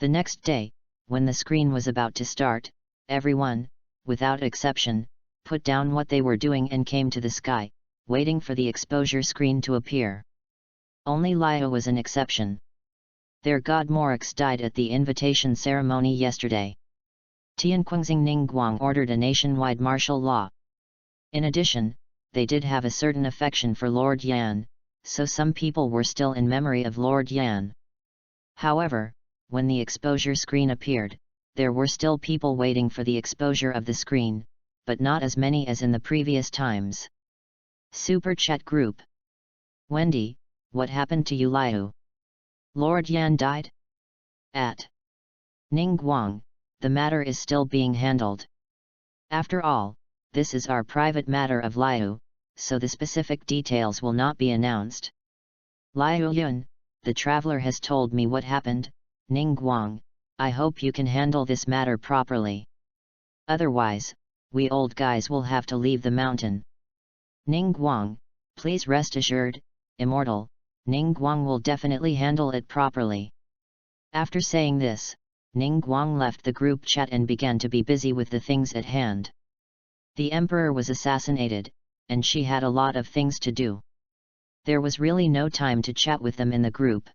The next day, when the screen was about to start, everyone, without exception, put down what they were doing and came to the sky, waiting for the exposure screen to appear. Only Liu was an exception. Their god Moraux died at the invitation ceremony yesterday. Tianquanxing Ningguang ordered a nationwide martial law. In addition, they did have a certain affection for Lord Yan, so some people were still in memory of Lord Yan. However, when the exposure screen appeared, there were still people waiting for the exposure of the screen, but not as many as in the previous times. Super Chat Group. Wendy, what happened to you, Liu? Lord Yan died? At Ningguang, the matter is still being handled. After all, this is our private matter of Liu, so the specific details will not be announced. Liu Yun, the traveler has told me what happened. Ningguang, I hope you can handle this matter properly. Otherwise, we old guys will have to leave the mountain. Ningguang, please rest assured, immortal, Ningguang will definitely handle it properly. After saying this, Ningguang left the group chat and began to be busy with the things at hand. The emperor was assassinated, and she had a lot of things to do. There was really no time to chat with them in the group.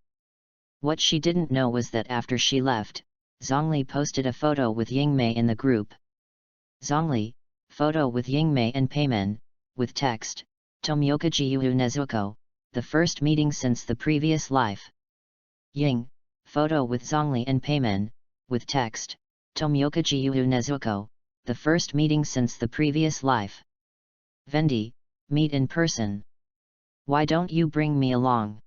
What she didn't know was that after she left, Zhongli posted a photo with Yingmei in the group. Zhongli, photo with Yingmei and Peimen, with text, Tomioka Jiu Nezuko, the first meeting since the previous life. Ying, photo with Zhongli and Peimen, with text, Tomioka Jiu Nezuko, the first meeting since the previous life. Vendi, meet in person. Why don't you bring me along?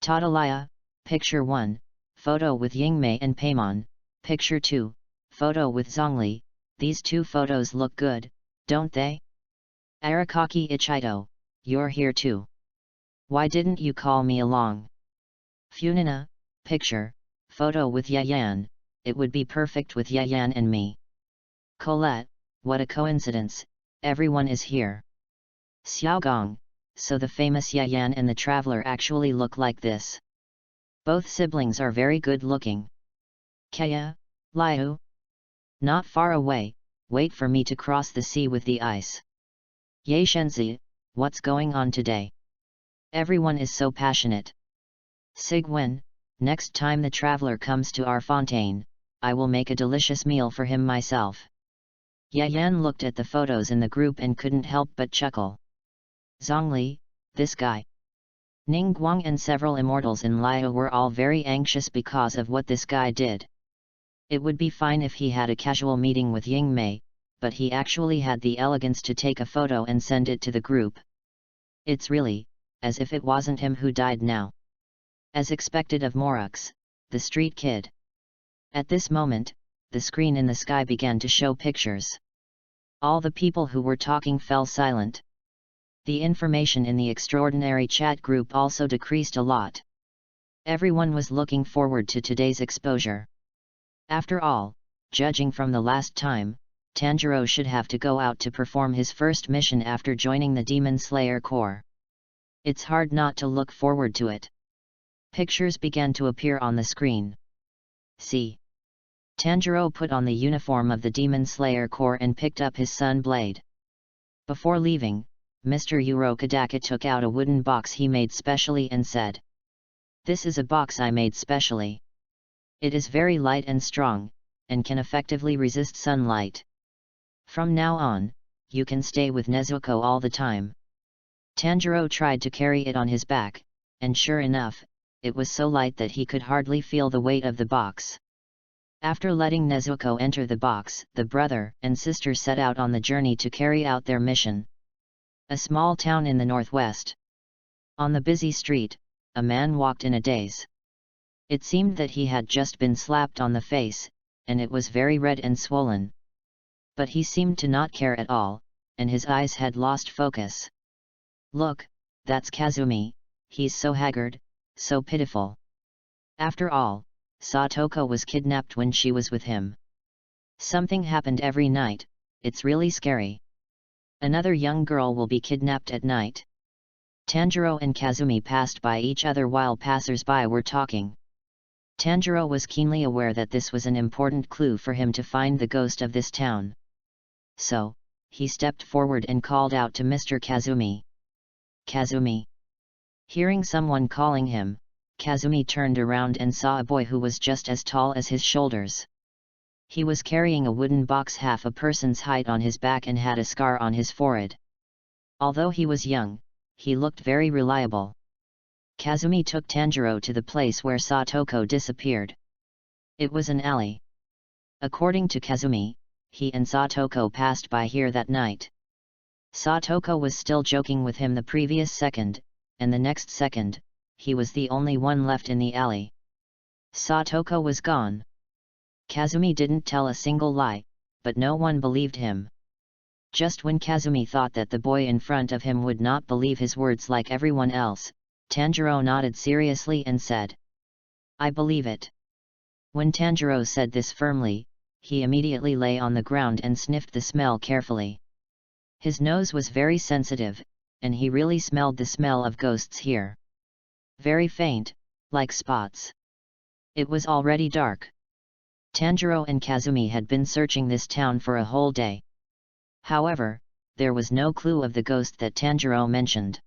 Tatalaya, picture 1, photo with Yingmei and Paimon, picture 2, photo with Zhongli, these two photos look good, don't they? Arakaki Ichito, you're here too. Why didn't you call me along? Funina, picture, photo with Yayan, it would be perfect with Yayan and me. Colette, what a coincidence, everyone is here. Xiaogong, so the famous Yayan and the traveler actually look like this. Both siblings are very good looking. Kaya, Liu? Not far away, wait for me to cross the sea with the ice. Ye Shenzi, what's going on today? Everyone is so passionate. Sigwen, next time the traveler comes to our fontaine, I will make a delicious meal for him myself. Yayan looked at the photos in the group and couldn't help but chuckle. Zhongli, this guy. Ningguang and several immortals in Liu were all very anxious because of what this guy did. It would be fine if he had a casual meeting with Yingmei, but he actually had the elegance to take a photo and send it to the group. It's really, as if it wasn't him who died now. As expected of Moraux, the street kid. At this moment, the screen in the sky began to show pictures. All the people who were talking fell silent. The information in the extraordinary chat group also decreased a lot. Everyone was looking forward to today's exposure. After all, judging from the last time, Tanjiro should have to go out to perform his first mission after joining the Demon Slayer Corps. It's hard not to look forward to it. Pictures began to appear on the screen. See. Tanjiro put on the uniform of the Demon Slayer Corps and picked up his sun blade. Before leaving, Mr. Urokodaka took out a wooden box he made specially and said, "This is a box I made specially. It is very light and strong, and can effectively resist sunlight. From now on, you can stay with Nezuko all the time." Tanjiro tried to carry it on his back, and sure enough, it was so light that he could hardly feel the weight of the box. After letting Nezuko enter the box, the brother and sister set out on the journey to carry out their mission. A small town in the northwest. On the busy street, a man walked in a daze. It seemed that he had just been slapped on the face, and it was very red and swollen. But he seemed to not care at all, and his eyes had lost focus. "Look, that's Kazumi, he's so haggard, so pitiful. After all, Satoko was kidnapped when she was with him. Something happened every night, it's really scary. Another young girl will be kidnapped at night." Tanjiro and Kazumi passed by each other while passers-by were talking. Tanjiro was keenly aware that this was an important clue for him to find the ghost of this town. So, he stepped forward and called out to Mr. Kazumi. "Kazumi!" Hearing someone calling him, Kazumi turned around and saw a boy who was just as tall as his shoulders. He was carrying a wooden box half a person's height on his back and had a scar on his forehead. Although he was young, he looked very reliable. Kazumi took Tanjiro to the place where Satoko disappeared. It was an alley. According to Kazumi, he and Satoko passed by here that night. Satoko was still joking with him the previous second, and the next second, he was the only one left in the alley. Satoko was gone. Kazumi didn't tell a single lie, but no one believed him. Just when Kazumi thought that the boy in front of him would not believe his words like everyone else, Tanjiro nodded seriously and said, "I believe it." When Tanjiro said this firmly, he immediately lay on the ground and sniffed the smell carefully. His nose was very sensitive, and he really smelled the smell of ghosts here. Very faint, like spots. It was already dark. Tanjiro and Kazumi had been searching this town for a whole day. However, there was no clue of the ghost that Tanjiro mentioned.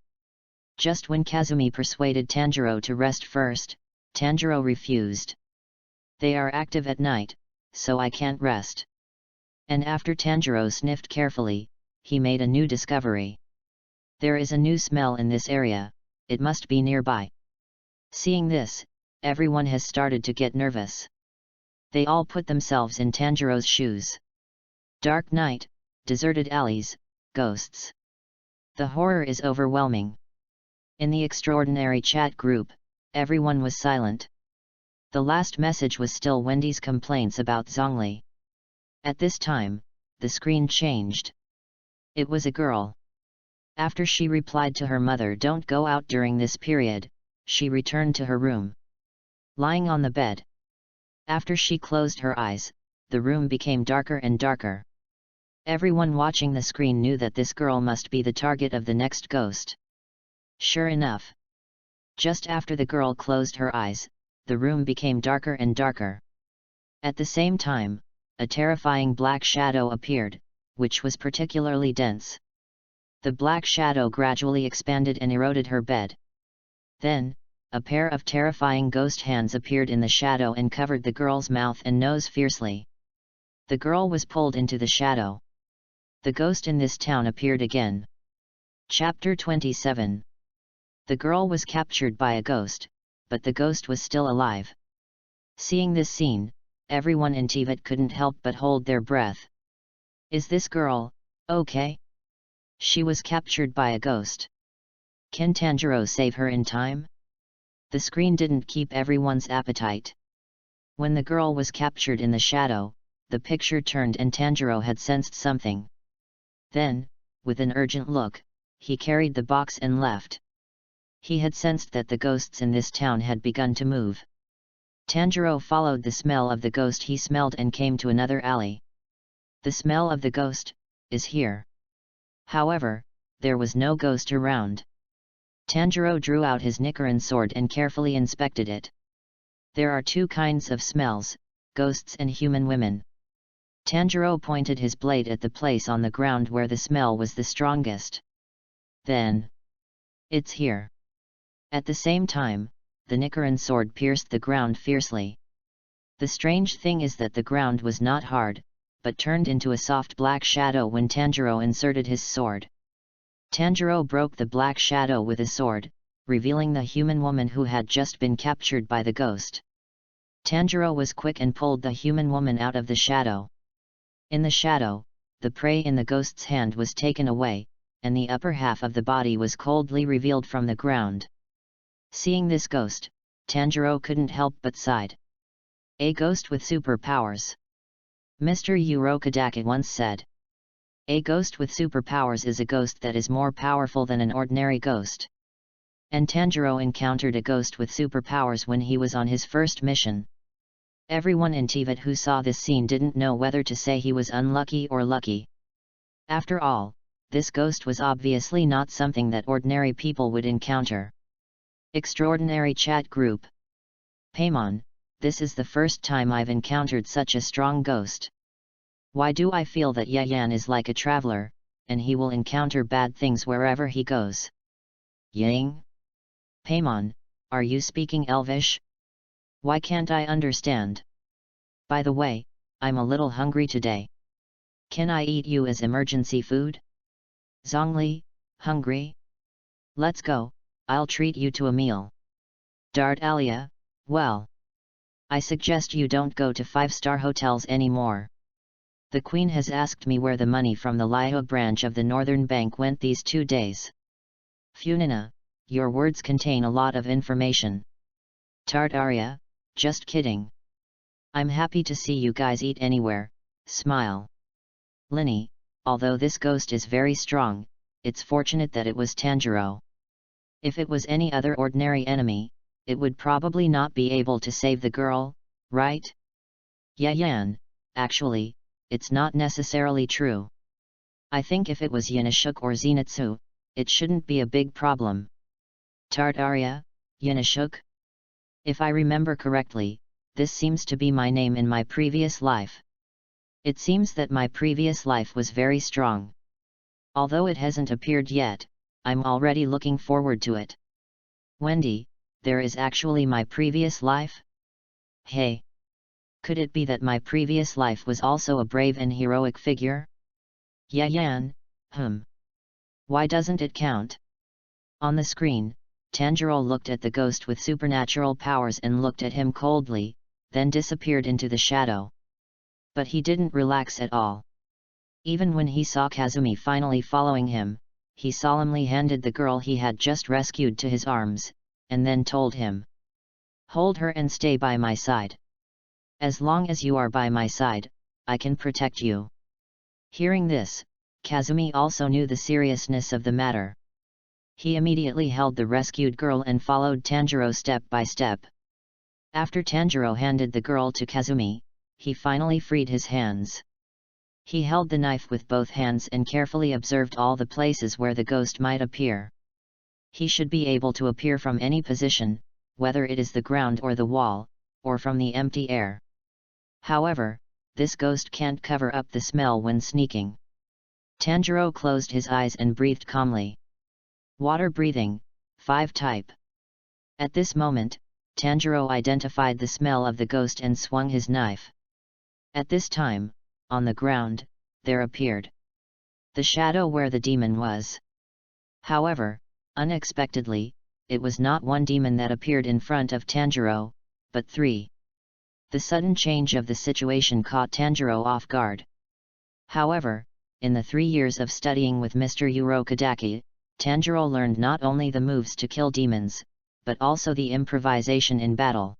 Just when Kazumi persuaded Tanjiro to rest first, Tanjiro refused. "They are active at night, so I can't rest." And after Tanjiro sniffed carefully, he made a new discovery. "There is a new smell in this area, it must be nearby." Seeing this, everyone has started to get nervous. They all put themselves in Tanjiro's shoes. Dark night, deserted alleys, ghosts. The horror is overwhelming. In the extraordinary chat group, everyone was silent. The last message was still Wendy's complaints about Zhongli. At this time, the screen changed. It was a girl. After she replied to her mother, "Don't go out during this period," she returned to her room. Lying on the bed. After she closed her eyes, the room became darker and darker. Everyone watching the screen knew that this girl must be the target of the next ghost. Sure enough. Just after the girl closed her eyes, the room became darker and darker. At the same time, a terrifying black shadow appeared, which was particularly dense. The black shadow gradually expanded and eroded her bed. Then, a pair of terrifying ghost hands appeared in the shadow and covered the girl's mouth and nose fiercely. The girl was pulled into the shadow. The ghost in this town appeared again. Chapter 27. The girl was captured by a ghost, but the ghost was still alive. Seeing this scene, everyone in Tibet couldn't help but hold their breath. Is this girl okay? She was captured by a ghost. Can Tanjiro save her in time? The screen didn't keep everyone's appetite. When the girl was captured in the shadow, the picture turned and Tanjiro had sensed something. Then, with an urgent look, he carried the box and left. He had sensed that the ghosts in this town had begun to move. Tanjiro followed the smell of the ghost he smelled and came to another alley. The smell of the ghost is here. However, there was no ghost around. Tanjiro drew out his Nichiren sword and carefully inspected it. There are two kinds of smells, ghosts and human women. Tanjiro pointed his blade at the place on the ground where the smell was the strongest. Then, it's here. At the same time, the Nichiren sword pierced the ground fiercely. The strange thing is that the ground was not hard, but turned into a soft black shadow when Tanjiro inserted his sword. Tanjiro broke the black shadow with a sword, revealing the human woman who had just been captured by the ghost. Tanjiro was quick and pulled the human woman out of the shadow. In the shadow, the prey in the ghost's hand was taken away, and the upper half of the body was coldly revealed from the ground. Seeing this ghost, Tanjiro couldn't help but sighed. A ghost with superpowers. Mr. Urokodake once said. A ghost with superpowers is a ghost that is more powerful than an ordinary ghost. And Tanjiro encountered a ghost with superpowers when he was on his first mission. Everyone in Tibet who saw this scene didn't know whether to say he was unlucky or lucky. After all, this ghost was obviously not something that ordinary people would encounter. Extraordinary chat group. Paimon, this is the first time I've encountered such a strong ghost. Why do I feel that Yayan is like a traveler, and he will encounter bad things wherever he goes? Yang? Paimon, are you speaking Elvish? Why can't I understand? By the way, I'm a little hungry today. Can I eat you as emergency food? Zhongli, hungry? Let's go, I'll treat you to a meal. Dart Alia, well. I suggest you don't go to 5-star hotels anymore. The Queen has asked me where the money from the Lyo branch of the Northern Bank went these 2 days. Funina, your words contain a lot of information. Tartaria, just kidding. I'm happy to see you guys eat anywhere, smile. Linny, although this ghost is very strong, it's fortunate that it was Tanjiro. If it was any other ordinary enemy, it would probably not be able to save the girl, right? Yayan, actually, it's not necessarily true. I think if it was Yanashuk or Zenitsu, it shouldn't be a big problem. Tartaria, Yanashuk? If I remember correctly, this seems to be my name in my previous life. It seems that my previous life was very strong. Although it hasn't appeared yet, I'm already looking forward to it. Wendy, there is actually my previous life? Hey! Could it be that my previous life was also a brave and heroic figure? Yayan, Why doesn't it count? On the screen, Tanjiro looked at the ghost with supernatural powers and looked at him coldly, then disappeared into the shadow. But he didn't relax at all. Even when he saw Kazumi finally following him, he solemnly handed the girl he had just rescued to his arms, and then told him, "Hold her and stay by my side. As long as you are by my side, I can protect you." Hearing this, Kazumi also knew the seriousness of the matter. He immediately held the rescued girl and followed Tanjiro step by step. After Tanjiro handed the girl to Kazumi, he finally freed his hands. He held the knife with both hands and carefully observed all the places where the ghost might appear. He should be able to appear from any position, whether it is the ground or the wall, or from the empty air. However, this ghost can't cover up the smell when sneaking. Tanjiro closed his eyes and breathed calmly. Water breathing, 5 type. At this moment, Tanjiro identified the smell of the ghost and swung his knife. At this time, on the ground, there appeared the shadow where the demon was. However, unexpectedly, it was not one demon that appeared in front of Tanjiro, but 3. The sudden change of the situation caught Tanjiro off guard. However, in the 3 years of studying with Mr. Urokodake, Tanjiro learned not only the moves to kill demons, but also the improvisation in battle.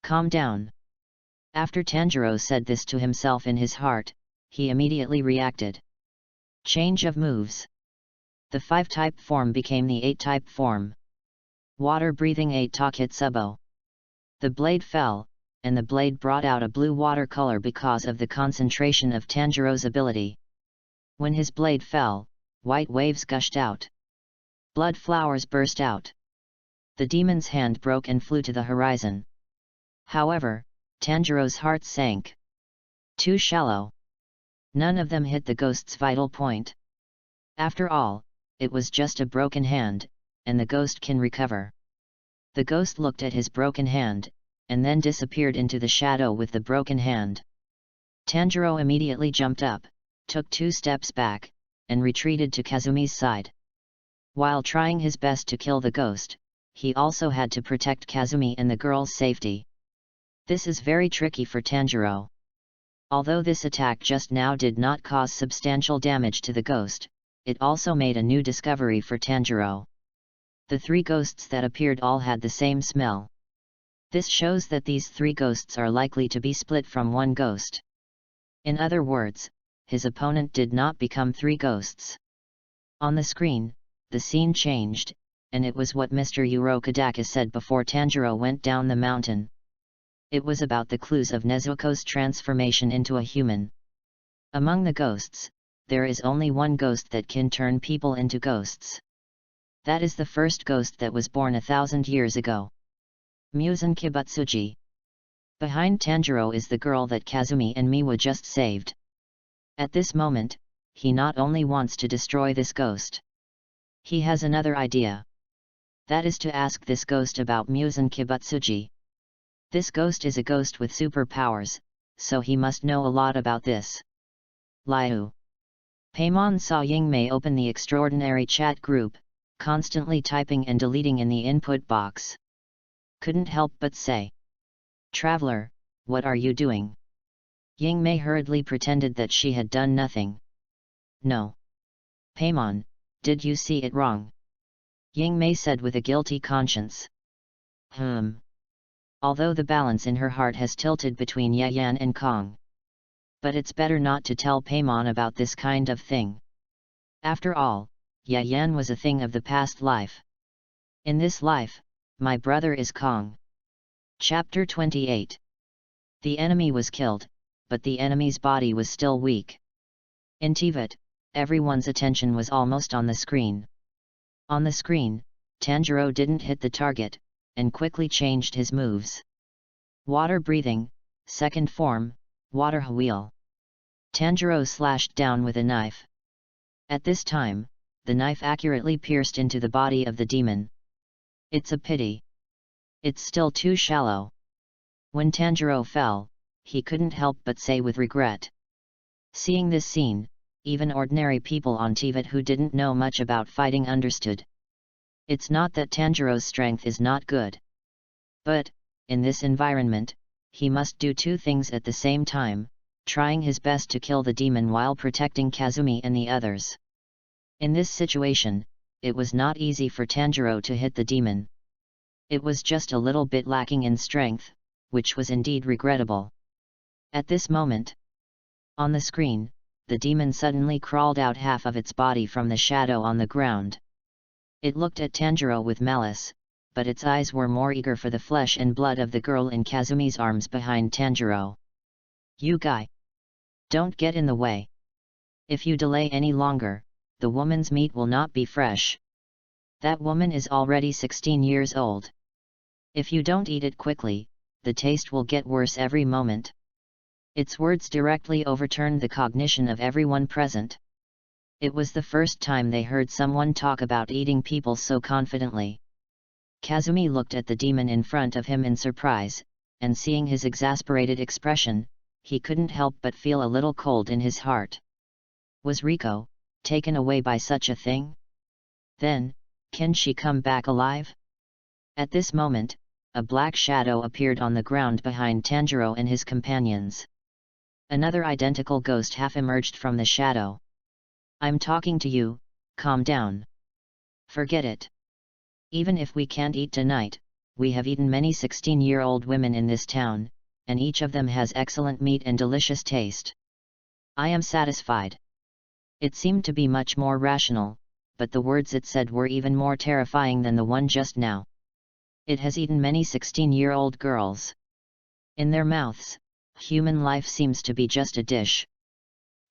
Calm down. After Tanjiro said this to himself in his heart, he immediately reacted. Change of moves. The 5-type form became the 8-type form. Water breathing 8 Taketsubo. The blade fell, and the blade brought out a blue watercolor because of the concentration of Tanjiro's ability. When his blade fell, white waves gushed out. Blood flowers burst out. The demon's hand broke and flew to the horizon. However, Tanjiro's heart sank. Too shallow. None of them hit the ghost's vital point. After all, it was just a broken hand, and the ghost can recover. The ghost looked at his broken hand, and then disappeared into the shadow with the broken hand. Tanjiro immediately jumped up, took 2 steps back, and retreated to Kazumi's side. While trying his best to kill the ghost, he also had to protect Kazumi and the girl's safety. This is very tricky for Tanjiro. Although this attack just now did not cause substantial damage to the ghost, it also made a new discovery for Tanjiro. The 3 ghosts that appeared all had the same smell. This shows that these 3 ghosts are likely to be split from one ghost. In other words, his opponent did not become 3 ghosts. On the screen, the scene changed, and it was what Mr. Urokodaka said before Tanjiro went down the mountain. It was about the clues of Nezuko's transformation into a human. Among the ghosts, there is only one ghost that can turn people into ghosts. That is the first ghost that was born 1,000 years ago. Muzan Kibutsuji. Behind Tanjiro is the girl that Kazumi and Miwa just saved. At this moment, he not only wants to destroy this ghost. He has another idea. That is to ask this ghost about Muzan Kibutsuji. This ghost is a ghost with superpowers, so he must know a lot about this. Liu. Paimon saw Yingmei open the extraordinary chat group, constantly typing and deleting in the input box. Couldn't help but say, "Traveler, what are you doing?" Yingmei hurriedly pretended that she had done nothing. "No. Paimon, did you see it wrong?" Yingmei said with a guilty conscience. Although the balance in her heart has tilted between Yayan and Kong. But it's better not to tell Paimon about this kind of thing. After all, Yayan was a thing of the past life. In this life, my brother is Kong. Chapter 28. The enemy was killed, but the enemy's body was still weak. In Tivat, everyone's attention was almost on the screen. On the screen, Tanjiro didn't hit the target, and quickly changed his moves. Water breathing, second form, water wheel. Tanjiro slashed down with a knife. At this time, the knife accurately pierced into the body of the demon. It's a pity. It's still too shallow. When Tanjiro fell, he couldn't help but say with regret. Seeing this scene, even ordinary people on Tivat who didn't know much about fighting understood. It's not that Tanjiro's strength is not good. But, in this environment, he must do 2 things at the same time, trying his best to kill the demon while protecting Kazumi and the others. In this situation, it was not easy for Tanjiro to hit the demon. It was just a little bit lacking in strength, which was indeed regrettable. At this moment, on the screen, the demon suddenly crawled out half of its body from the shadow on the ground. It looked at Tanjiro with malice, but its eyes were more eager for the flesh and blood of the girl in Kazumi's arms behind Tanjiro. "You guy! Don't get in the way. If you delay any longer, the woman's meat will not be fresh. That woman is already 16 years old. If you don't eat it quickly, the taste will get worse every moment." Its words directly overturned the cognition of everyone present. It was the first time they heard someone talk about eating people so confidently. Kazumi looked at the demon in front of him in surprise, and seeing his exasperated expression, he couldn't help but feel a little cold in his heart. Was Riko taken away by such a thing? Then, can she come back alive? At this moment, a black shadow appeared on the ground behind Tanjiro and his companions. Another identical ghost half emerged from the shadow. "I'm talking to you, calm down. Forget it. Even if we can't eat tonight, we have eaten many 16-year-old women in this town, and each of them has excellent meat and delicious taste. I am satisfied." It seemed to be much more rational, but the words it said were even more terrifying than the one just now. It has eaten many 16-year-old girls. In their mouths, human life seems to be just a dish.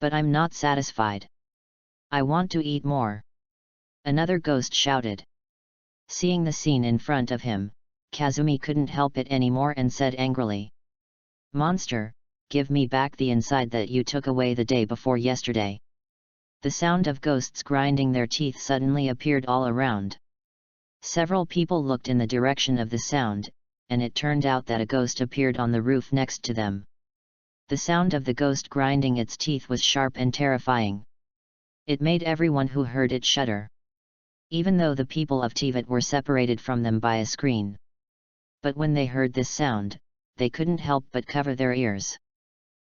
But I'm not satisfied. I want to eat more. Another ghost shouted. Seeing the scene in front of him, Kazumi couldn't help it anymore and said angrily, "Monster, give me back the inside that you took away the day before yesterday." The sound of ghosts grinding their teeth suddenly appeared all around. Several people looked in the direction of the sound, and it turned out that a ghost appeared on the roof next to them. The sound of the ghost grinding its teeth was sharp and terrifying. It made everyone who heard it shudder. Even though the people of Tivat were separated from them by a screen. But when they heard this sound, they couldn't help but cover their ears.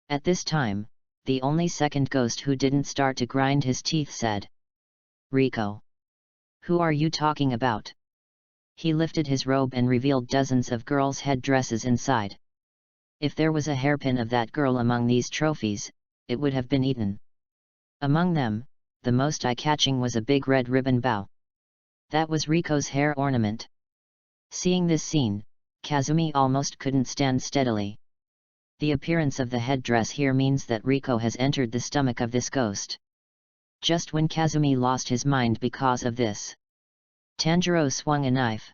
At this time, the only second ghost who didn't start to grind his teeth said, "Rico. Who are you talking about?" He lifted his robe and revealed dozens of girls' headdresses inside. If there was a hairpin of that girl among these trophies, it would have been eaten. Among them, the most eye-catching was a big red ribbon bow. That was Rico's hair ornament. Seeing this scene, Kazumi almost couldn't stand steadily. The appearance of the headdress here means that Rico has entered the stomach of this ghost. Just when Kazumi lost his mind because of this, Tanjiro swung a knife.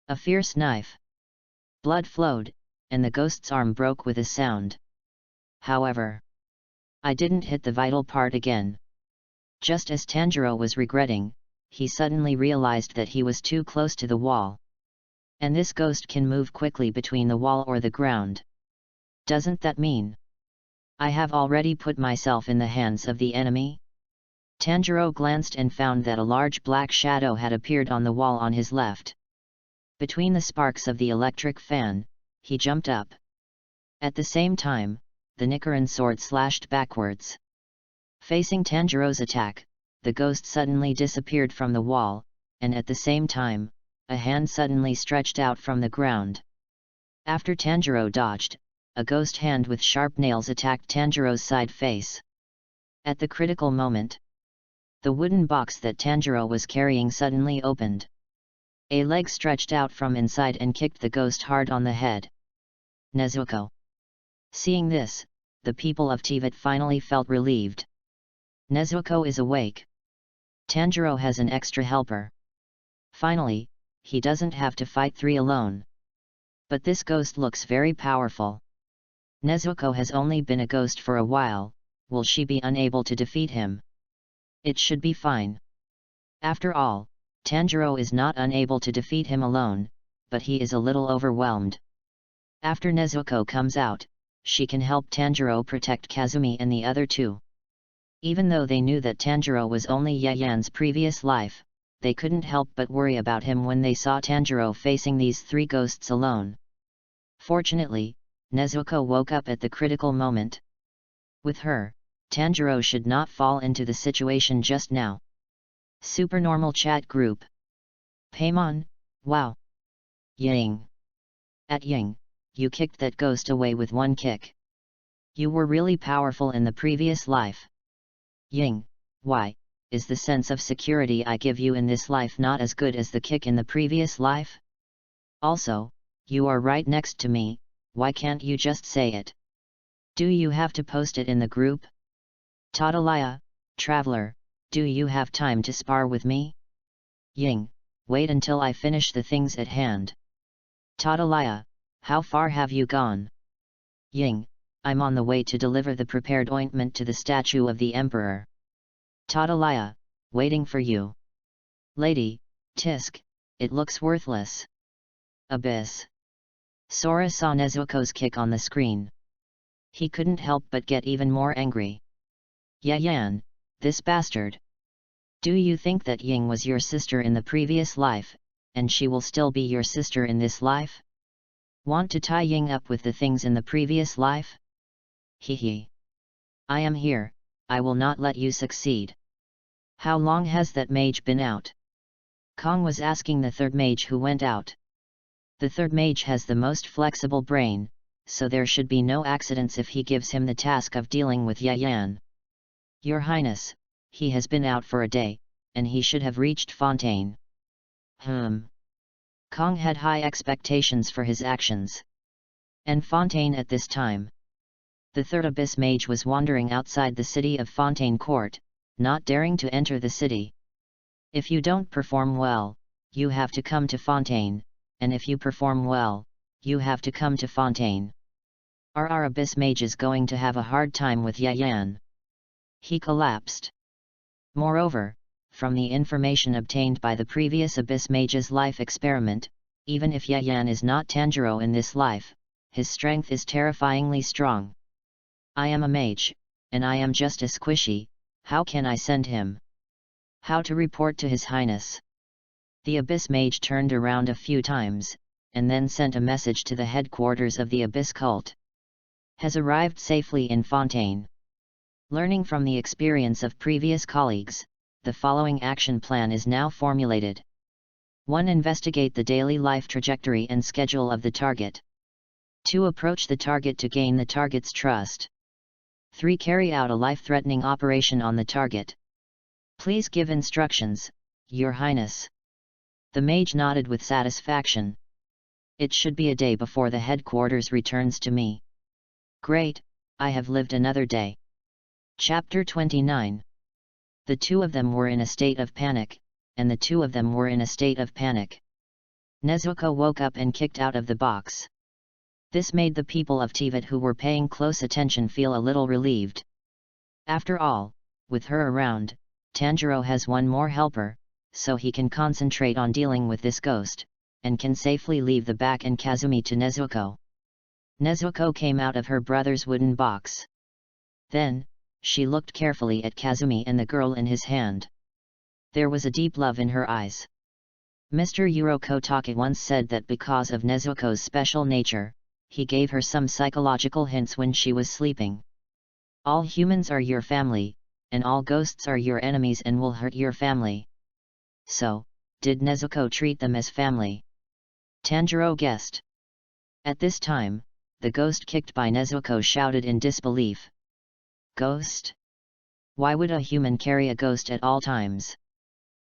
A fierce knife. Blood flowed, and the ghost's arm broke with a sound. However, I didn't hit the vital part again. Just as Tanjiro was regretting, he suddenly realized that he was too close to the wall. And this ghost can move quickly between the wall or the ground. Doesn't that mean I have already put myself in the hands of the enemy? Tanjiro glanced and found that a large black shadow had appeared on the wall on his left. Between the sparks of the electric fan, he jumped up. At the same time, the Nichiren sword slashed backwards. Facing Tanjiro's attack, the ghost suddenly disappeared from the wall, and at the same time, a hand suddenly stretched out from the ground. After Tanjiro dodged, a ghost hand with sharp nails attacked Tanjiro's side face. At the critical moment, the wooden box that Tanjiro was carrying suddenly opened. A leg stretched out from inside and kicked the ghost hard on the head. Nezuko. Seeing this, the people of Tivat finally felt relieved. Nezuko is awake. Tanjiro has an extra helper. Finally, he doesn't have to fight three alone. But this ghost looks very powerful. Nezuko has only been a ghost for a while, will she be unable to defeat him? It should be fine. After all, Tanjiro is not unable to defeat him alone, but he is a little overwhelmed. After Nezuko comes out, she can help Tanjiro protect Kazumi and the other two. Even though they knew that Tanjiro was only Yayan's previous life, they couldn't help but worry about him when they saw Tanjiro facing these three ghosts alone. Fortunately, Nezuko woke up at the critical moment. With her, Tanjiro should not fall into the situation just now. Supernormal chat group. Paimon, wow. Ying. At Ying, you kicked that ghost away with one kick. You were really powerful in the previous life. Ying, why, is the sense of security I give you in this life not as good as the kick in the previous life? Also, you are right next to me, why can't you just say it? Do you have to post it in the group? Tadalaya, Traveler, do you have time to spar with me? Ying, wait until I finish the things at hand. Tadalaya, how far have you gone? Ying, I'm on the way to deliver the prepared ointment to the statue of the Emperor. Tadalaya, waiting for you. Lady, Tisk, it looks worthless. Abyss. Sora saw Nezuko's kick on the screen. He couldn't help but get even more angry. Yayan, this bastard. Do you think that Ying was your sister in the previous life, and she will still be your sister in this life? Want to tie Ying up with the things in the previous life? Hee. I am here, I will not let you succeed. How long has that mage been out? Kong was asking the third mage who went out. The third mage has the most flexible brain, so there should be no accidents if he gives him the task of dealing with Yayan. Your Highness, he has been out for a day, and he should have reached Fontaine. Kong had high expectations for his actions. and Fontaine at this time. The third abyss mage was wandering outside the city of Fontaine Court, not daring to enter the city. If you don't perform well, you have to come to Fontaine, and if you perform well, you have to come to Fontaine. Are our abyss mages going to have a hard time with Yayan? He collapsed. Moreover, from the information obtained by the previous abyss mage's life experiment, even if Yayan is not Tanjiro in this life, his strength is terrifyingly strong. I am a mage, and I am just a squishy, how can I send him? How to report to His Highness? The abyss mage turned around a few times, and then sent a message to the headquarters of the abyss cult. Has arrived safely in Fontaine. Learning from the experience of previous colleagues, the following action plan is now formulated. 1. Investigate the daily life trajectory and schedule of the target. 2. Approach the target to gain the target's trust. 3. Carry out a life-threatening operation on the target. Please give instructions, Your Highness. The mage nodded with satisfaction. It should be a day before the headquarters returns to me. Great, I have lived another day. Chapter 29. The two of them were in a state of panic, and the two of them were in a state of panic. Nezuko woke up and kicked out of the box. This made the people of Teyvat who were paying close attention feel a little relieved. After all, with her around, Tanjiro has one more helper, so he can concentrate on dealing with this ghost, and can safely leave the back and Kazumi to Nezuko. Nezuko came out of her brother's wooden box. Then, she looked carefully at Kazumi and the girl in his hand. There was a deep love in her eyes. Mr. Urokotake once said that because of Nezuko's special nature, he gave her some psychological hints when she was sleeping. All humans are your family, and all ghosts are your enemies and will hurt your family. So, did Nezuko treat them as family? Tanjiro guessed. At this time, the ghost kicked by Nezuko shouted in disbelief. Ghost? Why would a human carry a ghost at all times?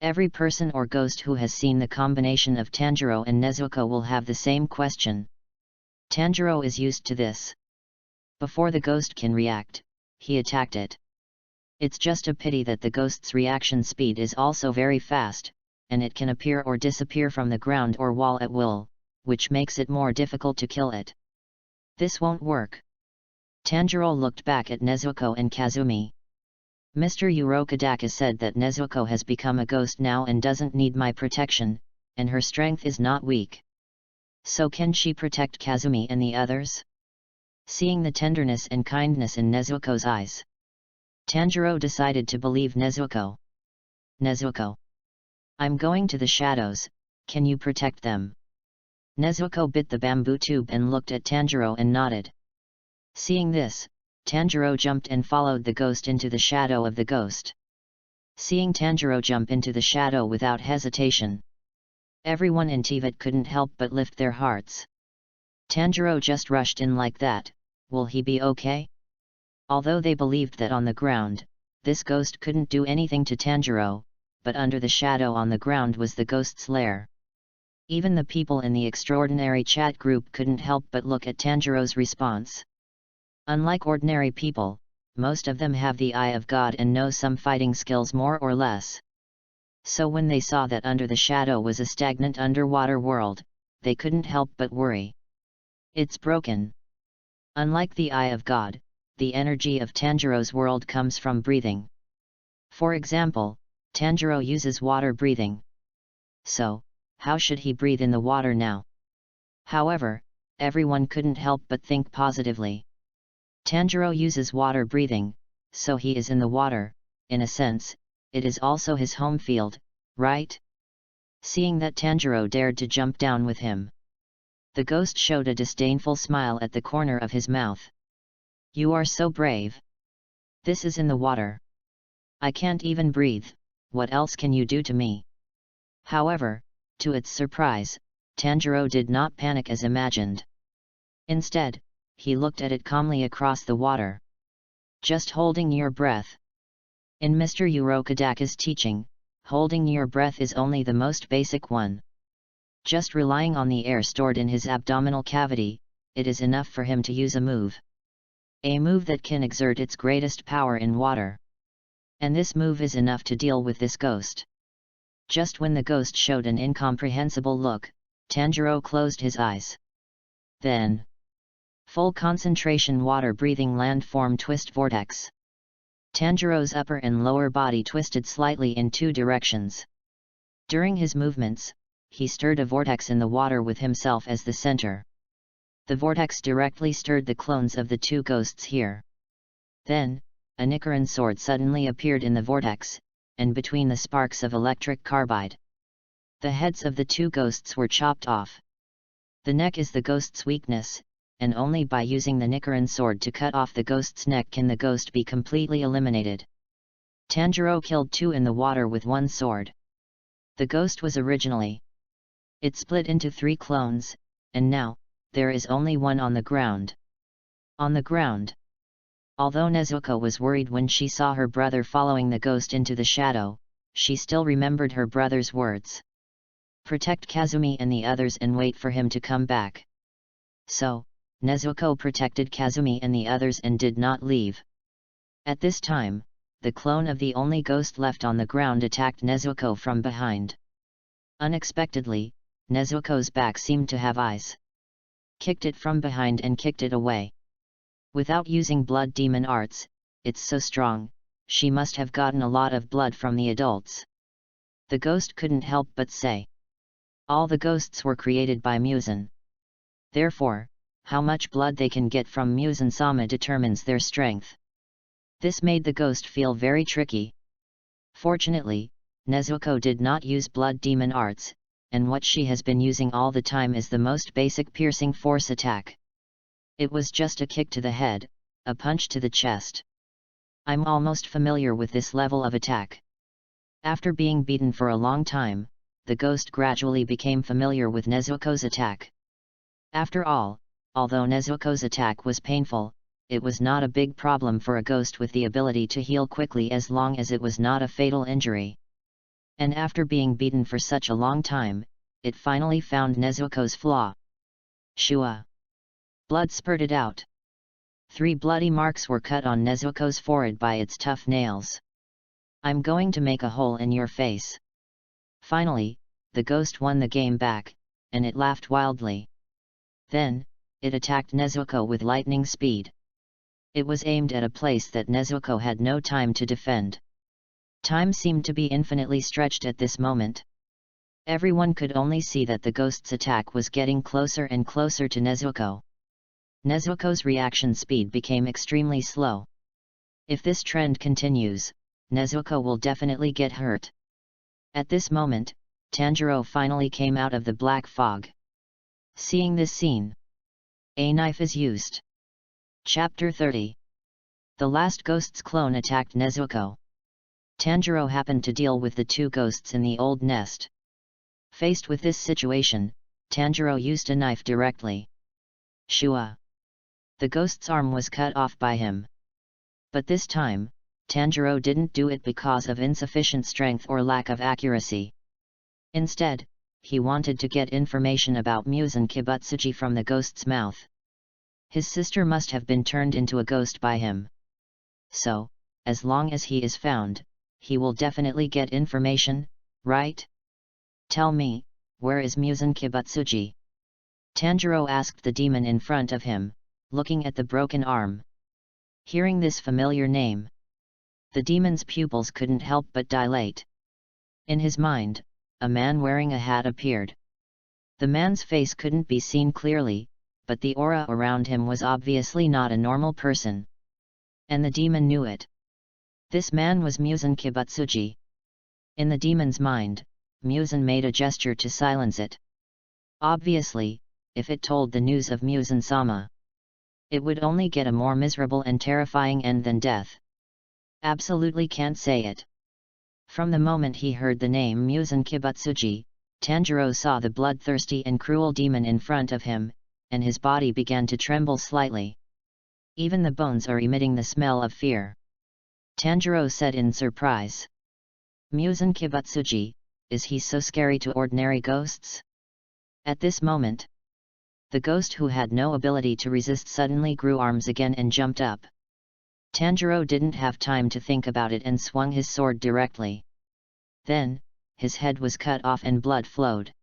Every person or ghost who has seen the combination of Tanjiro and Nezuko will have the same question. Tanjiro is used to this. Before the ghost can react, he attacked it. It's just a pity that the ghost's reaction speed is also very fast, and it can appear or disappear from the ground or wall at will, which makes it more difficult to kill it. This won't work. Tanjiro looked back at Nezuko and Kazumi. Mr. Urokadaka said that Nezuko has become a ghost now and doesn't need my protection, and her strength is not weak. So can she protect Kazumi and the others? Seeing the tenderness and kindness in Nezuko's eyes, Tanjiro decided to believe Nezuko. Nezuko. I'm going to the shadows, can you protect them? Nezuko bit the bamboo tube and looked at Tanjiro and nodded. Seeing this, Tanjiro jumped and followed the ghost into the shadow of the ghost. Seeing Tanjiro jump into the shadow without hesitation, everyone in Teyvat couldn't help but lift their hearts. Tanjiro just rushed in like that, will he be okay? Although they believed that on the ground, this ghost couldn't do anything to Tanjiro, but under the shadow on the ground was the ghost's lair. Even the people in the extraordinary chat group couldn't help but look at Tanjiro's response. Unlike ordinary people, most of them have the eye of God and know some fighting skills more or less. So when they saw that under the shadow was a stagnant underwater world, they couldn't help but worry. It's broken. Unlike the eye of God, the energy of Tanjiro's world comes from breathing. For example, Tanjiro uses water breathing. So, how should he breathe in the water now? However, everyone couldn't help but think positively. Tanjiro uses water breathing, so he is in the water, in a sense, it is also his home field, right? Seeing that Tanjiro dared to jump down with him, the ghost showed a disdainful smile at the corner of his mouth. You are so brave. This is in the water. I can't even breathe, what else can you do to me? However, to its surprise, Tanjiro did not panic as imagined. Instead, he looked at it calmly across the water. Just holding your breath. In Mr. Urokadaka's teaching, holding your breath is only the most basic one. Just relying on the air stored in his abdominal cavity, it is enough for him to use a move. A move that can exert its greatest power in water. And this move is enough to deal with this ghost. Just when the ghost showed an incomprehensible look, Tanjiro closed his eyes. Then, full concentration water-breathing landform twist vortex. Tanjiro's upper and lower body twisted slightly in two directions. During his movements, he stirred a vortex in the water with himself as the center. The vortex directly stirred the clones of the two ghosts here. Then, a Nichiren sword suddenly appeared in the vortex, and between the sparks of electric carbide. The heads of the two ghosts were chopped off. The neck is the ghost's weakness, and only by using the Nichiren sword to cut off the ghost's neck can the ghost be completely eliminated. Tanjiro killed two in the water with one sword. The ghost was originally. It split into 3 clones, and now, there is only one on the ground. On the ground. Although Nezuko was worried when she saw her brother following the ghost into the shadow, she still remembered her brother's words. Protect Kazumi and the others and wait for him to come back. So, Nezuko protected Kazumi and the others and did not leave. At this time, the clone of the only ghost left on the ground attacked Nezuko from behind. Unexpectedly, Nezuko's back seemed to have eyes. Kicked it from behind and kicked it away. Without using blood demon arts, it's so strong, she must have gotten a lot of blood from the adults. The ghost couldn't help but say. All the ghosts were created by Muzan. Therefore, how much blood they can get from Muzan-sama determines their strength. This made the ghost feel very tricky. Fortunately, Nezuko did not use blood demon arts, and what she has been using all the time is the most basic piercing force attack. It was just a kick to the head, a punch to the chest. I'm almost familiar with this level of attack. After being beaten for a long time, the ghost gradually became familiar with Nezuko's attack. After all, although Nezuko's attack was painful, it was not a big problem for a ghost with the ability to heal quickly as long as it was not a fatal injury. And after being beaten for such a long time, it finally found Nezuko's flaw. Shua! Blood spurted out. 3 bloody marks were cut on Nezuko's forehead by its tough nails. I'm going to make a hole in your face. Finally, the ghost won the game back, and it laughed wildly. Then, it attacked Nezuko with lightning speed. It was aimed at a place that Nezuko had no time to defend. Time seemed to be infinitely stretched at this moment. Everyone could only see that the ghost's attack was getting closer and closer to Nezuko. Nezuko's reaction speed became extremely slow. If this trend continues, Nezuko will definitely get hurt. At this moment, Tanjiro finally came out of the black fog. Seeing this scene, a knife is used. Chapter 30. The last ghost's clone attacked Nezuko. Tanjiro happened to deal with the 2 ghosts in the old nest. Faced with this situation, Tanjiro used a knife directly. Shua! The ghost's arm was cut off by him. But this time, Tanjiro didn't do it because of insufficient strength or lack of accuracy. Instead, he wanted to get information about Muzan Kibutsuji from the ghost's mouth. His sister must have been turned into a ghost by him. So, as long as he is found, he will definitely get information, right? Tell me, where is Muzan Kibutsuji? Tanjiro asked the demon in front of him, looking at the broken arm. Hearing this familiar name, the demon's pupils couldn't help but dilate. In his mind, a man wearing a hat appeared. The man's face couldn't be seen clearly, but the aura around him was obviously not a normal person. And the demon knew it. This man was Muzan Kibutsuji. In the demon's mind, Muzan made a gesture to silence it. Obviously, if it told the news of Muzan-sama, it would only get a more miserable and terrifying end than death. Absolutely can't say it. From the moment he heard the name Muzan Kibutsuji, Tanjiro saw the bloodthirsty and cruel demon in front of him, and his body began to tremble slightly. Even the bones are emitting the smell of fear. Tanjiro said in surprise. Muzan Kibutsuji, is he so scary to ordinary ghosts? At this moment, The ghost, who had no ability to resist, suddenly grew arms again and jumped up. Tanjiro didn't have time to think about it and swung his sword directly. Then, his head was cut off and blood flowed.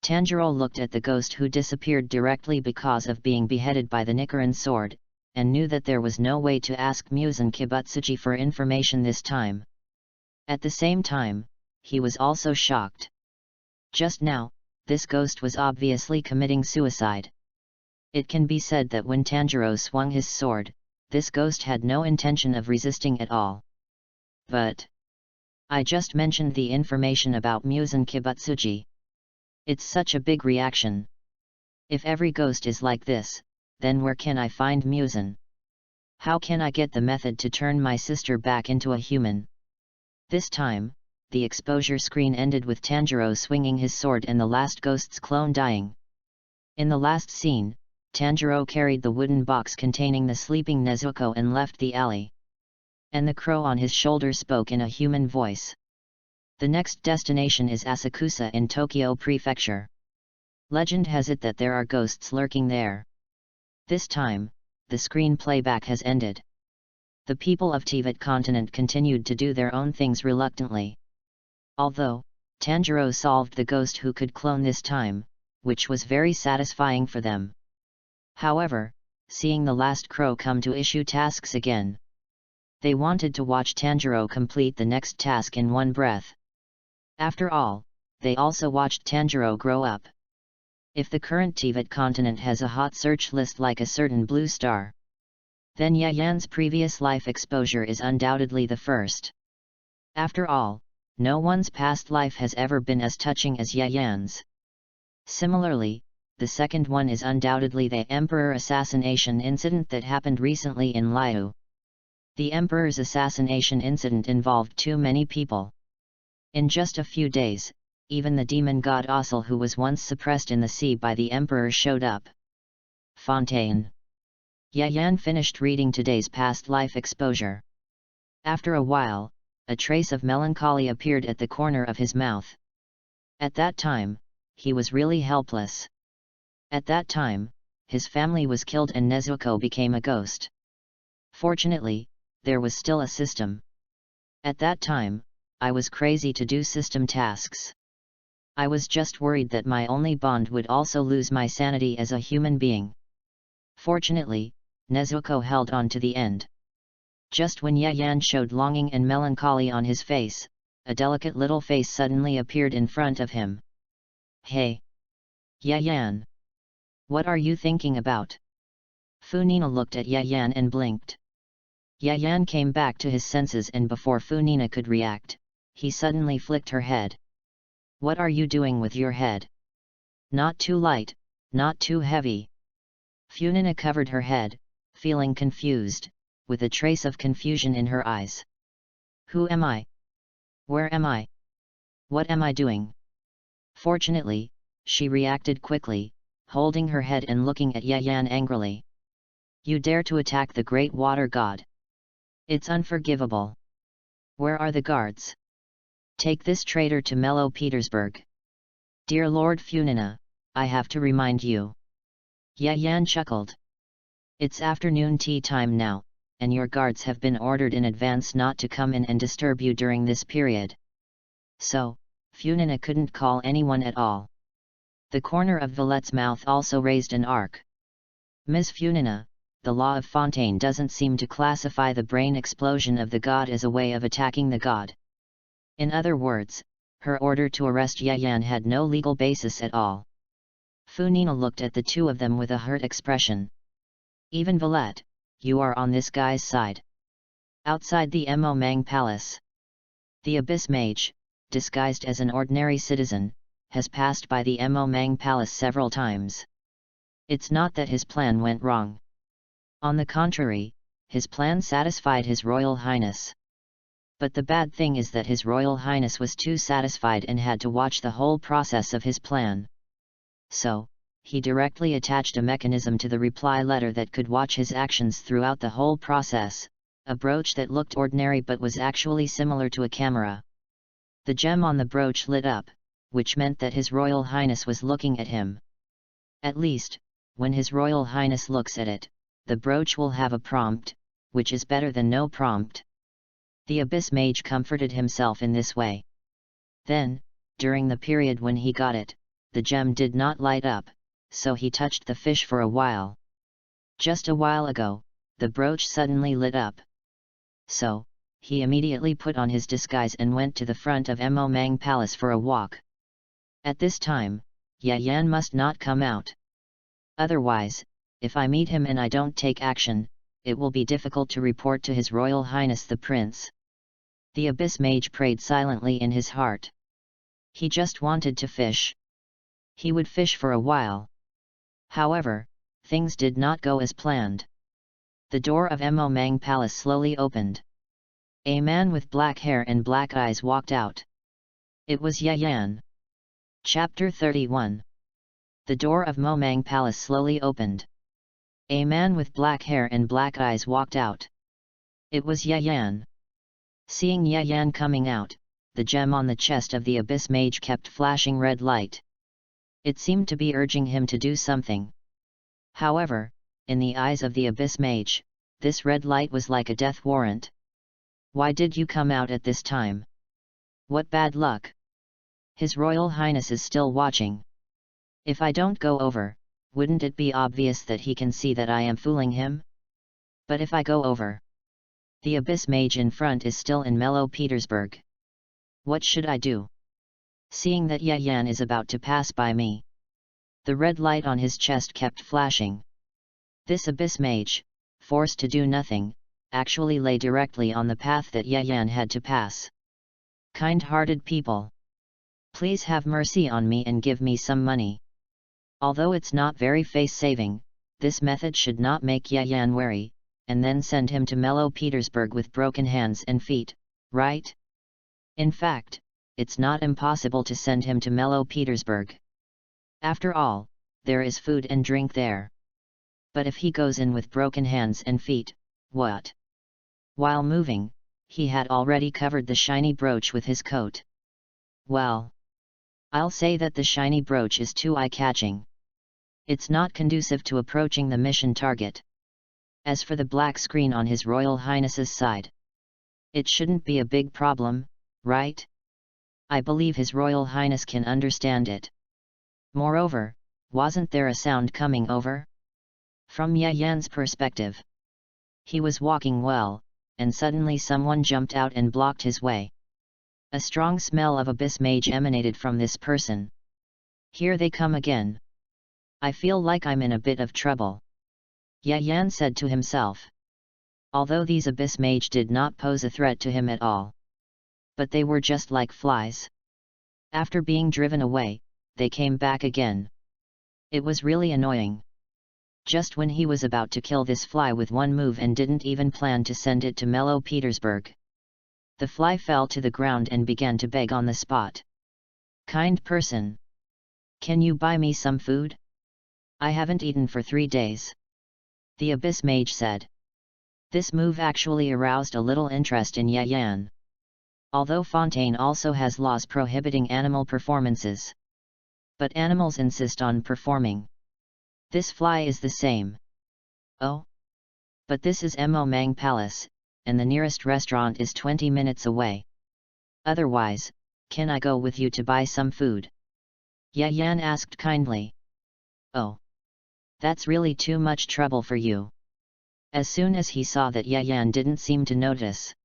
Tanjiro looked at the ghost, who disappeared directly because of being beheaded by the Nichiren sword, and knew that there was no way to ask Muzan Kibutsuji for information this time. At the same time, he was also shocked. Just now, this ghost was obviously committing suicide. It can be said that when Tanjiro swung his sword, this ghost had no intention of resisting at all. But I just mentioned the information about Muzan Kibutsuji. It's such a big reaction. If every ghost is like this, then where can I find Muzan? How can I get the method to turn my sister back into a human? This time, the exposure screen ended with Tanjiro swinging his sword and the last ghost's clone dying. In the last scene, Tanjiro carried the wooden box containing the sleeping Nezuko and left the alley. And the crow on his shoulder spoke in a human voice. The next destination is Asakusa in Tokyo Prefecture. Legend has it that there are ghosts lurking there. This time, the screen playback has ended. The people of Tibet continent continued to do their own things reluctantly. Although, Tanjiro solved the ghost who could clone this time, which was very satisfying for them. However, seeing the last crow come to issue tasks again, they wanted to watch Tanjiro complete the next task in one breath. After all, they also watched Tanjiro grow up. If the current Tibet continent has a hot search list like a certain blue star, then Yayan's previous life exposure is undoubtedly the first. After all, no one's past life has ever been as touching as Yayan's. Similarly, the second one is undoubtedly the Emperor assassination incident that happened recently in Liu. The Emperor's assassination incident involved too many people. In just a few days, even the demon god Ossel, who was once suppressed in the sea by the Emperor, showed up. Fontaine. Yayan finished reading today's past life exposure. After a while, a trace of melancholy appeared at the corner of his mouth. At that time, he was really helpless. At that time, his family was killed and Nezuko became a ghost. Fortunately, there was still a system. At that time, I was crazy to do system tasks. I was just worried that my only bond would also lose my sanity as a human being. Fortunately, Nezuko held on to the end. Just when Yayan showed longing and melancholy on his face, a delicate little face suddenly appeared in front of him. Hey! Yayan! What are you thinking about? Funina looked at Yayan and blinked. Yayan came back to his senses, and before Funina could react, he suddenly flicked her head. What are you doing with your head? Not too light, not too heavy. Funina covered her head, feeling confused, with a trace of confusion in her eyes. Who am I? Where am I? What am I doing? Fortunately, she reacted quickly, holding her head and looking at Yayan angrily. You dare to attack the great water god? It's unforgivable. Where are the guards? Take this traitor to Mellow Petersburg. Dear Lord Funina, I have to remind you. Yayan chuckled. It's afternoon tea time now, and your guards have been ordered in advance not to come in and disturb you during this period. So, Funina couldn't call anyone at all. The corner of Villette's mouth also raised an arc. Ms. Funina, the law of Fontaine doesn't seem to classify the brain explosion of the god as a way of attacking the god. In other words, her order to arrest Yayan had no legal basis at all. Funina looked at the two of them with a hurt expression. Even Villette, you are on this guy's side. Outside the Mo Mang Palace, the Abyss Mage, disguised as an ordinary citizen, has passed by the Mo Mang Palace several times. It's not that his plan went wrong. On the contrary, his plan satisfied His Royal Highness. But the bad thing is that His Royal Highness was too satisfied and had to watch the whole process of his plan. So, he directly attached a mechanism to the reply letter that could watch his actions throughout the whole process, a brooch that looked ordinary but was actually similar to a camera. The gem on the brooch lit up, which meant that His Royal Highness was looking at him. At least, when His Royal Highness looks at it, the brooch will have a prompt, which is better than no prompt. The Abyss Mage comforted himself in this way. Then, during the period when he got it, the gem did not light up, so he touched the fish for a while. Just a while ago, the brooch suddenly lit up. So, he immediately put on his disguise and went to the front of Mo Mang Palace for a walk. At this time, Yayan must not come out. Otherwise, if I meet him and I don't take action, it will be difficult to report to His Royal Highness the Prince. The Abyss Mage prayed silently in his heart. He just wanted to fish. He would fish for a while. However, things did not go as planned. The door of Mo Mang Palace slowly opened. A man with black hair and black eyes walked out. It was Yayan. Chapter 31. The door of Mo Mang Palace slowly opened. A man with black hair and black eyes walked out. It was Yayan. Seeing Yayan coming out, the gem on the chest of the Abyss Mage kept flashing red light. It seemed to be urging him to do something. However, in the eyes of the Abyss Mage, this red light was like a death warrant. Why did you come out at this time? What bad luck! His Royal Highness is still watching. If I don't go over, wouldn't it be obvious that he can see that I am fooling him? But if I go over, the Abyss Mage in front is still in Mellow Petersburg. What should I do? Seeing that Yayan is about to pass by me, the red light on his chest kept flashing. This Abyss Mage, forced to do nothing, actually lay directly on the path that Yayan had to pass. Kind-hearted people, please have mercy on me and give me some money. Although it's not very face-saving, this method should not make Yayan wary, and then send him to Mellow Petersburg with broken hands and feet, right? In fact, it's not impossible to send him to Mellow Petersburg. After all, there is food and drink there. But if he goes in with broken hands and feet, what? While moving, he had already covered the shiny brooch with his coat. Well, I'll say that the shiny brooch is too eye-catching. It's not conducive to approaching the mission target. As for the black screen on His Royal Highness's side, it shouldn't be a big problem, right? I believe His Royal Highness can understand it. Moreover, wasn't there a sound coming over? From Yayan's perspective, he was walking well, and suddenly someone jumped out and blocked his way. A strong smell of Abyss Mage emanated from this person. Here they come again. I feel like I'm in a bit of trouble, Yayan said to himself. Although these Abyss Mage did not pose a threat to him at all, but they were just like flies. After being driven away, they came back again. It was really annoying. Just when he was about to kill this fly with one move and didn't even plan to send it to Mellow Petersburg, the fly fell to the ground and began to beg on the spot. Kind person, can you buy me some food? I haven't eaten for 3 days, the Abyss Mage said. This move actually aroused a little interest in Yayan. Although Fontaine also has laws prohibiting animal performances, but animals insist on performing. This fly is the same. Oh? But this is Mo Mang Palace, and the nearest restaurant is 20 minutes away. Otherwise, can I go with you to buy some food? Yayan asked kindly. Oh. That's really too much trouble for you. As soon as he saw that Yayan didn't seem to notice,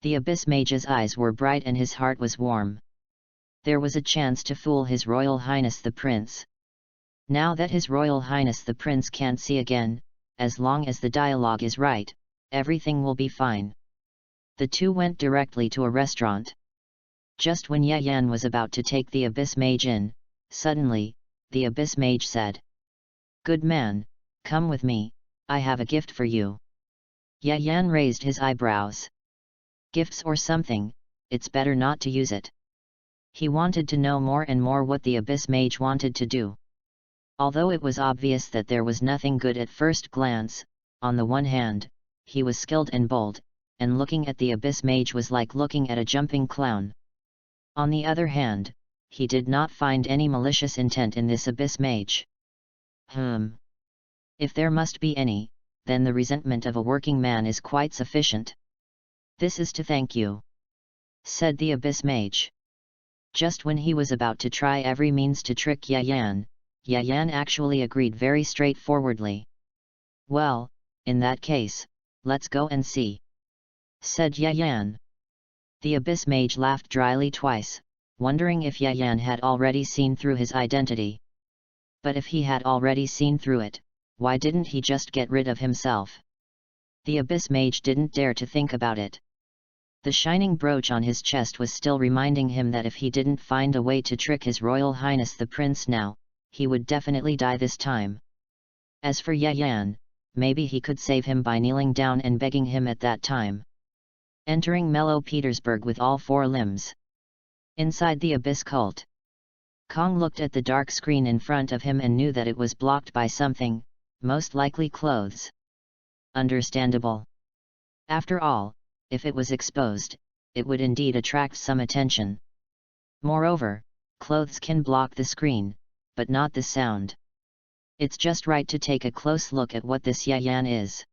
the Abyss Mage's eyes were bright and his heart was warm. There was a chance to fool His Royal Highness the Prince. Now that His Royal Highness the Prince can't see again, as long as the dialogue is right, everything will be fine. The two went directly to a restaurant. Just when Yayan was about to take the Abyss Mage in, suddenly, the Abyss Mage said, "Good man, come with me, I have a gift for you." Yayan raised his eyebrows. Gifts or something, it's better not to use it. He wanted to know more and more what the Abyss Mage wanted to do. Although it was obvious that there was nothing good at first glance, on the one hand, he was skilled and bold, and looking at the Abyss Mage was like looking at a jumping clown. On the other hand, he did not find any malicious intent in this Abyss Mage. If there must be any, then the resentment of a working man is quite sufficient. This is to thank you," said the Abyss Mage. Just when he was about to try every means to trick Yayan, Yayan actually agreed very straightforwardly. "Well, in that case, let's go and see," said Yayan. The Abyss Mage laughed dryly twice, wondering if Yayan had already seen through his identity. But if he had already seen through it, why didn't he just get rid of himself? The Abyss Mage didn't dare to think about it. The shining brooch on his chest was still reminding him that if he didn't find a way to trick His Royal Highness the Prince now, he would definitely die this time. As for Yayan, maybe he could save him by kneeling down and begging him at that time. Entering Mellow Petersburg with all four limbs. Inside the Abyss Cult, Kong looked at the dark screen in front of him and knew that it was blocked by something, most likely clothes. Understandable. After all, if it was exposed, it would indeed attract some attention. Moreover, clothes can block the screen, but not the sound. It's just right to take a close look at what this Yayan is.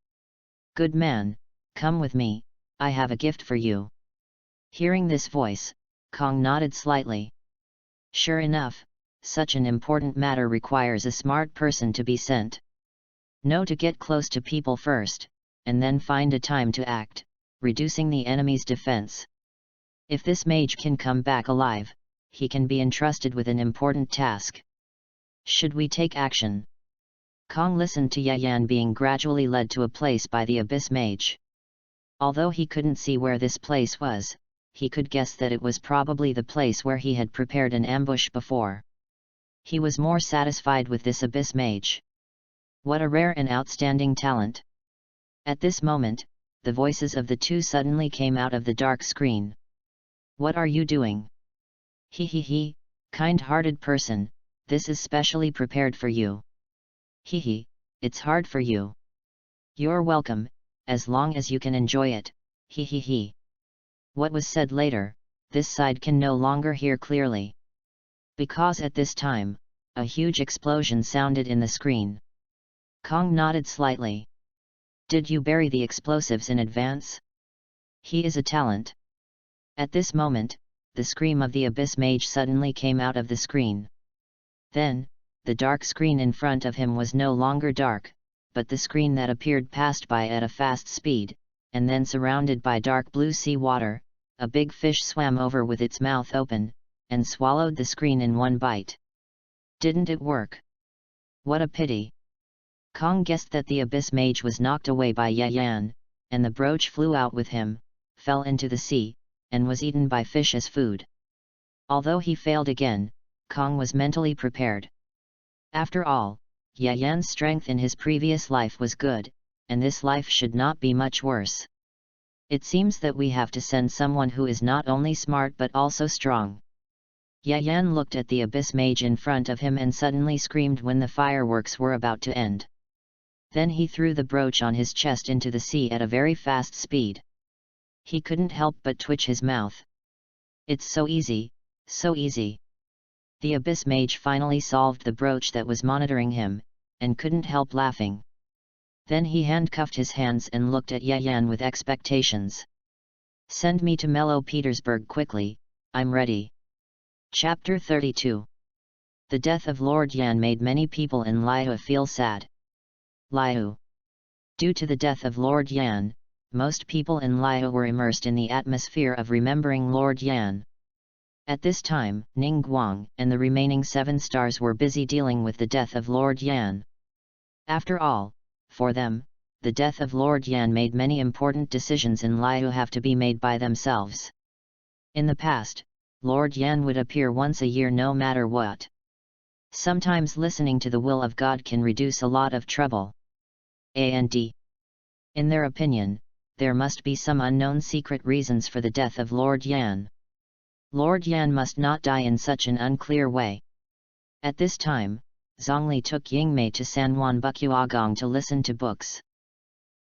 "Good man, come with me, I have a gift for you." Hearing this voice, Kong nodded slightly. Sure enough, such an important matter requires a smart person to be sent. Know to get close to people first, and then find a time to act, reducing the enemy's defense. If this mage can come back alive, he can be entrusted with an important task. Should we take action? Kong listened to Yayan being gradually led to a place by the Abyss Mage. Although he couldn't see where this place was, he could guess that it was probably the place where he had prepared an ambush before. He was more satisfied with this Abyss Mage. What a rare and outstanding talent! At this moment, the voices of the two suddenly came out of the dark screen. "What are you doing?" "He, kind-hearted person, this is specially prepared for you." "He, it's hard for you." "You're welcome, as long as you can enjoy it." He. What was said later, this side can no longer hear clearly. Because at this time, a huge explosion sounded in the screen. Kong nodded slightly. "Did you bury the explosives in advance?" "He is a talent." At this moment, the scream of the Abyss Mage suddenly came out of the screen. Then, the dark screen in front of him was no longer dark, but the screen that appeared passed by at a fast speed, and then surrounded by dark blue sea water, a big fish swam over with its mouth open, and swallowed the screen in one bite. Didn't it work? What a pity! Kong guessed that the Abyss Mage was knocked away by Yayan, and the brooch flew out with him, fell into the sea, and was eaten by fish as food. Although he failed again, Kong was mentally prepared. After all, Yayan's strength in his previous life was good, and this life should not be much worse. It seems that we have to send someone who is not only smart but also strong. Yayan looked at the Abyss Mage in front of him and suddenly screamed when the fireworks were about to end. Then he threw the brooch on his chest into the sea at a very fast speed. He couldn't help but twitch his mouth. It's so easy, so easy. The Abyss Mage finally solved the brooch that was monitoring him, and couldn't help laughing. Then he handcuffed his hands and looked at Yayan with expectations. "Send me to Mellow Petersburg quickly, I'm ready." Chapter 32. The death of Lord Yan made many people in Liyue feel sad. Liyue. Due to the death of Lord Yan, most people in Liyue were immersed in the atmosphere of remembering Lord Yan. At this time, Ningguang and the remaining 7 stars were busy dealing with the death of Lord Yan. After all, for them, the death of Lord Yan made many important decisions in Liyue have to be made by themselves. In the past, Lord Yan would appear once a year no matter what. Sometimes listening to the will of God can reduce a lot of trouble. And in their opinion, there must be some unknown secret reasons for the death of Lord Yan. Lord Yan must not die in such an unclear way. At this time, Zhongli took Yingmei to Sanwan Bukuagong to listen to books.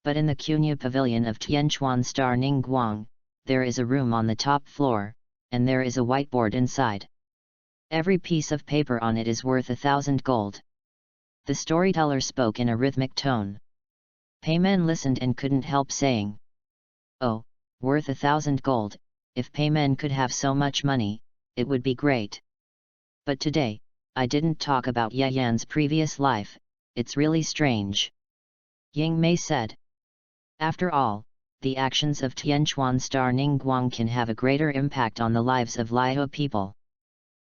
But in the Cunha Pavilion of Tianchuan Star Ningguang, there is a room on the top floor, and there is a whiteboard inside. Every piece of paper on it is worth 1,000 gold. The storyteller spoke in a rhythmic tone. Payman listened and couldn't help saying, "Oh, worth 1,000 gold, if Payman could have so much money, it would be great. But today, I didn't talk about Yayan's previous life, it's really strange," Ying Mei said. After all, the actions of Tianquan star Ningguang can have a greater impact on the lives of Liao people.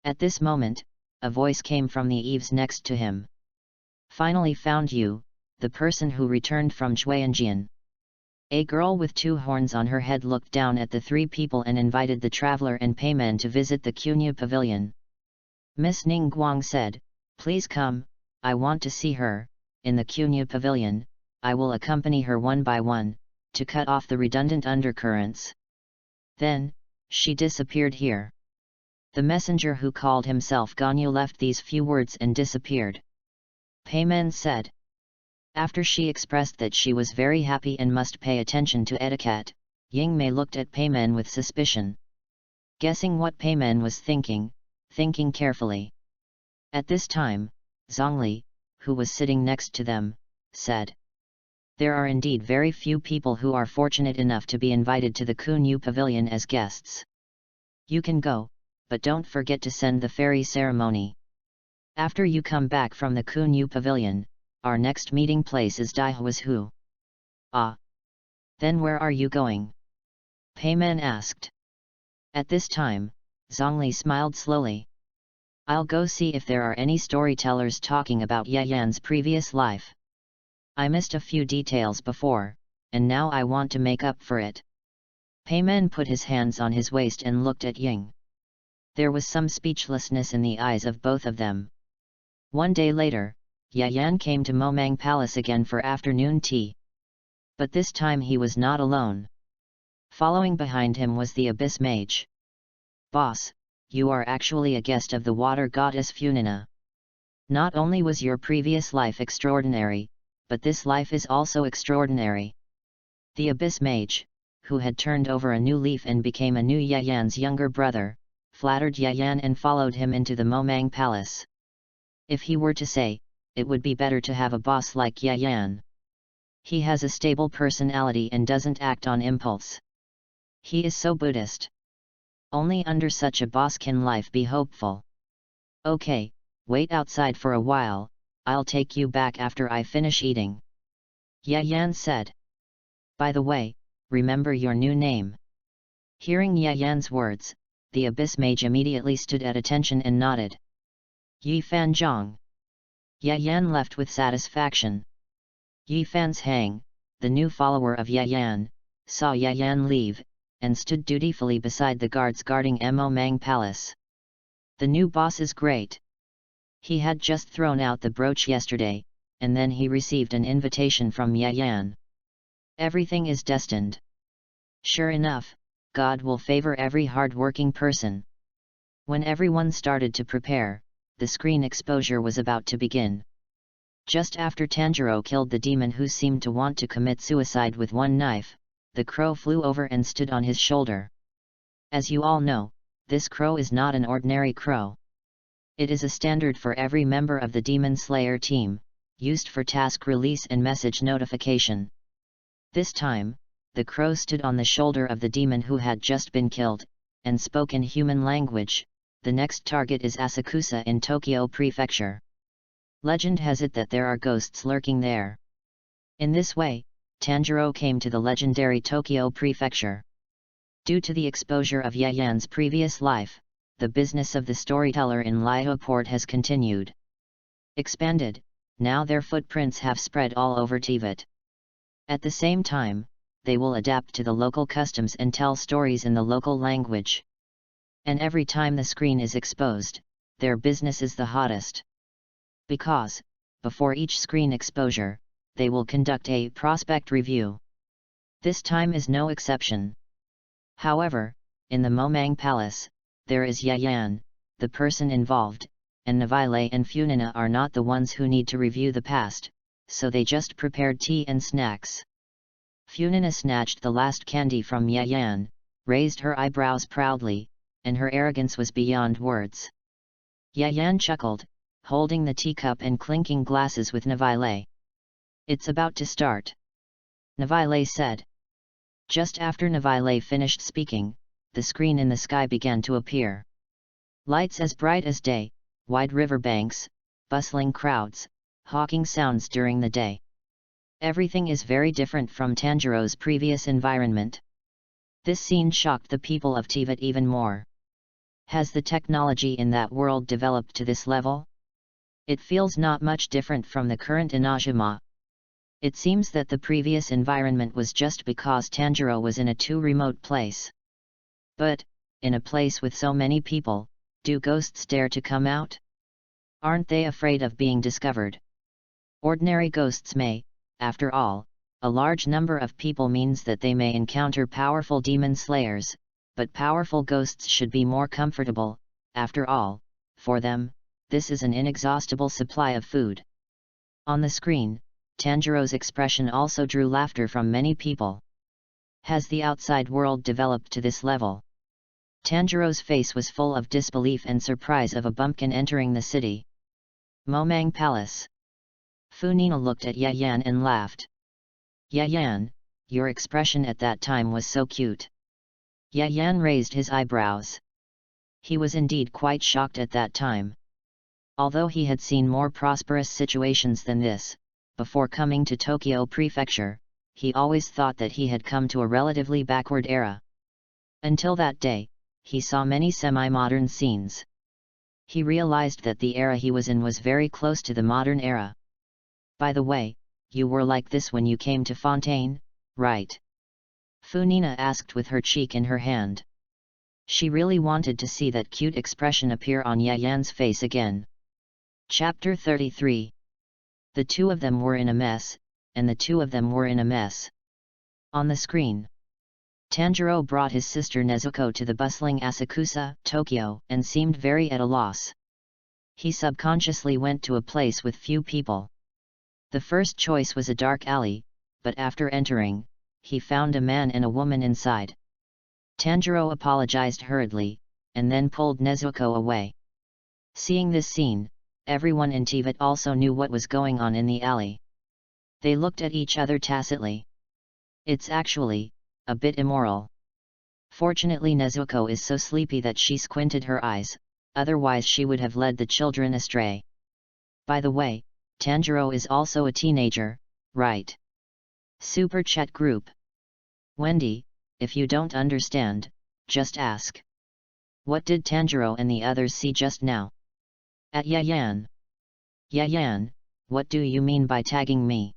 At this moment, a voice came from the eaves next to him. "Finally found you, the person who returned from Zhuangjian." A girl with 2 horns on her head looked down at the 3 people and invited the traveler and Payman to visit the Cunyu pavilion. Miss Ningguang said, "Please come, I want to see her, in the Cunyu pavilion, I will accompany her one by one, to cut off the redundant undercurrents." Then, she disappeared here. The messenger who called himself Ganyu left these few words and disappeared. Payman said. After she expressed that she was very happy and must pay attention to etiquette, Ying Mei looked at Payman with suspicion. Guessing what Payman was thinking carefully. At this time, Zhongli, who was sitting next to them, said, "There are indeed very few people who are fortunate enough to be invited to the Cunyu pavilion as guests. You can go, but don't forget to send the fairy ceremony. After you come back from the Cunyu pavilion, our next meeting place is Daihuazhu." "Ah. Then where are you going?" Payman asked. At this time, Zhongli smiled slowly. "I'll go see if there are any storytellers talking about Yayan's previous life. I missed a few details before, and now I want to make up for it." Payman put his hands on his waist and looked at Ying. There was some speechlessness in the eyes of both of them. One day later, Yayan came to Momang Palace again for afternoon tea. But this time he was not alone. Following behind him was the Abyss Mage. "Boss, you are actually a guest of the water goddess Funina. Not only was your previous life extraordinary, but this life is also extraordinary." The Abyss Mage, who had turned over a new leaf and became a new Yayan's younger brother, flattered Yayan and followed him into the Momang Palace. If he were to say, it would be better to have a boss like Yayan. He has a stable personality and doesn't act on impulse. He is so Buddhist. Only under such a boss can life be hopeful. "Okay, wait outside for a while, I'll take you back after I finish eating," Yayan said. "By the way, remember your new name." Hearing Yayan's words, the Abyss Mage immediately stood at attention and nodded. "Yi Fanzhong." Yayan left with satisfaction. Yi Fanzhang, the new follower of Yayan, saw Yayan leave, and stood dutifully beside the guards guarding Momang Palace. "The new boss is great. He had just thrown out the brooch yesterday, and then he received an invitation from Yayan. Everything is destined. Sure enough, God will favor every hard-working person." When everyone started to prepare, the screen exposure was about to begin. Just after Tanjiro killed the demon who seemed to want to commit suicide with one knife, the crow flew over and stood on his shoulder. As you all know, this crow is not an ordinary crow. It is a standard for every member of the Demon Slayer team, used for task release and message notification. This time, the crow stood on the shoulder of the demon who had just been killed, and spoke in human language. "The next target is Asakusa in Tokyo Prefecture. Legend has it that there are ghosts lurking there." In this way, Tanjiro came to the legendary Tokyo Prefecture. Due to the exposure of Yayan's previous life, the business of the storyteller in Liao Port has continued. Expanded, now their footprints have spread all over Tibet. At the same time, they will adapt to the local customs and tell stories in the local language. And every time the screen is exposed, their business is the hottest. Because, before each screen exposure, they will conduct a prospect review. This time is no exception. However, in the Momang Palace, there is Yayan, the person involved, and Navile and Funina are not the ones who need to review the past, so they just prepared tea and snacks. Funina snatched the last candy from Yayan, raised her eyebrows proudly, and her arrogance was beyond words. Yayan chuckled, holding the teacup and clinking glasses with Navile. "It's about to start," Navile said. Just after Navile finished speaking, the screen in the sky began to appear. Lights as bright as day, wide river banks, bustling crowds, hawking sounds during the day. Everything is very different from Tanjiro's previous environment. This scene shocked the people of Tibet even more. Has the technology in that world developed to this level? It feels not much different from the current Inajima. It seems that the previous environment was just because Tanjiro was in a too remote place. But, in a place with so many people, do ghosts dare to come out? Aren't they afraid of being discovered? Ordinary ghosts may, after all, a large number of people means that they may encounter powerful demon slayers, but powerful ghosts should be more comfortable. After all, for them, this is an inexhaustible supply of food. On the screen, Tanjiro's expression also drew laughter from many people. Has the outside world developed to this level? Tanjiro's face was full of disbelief and surprise of a bumpkin entering the city. Momang Palace. Funina looked at Yayan and laughed. "Yayan, your expression at that time was so cute." Yayan raised his eyebrows. He was indeed quite shocked at that time. Although he had seen more prosperous situations than this, before coming to Tokyo Prefecture, he always thought that he had come to a relatively backward era. Until that day, he saw many semi-modern scenes. He realized that the era he was in was very close to the modern era. "By the way, you were like this when you came to Fontaine, right?" Funina asked with her cheek in her hand. She really wanted to see that cute expression appear on Yayan's face again. Chapter 33. The two of them were in a mess, and the two of them were in a mess. On the screen, Tanjiro brought his sister Nezuko to the bustling Asakusa, Tokyo, and seemed very at a loss. He subconsciously went to a place with few people. The first choice was a dark alley, but after entering, he found a man and a woman inside. Tanjiro apologized hurriedly, and then pulled Nezuko away. Seeing this scene, everyone in Tibet also knew what was going on in the alley. They looked at each other tacitly. It's actually a bit immoral. Fortunately Nezuko is so sleepy that she squinted her eyes, otherwise she would have led the children astray. By the way, Tanjiro is also a teenager, right? Super Chat Group. Wendy, if you don't understand, just ask. What did Tanjiro and the others see just now? At Yayan. Yayan, what do you mean by tagging me?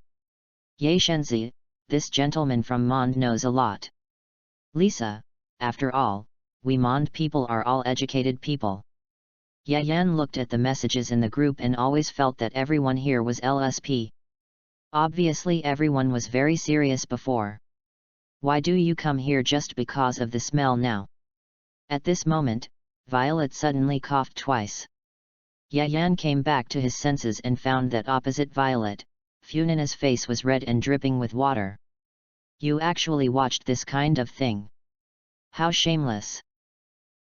Ye Shenzi, this gentleman from Mond knows a lot. Lisa, after all, we Mond people are all educated people. Yayan looked at the messages in the group and always felt that everyone here was LSP. Obviously everyone was very serious before. Why do you come here just because of the smell now? At this moment, Violet suddenly coughed twice. Yayan came back to his senses and found that opposite Violet, Funina's face was red and dripping with water. You actually watched this kind of thing? How shameless!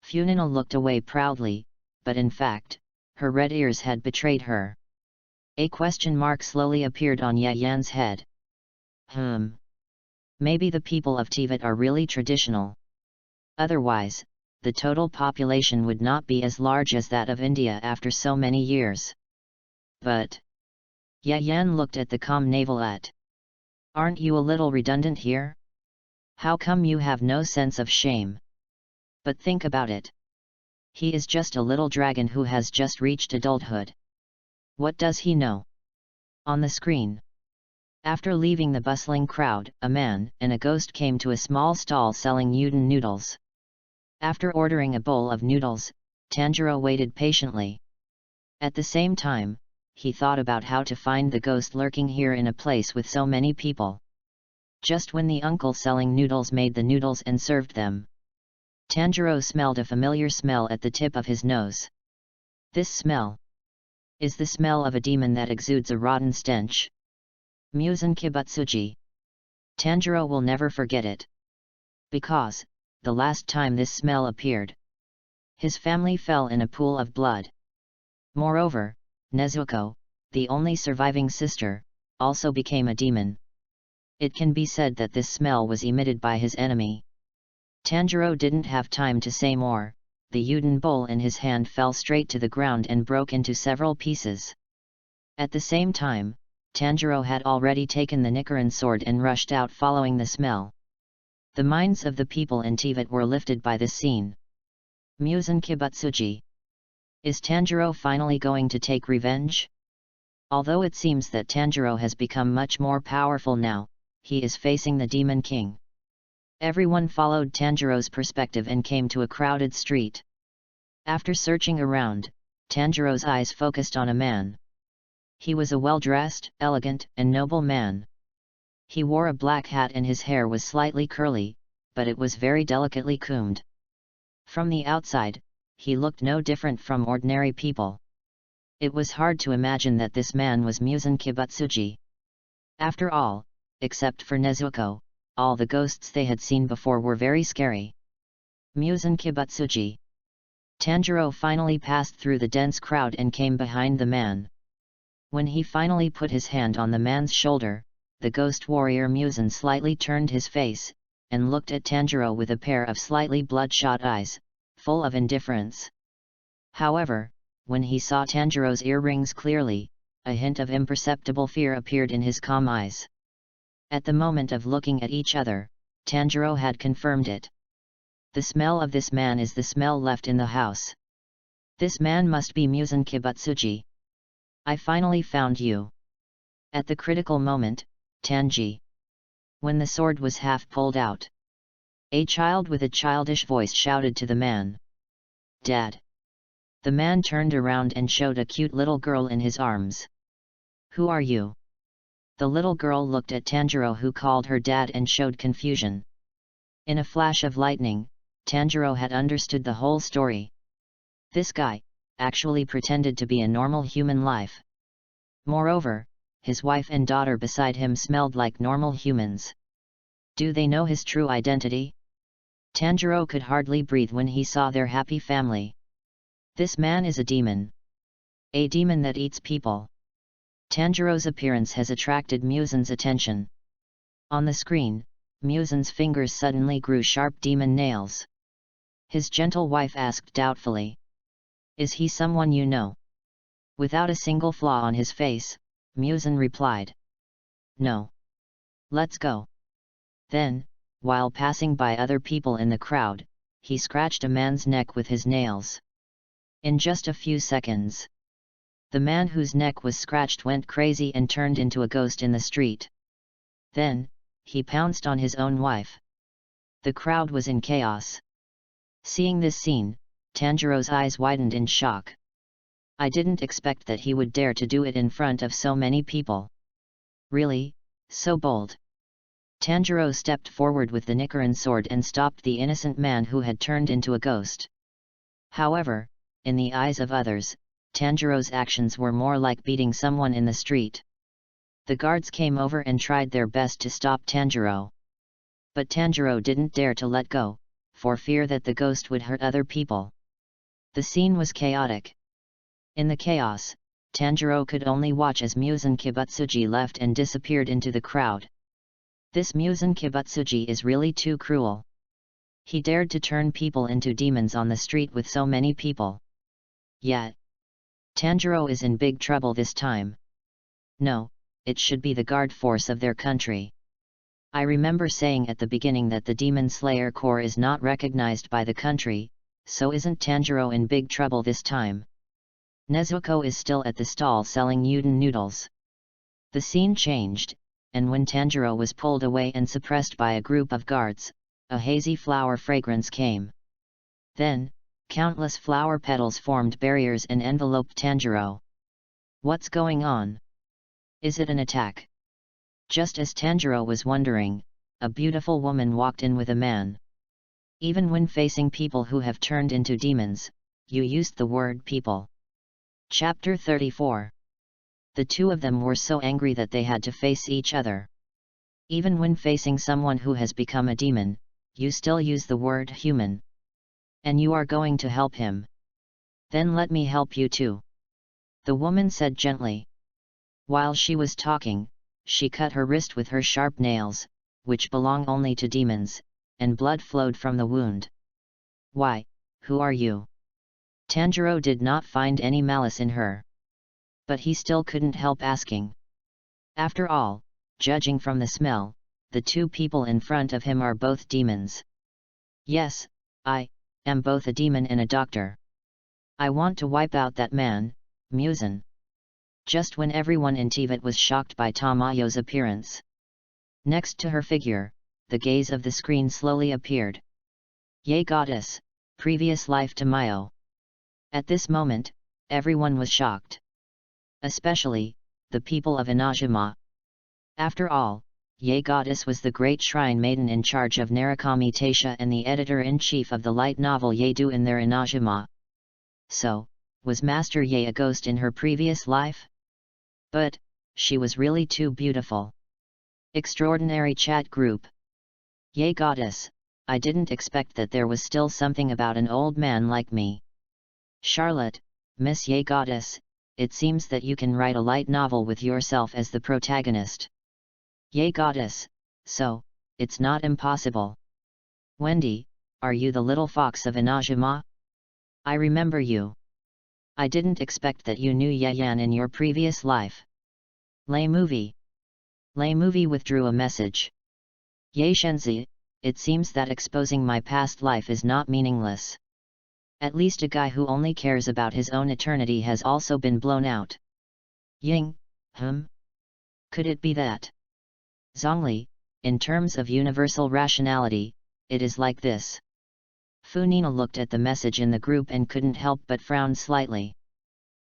Funina looked away proudly, but in fact, her red ears had betrayed her. A question mark slowly appeared on Yayan's head. Maybe the people of Tibet are really traditional. Otherwise, the total population would not be as large as that of India after so many years. But Yayan looked at the calm navelet. Aren't you a little redundant here? How come you have no sense of shame? But think about it. He is just a little dragon who has just reached adulthood. What does he know? On the screen. After leaving the bustling crowd, a man and a ghost came to a small stall selling udon noodles. After ordering a bowl of noodles, Tanjiro waited patiently. At the same time, he thought about how to find the ghost lurking here in a place with so many people. Just when the uncle selling noodles made the noodles and served them, Tanjiro smelled a familiar smell at the tip of his nose. This smell is the smell of a demon that exudes a rotten stench. Musen Kibutsuji. Tanjiro will never forget it. Because, the last time this smell appeared, his family fell in a pool of blood. Moreover, Nezuko, the only surviving sister, also became a demon. It can be said that this smell was emitted by his enemy. Tanjiro didn't have time to say more. The Yuden bowl in his hand fell straight to the ground and broke into several pieces. At the same time, Tanjiro had already taken the Nichiren sword and rushed out following the smell. The minds of the people in Teyvat were lifted by this scene. Muzan Kibutsuji. Is Tanjiro finally going to take revenge? Although it seems that Tanjiro has become much more powerful now, he is facing the Demon King. Everyone followed Tanjiro's perspective and came to a crowded street. After searching around, Tanjiro's eyes focused on a man. He was a well-dressed, elegant, and noble man. He wore a black hat and his hair was slightly curly, but it was very delicately combed. From the outside, he looked no different from ordinary people. It was hard to imagine that this man was Muzan Kibutsuji. After all, except for Nezuko, all the ghosts they had seen before were very scary. Muzan Kibutsuji. Tanjiro finally passed through the dense crowd and came behind the man. When he finally put his hand on the man's shoulder, the ghost warrior Muzan slightly turned his face, and looked at Tanjiro with a pair of slightly bloodshot eyes, full of indifference. However, when he saw Tanjiro's earrings clearly, a hint of imperceptible fear appeared in his calm eyes. At the moment of looking at each other, Tanjiro had confirmed it. The smell of this man is the smell left in the house. This man must be Muzan Kibutsuji. I finally found you. At the critical moment, Tanji. When the sword was half pulled out, a child with a childish voice shouted to the man. Dad. The man turned around and showed a cute little girl in his arms. Who are you? The little girl looked at Tanjiro, who called her dad, and showed confusion. In a flash of lightning, Tanjiro had understood the whole story. This guy actually pretended to be a normal human life. Moreover, his wife and daughter beside him smelled like normal humans. Do they know his true identity? Tanjiro could hardly breathe when he saw their happy family. This man is a demon. A demon that eats people. Tanjiro's appearance has attracted Muzan's attention. On the screen, Muzan's fingers suddenly grew sharp demon nails. His gentle wife asked doubtfully. Is he someone you know? Without a single flaw on his face, Muzan replied. No. Let's go. Then, while passing by other people in the crowd, he scratched a man's neck with his nails. In just a few seconds, the man whose neck was scratched went crazy and turned into a ghost in the street. Then, he pounced on his own wife. The crowd was in chaos. Seeing this scene, Tanjiro's eyes widened in shock. I didn't expect that he would dare to do it in front of so many people. Really, so bold. Tanjiro stepped forward with the Nichiren sword and stopped the innocent man who had turned into a ghost. However, in the eyes of others, Tanjiro's actions were more like beating someone in the street. The guards came over and tried their best to stop Tanjiro. But Tanjiro didn't dare to let go, for fear that the ghost would hurt other people. The scene was chaotic. In the chaos, Tanjiro could only watch as Muzan Kibutsuji left and disappeared into the crowd. This Muzan Kibutsuji is really too cruel. He dared to turn people into demons on the street with so many people. Yet, Tanjiro is in big trouble this time. No, it should be the guard force of their country. I remember saying at the beginning that the Demon Slayer Corps is not recognized by the country, so isn't Tanjiro in big trouble this time? Nezuko is still at the stall selling udon noodles. The scene changed, and when Tanjiro was pulled away and suppressed by a group of guards, a hazy flower fragrance came. Then, countless flower petals formed barriers and enveloped Tanjiro. What's going on? Is it an attack? Just as Tanjiro was wondering, a beautiful woman walked in with a man. Even when facing people who have turned into demons, you used the word people. Chapter 34. The two of them were so angry that they had to face each other. Even when facing someone who has become a demon, you still use the word human. And you are going to help him. Then let me help you too. the woman said gently. While she was talking, she cut her wrist with her sharp nails, which belong only to demons, and blood flowed from the wound. Why, who are you? Tanjiro did not find any malice in her. But he still couldn't help asking. After all, judging from the smell, the two people in front of him are both demons. Yes, I am both a demon and a doctor. I want to wipe out that man, Muzan. Just when everyone in Teyvat was shocked by Tamayo's appearance. Next to her figure, the gaze of the screen slowly appeared. Ye goddess, previous life Tamayo. At this moment, everyone was shocked. Especially, the people of Inajima. After all, Ye goddess was the great shrine maiden in charge of Narukami Taisha and the editor-in-chief of the light novel Ye-do in their Inajima. So, was Master Ye a ghost in her previous life? But, she was really too beautiful. Extraordinary chat group. Ye goddess, I didn't expect that there was still something about an old man like me. Charlotte, Miss Ye goddess, it seems that you can write a light novel with yourself as the protagonist. Ye goddess, so, it's not impossible. Wendy, are you the little fox of Inajima? I remember you. I didn't expect that you knew Yayan in your previous life. Lay Movie withdrew a message. Ye Shenzi, it seems that exposing my past life is not meaningless. At least a guy who only cares about his own eternity has also been blown out. Ying, could it be that? Zhongli, in terms of universal rationality, it is like this. Funina looked at the message in the group and couldn't help but frown slightly.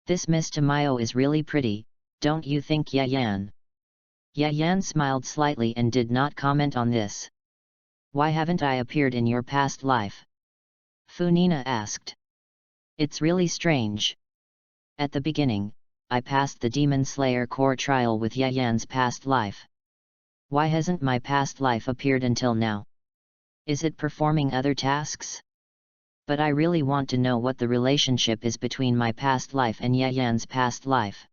This Miss Tamayo is really pretty, don't you think, Yayan? Yayan smiled slightly and did not comment on this. Why haven't I appeared in your past life? Funina asked. It's really strange. At the beginning, I passed the Demon Slayer core trial with Yayan's past life. Why hasn't my past life appeared until now? Is it performing other tasks? But I really want to know what the relationship is between my past life and Yayan's past life.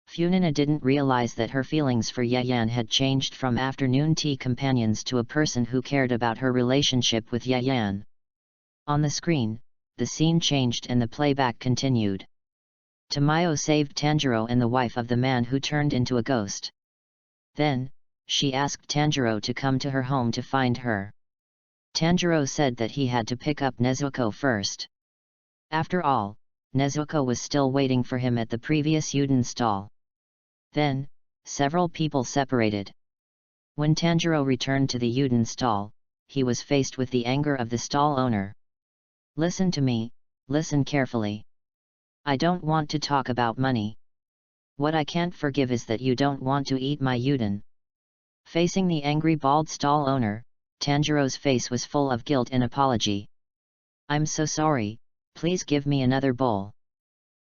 Funina didn't realize that her feelings for Yayan had changed from afternoon tea companions to a person who cared about her relationship with Yayan. On the screen, the scene changed and the playback continued. Tamayo saved Tanjiro and the wife of the man who turned into a ghost. Then, she asked Tanjiro to come to her home to find her. Tanjiro said that he had to pick up Nezuko first. After all, Nezuko was still waiting for him at the previous Yuden stall. Then, several people separated. When Tanjiro returned to the Yuden stall, he was faced with the anger of the stall owner. Listen to me, listen carefully. I don't want to talk about money. What I can't forgive is that you don't want to eat my Yuden. Facing the angry bald stall owner, Tanjiro's face was full of guilt and apology. I'm so sorry, please give me another bowl.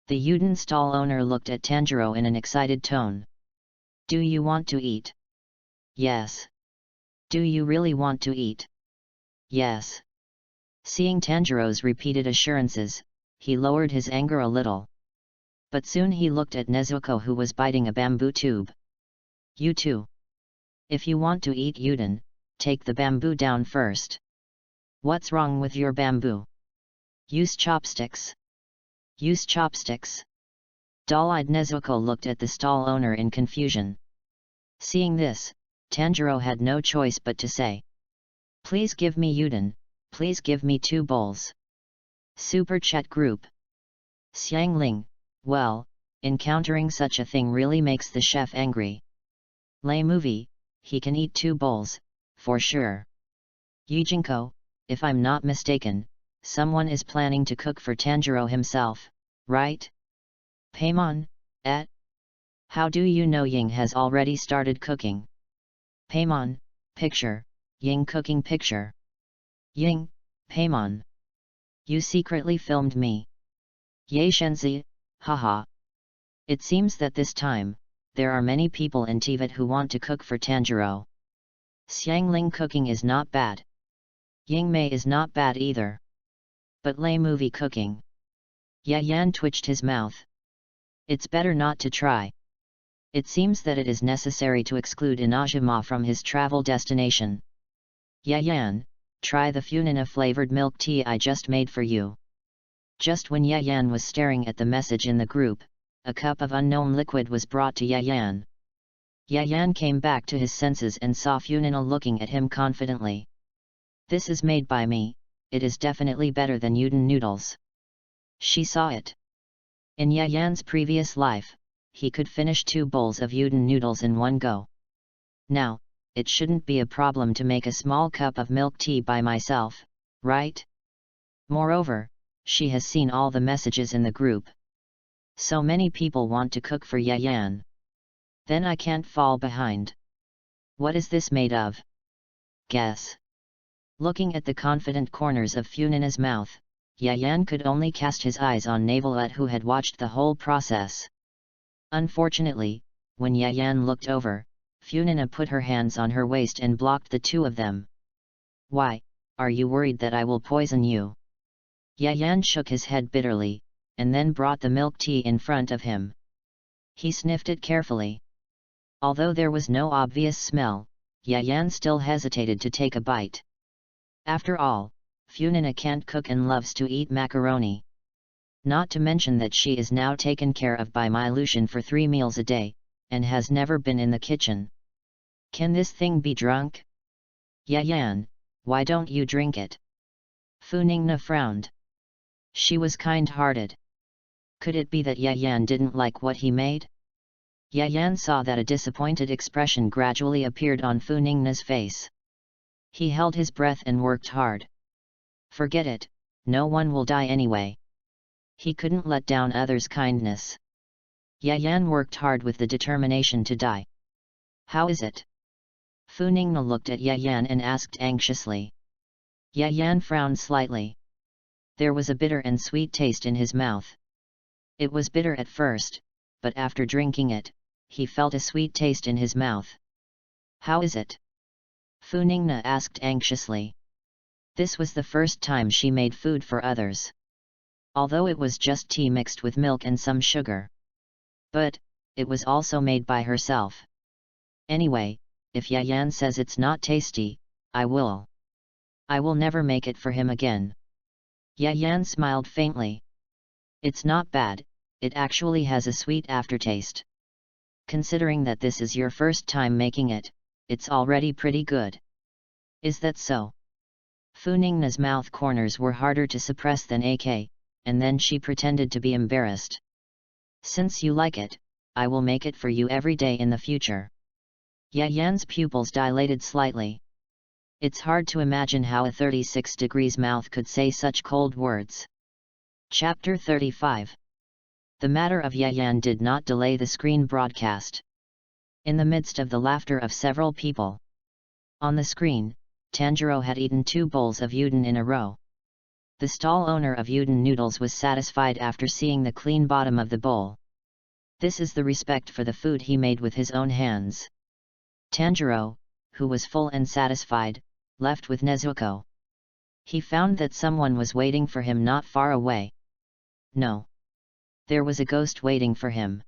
The Yuden stall owner looked at Tanjiro in an excited tone. Do you want to eat? Yes. Do you really want to eat? Yes. Seeing Tanjiro's repeated assurances, he lowered his anger a little. But soon he looked at Nezuko, who was biting a bamboo tube. You too. If you want to eat Yuden, take the bamboo down first. What's wrong with your bamboo? Use chopsticks. Use chopsticks. Dull-eyed Nezuko looked at the stall owner in confusion. Seeing this, Tanjiro had no choice but to say. Please give me Yuden, please give me 2 bowls. Super Chat Group. Xiangling, well, encountering such a thing really makes the chef angry. Lay Movie, he can eat 2 bowls, for sure. Yujinko, if I'm not mistaken, someone is planning to cook for Tanjiro himself, right? Paimon, how do you know Ying has already started cooking? Paimon, picture, Ying cooking picture. Ying, Paimon. You secretly filmed me. Ye Shenzi, haha. It seems that this time, there are many people in Teyvat who want to cook for Tanjiro. Xiangling cooking is not bad. Ying Mei is not bad either. But Lay Movie cooking. Yayan twitched his mouth. It's better not to try. It seems that it is necessary to exclude Inajima from his travel destination. Yayan, try the Funina-flavored milk tea I just made for you. Just when Yayan was staring at the message in the group, a cup of unknown liquid was brought to Yayan. Yayan came back to his senses and saw Funina looking at him confidently. This is made by me, it is definitely better than udon noodles. She saw it. In Yayan's previous life, he could finish 2 bowls of udon noodles in one go. Now, it shouldn't be a problem to make a small cup of milk tea by myself, right? Moreover, she has seen all the messages in the group. So many people want to cook for Yayan. Then I can't fall behind. What is this made of? Guess. Looking at the confident corners of Funina's mouth, Yayan could only cast his eyes on Navelet, who had watched the whole process. Unfortunately, when Yayan looked over, Funina put her hands on her waist and blocked the 2 of them. Why, are you worried that I will poison you? Yayan shook his head bitterly, and then brought the milk tea in front of him. He sniffed it carefully. Although there was no obvious smell, Yayan still hesitated to take a bite. After all, Funina can't cook and loves to eat macaroni. Not to mention that she is now taken care of by Milushin for 3 meals a day, and has never been in the kitchen. Can this thing be drunk? Yayan, why don't you drink it? Funina frowned. She was kind-hearted. Could it be that Yayan didn't like what he made? Yayan saw that a disappointed expression gradually appeared on Funina's face. He held his breath and worked hard. Forget it, no one will die anyway. He couldn't let down others' kindness. Yayan worked hard with the determination to die. How is it? Funina looked at Yayan and asked anxiously. Yayan frowned slightly. There was a bitter and sweet taste in his mouth. It was bitter at first, but after drinking it, he felt a sweet taste in his mouth. How is it? Funina asked anxiously. This was the first time she made food for others. Although it was just tea mixed with milk and some sugar. But, it was also made by herself. Anyway, if Yayan says it's not tasty, I will never make it for him again. Yayan smiled faintly. It's not bad, it actually has a sweet aftertaste. Considering that this is your first time making it, it's already pretty good. Is that so? Funina's mouth corners were harder to suppress than AK, and then she pretended to be embarrassed. Since you like it, I will make it for you every day in the future. Yayan's pupils dilated slightly. It's hard to imagine how a 36 degrees mouth could say such cold words. Chapter 35. The matter of Yayan did not delay the screen broadcast. In the midst of the laughter of several people. On the screen, Tanjiro had eaten 2 bowls of udon in a row. The stall owner of udon noodles was satisfied after seeing the clean bottom of the bowl. This is the respect for the food he made with his own hands. Tanjiro, who was full and satisfied, left with Nezuko. He found that someone was waiting for him not far away. No. There was a ghost waiting for him.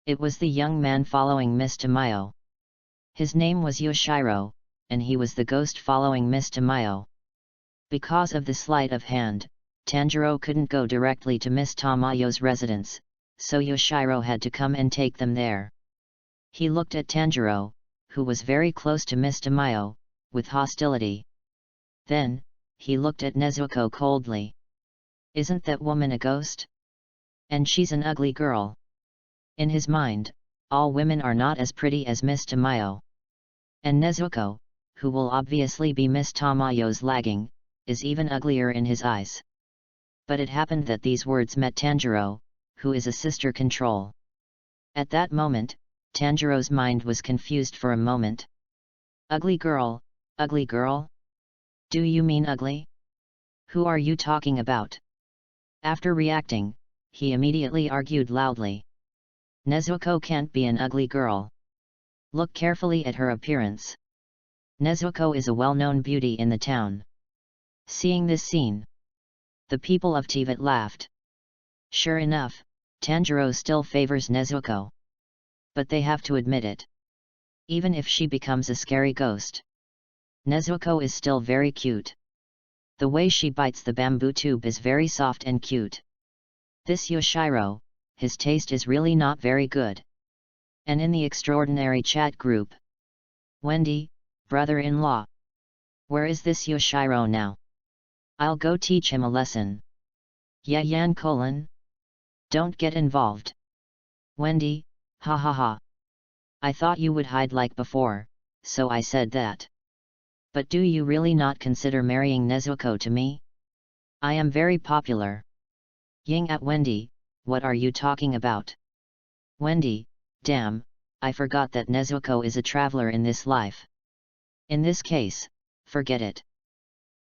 It was the young man following Miss Tamayo. His name was Yoshiro, and he was the ghost following Miss Tamayo. Because of the sleight of hand, Tanjiro couldn't go directly to Miss Tamayo's residence, so Yoshiro had to come and take them there. He looked at Tanjiro, who was very close to Miss Tamayo, with hostility. Then, he looked at Nezuko coldly. Isn't that woman a ghost? And she's an ugly girl. In his mind, all women are not as pretty as Miss Tamayo. And Nezuko, who will obviously be Miss Tamayo's lagging, is even uglier in his eyes. But it happened that these words met Tanjiro, who is a sister control. At that moment, Tanjiro's mind was confused for a moment. Ugly girl, ugly girl? Do you mean ugly? Who are you talking about? After reacting, he immediately argued loudly. Nezuko can't be an ugly girl. Look carefully at her appearance. Nezuko is a well-known beauty in the town. Seeing this scene, the people of Tivat laughed. Sure enough, Tanjiro still favors Nezuko. But they have to admit it. Even if she becomes a scary ghost, Nezuko is still very cute. The way she bites the bamboo tube is very soft and cute. This Yoshiro, his taste is really not very good. And in the extraordinary chat group, Wendy, brother-in-law. Where is this Yoshiro now? I'll go teach him a lesson. Yayan : Don't get involved. Wendy, ha ha ha. I thought you would hide like before, so I said that. But do you really not consider marrying Nezuko to me? I am very popular. Ying at Wendy, what are you talking about? Wendy, damn, I forgot that Nezuko is a traveler in this life. In this case, forget it.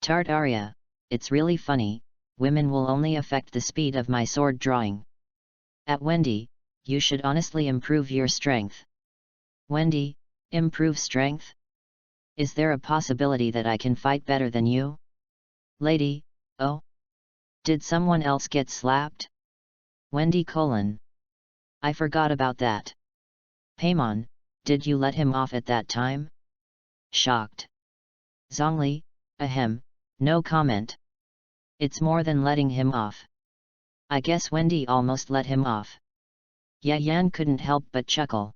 Tartaria, it's really funny, women will only affect the speed of my sword drawing. At Wendy, you should honestly improve your strength. Wendy, improve strength? Is there a possibility that I can fight better than you? Lady, oh? Did someone else get slapped? Wendy : I forgot about that. Paimon, did you let him off at that time? Shocked. Zhongli, ahem, no comment. It's more than letting him off. I guess Wendy almost let him off. Yayan couldn't help but chuckle.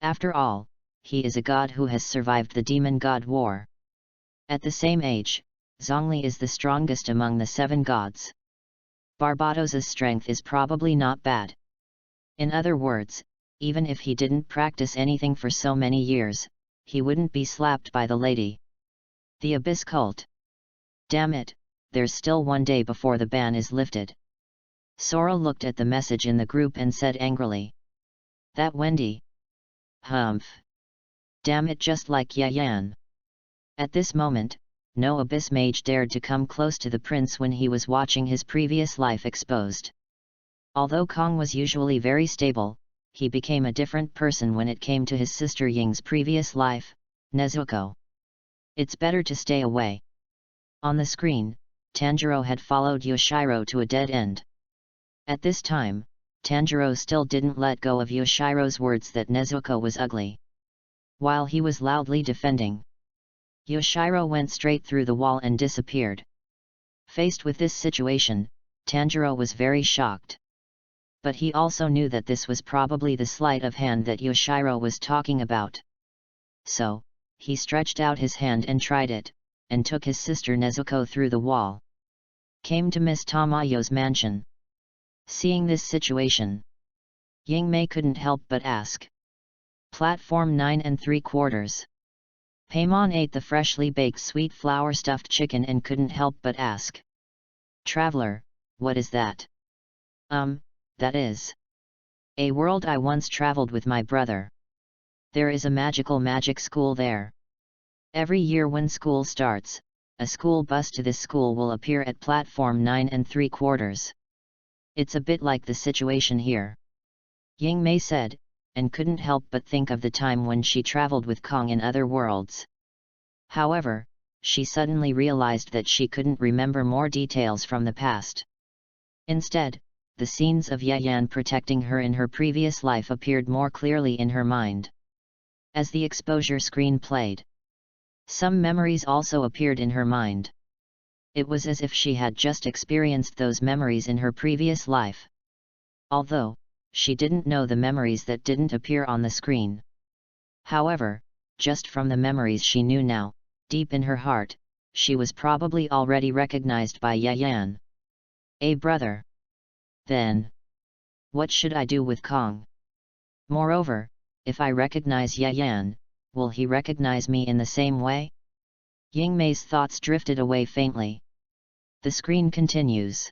After all, he is a god who has survived the demon god war. At the same age, Zhongli is the strongest among the 7 gods. Barbados's strength is probably not bad. In other words, even if he didn't practice anything for so many years, he wouldn't be slapped by the lady. The Abyss Cult. Damn it, there's still one day before the ban is lifted. Sora looked at the message in the group and said angrily. That Wendy. Humph. Damn it, just like Yayan. At this moment, no Abyss Mage dared to come close to the prince when he was watching his previous life exposed. Although Kong was usually very stable, he became a different person when it came to his sister Ying's previous life, Nezuko. It's better to stay away. On the screen, Tanjiro had followed Yoshiro to a dead end. At this time, Tanjiro still didn't let go of Yoshiro's words that Nezuko was ugly. While he was loudly defending, Yoshiro went straight through the wall and disappeared. Faced with this situation, Tanjiro was very shocked. But he also knew that this was probably the sleight of hand that Yoshiro was talking about. So, he stretched out his hand and tried it, and took his sister Nezuko through the wall. Came to Miss Tamayo's mansion. Seeing this situation, Yingmei couldn't help but ask. Platform 9 3/4. Paimon ate the freshly baked sweet flour stuffed chicken and couldn't help but ask. Traveler, what is that? That is a world I once traveled with my brother. There is a magic school there. Every year when school starts, a school bus to this school will appear at platform 9 3/4. It's a bit like the situation here. Yingmei said, and couldn't help but think of the time when she traveled with Kong in other worlds. However, she suddenly realized that she couldn't remember more details from the past. Instead, the scenes of Yayan protecting her in her previous life appeared more clearly in her mind. As the exposure screen played, some memories also appeared in her mind. It was as if she had just experienced those memories in her previous life. Although, she didn't know the memories that didn't appear on the screen. However, just from the memories she knew now, deep in her heart, she was probably already recognized by Yayan. A brother. Then, what should I do with Kong? Moreover, if I recognize Yayan, will he recognize me in the same way? Yingmei's thoughts drifted away faintly. The screen continues.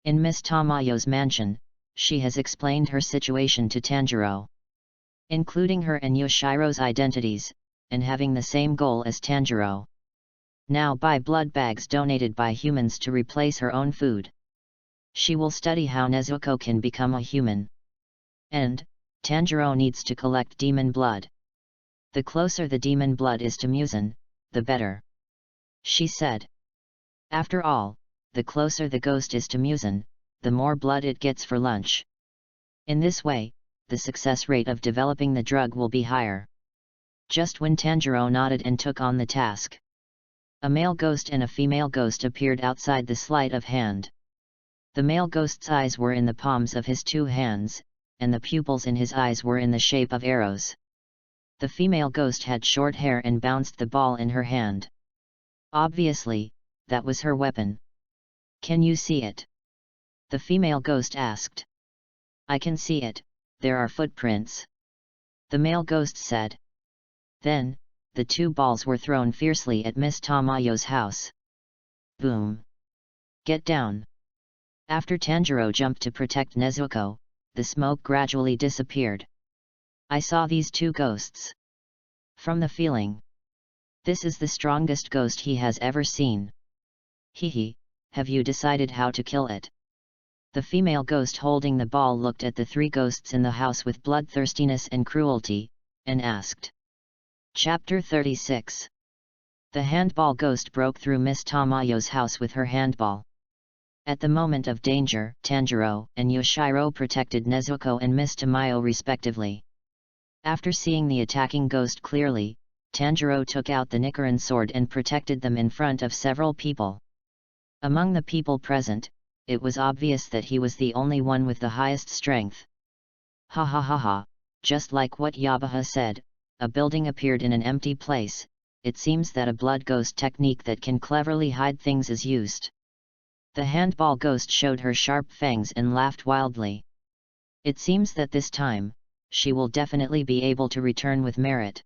In Miss Tamayo's mansion, she has explained her situation to Tanjiro, including her and Yoshiro's identities, and having the same goal as Tanjiro. Now buy blood bags donated by humans to replace her own food. She will study how Nezuko can become a human. And, Tanjiro needs to collect demon blood. The closer the demon blood is to Muzan, the better. She said. After all, the closer the ghost is to Muzan, the more blood it gets for lunch. In this way, the success rate of developing the drug will be higher. Just when Tanjiro nodded and took on the task, a male ghost and a female ghost appeared outside the sleight of hand. The male ghost's eyes were in the palms of his two hands, and the pupils in his eyes were in the shape of arrows. The female ghost had short hair and bounced the ball in her hand. Obviously, that was her weapon. "Can you see it?" the female ghost asked. "I can see it, there are footprints," the male ghost said. Then, the two balls were thrown fiercely at Miss Tamayo's house. Boom! "Get down!" After Tanjiro jumped to protect Nezuko, the smoke gradually disappeared. "I saw these two ghosts. From the feeling, this is the strongest ghost he has ever seen. Hehe, have you decided how to kill it?" The female ghost holding the ball looked at the three ghosts in the house with bloodthirstiness and cruelty, and asked. Chapter 36. The handball ghost broke through Miss Tamayo's house with her handball. At the moment of danger, Tanjiro and Yoshiro protected Nezuko and Miss Tamayo respectively. After seeing the attacking ghost clearly, Tanjiro took out the Nichiren sword and protected them in front of several people. Among the people present, it was obvious that he was the only one with the highest strength. Ha ha ha ha, just like what Yabuha said, a building appeared in an empty place. It seems that a blood ghost technique that can cleverly hide things is used. The handball ghost showed her sharp fangs and laughed wildly. It seems that this time, she will definitely be able to return with merit.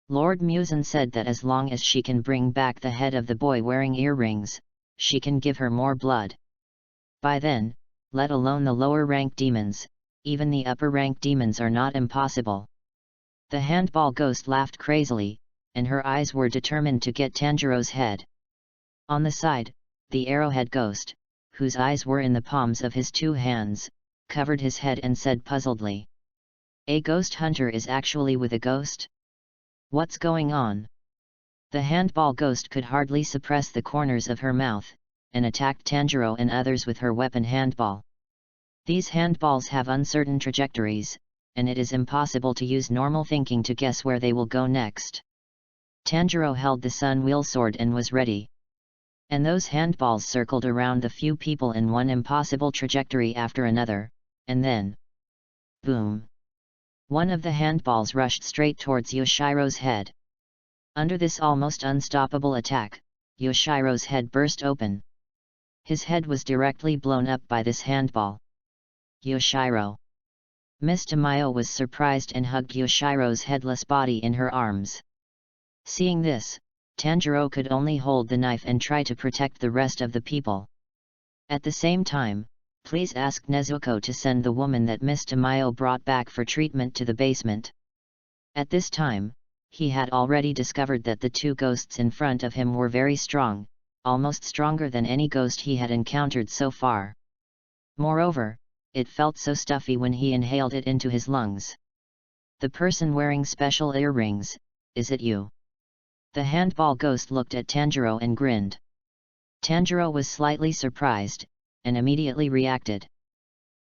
Lord Muzan said that as long as she can bring back the head of the boy wearing earrings, she can give her more blood. By then, let alone the lower rank demons, even the upper rank demons are not impossible. The handball ghost laughed crazily, and her eyes were determined to get Tanjiro's head. On the side, the arrowhead ghost, whose eyes were in the palms of his two hands, covered his head and said puzzledly. A ghost hunter is actually with a ghost? What's going on? The handball ghost could hardly suppress the corners of her mouth, and attacked Tanjiro and others with her weapon handball. These handballs have uncertain trajectories, and it is impossible to use normal thinking to guess where they will go next. Tanjiro held the sun wheel sword and was ready. And those handballs circled around the few people in one impossible trajectory after another, and then... boom! One of the handballs rushed straight towards Yoshiro's head. Under this almost unstoppable attack, Yoshiro's head burst open. His head was directly blown up by this handball. Yoshiro! Miss Tamayo was surprised and hugged Yoshiro's headless body in her arms. Seeing this, Tanjiro could only hold the knife and try to protect the rest of the people. At the same time, please ask Nezuko to send the woman that Miss Tamayo brought back for treatment to the basement. At this time, he had already discovered that the two ghosts in front of him were very strong, almost stronger than any ghost he had encountered so far. Moreover, it felt so stuffy when he inhaled it into his lungs. The person wearing special earrings, is it you? The handball ghost looked at Tanjiro and grinned. Tanjiro was slightly surprised, and immediately reacted.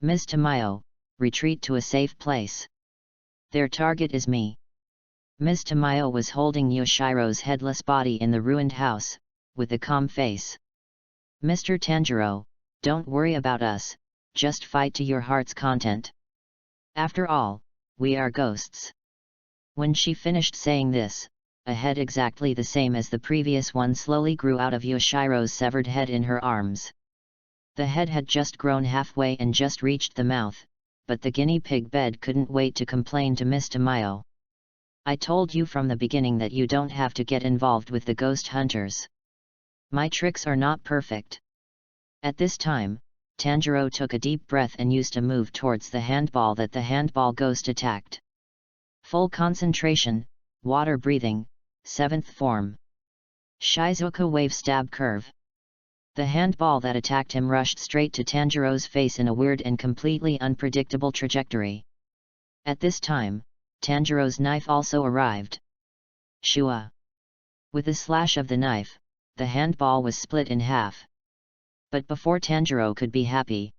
Miss Tamayo, retreat to a safe place. Their target is me. Miss Tamayo was holding Yoshiro's headless body in the ruined house, with a calm face. Mr. Tanjiro, don't worry about us, just fight to your heart's content. After all, we are ghosts. When she finished saying this, a head exactly the same as the previous one slowly grew out of Yoshiro's severed head in her arms. The head had just grown halfway and just reached the mouth, but the guinea pig bed couldn't wait to complain to Miss Tamayo. I told you from the beginning that you don't have to get involved with the ghost hunters. My tricks are not perfect. At this time, Tanjiro took a deep breath and used a move towards the handball that the handball ghost attacked. Full concentration, water breathing, 7th form. Shizuka wave stab curve. The handball that attacked him rushed straight to Tanjiro's face in a weird and completely unpredictable trajectory. At this time, Tanjiro's knife also arrived. Shua! With a slash of the knife, the handball was split in half. But before Tanjiro could be happy,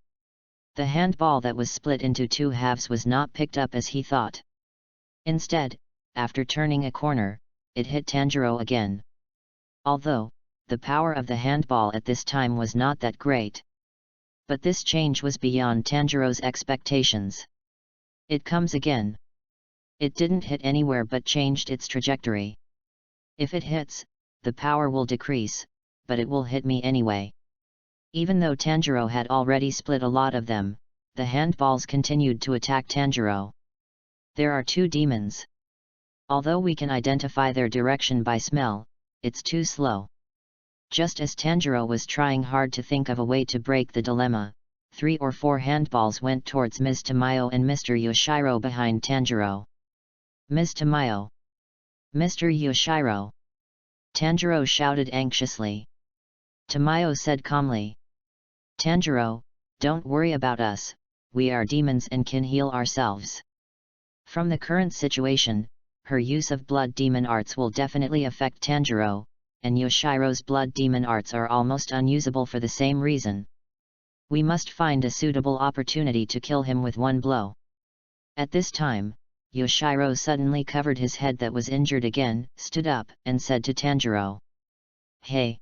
The handball that was split into two halves was not picked up as he thought. Instead, after turning a corner, it hit Tanjiro again. Although, the power of the handball at this time was not that great. But this change was beyond Tanjiro's expectations. It comes again. It didn't hit anywhere but changed its trajectory. If it hits, the power will decrease, but it will hit me anyway. Even though Tanjiro had already split a lot of them, the handballs continued to attack Tanjiro. There are two demons. Although we can identify their direction by smell, it's too slow. Just as Tanjiro was trying hard to think of a way to break the dilemma, 3 or 4 handballs went towards Ms. Tamayo and Mr. Yoshiro behind Tanjiro. Ms. Tamayo! Mr. Yoshiro! Tanjiro shouted anxiously. Tamayo said calmly. Tanjiro, don't worry about us, we are demons and can heal ourselves. From the current situation, her use of blood demon arts will definitely affect Tanjiro, and Yoshiro's blood demon arts are almost unusable for the same reason. We must find a suitable opportunity to kill him with one blow. At this time, Yoshiro suddenly covered his head that was injured again, stood up, and said to Tanjiro. Hey!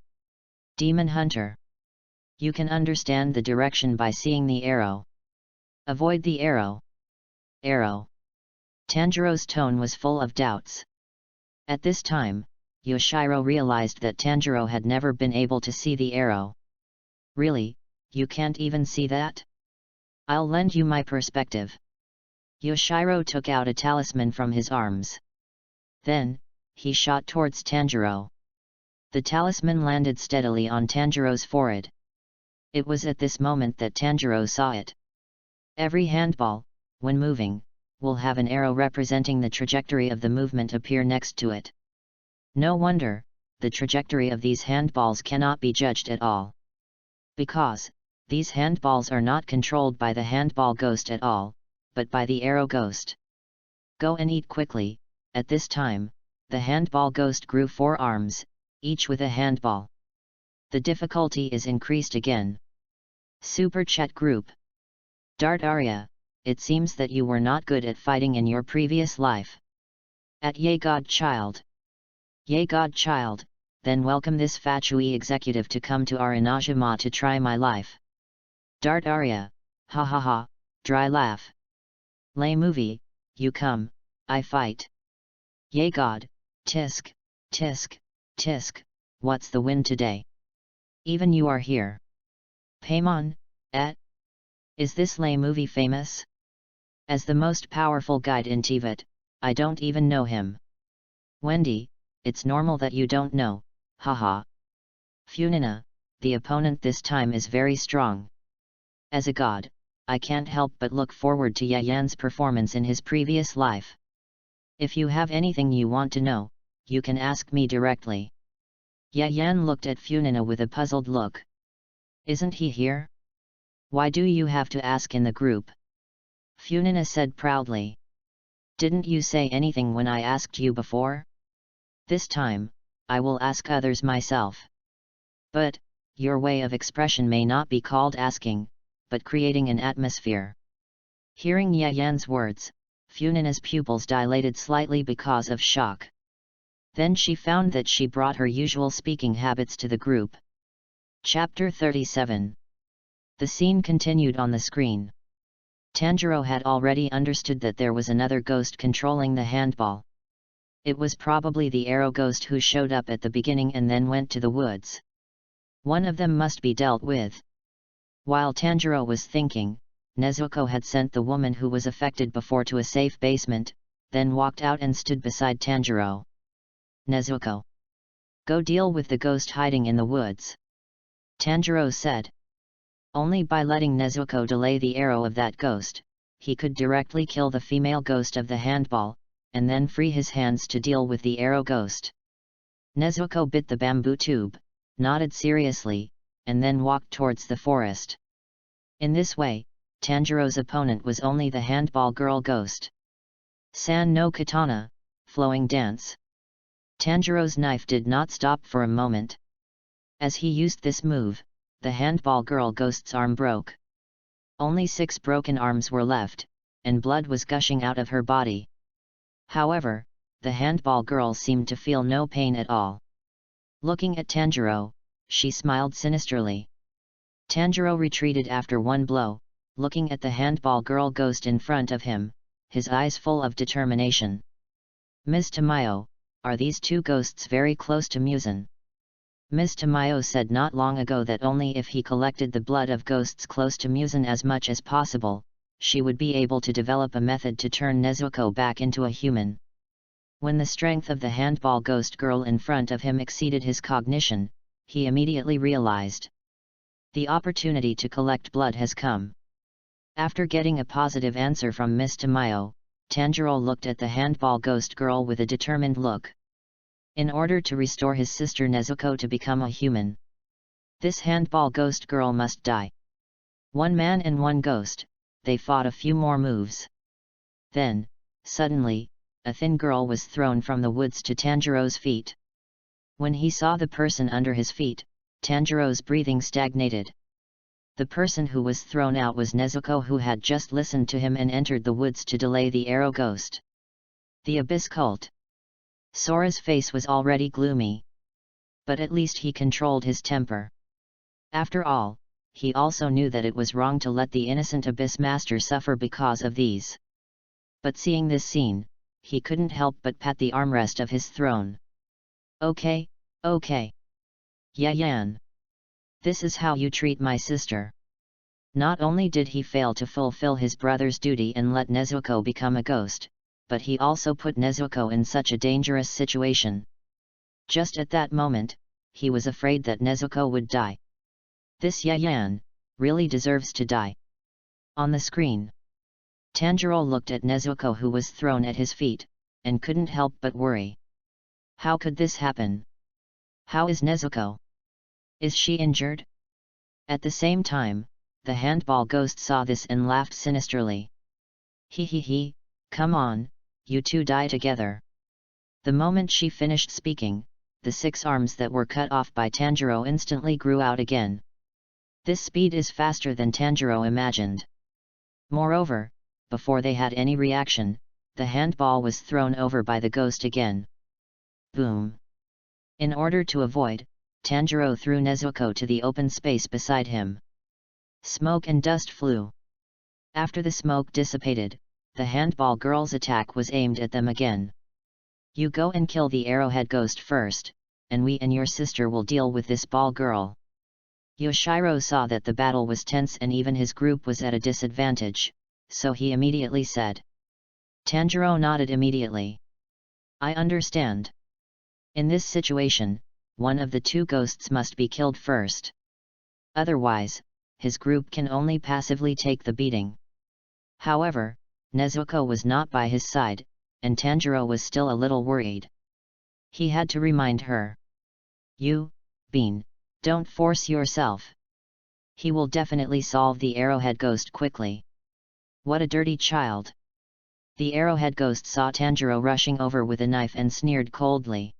Demon Hunter! You can understand the direction by seeing the arrow. Avoid the arrow. Arrow. Tanjiro's tone was full of doubts. At this time, Yoshiro realized that Tanjiro had never been able to see the arrow. Really, you can't even see that? I'll lend you my perspective. Yoshiro took out a talisman from his arms. Then, he shot towards Tanjiro. The talisman landed steadily on Tanjiro's forehead. It was at this moment that Tanjiro saw it. Every handball, when moving, will have an arrow representing the trajectory of the movement appear next to it. No wonder, the trajectory of these handballs cannot be judged at all. Because, these handballs are not controlled by the handball ghost at all, but by the arrow ghost. Go and eat quickly. At this time, the handball ghost grew 4 arms, each with a handball. The difficulty is increased again. Super Chat Group. Dart Arya, it seems that you were not good at fighting in your previous life. At Yay Godchild. Yay Godchild, then welcome this Fachui executive to come to our Inajima to try my life. Dart Arya, ha ha ha, dry laugh. Lay movie, you come, I fight. Yay God, tisk, tisk, tisk, what's the win today? Even you are here. Paimon, is this lay movie famous? As the most powerful guide in Tibet, I don't even know him. Wendy, it's normal that you don't know, haha. Funina, the opponent this time is very strong. As a god, I can't help but look forward to Yayan's performance in his previous life. If you have anything you want to know, you can ask me directly. Yayan looked at Funina with a puzzled look. Isn't he here? Why do you have to ask in the group? Funina said proudly. Didn't you say anything when I asked you before? This time, I will ask others myself. But, your way of expression may not be called asking, but creating an atmosphere. Hearing Yayan's words, Funina's pupils dilated slightly because of shock. Then she found that she brought her usual speaking habits to the group. Chapter 37. The scene continued on the screen. Tanjiro had already understood that there was another ghost controlling the handball. It was probably the arrow ghost who showed up at the beginning and then went to the woods. One of them must be dealt with. While Tanjiro was thinking, Nezuko had sent the woman who was affected before to a safe basement, then walked out and stood beside Tanjiro. Nezuko. Go deal with the ghost hiding in the woods. Tanjiro said. Only by letting Nezuko delay the arrow of that ghost, he could directly kill the female ghost of the handball, and then free his hands to deal with the arrow ghost. Nezuko bit the bamboo tube, nodded seriously, and then walked towards the forest. In this way, Tanjiro's opponent was only the handball girl ghost. San no Katana, flowing dance. Tanjiro's knife did not stop for a moment. As he used this move, the handball girl ghost's arm broke. Only 6 broken arms were left, and blood was gushing out of her body. However, the handball girl seemed to feel no pain at all. Looking at Tanjiro, she smiled sinisterly. Tanjiro retreated after one blow, looking at the handball girl ghost in front of him, his eyes full of determination. "Ms. Tamayo, are these 2 ghosts very close to Muzan?" Ms. Tamayo said not long ago that only if he collected the blood of ghosts close to Muzan as much as possible, she would be able to develop a method to turn Nezuko back into a human. When the strength of the handball ghost girl in front of him exceeded his cognition, he immediately realized. The opportunity to collect blood has come. After getting a positive answer from Ms. Tamayo, Tanjiro looked at the handball ghost girl with a determined look. In order to restore his sister Nezuko to become a human, this handball ghost girl must die. 1 man and 1 ghost, they fought a few more moves. Then, suddenly, a thin girl was thrown from the woods to Tanjiro's feet. When he saw the person under his feet, Tanjiro's breathing stagnated. The person who was thrown out was Nezuko, who had just listened to him and entered the woods to delay the arrow ghost. The Abyss Cult. Sora's face was already gloomy. But at least he controlled his temper. After all, he also knew that it was wrong to let the innocent Abyss Master suffer because of these. But seeing this scene, he couldn't help but pat the armrest of his throne. "Okay, okay. Yan. This is how you treat my sister." Not only did he fail to fulfill his brother's duty and let Nezuko become a ghost, but he also put Nezuko in such a dangerous situation. Just at that moment, he was afraid that Nezuko would die. This Yan really deserves to die. On the screen, Tanjiro looked at Nezuko, who was thrown at his feet, and couldn't help but worry. How could this happen? How is Nezuko? Is she injured? At the same time, the handball ghost saw this and laughed sinisterly. He, come on, you 2 die together. The moment she finished speaking, the 6 arms that were cut off by Tanjiro instantly grew out again. This speed is faster than Tanjiro imagined. Moreover, before they had any reaction, the handball was thrown over by the ghost again. Boom! In order to avoid, Tanjiro threw Nezuko to the open space beside him. Smoke and dust flew. After the smoke dissipated, the handball girl's attack was aimed at them again. "You go and kill the arrowhead ghost first, and we and your sister will deal with this ball girl." Yoshiro saw that the battle was tense and even his group was at a disadvantage, so he immediately said. Tanjiro nodded immediately. "I understand. In this situation, one of the 2 ghosts must be killed first. Otherwise, his group can only passively take the beating." However, Nezuko was not by his side, and Tanjiro was still a little worried. He had to remind her. "You, Bean, don't force yourself. He will definitely solve the arrowhead ghost quickly." What a dirty child! The arrowhead ghost saw Tanjiro rushing over with a knife and sneered coldly.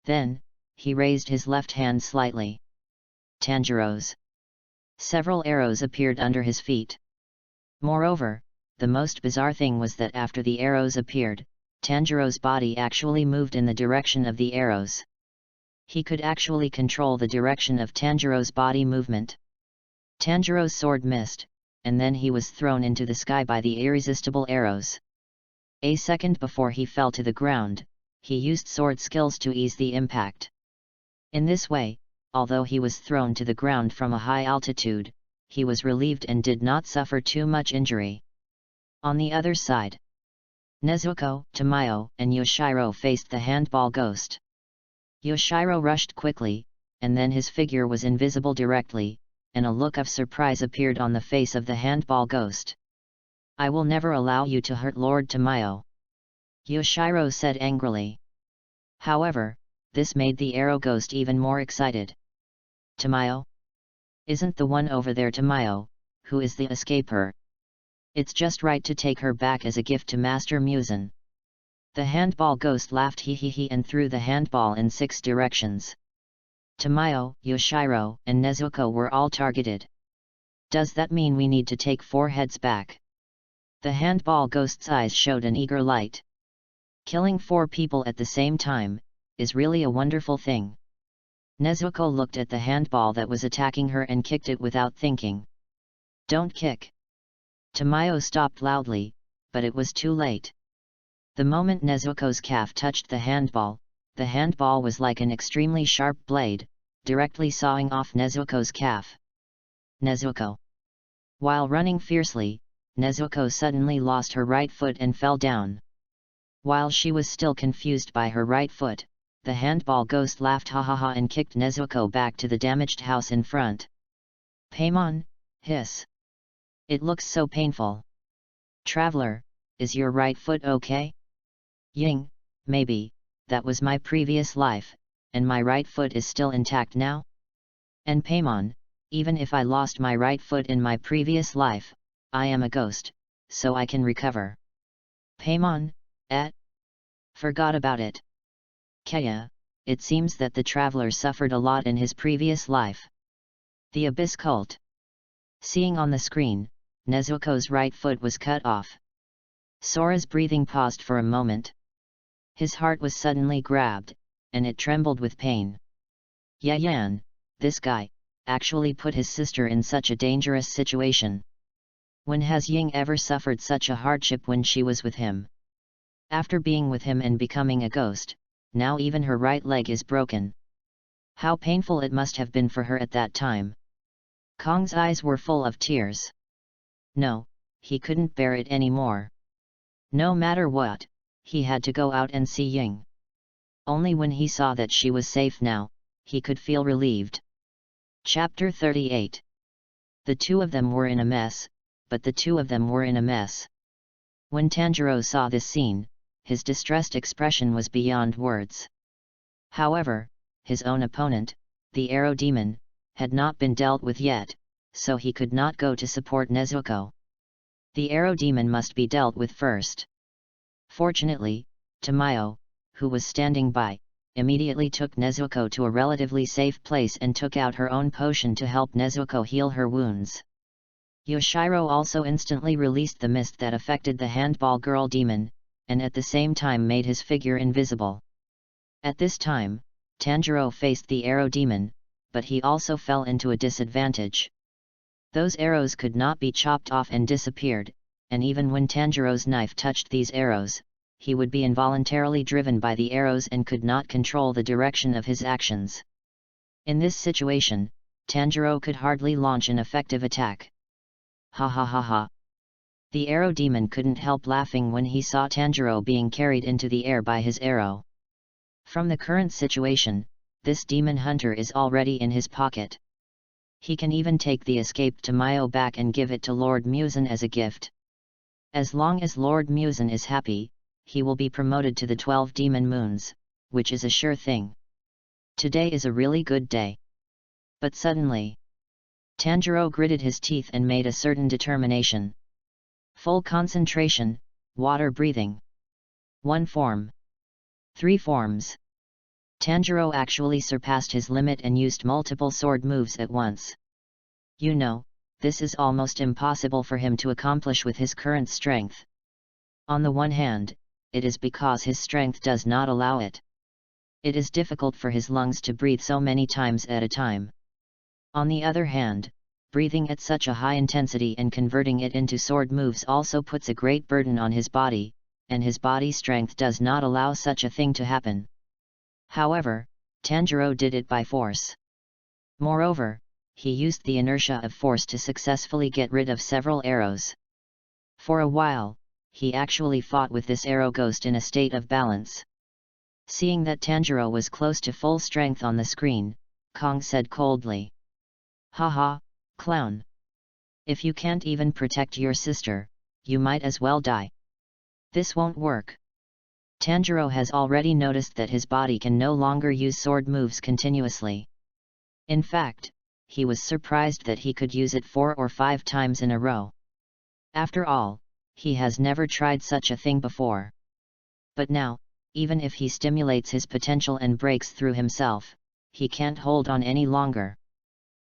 Then, he raised his left hand slightly. Tanjiro's. Several arrows appeared under his feet. Moreover, the most bizarre thing was that after the arrows appeared, Tanjiro's body actually moved in the direction of the arrows. He could actually control the direction of Tanjiro's body movement. Tanjiro's sword missed, and then he was thrown into the sky by the irresistible arrows. A second before he fell to the ground, he used sword skills to ease the impact. In this way, although he was thrown to the ground from a high altitude, he was relieved and did not suffer too much injury. On the other side, Nezuko, Tamayo, and Yoshiro faced the handball ghost. Yoshiro rushed quickly, and then his figure was invisible directly, and a look of surprise appeared on the face of the handball ghost. "I will never allow you to hurt Lord Tamayo," Yoshiro said angrily. However, this made the arrow ghost even more excited. "Tamayo? Isn't the one over there Tamayo, who is the escaper? It's just right to take her back as a gift to Master Muzan." The handball ghost laughed he and threw the handball in 6 directions. Tamayo, Yoshiro, and Nezuko were all targeted. Does that mean we need to take 4 heads back? The handball ghost's eyes showed an eager light. Killing 4 people at the same time is really a wonderful thing. Nezuko looked at the handball that was attacking her and kicked it without thinking. Don't kick. Tamayo stopped loudly, but it was too late. The moment Nezuko's calf touched the handball was like an extremely sharp blade, directly sawing off Nezuko's calf. Nezuko. While running fiercely, Nezuko suddenly lost her right foot and fell down. While she was still confused by her right foot, the handball ghost laughed ha ha ha and kicked Nezuko back to the damaged house in front. Paimon, hiss. It looks so painful. Traveler, is your right foot okay? Ying, maybe, that was my previous life, and my right foot is still intact now? And Paimon, even if I lost my right foot in my previous life, I am a ghost, so I can recover. Paimon, forgot about it. Kaya, it seems that the traveler suffered a lot in his previous life. The Abyss Cult. Seeing on the screen, Nezuko's right foot was cut off. Sora's breathing paused for a moment. His heart was suddenly grabbed, and it trembled with pain. Yayan, this guy, actually put his sister in such a dangerous situation. When has Ying ever suffered such a hardship when she was with him? After being with him and becoming a ghost, now even her right leg is broken. How painful it must have been for her at that time. Kong's eyes were full of tears. No, he couldn't bear it anymore. No matter what, he had to go out and see Ying. Only when he saw that she was safe now, he could feel relieved. Chapter 38. The two of them were in a mess, but the two of them were in a mess. When Tanjiro saw this scene, his distressed expression was beyond words. However, his own opponent, the Arrow Demon, had not been dealt with yet, so he could not go to support Nezuko. The Arrow Demon must be dealt with first. Fortunately, Tamayo, who was standing by, immediately took Nezuko to a relatively safe place and took out her own potion to help Nezuko heal her wounds. Yoshiro also instantly released the mist that affected the handball girl demon, and at the same time made his figure invisible. At this time, Tanjiro faced the arrow demon, but he also fell into a disadvantage. Those arrows could not be chopped off and disappeared, and even when Tanjiro's knife touched these arrows, he would be involuntarily driven by the arrows and could not control the direction of his actions. In this situation, Tanjiro could hardly launch an effective attack. Ha ha ha ha. The arrow demon couldn't help laughing when he saw Tanjiro being carried into the air by his arrow. From the current situation, this demon hunter is already in his pocket. He can even take the escaped Tamayo back and give it to Lord Muzan as a gift. As long as Lord Muzan is happy, he will be promoted to the 12 demon moons, which is a sure thing. Today is a really good day. But suddenly, Tanjiro gritted his teeth and made a certain determination. Full concentration, water breathing. 1 form. 3 forms. Tanjiro actually surpassed his limit and used multiple sword moves at once. You know, this is almost impossible for him to accomplish with his current strength. On the one hand, it is because his strength does not allow it. It is difficult for his lungs to breathe so many times at a time. On the other hand, breathing at such a high intensity and converting it into sword moves also puts a great burden on his body, and his body strength does not allow such a thing to happen. However, Tanjiro did it by force. Moreover, he used the inertia of force to successfully get rid of several arrows. For a while, he actually fought with this arrow ghost in a state of balance. Seeing that Tanjiro was close to full strength on the screen, Kong said coldly. Haha, clown. If you can't even protect your sister, you might as well die. This won't work. Tanjiro has already noticed that his body can no longer use sword moves continuously. In fact, he was surprised that he could use it 4 or 5 times in a row. After all, he has never tried such a thing before. But now, even if he stimulates his potential and breaks through himself, he can't hold on any longer.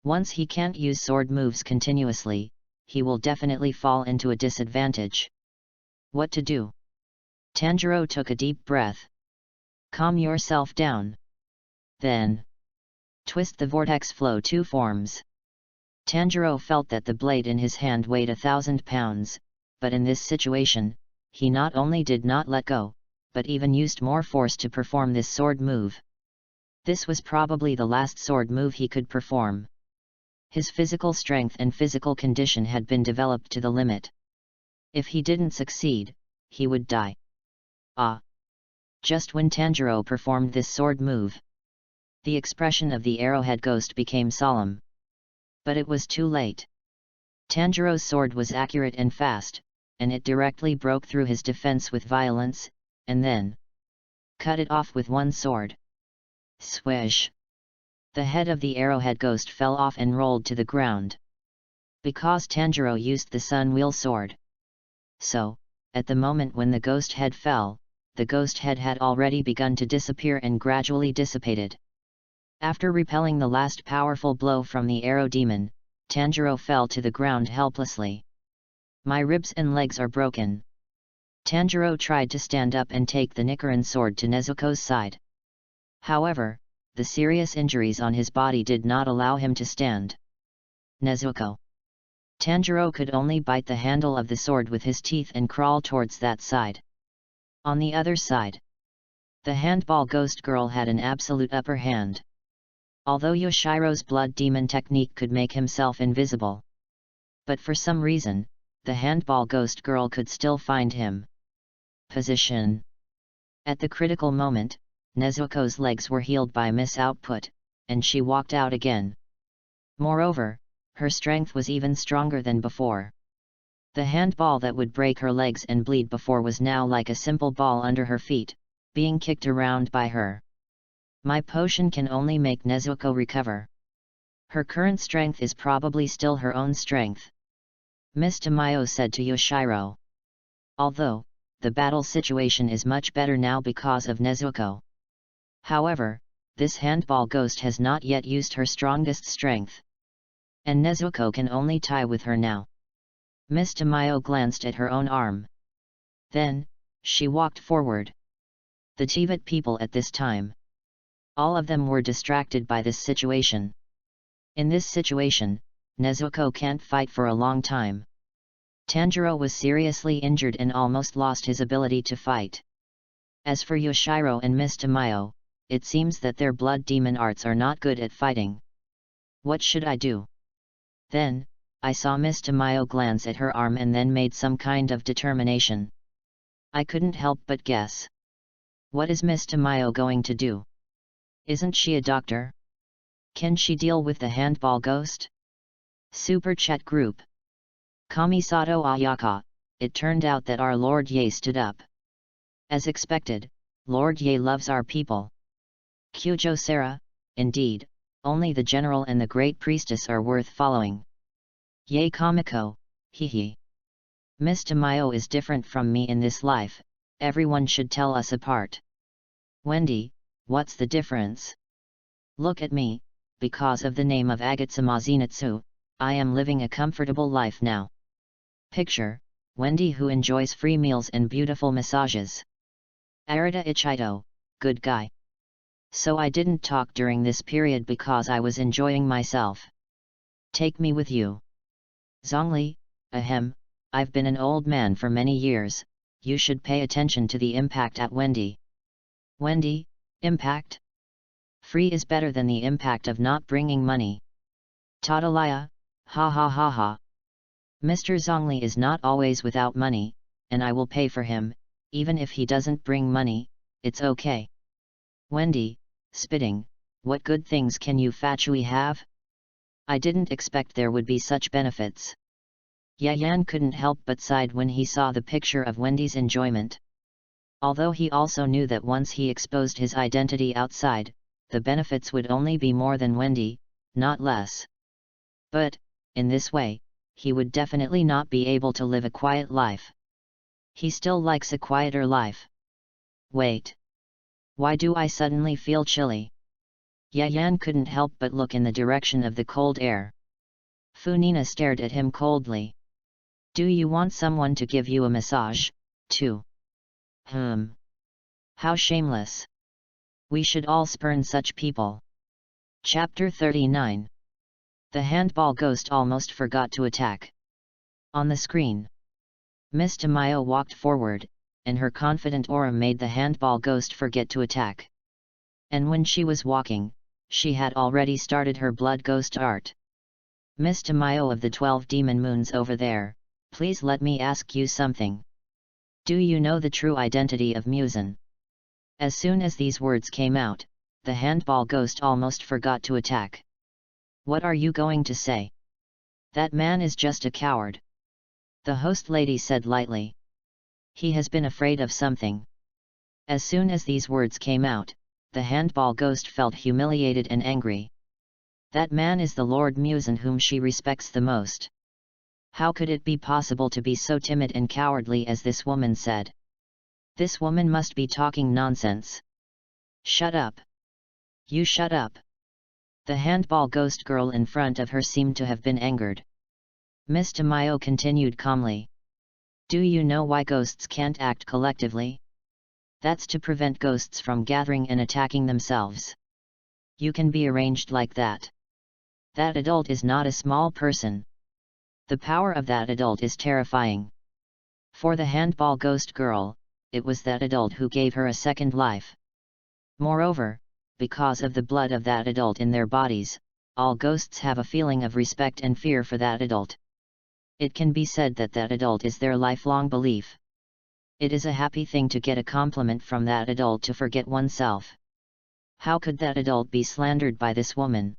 Once he can't use sword moves continuously, he will definitely fall into a disadvantage. What to do? Tanjiro took a deep breath. Calm yourself down. Then twist the vortex flow 2 forms. Tanjiro felt that the blade in his hand weighed 1,000 pounds, but in this situation, he not only did not let go, but even used more force to perform this sword move. This was probably the last sword move he could perform. His physical strength and physical condition had been developed to the limit. If he didn't succeed, he would die. Ah! Just when Tanjiro performed this sword move, the expression of the arrowhead ghost became solemn. But it was too late. Tanjiro's sword was accurate and fast, and it directly broke through his defense with violence, and then cut it off with one sword. Swish! The head of the arrowhead ghost fell off and rolled to the ground. Because Tanjiro used the sun wheel sword. So, at the moment when the ghost head fell, the ghost head had already begun to disappear and gradually dissipated. After repelling the last powerful blow from the arrow demon, Tanjiro fell to the ground helplessly. My ribs and legs are broken. Tanjiro tried to stand up and take the Nichiren sword to Nezuko's side. However, the serious injuries on his body did not allow him to stand. Nezuko. Tanjiro could only bite the handle of the sword with his teeth and crawl towards that side. On the other side, the handball ghost girl had an absolute upper hand. Although Yoshiro's blood demon technique could make himself invisible. But for some reason, the handball ghost girl could still find him. Position. At the critical moment, Nezuko's legs were healed by miss-output, and she walked out again. Moreover, her strength was even stronger than before. The handball that would break her legs and bleed before was now like a simple ball under her feet, being kicked around by her. My potion can only make Nezuko recover. Her current strength is probably still her own strength. Miss Tamayo said to Yoshiro. Although, the battle situation is much better now because of Nezuko. However, this handball ghost has not yet used her strongest strength. And Nezuko can only tie with her now. Miss Tamayo glanced at her own arm. Then, she walked forward. The Tivat people at this time. All of them were distracted by this situation. In this situation, Nezuko can't fight for a long time. Tanjiro was seriously injured and almost lost his ability to fight. As for Yoshiro and Miss Tamayo, it seems that their blood demon arts are not good at fighting. What should I do? Then, I saw Miss Tamayo glance at her arm and then made some kind of determination. I couldn't help but guess. What is Miss Tamayo going to do? Isn't she a doctor? Can she deal with the handball ghost? Super Chat Group. Kamisato Ayaka, it turned out that our Lord Ye stood up. As expected, Lord Ye loves our people. Kyujo Sara, indeed, only the general and the great priestess are worth following. Ye Kamiko, hee. Miss Tamayo is different from me in this life, everyone should tell us apart. Wendy, what's the difference? Look at me, because of the name of Agatsuma Zenitsu, I am living a comfortable life now. Picture, Wendy who enjoys free meals and beautiful massages. Arita Ichito, good guy. So I didn't talk during this period because I was enjoying myself. Take me with you. Zhongli, ahem, I've been an old man for many years, you should pay attention to the impact at Wendy. Wendy, impact? Free is better than the impact of not bringing money. Tatalaya, ha ha ha ha. Mr. Zhongli is not always without money, and I will pay for him, even if he doesn't bring money, it's okay. Wendy, spitting, what good things can you factually have? I didn't expect there would be such benefits. Yayan couldn't help but sighed when he saw the picture of Wendy's enjoyment. Although he also knew that once he exposed his identity outside, the benefits would only be more than Wendy, not less. But, in this way, he would definitely not be able to live a quiet life. He still likes a quieter life. Wait. Why do I suddenly feel chilly? Yayan couldn't help but look in the direction of the cold air. Funina stared at him coldly. Do you want someone to give you a massage, too? How shameless. We should all spurn such people. Chapter 39. The handball ghost almost forgot to attack. On the screen, Miss Tamayo walked forward, and her confident aura made the handball ghost forget to attack. And when she was walking, she had already started her blood ghost art. Miss Tamayo of the 12 demon moons over there, please let me ask you something. Do you know the true identity of Muzan? As soon as these words came out, the handball ghost almost forgot to attack. What are you going to say? That man is just a coward. The host lady said lightly. He has been afraid of something. As soon as these words came out, the handball ghost felt humiliated and angry. That man is the Lord Muzan whom she respects the most. How could it be possible to be so timid and cowardly as this woman said? This woman must be talking nonsense. Shut up. You shut up. The handball ghost girl in front of her seemed to have been angered. Miss Tamayo continued calmly. Do you know why ghosts can't act collectively? That's to prevent ghosts from gathering and attacking themselves. You can be arranged like that. That adult is not a small person. The power of that adult is terrifying. For the handball ghost girl, it was that adult who gave her a second life. Moreover, because of the blood of that adult in their bodies, all ghosts have a feeling of respect and fear for that adult. It can be said that that adult is their lifelong belief. It is a happy thing to get a compliment from that adult to forget oneself. How could that adult be slandered by this woman?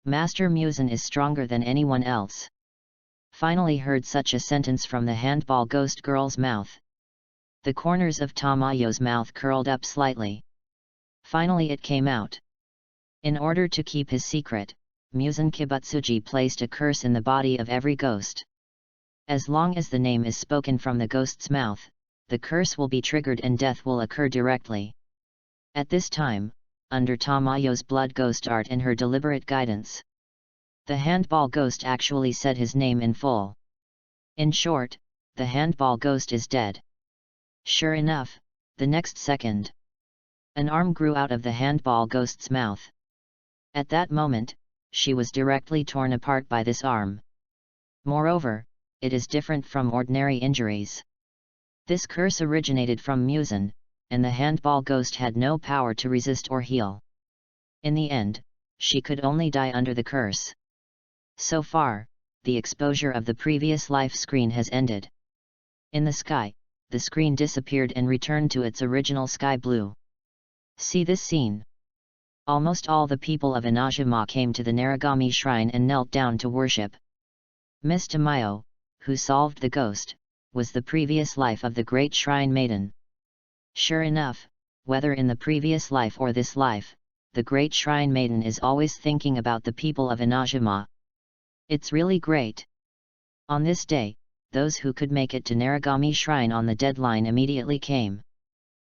Master Muzan is stronger than anyone else. Finally heard such a sentence from the handball ghost girl's mouth. The corners of Tamayo's mouth curled up slightly. Finally it came out. In order to keep his secret, Muzan Kibutsuji placed a curse in the body of every ghost. As long as the name is spoken from the ghost's mouth, the curse will be triggered and death will occur directly. At this time, under Tamayo's blood ghost art and her deliberate guidance, the handball ghost actually said his name in full. In short, the handball ghost is dead. Sure enough, the next second, an arm grew out of the handball ghost's mouth. At that moment, she was directly torn apart by this arm. Moreover, it is different from ordinary injuries. This curse originated from Muzan, and the handball ghost had no power to resist or heal. In the end, she could only die under the curse. So far, the exposure of the previous life screen has ended. In the sky, the screen disappeared and returned to its original sky blue. See this scene. Almost all the people of Inajima came to the Narigami shrine and knelt down to worship. Miss Tamayo, who solved the ghost, was the previous life of the great shrine maiden. Sure enough, whether in the previous life or this life, the great shrine maiden is always thinking about the people of Inajima. It's really great. On this day, those who could make it to Narigami shrine on the deadline immediately came.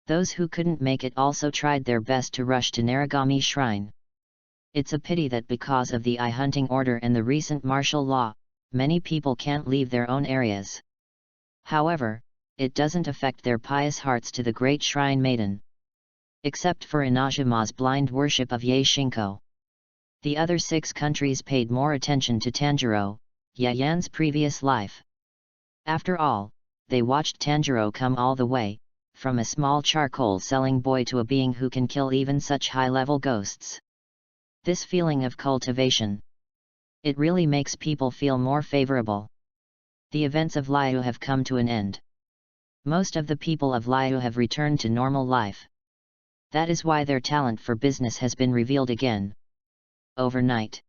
Those who couldn't make it also tried their best to rush to Narigami shrine. It's a pity that because of the eye-hunting order and the recent martial law, many people can't leave their own areas. However, it doesn't affect their pious hearts to the great shrine maiden. Except for Inajima's blind worship of Ye Shinko. The other 6 countries paid more attention to Tanjiro, Yayan's previous life. After all, they watched Tanjiro come all the way, from a small charcoal-selling boy to a being who can kill even such high-level ghosts. This feeling of cultivation, it really makes people feel more favorable. The events of Liyue have come to an end. Most of the people of Liyue have returned to normal life. That is why their talent for business has been revealed again. Overnight,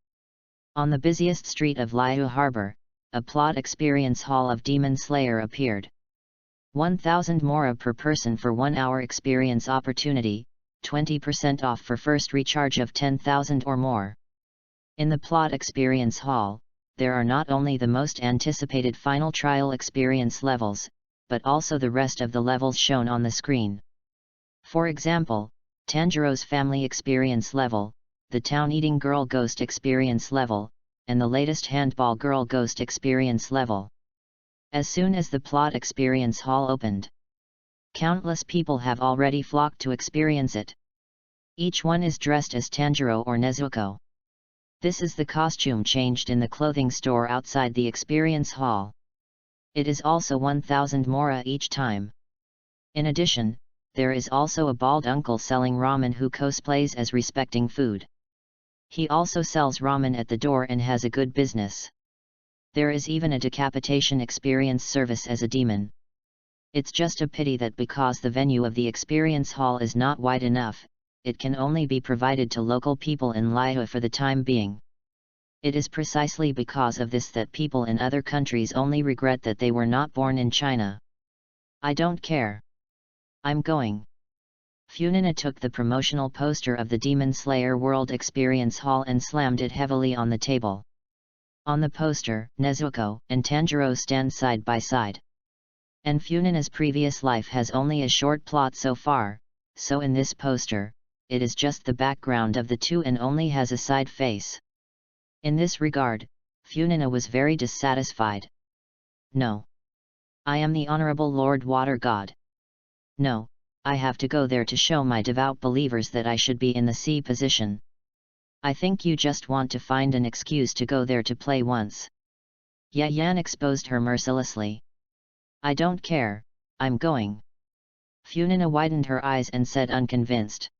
on the busiest street of Liyue Harbor, a plot experience hall of Demon Slayer appeared. 1,000 mora per person for 1 hour experience opportunity, 20% off for first recharge of 10,000 or more. In the plot experience hall, there are not only the most anticipated final trial experience levels, but also the rest of the levels shown on the screen. For example, Tanjiro's family experience level, the town-eating girl ghost experience level, and the latest handball girl ghost experience level. As soon as the plot experience hall opened, countless people have already flocked to experience it. Each one is dressed as Tanjiro or Nezuko. This is the costume changed in the clothing store outside the experience hall. It is also 1000 mora each time. In addition, there is also a bald uncle selling ramen who cosplays as respecting food. He also sells ramen at the door and has a good business. There is even a decapitation experience service as a demon. It's just a pity that because the venue of the experience hall is not wide enough, it can only be provided to local people in Liyue for the time being. It is precisely because of this that people in other countries only regret that they were not born in China. I don't care. I'm going. Funina took the promotional poster of the Demon Slayer World Experience Hall and slammed it heavily on the table. On the poster, Nezuko and Tanjiro stand side by side. And Funina's previous life has only a short plot so far, so in this poster, it is just the background of the two and only has a side face. In this regard, Funina was very dissatisfied. No. I am the Honorable Lord Water God. No, I have to go there to show my devout believers that I should be in the C position. I think you just want to find an excuse to go there to play once. Yayan exposed her mercilessly. I don't care, I'm going. Funina widened her eyes and said unconvinced.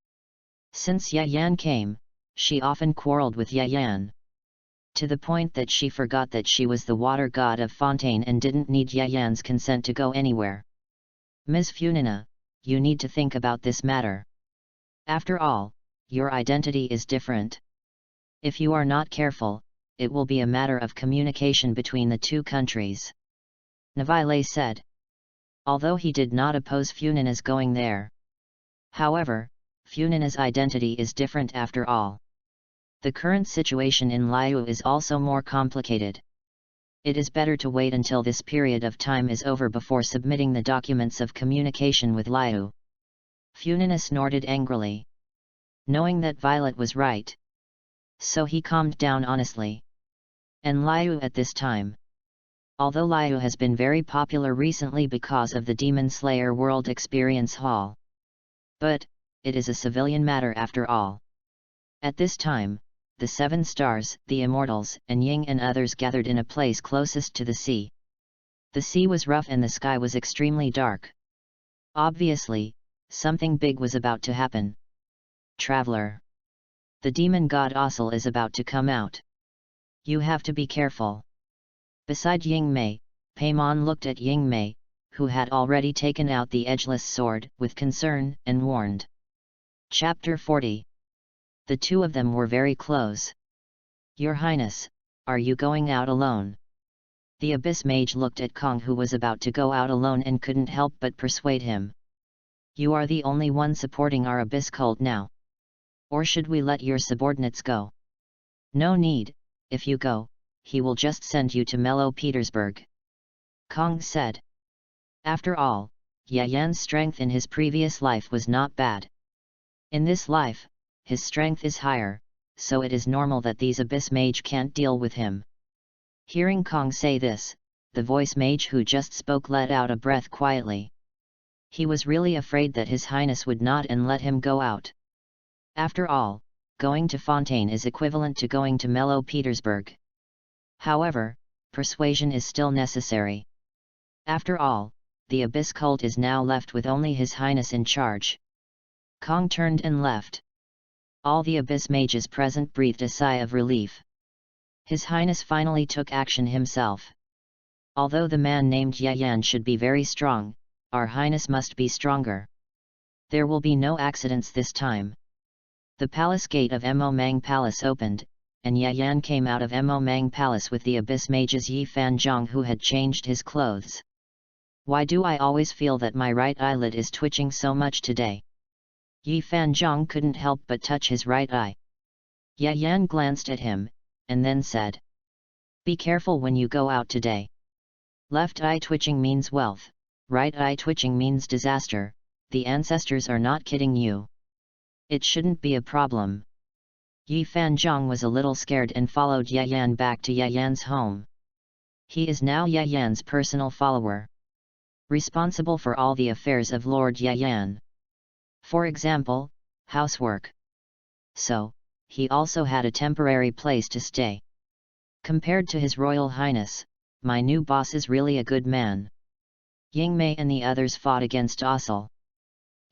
Since Yayan came, she often quarreled with Yayan. To the point that she forgot that she was the water god of Fontaine and didn't need Yayan's consent to go anywhere. Ms. Funina, you need to think about this matter. After all, your identity is different. If you are not careful, it will be a matter of communication between the two countries. Navile said. Although he did not oppose Funina's going there. However, Funina's identity is different after all. The current situation in Liyue is also more complicated. It is better to wait until this period of time is over before submitting the documents of communication with Liyue. Funina snorted angrily. Knowing that Violet was right. So he calmed down honestly. And Liyue at this time. Although Liyue has been very popular recently because of the Demon Slayer World Experience Hall. But, it is a civilian matter after all. At this time, the Seven Stars, the Immortals, and Ying and others gathered in a place closest to the sea. The sea was rough and the sky was extremely dark. Obviously, something big was about to happen. Traveler. The demon god Ossel is about to come out. You have to be careful. Beside Ying Mei, Paimon looked at Ying Mei, who had already taken out the edgeless sword, with concern, and warned. Chapter 40. The two of them were very close. Your Highness, are you going out alone? The Abyss Mage looked at Kong, who was about to go out alone, and couldn't help but persuade him. You are the only one supporting our Abyss cult now. Or should we let your subordinates go? No need, if you go, he will just send you to Mellow Petersburg. Kong said. After all, Yayan's strength in his previous life was not bad. In this life, his strength is higher, so it is normal that these Abyss Mage can't deal with him. Hearing Kong say this, the voice mage who just spoke let out a breath quietly. He was really afraid that His Highness would not and let him go out. After all, going to Fontaine is equivalent to going to Mellow Petersburg. However, persuasion is still necessary. After all, the Abyss cult is now left with only His Highness in charge. Kong turned and left. All the Abyss Mages present breathed a sigh of relief. His Highness finally took action himself. Although the man named Yayan should be very strong, our Highness must be stronger. There will be no accidents this time. The palace gate of Mo Mang Palace opened, and Yayan came out of Mo Mang Palace with the Abyss Mages Yi Fanzhong, who had changed his clothes. Why do I always feel that my right eyelid is twitching so much today? Yi Fanzhong couldn't help but touch his right eye. Yayan glanced at him, and then said. Be careful when you go out today. Left eye twitching means wealth, right eye twitching means disaster, the ancestors are not kidding you. It shouldn't be a problem. Yi Fanzhong was a little scared and followed Ye Yan back to Ye Yan's home. He is now Ye Yan's personal follower, responsible for all the affairs of Lord Ye Yan. For example, housework. So, he also had a temporary place to stay. Compared to His Royal Highness, my new boss is really a good man. Ying Mei and the others fought against Ossel.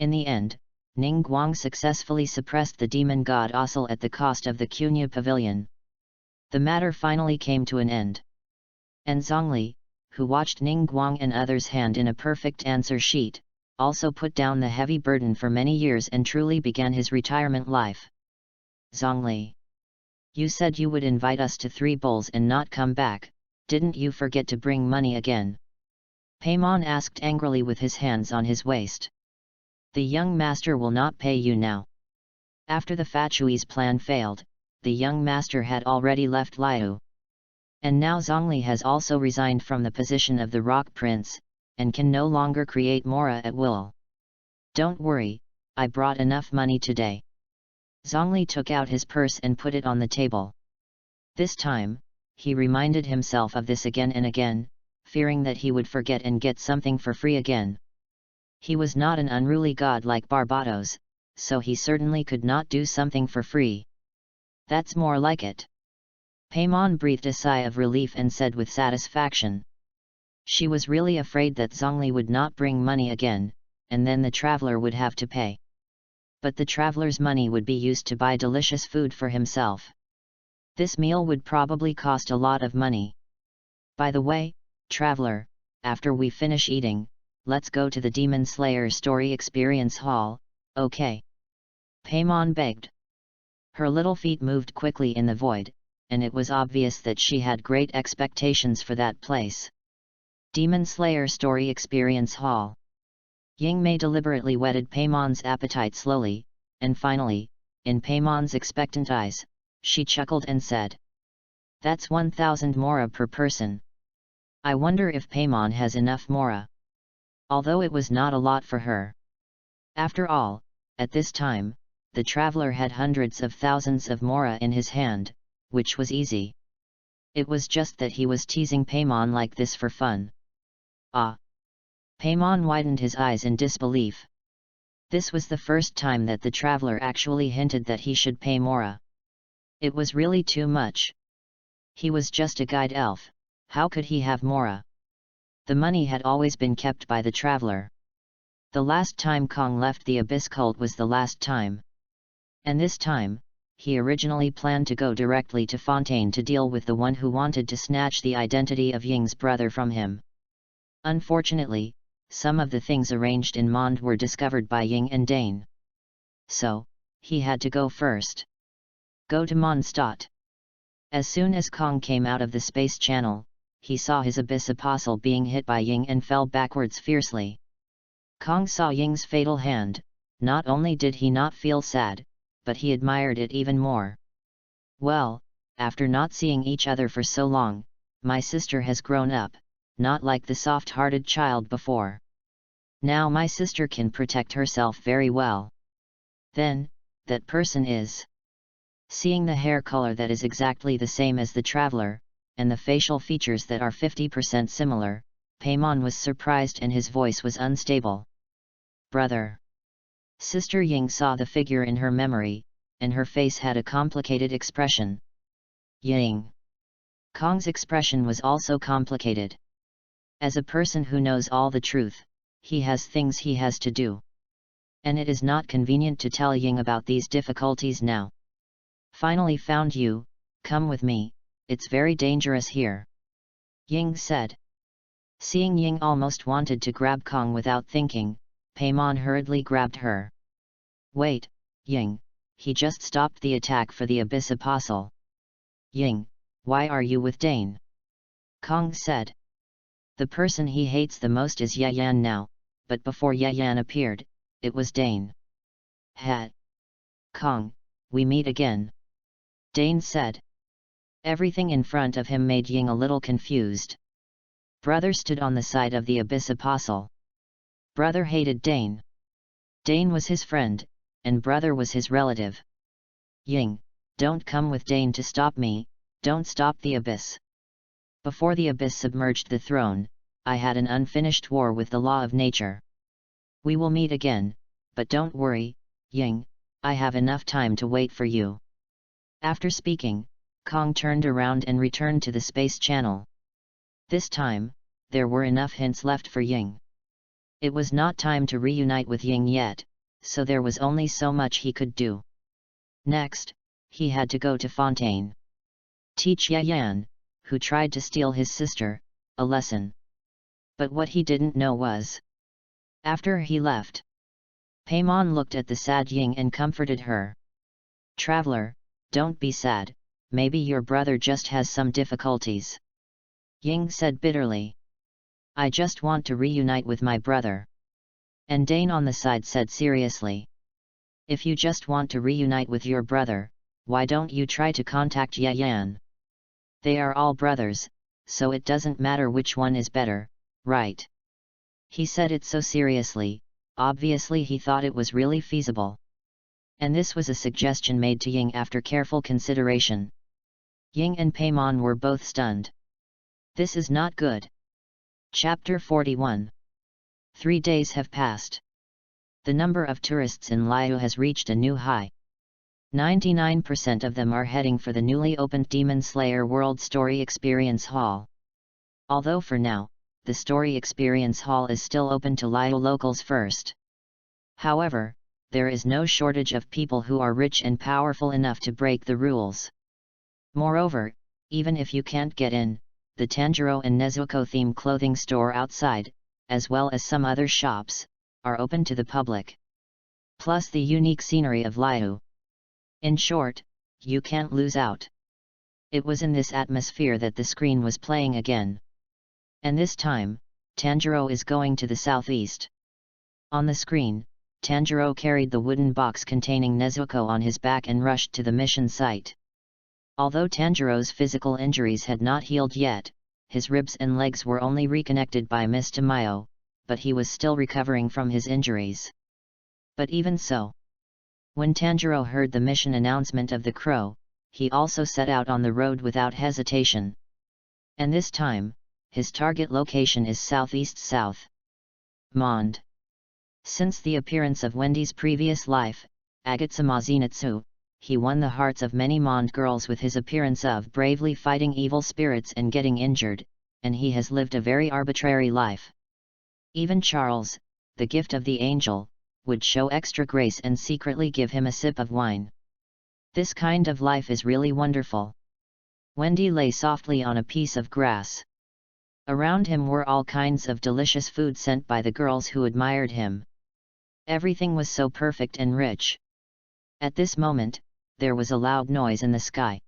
In the end, Ning Guang successfully suppressed the demon god Ossel at the cost of the Cunha Pavilion. The matter finally came to an end. And Zhongli, who watched Ning Guang and others hand in a perfect answer sheet, also put down the heavy burden for many years and truly began his retirement life. Zhongli, you said you would invite us to 3 bowls and not come back, didn't you forget to bring money again? Paimon asked angrily with his hands on his waist. The young master will not pay you now. After the Fachui's plan failed, the young master had already left Liu. And now Zhongli has also resigned from the position of the Rock Prince, and can no longer create Mora at will. Don't worry, I brought enough money today. Zhongli took out his purse and put it on the table. This time, he reminded himself of this again and again, fearing that he would forget and get something for free again. He was not an unruly god like Barbatos, so he certainly could not do something for free. That's more like it. Paimon breathed a sigh of relief and said with satisfaction. She was really afraid that Zhongli would not bring money again, and then the traveler would have to pay. But the traveler's money would be used to buy delicious food for himself. This meal would probably cost a lot of money. By the way, traveler, after we finish eating, let's go to the Demon Slayer Story Experience Hall, okay? Paimon begged. Her little feet moved quickly in the void, and it was obvious that she had great expectations for that place. Demon Slayer Story Experience Hall. Ying Mei deliberately whetted Paimon's appetite slowly, and finally, in Paimon's expectant eyes, she chuckled and said, "That's 1,000 mora per person. I wonder if Paimon has enough mora." Although it was not a lot for her. After all, at this time, the traveler had hundreds of thousands of mora in his hand, which was easy. It was just that he was teasing Paimon like this for fun. Ah! Paimon widened his eyes in disbelief. This was the first time that the traveler actually hinted that he should pay mora. It was really too much. He was just a guide elf, how could he have mora? The money had always been kept by the traveler. The last time Kong left the Abyss cult was the last time. And this time, he originally planned to go directly to Fontaine to deal with the one who wanted to snatch the identity of Ying's brother from him. Unfortunately, some of the things arranged in Mond were discovered by Ying and Dane. So, he had to go first. Go to Mondstadt. As soon as Kong came out of the space channel, he saw his Abyss Apostle being hit by Ying and fell backwards fiercely. Kong saw Ying's fatal hand. Not only did he not feel sad, but he admired it even more. Well, after not seeing each other for so long, my sister has grown up, not like the soft-hearted child before. Now my sister can protect herself very well. Then, that person is. Seeing the hair color that is exactly the same as the traveler, and the facial features that are 50% similar, Paimon was surprised and his voice was unstable. Brother. Sister Ying saw the figure in her memory, and her face had a complicated expression. Ying. Kong's expression was also complicated. As a person who knows all the truth, he has things he has to do. And it is not convenient to tell Ying about these difficulties now. Finally found you, come with me, it's very dangerous here. Ying said. Seeing Ying almost wanted to grab Kong without thinking, Paimon hurriedly grabbed her. Wait, Ying, he just stopped the attack for the Abyss Apostle. Ying, why are you with Dane? Kong said. The person he hates the most is Ye Yan now, but before Ye Yan appeared, it was Dane. Ha! Kong, we meet again. Dane said. Everything in front of him made Ying a little confused. Brother stood on the side of the Abyss Apostle. Brother hated Dane. Dane was his friend, and brother was his relative. Ying, don't come with Dane to stop me, don't stop the abyss. Before the abyss submerged the throne, I had an unfinished war with the law of nature. We will meet again, but don't worry, Ying, I have enough time to wait for you. After speaking, Kong turned around and returned to the space channel. This time, there were enough hints left for Ying. It was not time to reunite with Ying yet, so there was only so much he could do. Next, he had to go to Fontaine. Teach Yan, who tried to steal his sister, a lesson. But what he didn't know was, after he left, Paimon looked at the sad Ying and comforted her. Traveler, don't be sad, maybe your brother just has some difficulties. Ying said bitterly. I just want to reunite with my brother. And Dane on the side said seriously. If you just want to reunite with your brother, why don't you try to contact Yan? They are all brothers, so it doesn't matter which one is better, right? He said it so seriously, obviously he thought it was really feasible. And this was a suggestion made to Ying after careful consideration. Ying and Paimon were both stunned. This is not good. Chapter 41. 3 days have passed. The number of tourists in Liyue has reached a new high. 99% of them are heading for the newly opened Demon Slayer World Story Experience Hall. Although for now, the Story Experience Hall is still open to Liyue locals first. However, there is no shortage of people who are rich and powerful enough to break the rules. Moreover, even if you can't get in, the Tanjiro and Nezuko theme clothing store outside, as well as some other shops, are open to the public. Plus the unique scenery of Liyue. In short, you can't lose out. It was in this atmosphere that the screen was playing again. And this time, Tanjiro is going to the southeast. On the screen, Tanjiro carried the wooden box containing Nezuko on his back and rushed to the mission site. Although Tanjiro's physical injuries had not healed yet, his ribs and legs were only reconnected by Mr. Mayo, but he was still recovering from his injuries. But even so, when Tanjiro heard the mission announcement of the crow, he also set out on the road without hesitation. And this time, his target location is southeast-south. Monde. Since the appearance of Wendy's previous life, Agatsuma Zenitsu, he won the hearts of many Monde girls with his appearance of bravely fighting evil spirits and getting injured, and he has lived a very arbitrary life. Even Charles, the gift of the angel, would show extra grace and secretly give him a sip of wine. This kind of life is really wonderful. Wendy lay softly on a piece of grass. Around him were all kinds of delicious food sent by the girls who admired him. Everything was so perfect and rich. At this moment, there was a loud noise in the sky.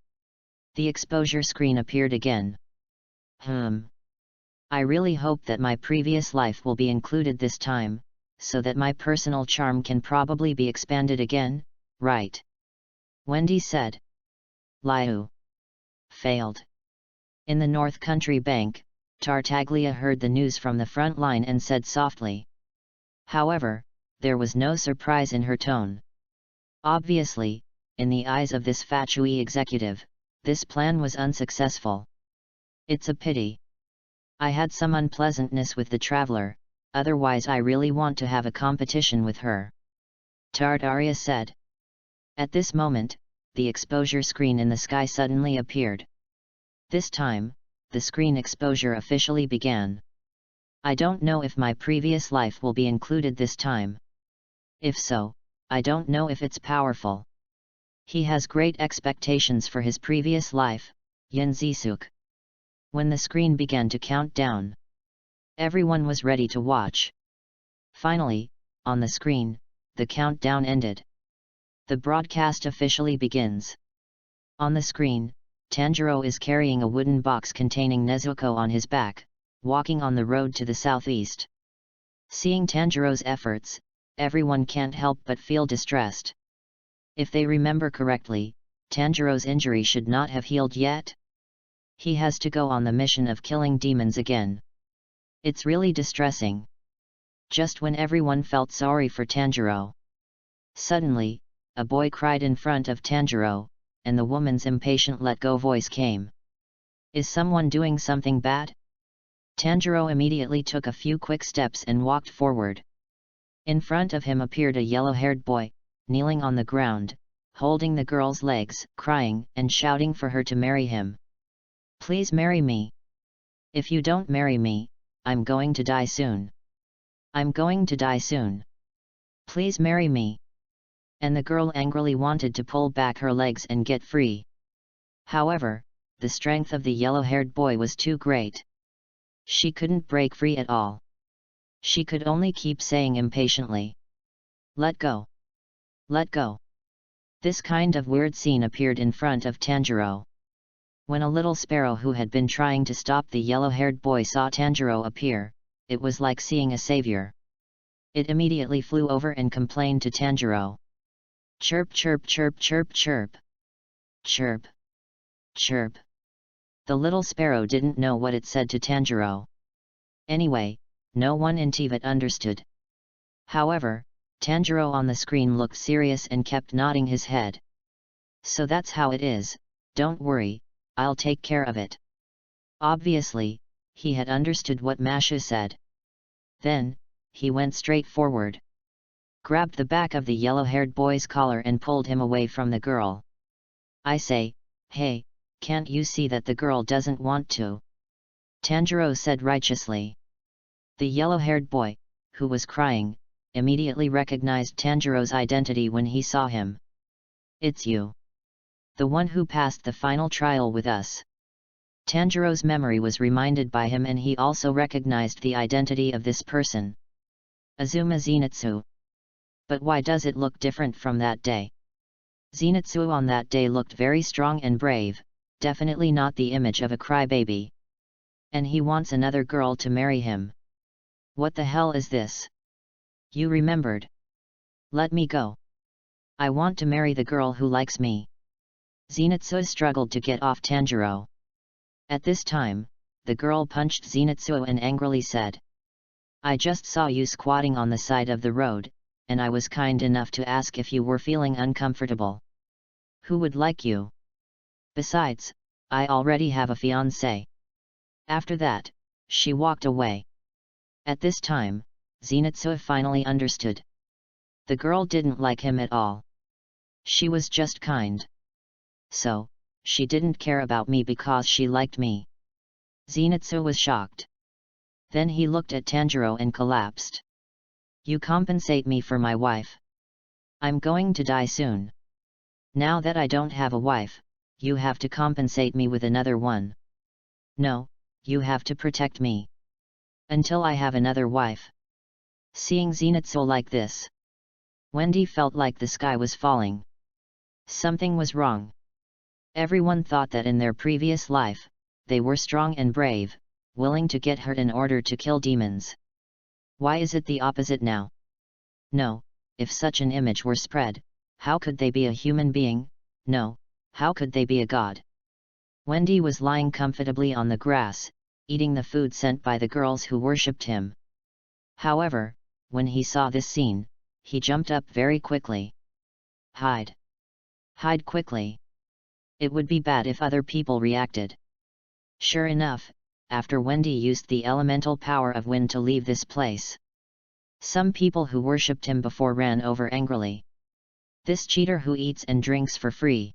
The exposure screen appeared again. I really hope that my previous life will be included this time, so that my personal charm can probably be expanded again, right? Wendy said. Liyue. Failed. In the North Country Bank, Tartaglia heard the news from the front line and said softly. However, there was no surprise in her tone. Obviously, in the eyes of this Fatui executive, this plan was unsuccessful. It's a pity. I had some unpleasantness with the traveler, otherwise I really want to have a competition with her. Tartaria said. At this moment, the exposure screen in the sky suddenly appeared. This time, the screen exposure officially began. I don't know if my previous life will be included this time. If so, I don't know if it's powerful. He has great expectations for his previous life, Yin Zisuk. When the screen began to count down, everyone was ready to watch. Finally, on the screen, the countdown ended. The broadcast officially begins. On the screen, Tanjiro is carrying a wooden box containing Nezuko on his back, walking on the road to the southeast. Seeing Tanjiro's efforts, everyone can't help but feel distressed. If they remember correctly, Tanjiro's injury should not have healed yet. He has to go on the mission of killing demons again. It's really distressing. Just when everyone felt sorry for Tanjiro, suddenly, a boy cried in front of Tanjiro, and the woman's impatient let-go voice came. Is someone doing something bad? Tanjiro immediately took a few quick steps and walked forward. In front of him appeared a yellow-haired boy, kneeling on the ground, holding the girl's legs, crying and shouting for her to marry him. Please marry me. If you don't marry me, I'm going to die soon. I'm going to die soon. Please marry me. And the girl angrily wanted to pull back her legs and get free. However, the strength of the yellow-haired boy was too great. She couldn't break free at all. She could only keep saying impatiently, "Let go. Let go." This kind of weird scene appeared in front of Tanjiro. When a little sparrow who had been trying to stop the yellow-haired boy saw Tanjiro appear, it was like seeing a savior. It immediately flew over and complained to Tanjiro. Chirp chirp chirp chirp chirp. Chirp. Chirp. The little sparrow didn't know what it said to Tanjiro. Anyway, no one in Tibet understood. However, Tanjiro on the screen looked serious and kept nodding his head. So that's how it is, don't worry, I'll take care of it. Obviously, he had understood what Masha said. Then, he went straight forward, grabbed the back of the yellow-haired boy's collar and pulled him away from the girl. I say, hey, can't you see that the girl doesn't want to? Tanjiro said righteously. The yellow-haired boy, who was crying, immediately recognized Tanjiro's identity when he saw him. It's you. The one who passed the final trial with us. Tanjiro's memory was reminded by him and he also recognized the identity of this person. Azuma Zenitsu. But why does it look different from that day? Zenitsu on that day looked very strong and brave, definitely not the image of a crybaby. And he wants another girl to marry him. What the hell is this? You remembered. Let me go. I want to marry the girl who likes me. Zenitsu struggled to get off Tanjiro. At this time, the girl punched Zenitsu and angrily said, I just saw you squatting on the side of the road, and I was kind enough to ask if you were feeling uncomfortable. Who would like you? Besides, I already have a fiancé. After that, she walked away. At this time, Zenitsu finally understood. The girl didn't like him at all. She was just kind. So, she didn't care about me because she liked me. Zenitsu was shocked. Then he looked at Tanjiro and collapsed. You compensate me for my wife. I'm going to die soon. Now that I don't have a wife, you have to compensate me with another one. No, you have to protect me. Until I have another wife. Seeing Zenitsu like this, Wendy felt like the sky was falling. Something was wrong. Everyone thought that in their previous life, they were strong and brave, willing to get hurt in order to kill demons. Why is it the opposite now? No, if such an image were spread, how could they be a human being? No, how could they be a god? Wendy was lying comfortably on the grass, eating the food sent by the girls who worshipped him. However, when he saw this scene, he jumped up very quickly. Hide! Hide quickly! It would be bad if other people reacted. Sure enough, after Wendy used the elemental power of wind to leave this place, some people who worshipped him before ran over angrily. This cheater who eats and drinks for free.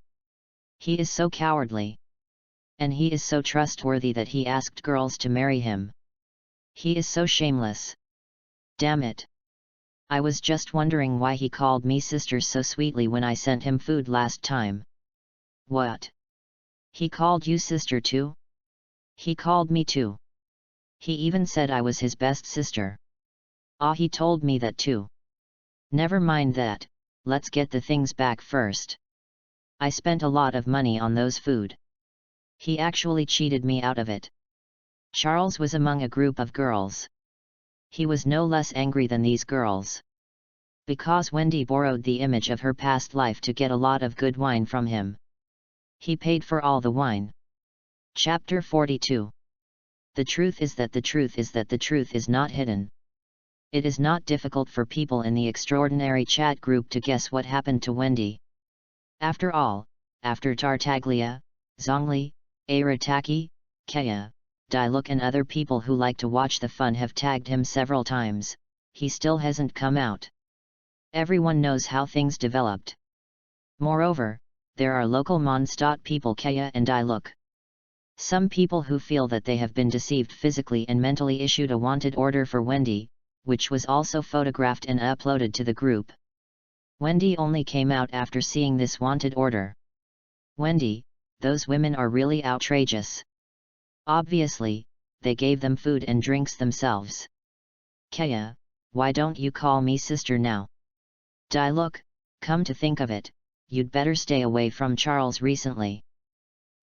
He is so cowardly. And he is so trustworthy that he asked girls to marry him. He is so shameless. Damn it. I was just wondering why he called me sister so sweetly when I sent him food last time. What? He called you sister too? He called me too. He even said I was his best sister. Ah, he told me that too. Never mind that, let's get the things back first. I spent a lot of money on those food. He actually cheated me out of it. Charles was among a group of girls. He was no less angry than these girls. Because Wendy borrowed the image of her past life to get a lot of good wine from him. He paid for all the wine. Chapter 42. The truth is that the truth is that the truth is not hidden. It is not difficult for people in the extraordinary chat group to guess what happened to Wendy. After all, after Tartaglia, Zhongli, Arataki, Kaya, Diluc and other people who like to watch the fun have tagged him several times, he still hasn't come out. Everyone knows how things developed. Moreover, there are local Mondstadt people Kaya and Diluc. Some people who feel that they have been deceived physically and mentally issued a wanted order for Wendy, which was also photographed and uploaded to the group. Wendy only came out after seeing this wanted order. Wendy, those women are really outrageous. Obviously, they gave them food and drinks themselves. Kaya, why don't you call me sister now? Diluc, come to think of it, you'd better stay away from Charles recently.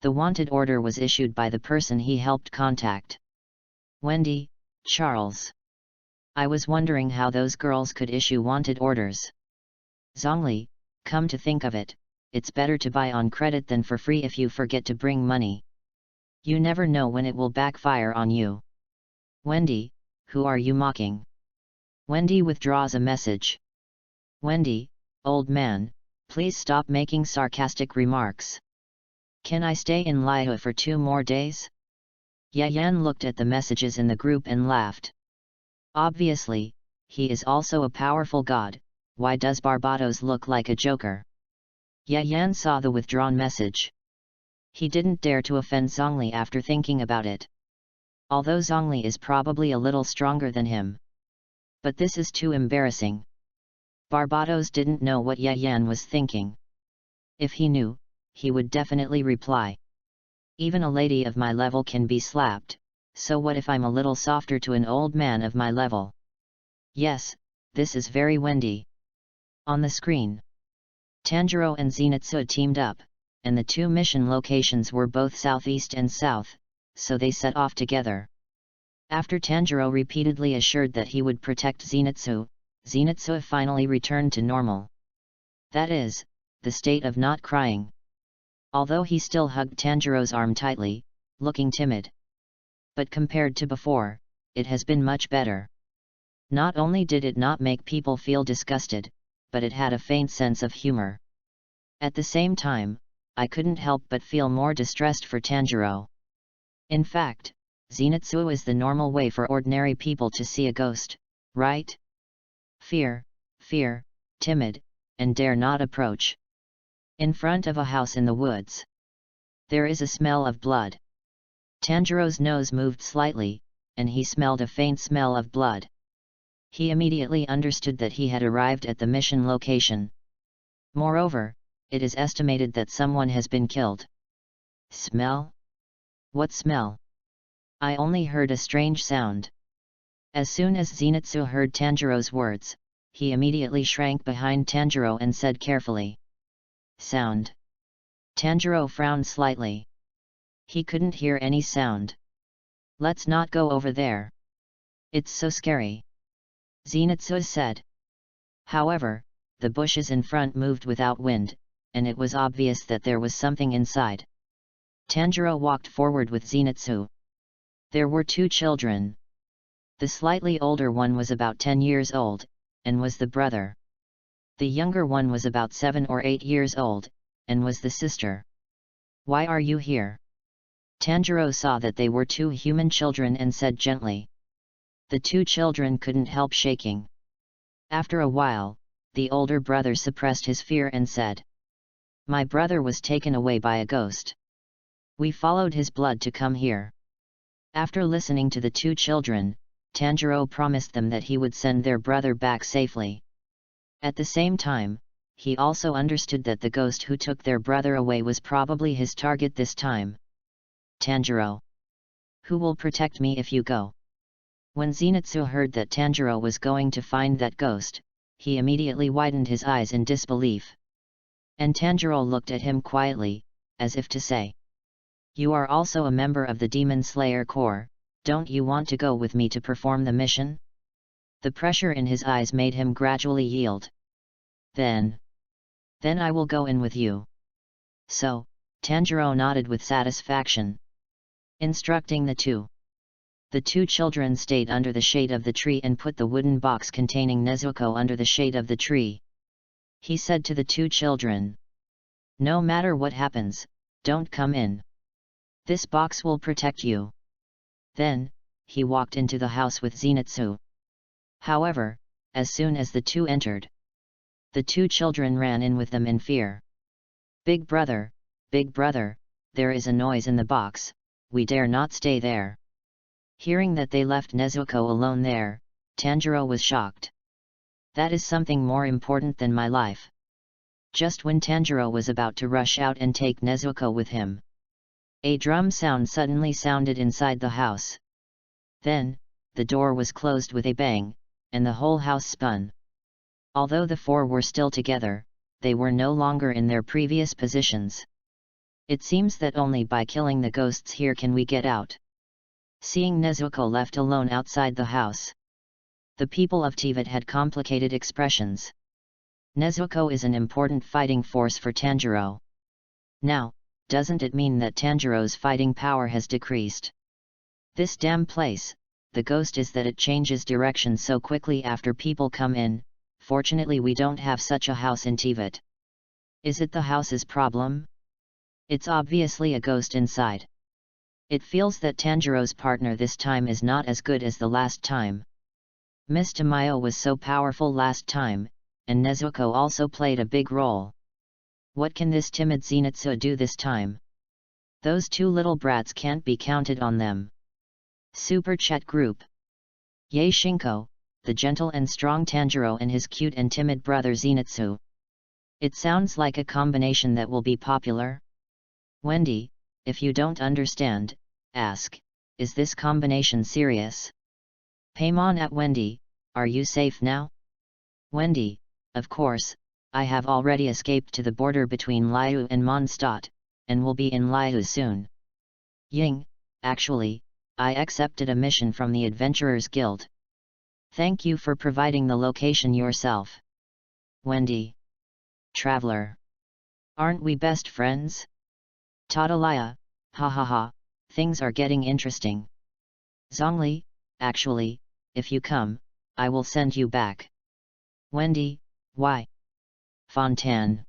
The wanted order was issued by the person he helped contact. Wendy, Charles. I was wondering how those girls could issue wanted orders. Zhongli, come to think of it, it's better to buy on credit than for free if you forget to bring money. You never know when it will backfire on you. Wendy, who are you mocking? Wendy withdraws a message. Wendy, old man, please stop making sarcastic remarks. Can I stay in Liyue for 2 more days? Yayan looked at the messages in the group and laughed. Obviously, he is also a powerful god, why does Barbados look like a joker? Yayan saw the withdrawn message. He didn't dare to offend Zhongli after thinking about it. Although Zhongli is probably a little stronger than him. But this is too embarrassing. Barbados didn't know what Yayan was thinking. If he knew, he would definitely reply. Even a lady of my level can be slapped, so what if I'm a little softer to an old man of my level? Yes, this is very Wendy. On the screen, Tanjiro and Zenitsu teamed up, and the 2 mission locations were both southeast and south, so they set off together. After Tanjiro repeatedly assured that he would protect Zenitsu, Zenitsu finally returned to normal. That is, the state of not crying. Although he still hugged Tanjiro's arm tightly, looking timid. But compared to before, it has been much better. Not only did it not make people feel disgusted, but it had a faint sense of humor. At the same time, I couldn't help but feel more distressed for Tanjiro. In fact, Zenitsu is the normal way for ordinary people to see a ghost, right? Fear, timid, and dare not approach. In front of a house in the woods. There is a smell of blood. Tanjiro's nose moved slightly, and he smelled a faint smell of blood. He immediately understood that he had arrived at the mission location. Moreover, it is estimated that someone has been killed. Smell? What smell? I only heard a strange sound. As soon as Zenitsu heard Tanjiro's words, he immediately shrank behind Tanjiro and said carefully. Sound. Tanjiro frowned slightly. He couldn't hear any sound. Let's not go over there. It's so scary. Zenitsu said. However, the bushes in front moved without wind, and it was obvious that there was something inside. Tanjiro walked forward with Zenitsu. There were 2 children. The slightly older one was about 10 years old, and was the brother. The younger one was about 7 or 8 years old, and was the sister. Why are you here? Tanjiro saw that they were 2 human children and said gently. The 2 children couldn't help shaking. After a while, the older brother suppressed his fear and said. My brother was taken away by a ghost. We followed his blood to come here. After listening to the 2 children, Tanjiro promised them that he would send their brother back safely. At the same time, he also understood that the ghost who took their brother away was probably his target this time. Tanjiro. Who will protect me if you go? When Zenitsu heard that Tanjiro was going to find that ghost, he immediately widened his eyes in disbelief. And Tanjiro looked at him quietly, as if to say. You are also a member of the Demon Slayer Corps, don't you want to go with me to perform the mission? The pressure in his eyes made him gradually yield. Then I will go in with you. So, Tanjiro nodded with satisfaction. Instructing the 2 children stayed under the shade of the tree and put the wooden box containing Nezuko under the shade of the tree. He said to the 2 children. No matter what happens, don't come in. This box will protect you. Then, he walked into the house with Zenitsu. However, as soon as the two entered, the two children ran in with them in fear. Big brother, there is a noise in the box, we dare not stay there. Hearing that they left Nezuko alone there, Tanjiro was shocked. That is something more important than my life. Just when Tanjiro was about to rush out and take Nezuko with him, a drum sound suddenly sounded inside the house. Then, the door was closed with a bang, and the whole house spun. Although the four were still together, they were no longer in their previous positions. It seems that only by killing the ghosts here can we get out. Seeing Nezuko left alone outside the house, the people of Teyvat had complicated expressions. Nezuko is an important fighting force for Tanjiro. Now, doesn't it mean that Tanjiro's fighting power has decreased? This damn place, the ghost is that it changes direction so quickly after people come in. Fortunately we don't have such a house in Teyvat. Is it the house's problem? It's obviously a ghost inside. It feels that Tanjiro's partner this time is not as good as the last time. Miss Tamayo was so powerful last time, and Nezuko also played a big role. What can this timid Zenitsu do this time? Those two little brats can't be counted on them. Super Chat Group. Yay Shinko, the gentle and strong Tanjiro and his cute and timid brother Zenitsu. It sounds like a combination that will be popular. Wendy, if you don't understand, ask, is this combination serious? Paimon at Wendy, are you safe now? Wendy, of course, I have already escaped to the border between Liyue and Mondstadt, and will be in Liyue soon. Ying, actually, I accepted a mission from the Adventurers Guild. Thank you for providing the location yourself. Wendy. Traveler. Aren't we best friends? Tatalaya, ha ha ha, things are getting interesting. Zhongli, actually, if you come, I will send you back. Wendy, why? Fontaine.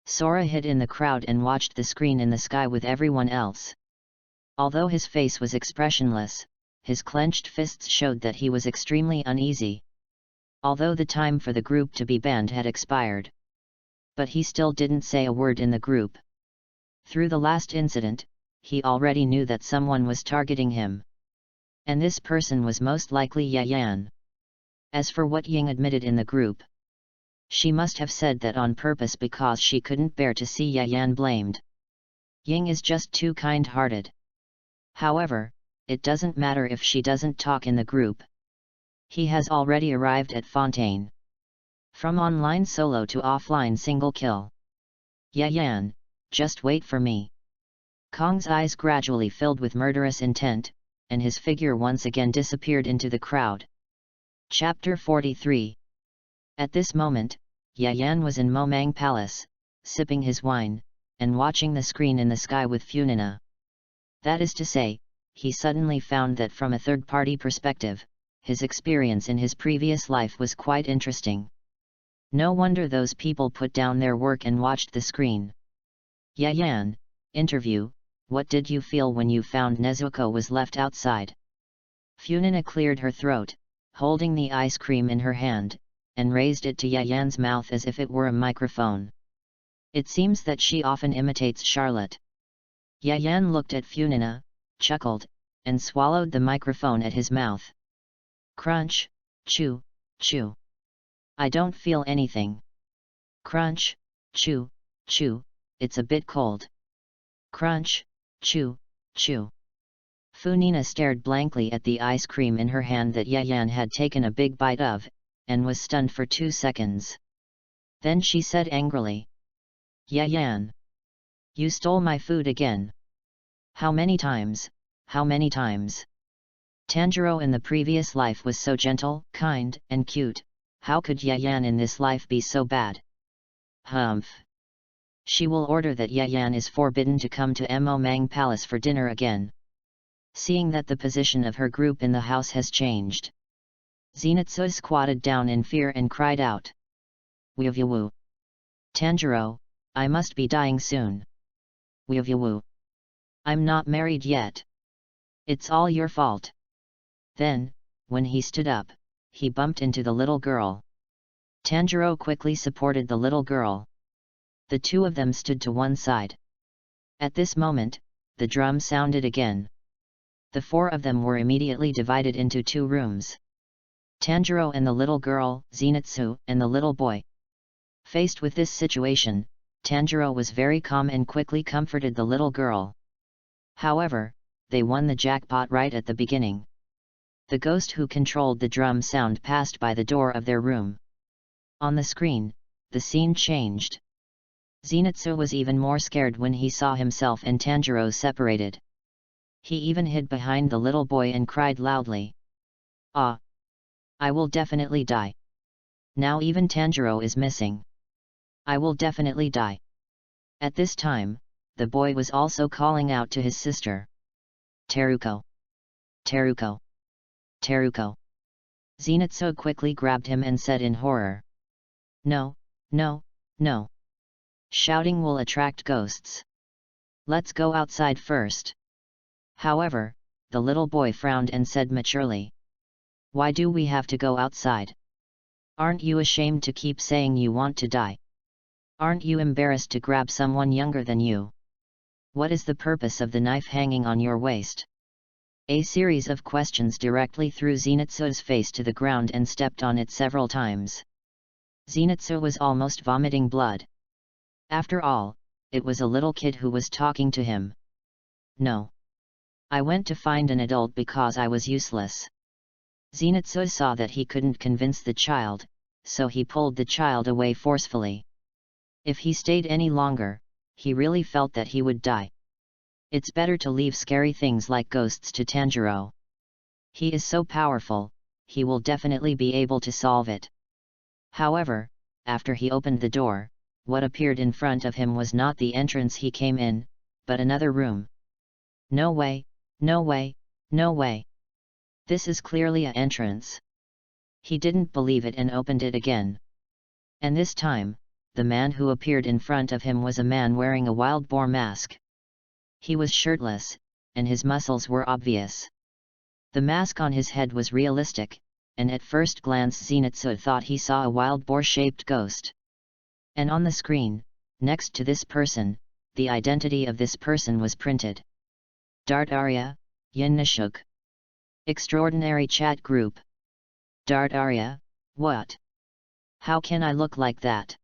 Sora hid in the crowd and watched the screen in the sky with everyone else. Although his face was expressionless, his clenched fists showed that he was extremely uneasy. Although the time for the group to be banned had expired. But he still didn't say a word in the group. Through the last incident, he already knew that someone was targeting him. And this person was most likely Yayan. As for what Ying admitted in the group, she must have said that on purpose because she couldn't bear to see Yayan blamed. Ying is just too kind-hearted. However, it doesn't matter if she doesn't talk in the group. He has already arrived at Fontaine. From online solo to offline single kill. Yayan, just wait for me. Kong's eyes gradually filled with murderous intent, and his figure once again disappeared into the crowd. Chapter 43. At this moment, Yayan was in Momang Palace, sipping his wine, and watching the screen in the sky with Funina. That is to say, he suddenly found that from a third-party perspective, his experience in his previous life was quite interesting. No wonder those people put down their work and watched the screen. Yayan, interview, what did you feel when you found Nezuko was left outside? Funina cleared her throat, holding the ice cream in her hand, and raised it to Yayan's mouth as if it were a microphone. It seems that she often imitates Charlotte. Yayan looked at Funina, chuckled, and swallowed the microphone at his mouth. Crunch, chew, chew. I don't feel anything. Crunch, chew, chew, it's a bit cold. Crunch, chew, chew. Funina stared blankly at the ice cream in her hand that Yayan had taken a big bite of, and was stunned for 2 seconds. Then she said angrily. Yayan! You stole my food again. How many times, how many times? Tanjiro in the previous life was so gentle, kind, and cute, how could Yayan in this life be so bad? Humph! She will order that Yayan is forbidden to come to Momang Palace for dinner again. Seeing that the position of her group in the house has changed, Zenitsu squatted down in fear and cried out. Woo! Tanjiro, I must be dying soon. Woo. I'm not married yet. It's all your fault. Then, when he stood up, he bumped into the little girl. Tanjiro quickly supported the little girl. The two of them stood to one side. At this moment, the drum sounded again. The four of them were immediately divided into two rooms. Tanjiro and the little girl, Zenitsu, and the little boy. Faced with this situation, Tanjiro was very calm and quickly comforted the little girl. However, they won the jackpot right at the beginning. The ghost who controlled the drum sound passed by the door of their room. On the screen, the scene changed. Zenitsu was even more scared when he saw himself and Tanjiro separated. He even hid behind the little boy and cried loudly. "Ah! I will definitely die. Now even Tanjiro is missing. I will definitely die." At this time, the boy was also calling out to his sister. "Teruko! Teruko! Teruko!" Zenitsu quickly grabbed him and said in horror. "No, no, no. Shouting will attract ghosts. Let's go outside first." However, the little boy frowned and said maturely. "Why do we have to go outside? Aren't you ashamed to keep saying you want to die? Aren't you embarrassed to grab someone younger than you? What is the purpose of the knife hanging on your waist?" A series of questions directly threw Zenitsu's face to the ground and stepped on it several times. Zenitsu was almost vomiting blood. After all, it was a little kid who was talking to him. "No. I went to find an adult because I was useless." Zenitsu saw that he couldn't convince the child, so he pulled the child away forcefully. If he stayed any longer, he really felt that he would die. It's better to leave scary things like ghosts to Tanjiro. He is so powerful, he will definitely be able to solve it. However, after he opened the door, what appeared in front of him was not the entrance he came in, but another room. "No way, no way, no way. This is clearly an entrance." He didn't believe it and opened it again. And this time, the man who appeared in front of him was a man wearing a wild boar mask. He was shirtless, and his muscles were obvious. The mask on his head was realistic, and at first glance Zenitsu thought he saw a wild boar-shaped ghost. And on the screen, next to this person, the identity of this person was printed. Dart Arya, Yin Nishuk. Extraordinary chat group. Dart Arya, what? How can I look like that?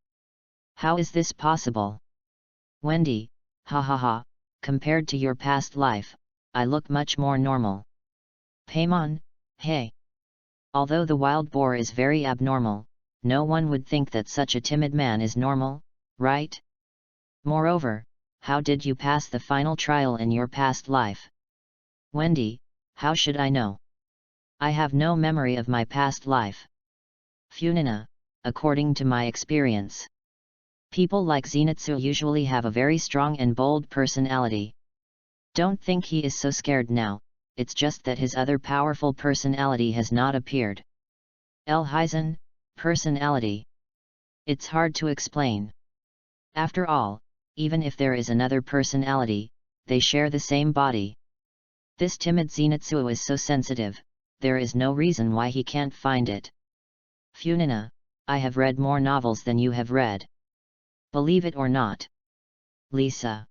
How is this possible? Wendy, ha ha ha, compared to your past life, I look much more normal. Paimon, hey. Although the wild boar is very abnormal, no one would think that such a timid man is normal, right? Moreover, how did you pass the final trial in your past life? Wendy, how should I know? I have no memory of my past life. Funina, according to my experience. People like Zenitsu usually have a very strong and bold personality. Don't think he is so scared now, it's just that his other powerful personality has not appeared. Elhisen, personality. It's hard to explain. After all, even if there is another personality, they share the same body. This timid Zenitsu is so sensitive, there is no reason why he can't find it. Funina, I have read more novels than you have read. Believe it or not. Lisa.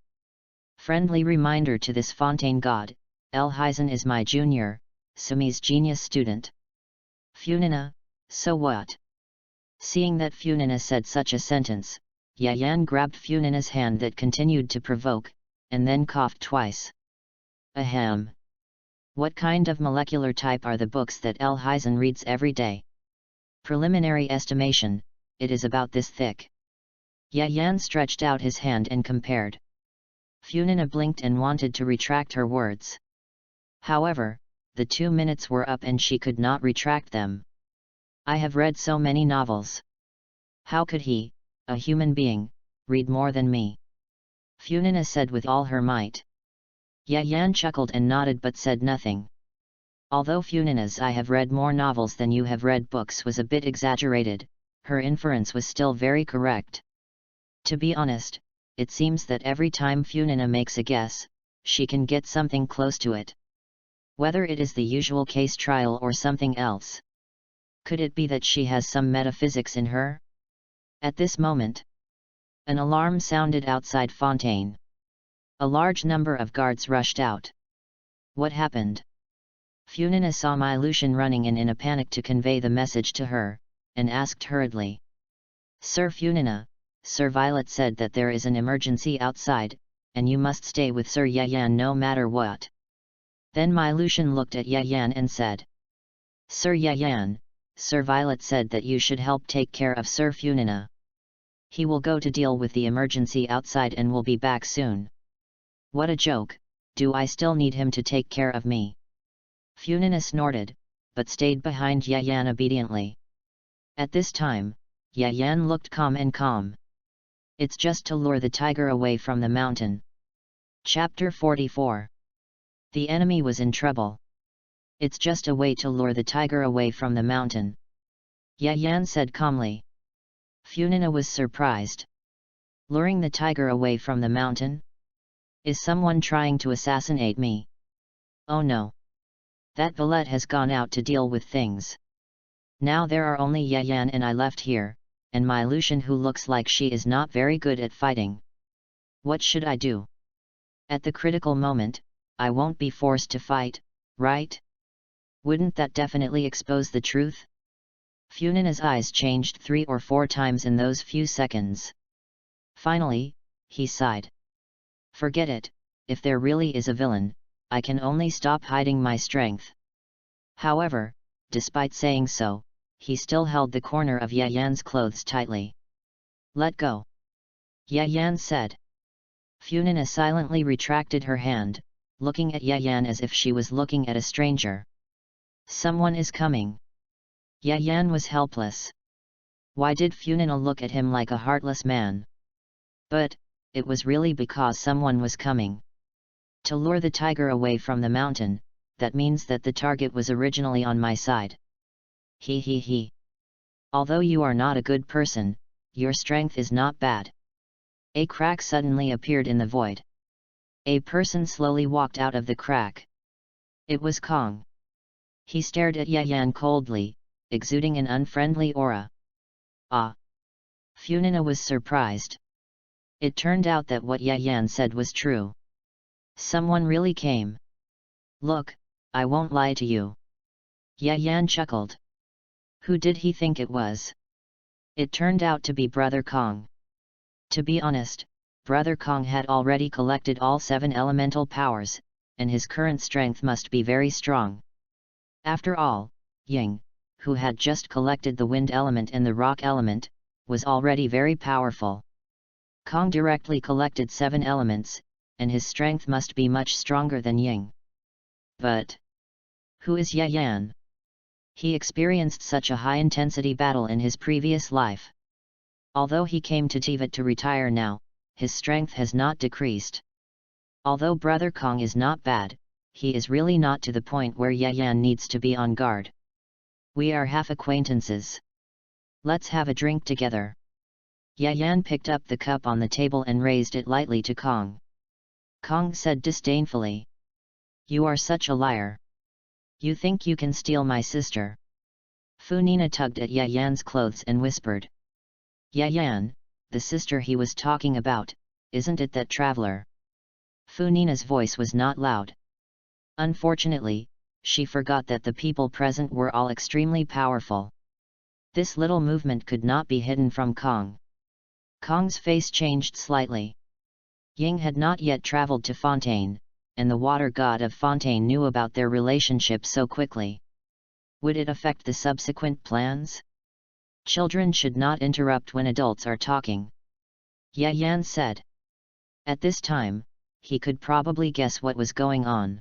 Friendly reminder to this Fontaine god, Elhisen is my junior, Sumi's genius student. Funina, so what? Seeing that Funina said such a sentence, Yayan grabbed Funina's hand that continued to provoke, and then coughed twice. Ahem. What kind of molecular type are the books that Elhisen reads every day? Preliminary estimation, it is about this thick. Yayan stretched out his hand and compared. Funina blinked and wanted to retract her words. However, the 2 minutes were up and she could not retract them. I have read so many novels. How could he, a human being, read more than me? Funina said with all her might. Yayan chuckled and nodded but said nothing. Although Funina's "I have read more novels than you have read books" was a bit exaggerated, her inference was still very correct. To be honest, it seems that every time Funina makes a guess, she can get something close to it. Whether it is the usual case trial or something else. Could it be that she has some metaphysics in her? At this moment, an alarm sounded outside Fontaine. A large number of guards rushed out. What happened? Funina saw Milutin running in a panic to convey the message to her, and asked hurriedly. Sir Funina, Sir Violet said that there is an emergency outside, and you must stay with Sir Yayan no matter what. Then Milutin looked at Yayan and said. Sir Yayan, Sir Violet said that you should help take care of Sir Funina. He will go to deal with the emergency outside and will be back soon. What a joke, do I still need him to take care of me? Funina snorted, but stayed behind Yayan obediently. At this time, Yayan looked calm. It's just to lure the tiger away from the mountain. Chapter 44. The enemy was in trouble. It's just a way to lure the tiger away from the mountain. Yayan said calmly. Funina was surprised. Luring the tiger away from the mountain? Is someone trying to assassinate me? Oh no. That Valette has gone out to deal with things. Now there are only Yayan and I left here, and Milutin who looks like she is not very good at fighting. What should I do? At the critical moment, I won't be forced to fight, right? Wouldn't that definitely expose the truth? Funina's eyes changed 3 or 4 times in those few seconds. Finally, he sighed. Forget it, if there really is a villain, I can only stop hiding my strength. However, despite saying so, he still held the corner of Yayan's clothes tightly. Let go. Yayan said. Funina silently retracted her hand, looking at Yayan as if she was looking at a stranger. Someone is coming. Yayan was helpless. Why did Funina look at him like a heartless man? But, it was really because someone was coming. To lure the tiger away from the mountain, that means that the target was originally on my side. He. Although you are not a good person, your strength is not bad. A crack suddenly appeared in the void. A person slowly walked out of the crack. It was Kong. He stared at Yayan coldly, exuding an unfriendly aura. Ah! Funina was surprised. It turned out that what Yayan said was true. Someone really came. Look, I won't lie to you. Yayan chuckled. Who did he think it was? It turned out to be Brother Kong. To be honest, Brother Kong had already collected all 7 elemental powers, and his current strength must be very strong. After all, Ying, who had just collected the wind element and the rock element, was already very powerful. Kong directly collected 7 elements, and his strength must be much stronger than Ying. But who is Yayan? He experienced such a high-intensity battle in his previous life. Although he came to Tibet to retire now, his strength has not decreased. Although Brother Kong is not bad, he is really not to the point where Yayan needs to be on guard. We are half acquaintances. Let's have a drink together. Yayan picked up the cup on the table and raised it lightly to Kong. Kong said disdainfully. You are such a liar. You think you can steal my sister? Funina tugged at Yayan's clothes and whispered. Yayan, the sister he was talking about, isn't it that traveler? Funina's voice was not loud. Unfortunately, she forgot that the people present were all extremely powerful. This little movement could not be hidden from Kong. Kong's face changed slightly. Ying had not yet traveled to Fontaine, and the water god of Fontaine knew about their relationship so quickly. Would it affect the subsequent plans? Children should not interrupt when adults are talking. Yayan said. At this time, he could probably guess what was going on.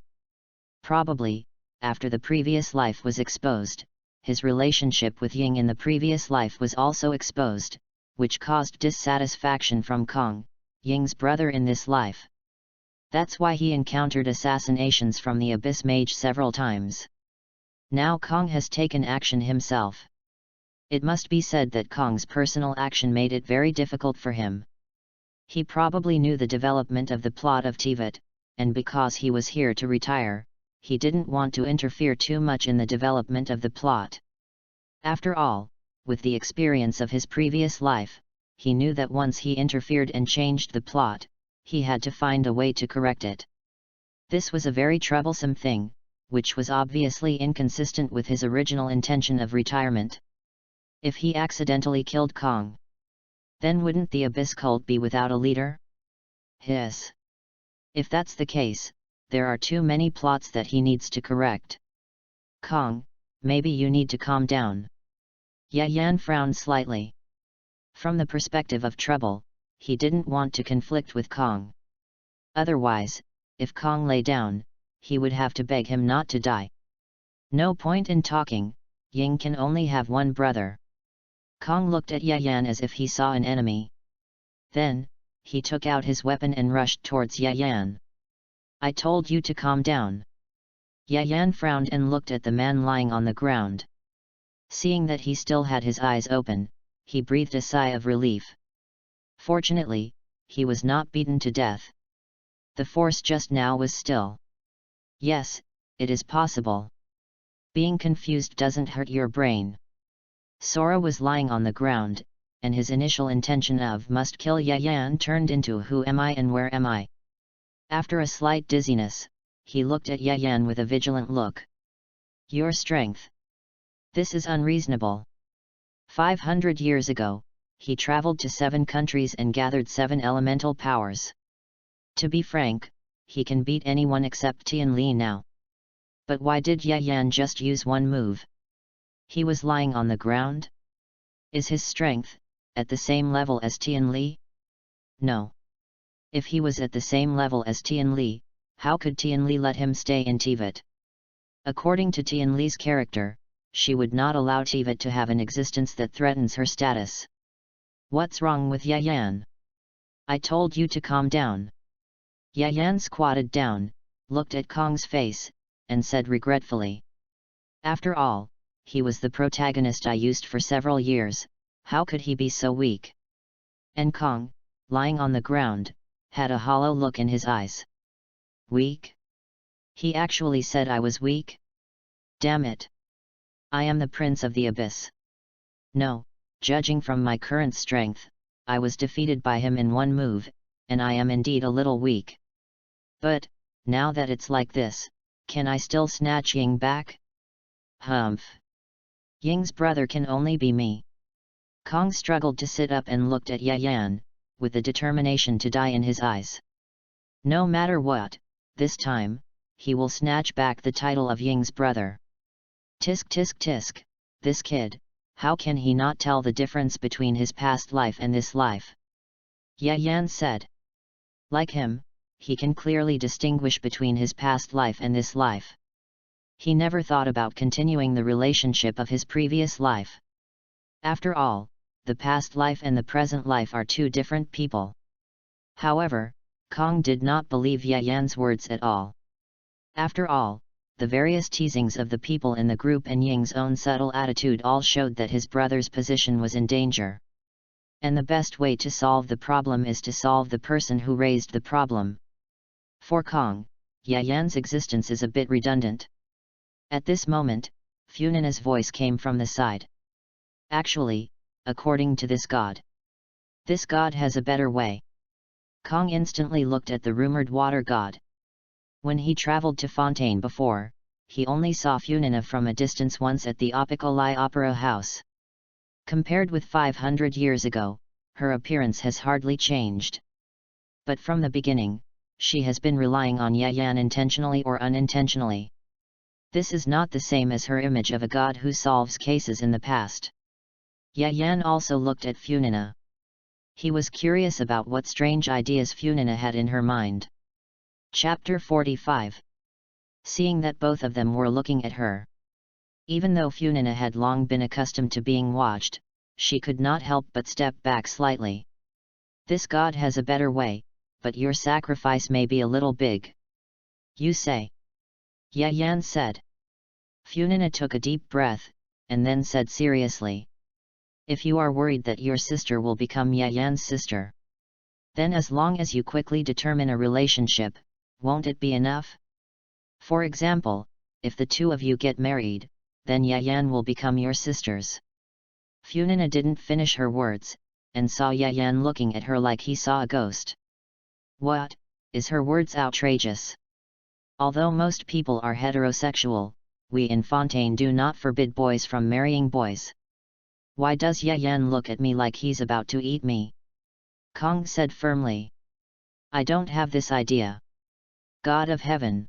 Probably, after the previous life was exposed, his relationship with Ying in the previous life was also exposed, which caused dissatisfaction from Kong, Ying's brother in this life. That's why he encountered assassinations from the Abyss Mage several times. Now Kong has taken action himself. It must be said that Kong's personal action made it very difficult for him. He probably knew the development of the plot of TVET, and because he was here to retire, he didn't want to interfere too much in the development of the plot. After all, with the experience of his previous life, he knew that once he interfered and changed the plot, he had to find a way to correct it. This was a very troublesome thing, which was obviously inconsistent with his original intention of retirement. If he accidentally killed Kong, then wouldn't the Abyss cult be without a leader? Hiss. If that's the case, there are too many plots that he needs to correct. Kong, maybe you need to calm down. Yan frowned slightly. From the perspective of trouble, he didn't want to conflict with Kong. Otherwise, if Kong lay down, he would have to beg him not to die. No point in talking, Ying can only have one brother. Kong looked at Yan as if he saw an enemy. Then, he took out his weapon and rushed towards Yan. I told you to calm down. Yan frowned and looked at the man lying on the ground. Seeing that he still had his eyes open, he breathed a sigh of relief. Fortunately, he was not beaten to death. The force just now was still. Yes, it is possible. Being confused doesn't hurt your brain. Sora was lying on the ground, and his initial intention of must kill Yan turned into who am I and where am I? After a slight dizziness, he looked at Yan with a vigilant look. Your strength. This is unreasonable. 500 years ago, he traveled to 7 countries and gathered 7 elemental powers. To be frank, he can beat anyone except Tianli now. But why did Yan just use one move? He was lying on the ground? Is his strength at the same level as Tianli? No. If he was at the same level as Tianli, how could Tianli let him stay in TVET? According to Tianli's character, she would not allow TVET to have an existence that threatens her status. What's wrong with Yan? I told you to calm down. Yan squatted down, looked at Kong's face, and said regretfully. After all, he was the protagonist I used for several years, how could he be so weak? And Kong, lying on the ground, had a hollow look in his eyes. Weak? He actually said I was weak? Damn it! I am the Prince of the Abyss. No, judging from my current strength, I was defeated by him in one move, and I am indeed a little weak. But, now that it's like this, can I still snatch Ying back? Humph! Ying's brother can only be me. Kong struggled to sit up and looked at Yan, with the determination to die in his eyes. No matter what, this time, he will snatch back the title of Ying's brother. Tisk tisk tisk, this kid, how can he not tell the difference between his past life and this life? Yan said. Like him, he can clearly distinguish between his past life and this life. He never thought about continuing the relationship of his previous life. After all, the past life and the present life are 2 different people. However, Kong did not believe Yan's words at all. After all, the various teasings of the people in the group and Ying's own subtle attitude all showed that his brother's position was in danger. And the best way to solve the problem is to solve the person who raised the problem. For Kong, Yan's existence is a bit redundant. At this moment, Funina's voice came from the side. Actually, according to this god. This god has a better way. Kong instantly looked at the rumored water god. When he traveled to Fontaine before, he only saw Funina from a distance once at the Opéra Opera House. Compared with 500 years ago, her appearance has hardly changed. But from the beginning, she has been relying on Yan intentionally or unintentionally. This is not the same as her image of a god who solves cases in the past. Yan also looked at Funina. He was curious about what strange ideas Funina had in her mind. Chapter 45. Seeing that both of them were looking at her. Even though Funina had long been accustomed to being watched, she could not help but step back slightly. This god has a better way, but your sacrifice may be a little big. You say? Yan said. Funina took a deep breath, and then said seriously. If you are worried that your sister will become Yan's sister, Then as long as you quickly determine a relationship, won't it be enough? For example, if the two of you get married, then Yayan will become your sisters. Funina didn't finish her words, and saw Yayan looking at her like he saw a ghost. What, is her words outrageous? Although most people are heterosexual, we in Fontaine do not forbid boys from marrying boys. Why does Yayan look at me like he's about to eat me? Kong said firmly. I don't have this idea. God of heaven!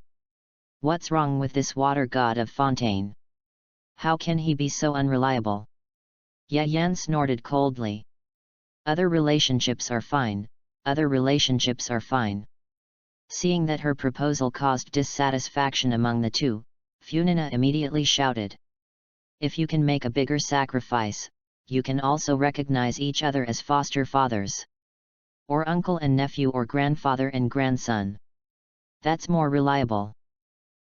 What's wrong with this water god of Fontaine? How can he be so unreliable? Yayan snorted coldly. Other relationships are fine, other relationships are fine. Seeing that her proposal caused dissatisfaction among the two, Funina immediately shouted. If you can make a bigger sacrifice, you can also recognize each other as foster fathers. Or uncle and nephew or grandfather and grandson. That's more reliable.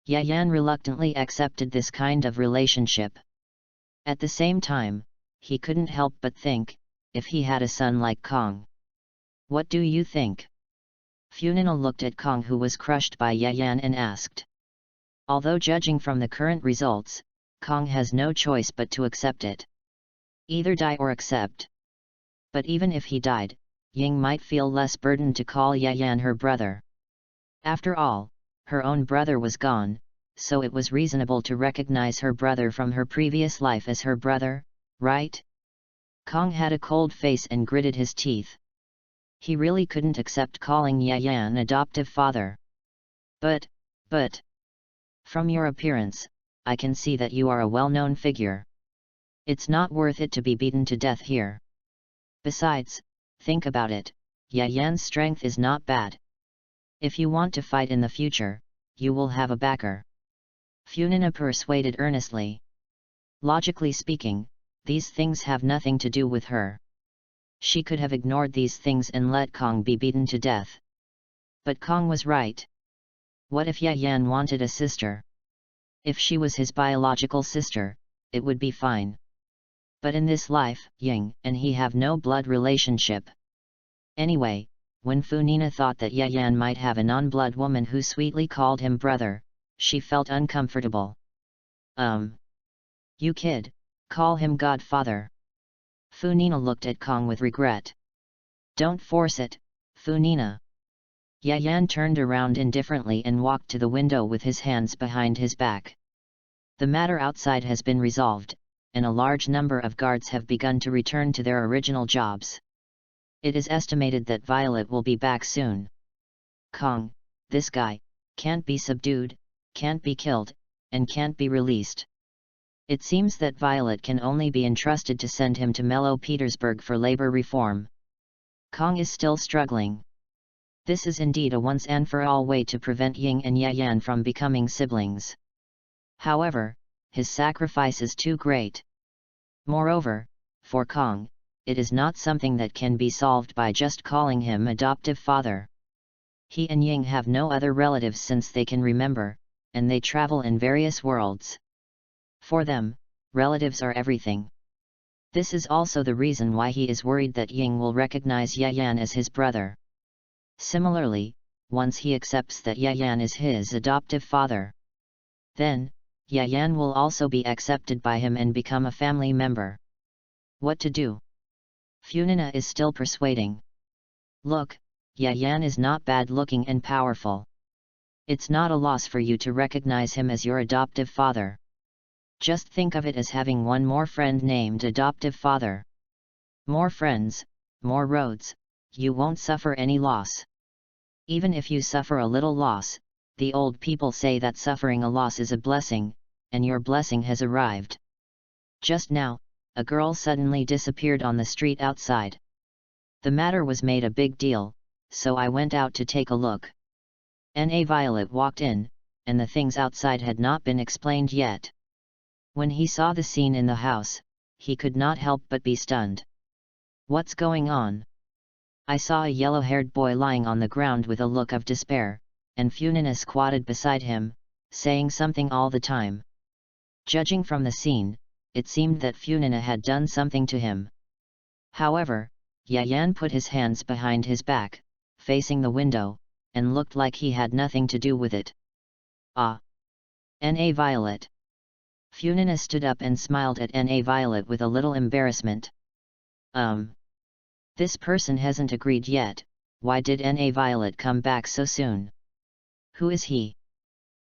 Yayan reluctantly accepted this kind of relationship. At the same time, he couldn't help but think, if he had a son like Kong. What do you think? Funina looked at Kong, who was crushed by Yayan, and asked. Although judging from the current results, Kong has no choice but to accept it. Either die or accept. But even if he died, Ying might feel less burdened to call Yayan her brother. After all, her own brother was gone, so it was reasonable to recognize her brother from her previous life as her brother, right? Kong had a cold face and gritted his teeth. He really couldn't accept calling Yayan adoptive father. But, from your appearance, I can see that you are a well-known figure. It's not worth it to be beaten to death here. Besides, think about it, Yayan's strength is not bad. If you want to fight in the future, you will have a backer. Funina persuaded earnestly. Logically speaking, these things have nothing to do with her. She could have ignored these things and let Kong be beaten to death. But Kong was right. What if Yayan wanted a sister? If she was his biological sister, it would be fine. But in this life, Ying and he have no blood relationship. Anyway, when Funina thought that Yayan might have a non-blood woman who sweetly called him brother, she felt uncomfortable. You kid, call him godfather. Funina looked at Kong with regret. Don't force it, Funina. Yayan turned around indifferently and walked to the window with his hands behind his back. The matter outside has been resolved, and a large number of guards have begun to return to their original jobs. It is estimated that Violet will be back soon. Kong, this guy, can't be subdued, can't be killed, and can't be released. It seems that Violet can only be entrusted to send him to Mellow Petersburg for labor reform. Kong is still struggling. This is indeed a once-and-for-all way to prevent Ying and Yayan from becoming siblings. However, his sacrifice is too great. Moreover, for Kong, it is not something that can be solved by just calling him adoptive father. He and Ying have no other relatives since they can remember, and they travel in various worlds. For them, relatives are everything. This is also the reason why he is worried that Ying will recognize Yayan as his brother. Similarly, once he accepts that Yayan is his adoptive father, then, Yayan will also be accepted by him and become a family member. What to do? Funina is still persuading. Look, Yayan is not bad-looking and powerful. It's not a loss for you to recognize him as your adoptive father. Just think of it as having one more friend named adoptive father. More friends, more roads, you won't suffer any loss. Even if you suffer a little loss, the old people say that suffering a loss is a blessing, and your blessing has arrived. Just now, a girl suddenly disappeared on the street outside. The matter was made a big deal, so I went out to take a look. N.A. Violet walked in, and the things outside had not been explained yet. When he saw the scene in the house, he could not help but be stunned. What's going on? I saw a yellow-haired boy lying on the ground with a look of despair, and Funina squatted beside him, saying something all the time. Judging from the scene, it seemed that Funina had done something to him. However, Yayan put his hands behind his back, facing the window, and looked like he had nothing to do with it. Ah! N.A. Violet. Funina stood up and smiled at N.A. Violet with a little embarrassment. This person hasn't agreed yet, why did N.A. Violet come back so soon? Who is he?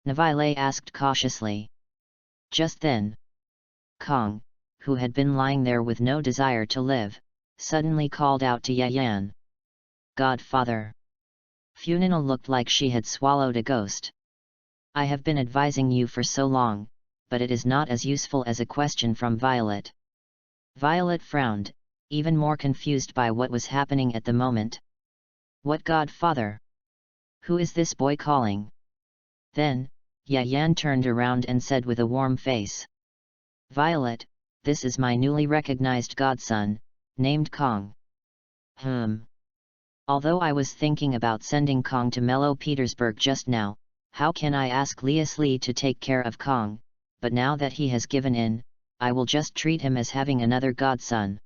Navile asked cautiously. Just then, Kong, who had been lying there with no desire to live, suddenly called out to Yayan. Godfather. Funina looked like she had swallowed a ghost. I have been advising you for so long, but it is not as useful as a question from Violet. Violet frowned, even more confused by what was happening at the moment. What godfather? Who is this boy calling? Then, Yayan turned around and said with a warm face. Violet, this is my newly recognized godson, named Kong. Although I was thinking about sending Kong to Mellow Petersburg just now, how can I ask Lee to take care of Kong, but now that he has given in, I will just treat him as having another godson.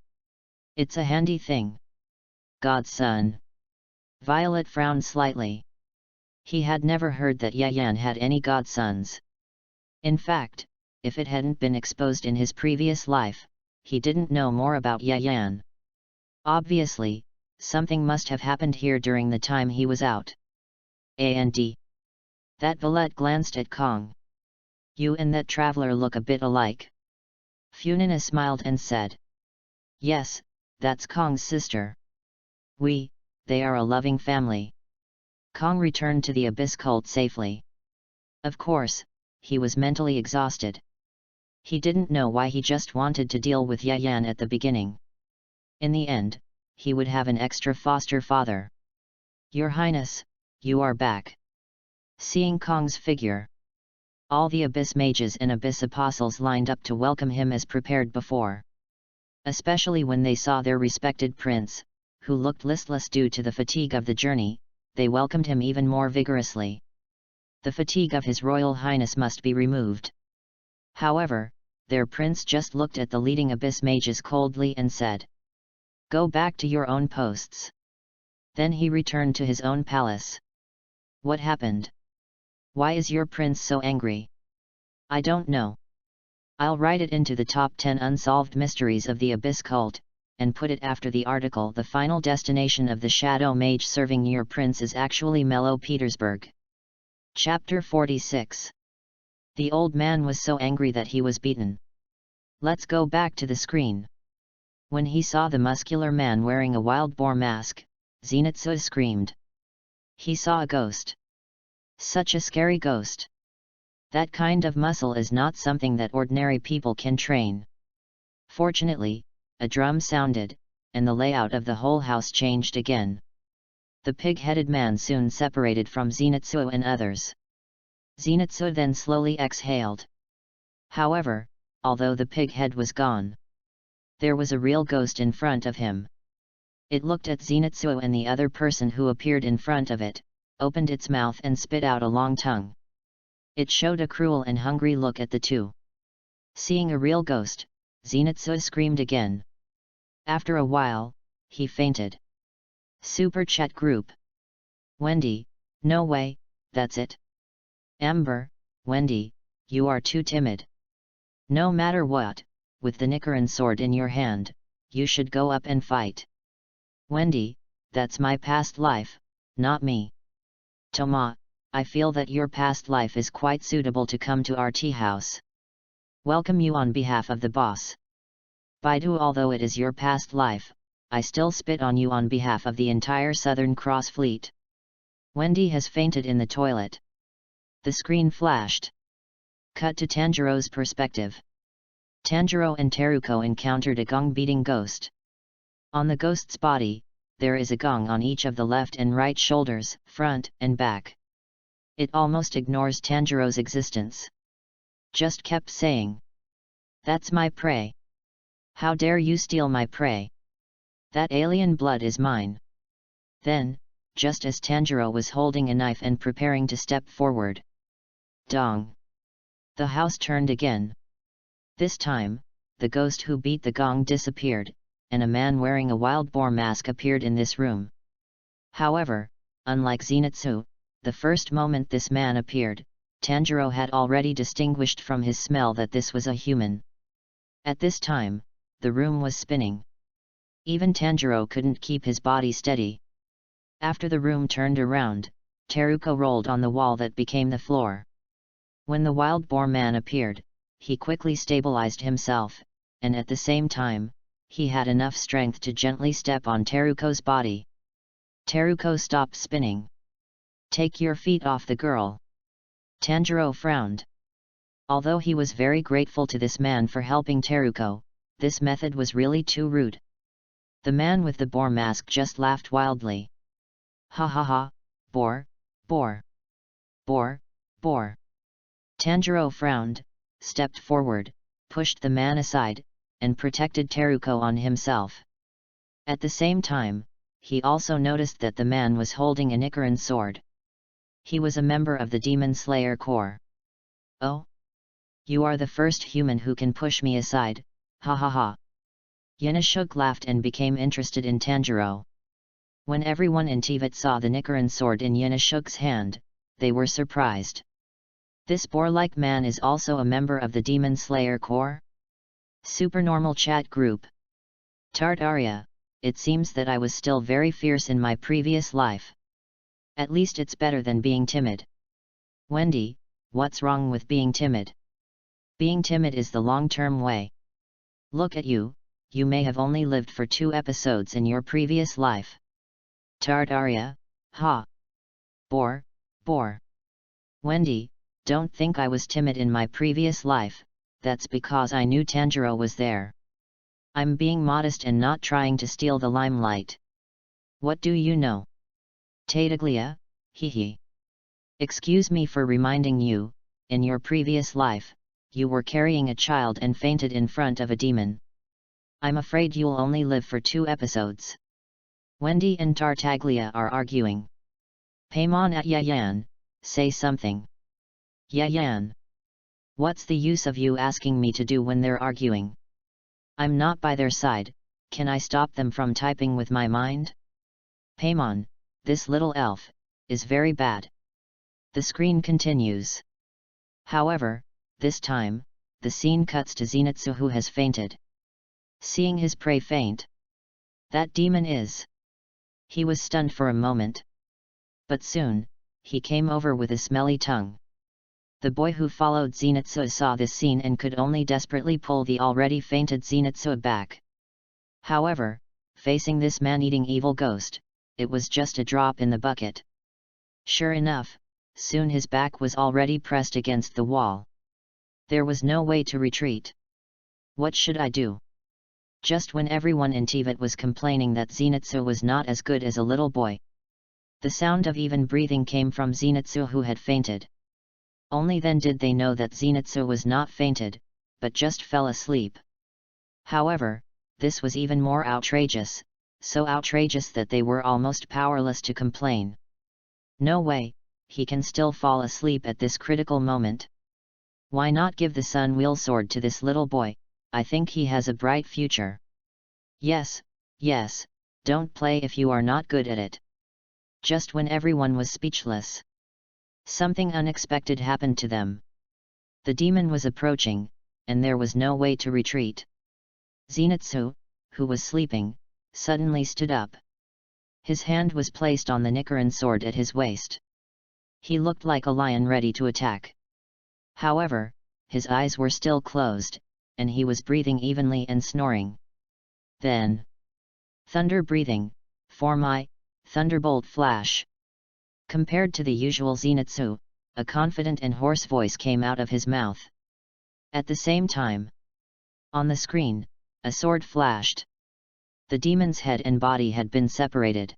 It's a handy thing. Godson. Violet frowned slightly. He had never heard that Yayan had any godsons. In fact, if it hadn't been exposed in his previous life, he didn't know more about Yayan. Obviously, something must have happened here during the time he was out. And that Violet glanced at Kong. You and that traveler look a bit alike. Funina smiled and said. Yes, that's Kong's sister. They are a loving family. Kong returned to the Abyss cult safely. Of course, he was mentally exhausted. He didn't know why he just wanted to deal with Yayan at the beginning. In the end, he would have an extra foster father. Your Highness, you are back. Seeing Kong's figure, all the Abyss mages and Abyss apostles lined up to welcome him as prepared before. Especially when they saw their respected prince, who looked listless due to the fatigue of the journey, they welcomed him even more vigorously. The fatigue of His Royal Highness must be removed. However, their prince just looked at the leading Abyss mages coldly and said, Go back to your own posts. Then he returned to his own palace. What happened? Why is your prince so angry? I don't know. I'll write it into the top 10 unsolved mysteries of the Abyss cult, and put it after the article. The final destination of the Shadow Mage serving your prince is actually Mellow Petersburg. Chapter 46. The old man was so angry that he was beaten. Let's go back to the screen. When he saw the muscular man wearing a wild boar mask, Zenitsu screamed. He saw a ghost. Such a scary ghost. That kind of muscle is not something that ordinary people can train. Fortunately, a drum sounded, and the layout of the whole house changed again. The pig-headed man soon separated from Zenitsu and others. Zenitsu then slowly exhaled. However, although the pig head was gone, there was a real ghost in front of him. It looked at Zenitsu, and the other person who appeared in front of it opened its mouth and spit out a long tongue. It showed a cruel and hungry look at the two. Seeing a real ghost, Zenitsu screamed again. After a while, he fainted. Super Chat Group. Wendy, no way, that's it. Amber, Wendy, you are too timid. No matter what, with the Nikaran sword in your hand, you should go up and fight. Wendy, that's my past life, not me. Toma, I feel that your past life is quite suitable to come to our tea house. Welcome you on behalf of the boss. Baidu, although it is your past life, I still spit on you on behalf of the entire Southern Cross Fleet. Wendy has fainted in the toilet. The screen flashed. Cut to Tanjiro's perspective. Tanjiro and Teruko encountered a gong-beating ghost. On the ghost's body, there is a gong on each of the left and right shoulders, front and back. It almost ignores Tanjiro's existence. Just kept saying, "That's my prey. How dare you steal my prey? That alien blood is mine." Then, just as Tanjiro was holding a knife and preparing to step forward, dong! The house turned again. This time, the ghost who beat the gong disappeared, and a man wearing a wild boar mask appeared in this room. However, unlike Zenitsu, the first moment this man appeared, Tanjiro had already distinguished from his smell that this was a human. At this time, the room was spinning. Even Tanjiro couldn't keep his body steady. After the room turned around, Teruko rolled on the wall that became the floor. When the wild boar man appeared, he quickly stabilized himself, and at the same time, he had enough strength to gently step on Teruko's body. Teruko stopped spinning. "Take your feet off the girl." Tanjiro frowned. Although he was very grateful to this man for helping Teruko, this method was really too rude. The man with the boar mask just laughed wildly. "Ha ha ha, boar, boar, boar, boar." Tanjiro frowned, stepped forward, pushed the man aside, and protected Teruko on himself. At the same time, he also noticed that the man was holding a Nichiren sword. He was a member of the Demon Slayer Corps. "Oh? You are the first human who can push me aside, ha ha ha." Yanashuk laughed and became interested in Tanjiro. When everyone in Teyvat saw the Nichiren sword in Yanashuk's hand, they were surprised. This boar-like man is also a member of the Demon Slayer Corps? Supernormal chat group. Tartaria, it seems that I was still very fierce in my previous life. At least it's better than being timid. Wendy, what's wrong with being timid? Being timid is the long-term way. Look at you, you may have only lived for 2 episodes in your previous life. Tartaria, ha. Boar, boar. Wendy, don't think I was timid in my previous life, that's because I knew Tanjiro was there. I'm being modest and not trying to steal the limelight. What do you know? Tadaglia, hee hee. Excuse me for reminding you, in your previous life, you were carrying a child and fainted in front of a demon. I'm afraid you'll only live for 2 episodes. Wendy and Tartaglia are arguing. Paimon at Yayan, say something. Yayan. What's the use of you asking me to do when they're arguing? I'm not by their side, can I stop them from typing with my mind? Paimon, this little elf, is very bad. The screen continues. However, this time, the scene cuts to Zenitsu who has fainted. Seeing his prey faint. That demon is. He was stunned for a moment. But soon, he came over with a smelly tongue. The boy who followed Zenitsu saw this scene and could only desperately pull the already fainted Zenitsu back. However, facing this man-eating evil ghost, it was just a drop in the bucket. Sure enough, soon his back was already pressed against the wall. There was no way to retreat. What should I do? Just when everyone in Teyvat was complaining that Zenitsu was not as good as a little boy. The sound of even breathing came from Zenitsu who had fainted. Only then did they know that Zenitsu was not fainted, but just fell asleep. However, this was even more outrageous, so outrageous that they were almost powerless to complain. No way, he can still fall asleep at this critical moment. Why not give the Sun Wheel Sword to this little boy? I think he has a bright future. Yes, yes, don't play if you are not good at it. Just when everyone was speechless, something unexpected happened to them. The demon was approaching, and there was no way to retreat. Zenitsu, who was sleeping, suddenly stood up. His hand was placed on the Nichiren sword at his waist. He looked like a lion ready to attack. However, his eyes were still closed, and he was breathing evenly and snoring. Then, thunder breathing, for my thunderbolt flash. Compared to the usual Zenitsu, a confident and hoarse voice came out of his mouth. At the same time, on the screen, a sword flashed. The demon's head and body had been separated.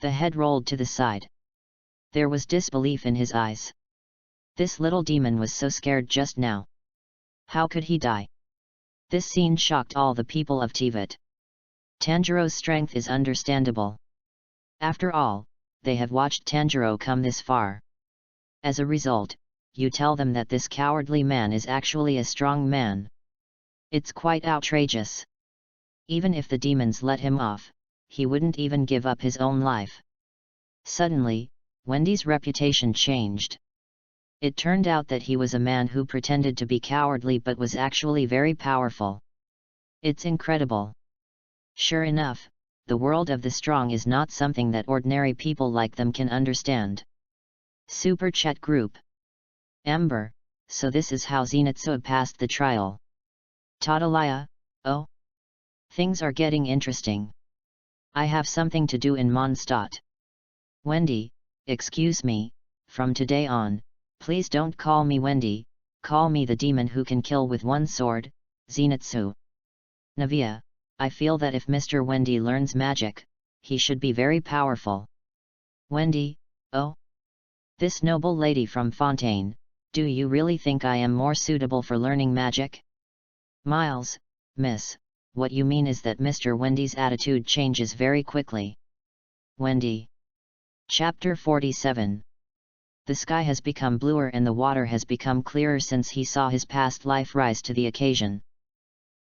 The head rolled to the side. There was disbelief in his eyes. This little demon was so scared just now. How could he die? This scene shocked all the people of Teyvat. Tanjiro's strength is understandable. After all, they have watched Tanjiro come this far. As a result, you tell them that this cowardly man is actually a strong man. It's quite outrageous. Even if the demons let him off, he wouldn't even give up his own life. Suddenly, Wendy's reputation changed. It turned out that he was a man who pretended to be cowardly but was actually very powerful. It's incredible. Sure enough, the world of the strong is not something that ordinary people like them can understand. Super Chat Group. Ember, so this is how Zenitsu passed the trial. Tadalaya, oh? Things are getting interesting. I have something to do in Mondstadt. Wendy, excuse me, from today on, please don't call me Wendy, call me the demon who can kill with one sword, Zenitsu. Navia, I feel that if Mr. Wendy learns magic, he should be very powerful. Wendy, oh? This noble lady from Fontaine, do you really think I am more suitable for learning magic? Miles, miss, what you mean is that Mr. Wendy's attitude changes very quickly. Wendy. Chapter 47. The sky has become bluer and the water has become clearer since he saw his past life rise to the occasion.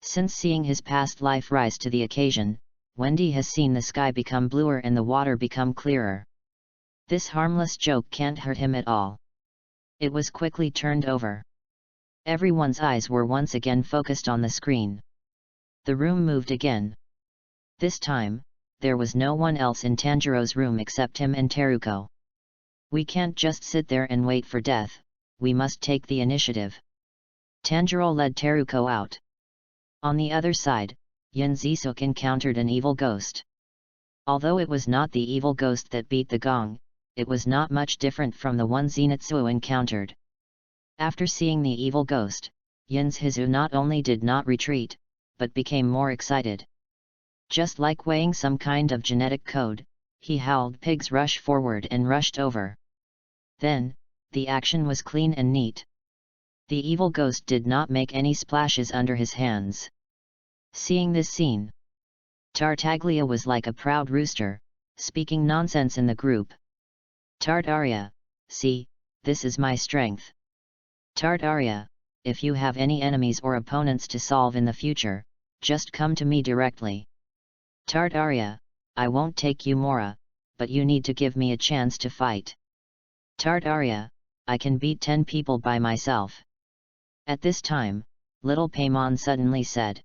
Since seeing his past life rise to the occasion, Wendy has seen the sky become bluer and the water become clearer. This harmless joke can't hurt him at all. It was quickly turned over. Everyone's eyes were once again focused on the screen. The room moved again. This time, there was no one else in Tanjiro's room except him and Teruko. We can't just sit there and wait for death, we must take the initiative. Tanjiro led Teruko out. On the other side, Yin Zisuk encountered an evil ghost. Although it was not the evil ghost that beat the gong, it was not much different from the one Zenitsu encountered. After seeing the evil ghost, Yin's Hizu not only did not retreat, but became more excited. Just like weighing some kind of genetic code, he howled pigs rush forward and rushed over. Then, the action was clean and neat. The evil ghost did not make any splashes under his hands. Seeing this scene, Tartaglia was like a proud rooster, speaking nonsense in the group. Tartaria, see, this is my strength. Tartaria, if you have any enemies or opponents to solve in the future, just come to me directly. Tartaria, I won't take you Mora, but you need to give me a chance to fight. Tartaria, I can beat 10 people by myself. At this time, little Paimon suddenly said.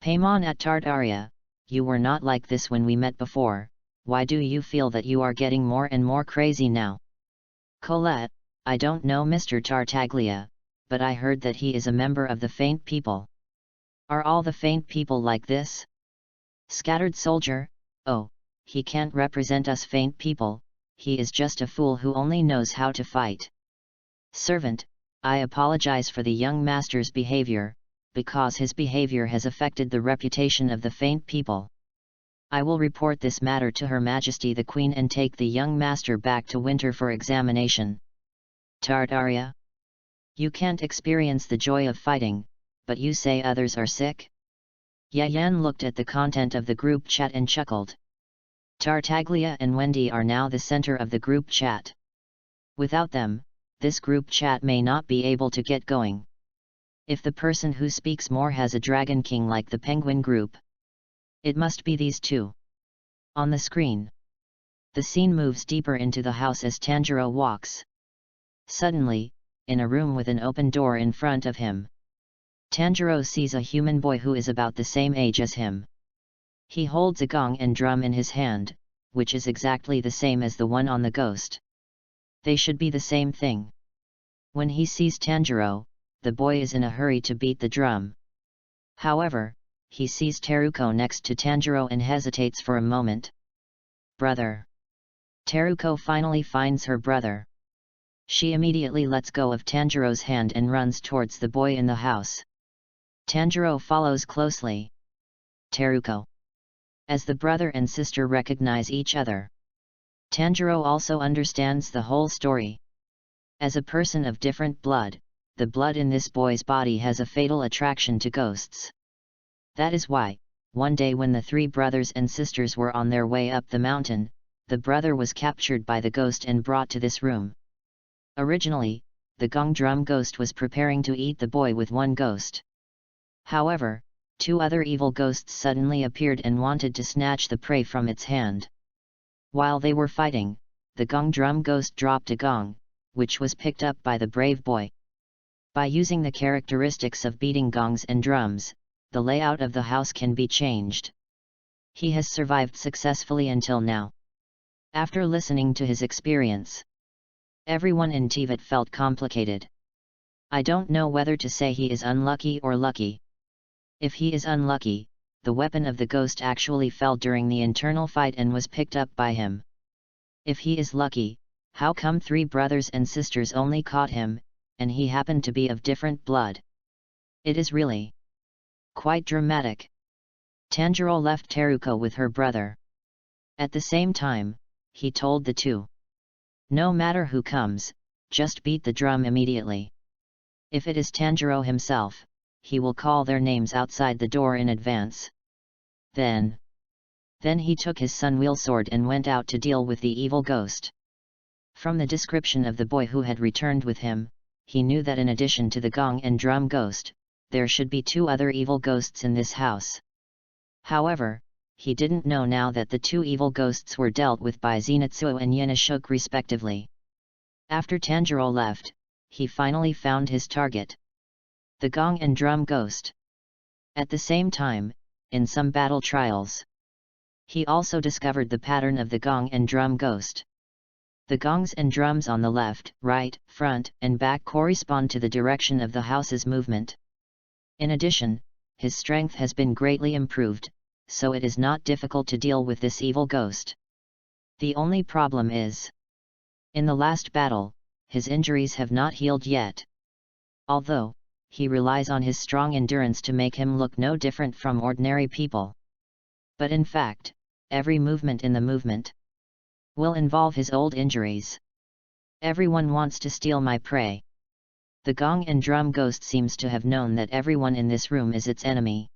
Paimon at Tartaria, you were not like this when we met before, why do you feel that you are getting more and more crazy now? Colette, I don't know Mr. Tartaglia, but I heard that he is a member of the Faint People. Are all the Faint People like this? Scattered Soldier, oh, he can't represent us Faint People, he is just a fool who only knows how to fight. Servant, I apologize for the young master's behavior, because his behavior has affected the reputation of the Faint People. I will report this matter to Her Majesty the Queen and take the young master back to winter for examination. Tartaria? You can't experience the joy of fighting, but you say others are sick? Yayan looked at the content of the group chat and chuckled. Tartaglia and Wendy are now the center of the group chat. Without them, this group chat may not be able to get going. If the person who speaks more has a Dragon King like the Penguin group, it must be these two. On the screen, the scene moves deeper into the house as Tanjiro walks. Suddenly, in a room with an open door in front of him, Tanjiro sees a human boy who is about the same age as him. He holds a gong and drum in his hand, which is exactly the same as the one on the ghost. They should be the same thing. When he sees Tanjiro, the boy is in a hurry to beat the drum. However, he sees Teruko next to Tanjiro and hesitates for a moment. Brother. Teruko finally finds her brother. She immediately lets go of Tanjiro's hand and runs towards the boy in the house. Tanjiro follows closely. Teruko. As the brother and sister recognize each other, Tanjiro also understands the whole story. As a person of different blood, the blood in this boy's body has a fatal attraction to ghosts. That is why, one day when the three brothers and sisters were on their way up the mountain, the brother was captured by the ghost and brought to this room. Originally, the gong drum ghost was preparing to eat the boy with one ghost. However, two other evil ghosts suddenly appeared and wanted to snatch the prey from its hand. While they were fighting, the gong drum ghost dropped a gong, which was picked up by the brave boy. By using the characteristics of beating gongs and drums, the layout of the house can be changed. He has survived successfully until now. After listening to his experience, everyone in TVET felt complicated. I don't know whether to say he is unlucky or lucky. If he is unlucky, the weapon of the ghost actually fell during the internal fight and was picked up by him. If he is lucky, how come 3 brothers and sisters only caught him, and he happened to be of different blood? It is really quite dramatic. Tanjiro left Teruko with her brother. At the same time, he told the two, "No matter who comes, just beat the drum immediately. If it is Tanjiro himself, he will call their names outside the door in advance." Then he took his sun-wheel sword and went out to deal with the evil ghost. From the description of the boy who had returned with him, he knew that in addition to the gong and drum ghost, there should be 2 other evil ghosts in this house. However, he didn't know now that the 2 evil ghosts were dealt with by Zenitsuo and Yenishuk respectively. After Tanjiro left, he finally found his target, the gong and drum ghost. At the same time, in some battle trials, he also discovered the pattern of the gong and drum ghost. The gongs and drums on the left, right, front, and back correspond to the direction of the house's movement. In addition, his strength has been greatly improved, so it is not difficult to deal with this evil ghost. The only problem is, in the last battle, his injuries have not healed yet. Although, he relies on his strong endurance to make him look no different from ordinary people. But in fact, every movement in the movement will involve his old injuries. Everyone wants to steal my prey. The gong and drum ghost seems to have known that everyone in this room is its enemy.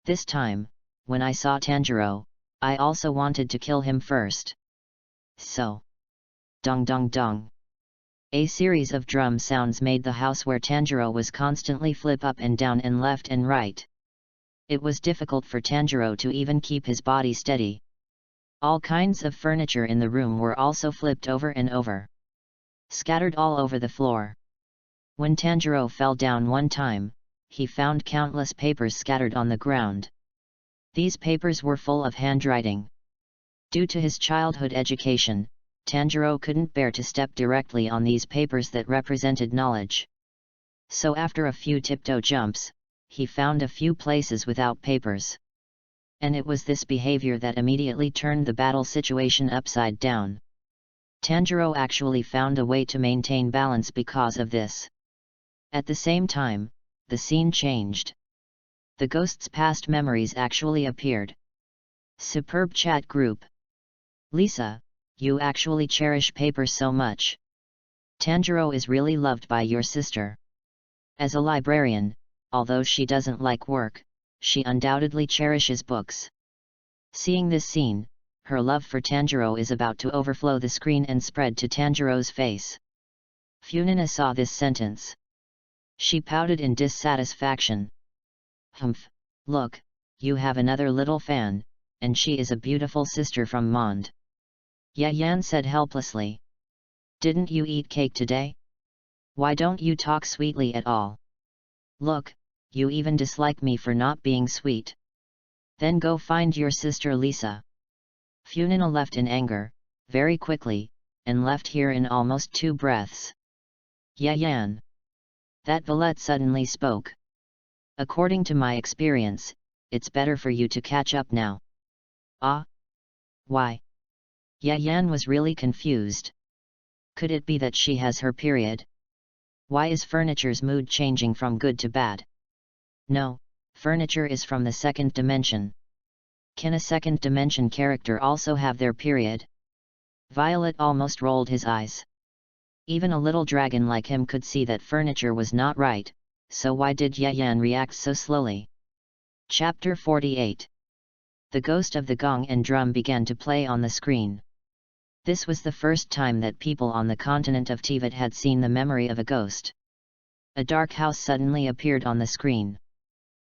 This time, when I saw Tanjiro, I also wanted to kill him first. So, dong dong dong. A series of drum sounds made the house where Tanjiro was constantly flip up and down and left and right. It was difficult for Tanjiro to even keep his body steady. All kinds of furniture in the room were also flipped over and over, scattered all over the floor. When Tanjiro fell down one time, he found countless papers scattered on the ground. These papers were full of handwriting. Due to his childhood education, Tanjiro couldn't bear to step directly on these papers that represented knowledge. So after a few tiptoe jumps, he found a few places without papers. And it was this behavior that immediately turned the battle situation upside down. Tanjiro actually found a way to maintain balance because of this. At the same time, the scene changed. The ghost's past memories actually appeared. Superb chat group. Lisa, you actually cherish paper so much. Tanjiro is really loved by your sister. As a librarian, although she doesn't like work, she undoubtedly cherishes books. Seeing this scene, her love for Tanjiro is about to overflow the screen and spread to Tanjiro's face. Funina saw this sentence. She pouted in dissatisfaction. Humph, look, you have another little fan, and she is a beautiful sister from Mond. Yayan said helplessly. Didn't you eat cake today? Why don't you talk sweetly at all? Look, you even dislike me for not being sweet. Then go find your sister Lisa. Funina left in anger, very quickly, and left here in almost 2 breaths. Yayan. That Valette suddenly spoke. According to my experience, it's better for you to catch up now. Ah? Why? Yayan was really confused. Could it be that she has her period? Why is furniture's mood changing from good to bad? No, furniture is from the 2nd dimension. Can a 2nd dimension character also have their period? Violet almost rolled his eyes. Even a little dragon like him could see that furniture was not right, so why did Yayan react so slowly? Chapter 48. The ghost of the gong and drum began to play on the screen. This was the first time that people on the continent of TVET had seen the memory of a ghost. A dark house suddenly appeared on the screen.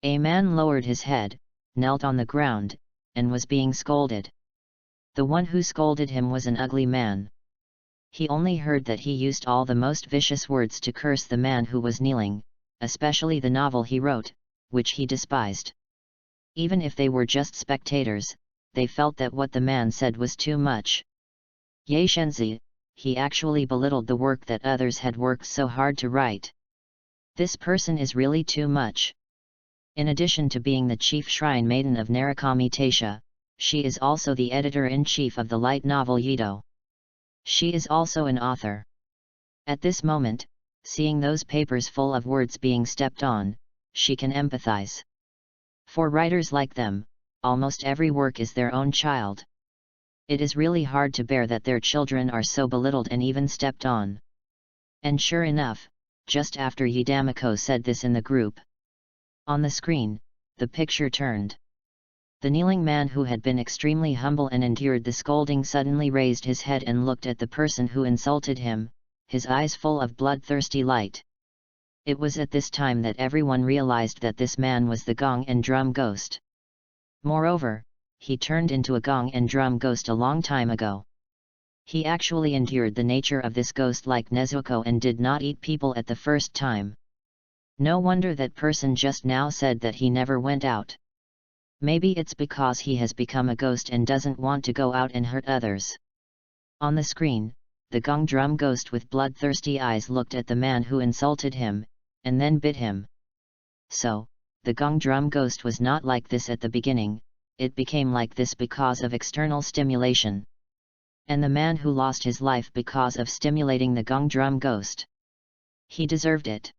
A man lowered his head, knelt on the ground, and was being scolded. The one who scolded him was an ugly man. He only heard that he used all the most vicious words to curse the man who was kneeling, especially the novel he wrote, which he despised. Even if they were just spectators, they felt that what the man said was too much. Ye Shenzi, he actually belittled the work that others had worked so hard to write. This person is really too much. In addition to being the chief shrine maiden of Narukami Taisha, she is also the editor-in-chief of the light novel Yido. She is also an author. At this moment, seeing those papers full of words being stepped on, she can empathize. For writers like them, almost every work is their own child. It is really hard to bear that their children are so belittled and even stepped on. And sure enough, just after Yidamiko said this in the group, on the screen, the picture turned. The kneeling man who had been extremely humble and endured the scolding suddenly raised his head and looked at the person who insulted him, his eyes full of bloodthirsty light. It was at this time that everyone realized that this man was the gong and drum ghost. Moreover, he turned into a gong and drum ghost a long time ago. He actually endured the nature of this ghost like Nezuko and did not eat people at the first time. No wonder that person just now said that he never went out. Maybe it's because he has become a ghost and doesn't want to go out and hurt others. On the screen, the gong drum ghost with bloodthirsty eyes looked at the man who insulted him, and then bit him. So, the gong drum ghost was not like this at the beginning, it became like this because of external stimulation. And the man who lost his life because of stimulating the gong drum ghost, he deserved it.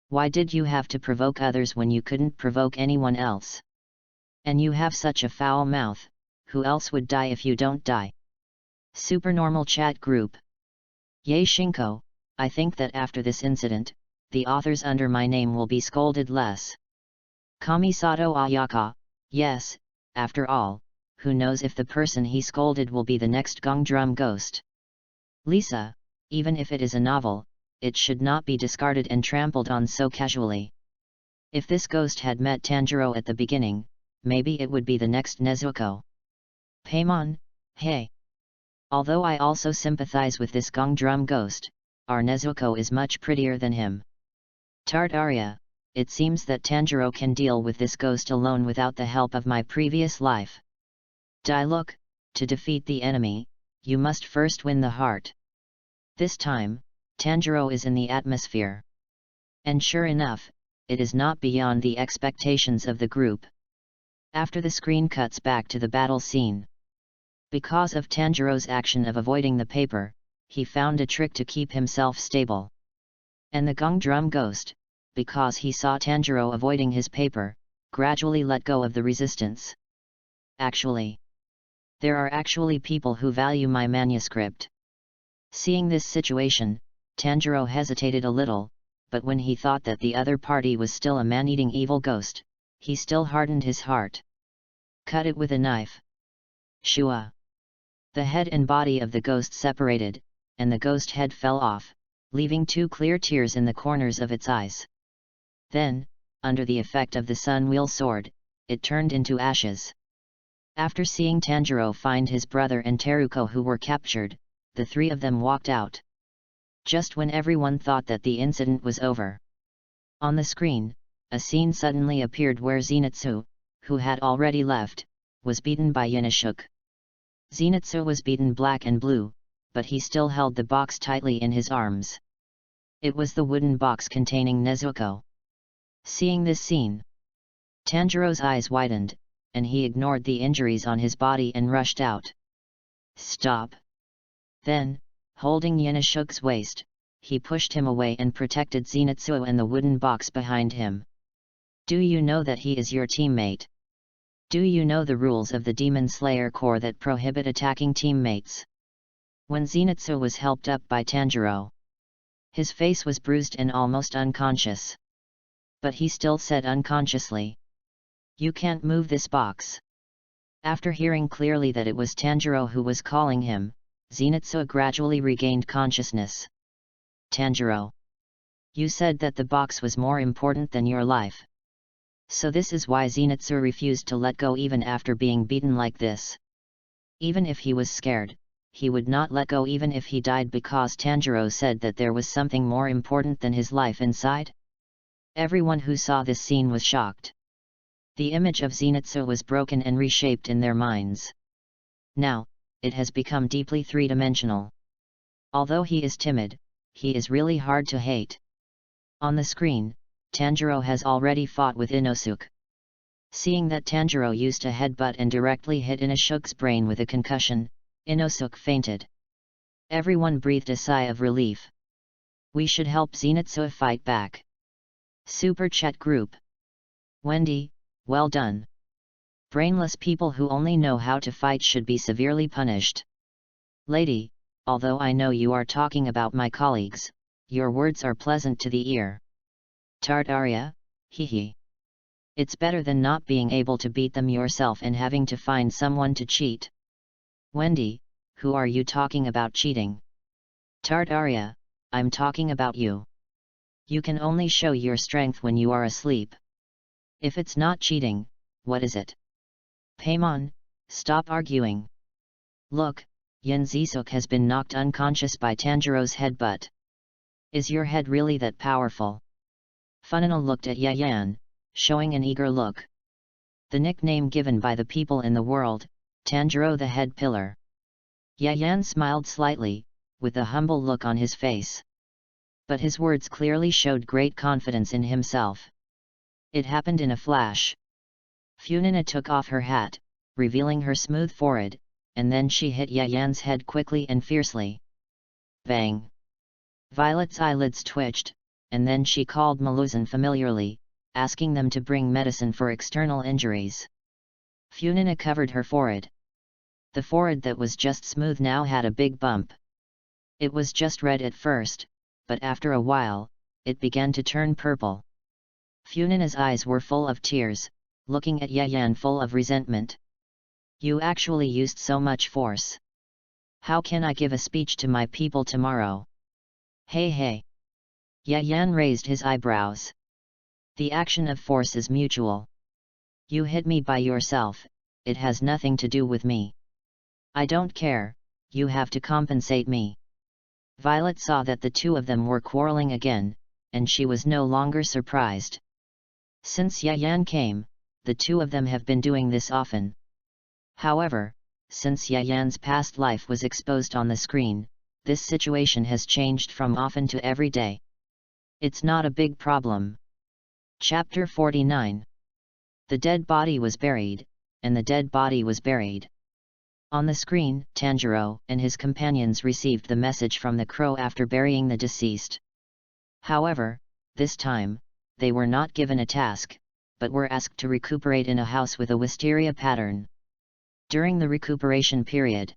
Why did you have to provoke others when you couldn't provoke anyone else? And you have such a foul mouth, who else would die if you don't die? Supernormal chat group. Ye Shinko, I think that after this incident, the authors under my name will be scolded less. Kamisato Ayaka, yes, after all, who knows if the person he scolded will be the next gong drum ghost. Lisa, even if it is a novel, it should not be discarded and trampled on so casually. If this ghost had met Tanjiro at the beginning, maybe it would be the next Nezuko. Paimon, hey! Although I also sympathize with this gong drum ghost, our Nezuko is much prettier than him. Tartaria, it seems that Tanjiro can deal with this ghost alone without the help of my previous life. Look, to defeat the enemy, you must first win the heart. This time, Tanjiro is in the atmosphere. And sure enough, it is not beyond the expectations of the group. After the screen cuts back to the battle scene. Because of Tanjiro's action of avoiding the paper, he found a trick to keep himself stable. And the gong drum ghost, because he saw Tanjiro avoiding his paper, gradually let go of the resistance. Actually, there are actually people who value my manuscript. Seeing this situation, Tanjiro hesitated a little, but when he thought that the other party was still a man-eating evil ghost, he still hardened his heart. Cut it with a knife. Shua. The head and body of the ghost separated, and the ghost head fell off, leaving 2 clear tears in the corners of its eyes. Then, under the effect of the sun wheel sword, it turned into ashes. After seeing Tanjiro find his brother and Teruko who were captured, the 3 of them walked out. Just when everyone thought that the incident was over. On the screen, a scene suddenly appeared where Zenitsu, who had already left, was beaten by Yanishuk. Zenitsu was beaten black and blue, but he still held the box tightly in his arms. It was the wooden box containing Nezuko. Seeing this scene, Tanjiro's eyes widened, and he ignored the injuries on his body and rushed out. Stop! Then, holding Yanishuk's waist, he pushed him away and protected Zenitsu and the wooden box behind him. Do you know that he is your teammate? Do you know the rules of the Demon Slayer Corps that prohibit attacking teammates? When Zenitsu was helped up by Tanjiro, his face was bruised and almost unconscious. But he still said unconsciously, "You can't move this box." After hearing clearly that it was Tanjiro who was calling him, Zenitsu gradually regained consciousness. Tanjiro, you said that the box was more important than your life. So this is why Zenitsu refused to let go even after being beaten like this. Even if he was scared, he would not let go even if he died because Tanjiro said that there was something more important than his life inside? Everyone who saw this scene was shocked. The image of Zenitsu was broken and reshaped in their minds. Now, it has become deeply three-dimensional. Although he is timid, he is really hard to hate. On the screen, Tanjiro has already fought with Inosuke. Seeing that Tanjiro used a headbutt and directly hit Inosuke's brain with a concussion, Inosuke fainted. Everyone breathed a sigh of relief. We should help Zenitsu fight back. Super Chat Group. Wendy, well done. Brainless people who only know how to fight should be severely punished. Lady, although I know you are talking about my colleagues, your words are pleasant to the ear. Tartaria, hee. It's better than not being able to beat them yourself and having to find someone to cheat. Wendy, who are you talking about cheating? Tartaria, I'm talking about you. You can only show your strength when you are asleep. If it's not cheating, what is it? Paimon, stop arguing. Look, Zenitsu has been knocked unconscious by Tanjiro's headbutt. Is your head really that powerful? Funino looked at Yayan, showing an eager look. The nickname given by the people in the world, Tanjiro the Head Pillar. Yayan smiled slightly, with a humble look on his face. But his words clearly showed great confidence in himself. It happened in a flash. Funina took off her hat, revealing her smooth forehead, and then she hit Yayan's head quickly and fiercely. Bang! Violet's eyelids twitched, and then she called Maluzan familiarly, asking them to bring medicine for external injuries. Funina covered her forehead. The forehead that was just smooth now had a big bump. It was just red at first, but after a while, it began to turn purple. Funina's eyes were full of tears, looking at Yayan full of resentment. You actually used so much force. How can I give a speech to my people tomorrow? Hey. Yayan raised his eyebrows. The action of force is mutual. You hit me by yourself, it has nothing to do with me. I don't care, you have to compensate me. Violet saw that the two of them were quarreling again, and she was no longer surprised. Since Yayan came, the two of them have been doing this often. However, since Yayan's past life was exposed on the screen, this situation has changed from often to every day. It's not a big problem. Chapter 49. The dead body was buried, and the dead body was buried. On the screen, Tanjiro and his companions received the message from the crow after burying the deceased. However, this time, they were not given a task, but were asked to recuperate in a house with a wisteria pattern. During the recuperation period,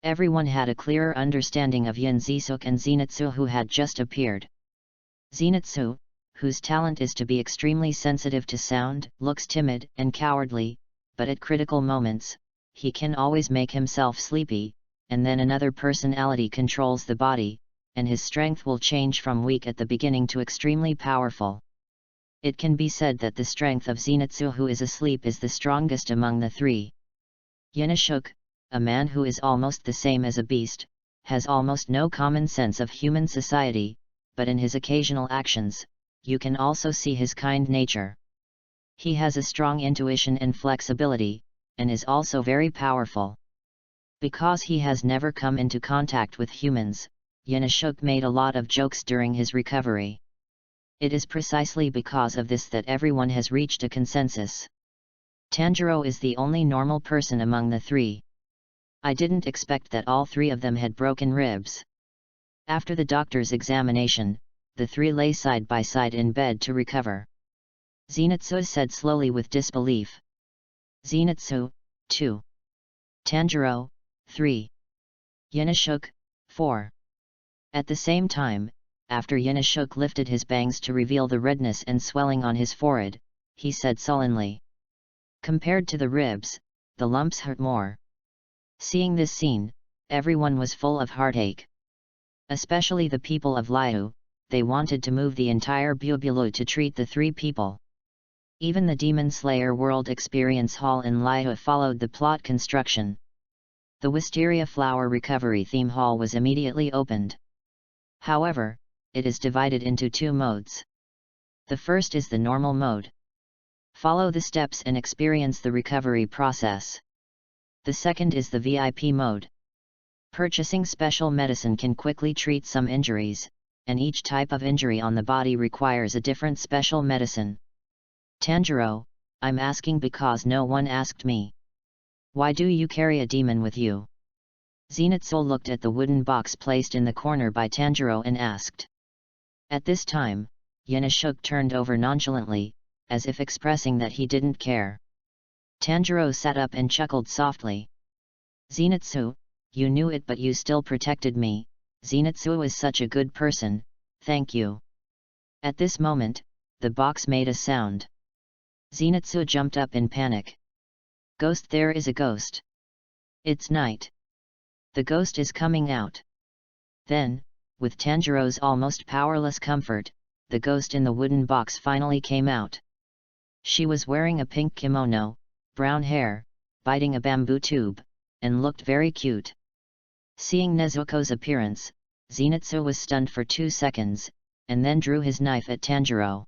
everyone had a clearer understanding of Zenitsu and Zenitsu who had just appeared. Zenitsu, whose talent is to be extremely sensitive to sound, looks timid and cowardly, but at critical moments, he can always make himself sleepy, and then another personality controls the body, and his strength will change from weak at the beginning to extremely powerful. It can be said that the strength of Zenitsu who is asleep is the strongest among the three. Inosuke, a man who is almost the same as a beast, has almost no common sense of human society, but in his occasional actions, you can also see his kind nature. He has a strong intuition and flexibility, and is also very powerful. Because he has never come into contact with humans, Inosuke made a lot of jokes during his recovery. It is precisely because of this that everyone has reached a consensus. Tanjiro is the only normal person among the three. I didn't expect that all three of them had broken ribs. After the doctor's examination, the three lay side by side in bed to recover. Zenitsu said slowly with disbelief. Zenitsu, 2. Tanjiro, 3. Inosuke, 4. At the same time, after Inosuke lifted his bangs to reveal the redness and swelling on his forehead, he said sullenly. Compared to the ribs, the lumps hurt more. Seeing this scene, everyone was full of heartache. Especially the people of Liyue, they wanted to move the entire Bubulu to treat the three people. Even the Demon Slayer World Experience Hall in Liyue followed the plot construction. The Wisteria Flower Recovery Theme Hall was immediately opened. However, it is divided into two modes. The first is the normal mode. Follow the steps and experience the recovery process. The second is the VIP mode. Purchasing special medicine can quickly treat some injuries, and each type of injury on the body requires a different special medicine. Tanjiro, I'm asking because no one asked me. Why do you carry a demon with you? Zenitsu looked at the wooden box placed in the corner by Tanjiro and asked. At this time, Yanashuk turned over nonchalantly, as if expressing that he didn't care. Tanjiro sat up and chuckled softly. Zenitsu, you knew it but you still protected me. Zenitsu is such a good person, thank you. At this moment, the box made a sound. Zenitsu jumped up in panic. Ghost, there is a ghost. It's night. The ghost is coming out. Then, with Tanjiro's almost powerless comfort, the ghost in the wooden box finally came out. She was wearing a pink kimono, brown hair, biting a bamboo tube, and looked very cute. Seeing Nezuko's appearance, Zenitsu was stunned for 2 seconds, and then drew his knife at Tanjiro.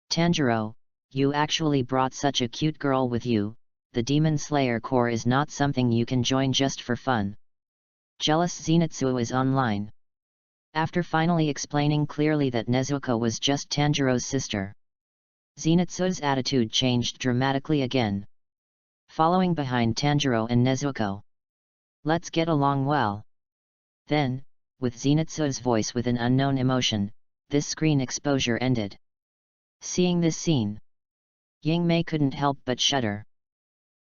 Tanjiro, you actually brought such a cute girl with you. The Demon Slayer Corps is not something you can join just for fun. Jealous Zenitsu is online. After finally explaining clearly that Nezuko was just Tanjiro's sister, Zenitsu's attitude changed dramatically again. Following behind Tanjiro and Nezuko. Let's get along well. Then, with Zenitsu's voice with an unknown emotion, this screen exposure ended. Seeing this scene, Yingmei couldn't help but shudder.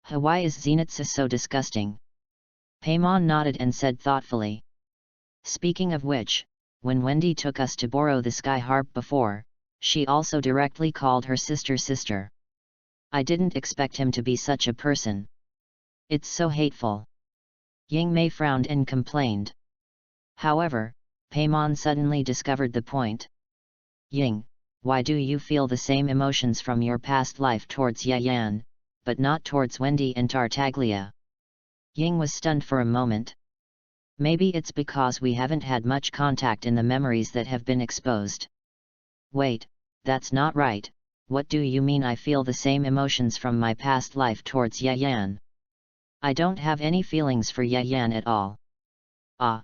Why is Zenitsu so disgusting? Paimon nodded and said thoughtfully. Speaking of which, when Wendy took us to borrow the sky harp before, she also directly called her sister sister. I didn't expect him to be such a person. It's so hateful. Yingmei frowned and complained. However, Paimon suddenly discovered the point. Ying, why do you feel the same emotions from your past life towards Yayan, but not towards Wendy and Tartaglia? Ying was stunned for a moment. Maybe it's because we haven't had much contact in the memories that have been exposed. Wait, that's not right. What do you mean I feel the same emotions from my past life towards Yayan? I don't have any feelings for Yayan at all. Ah.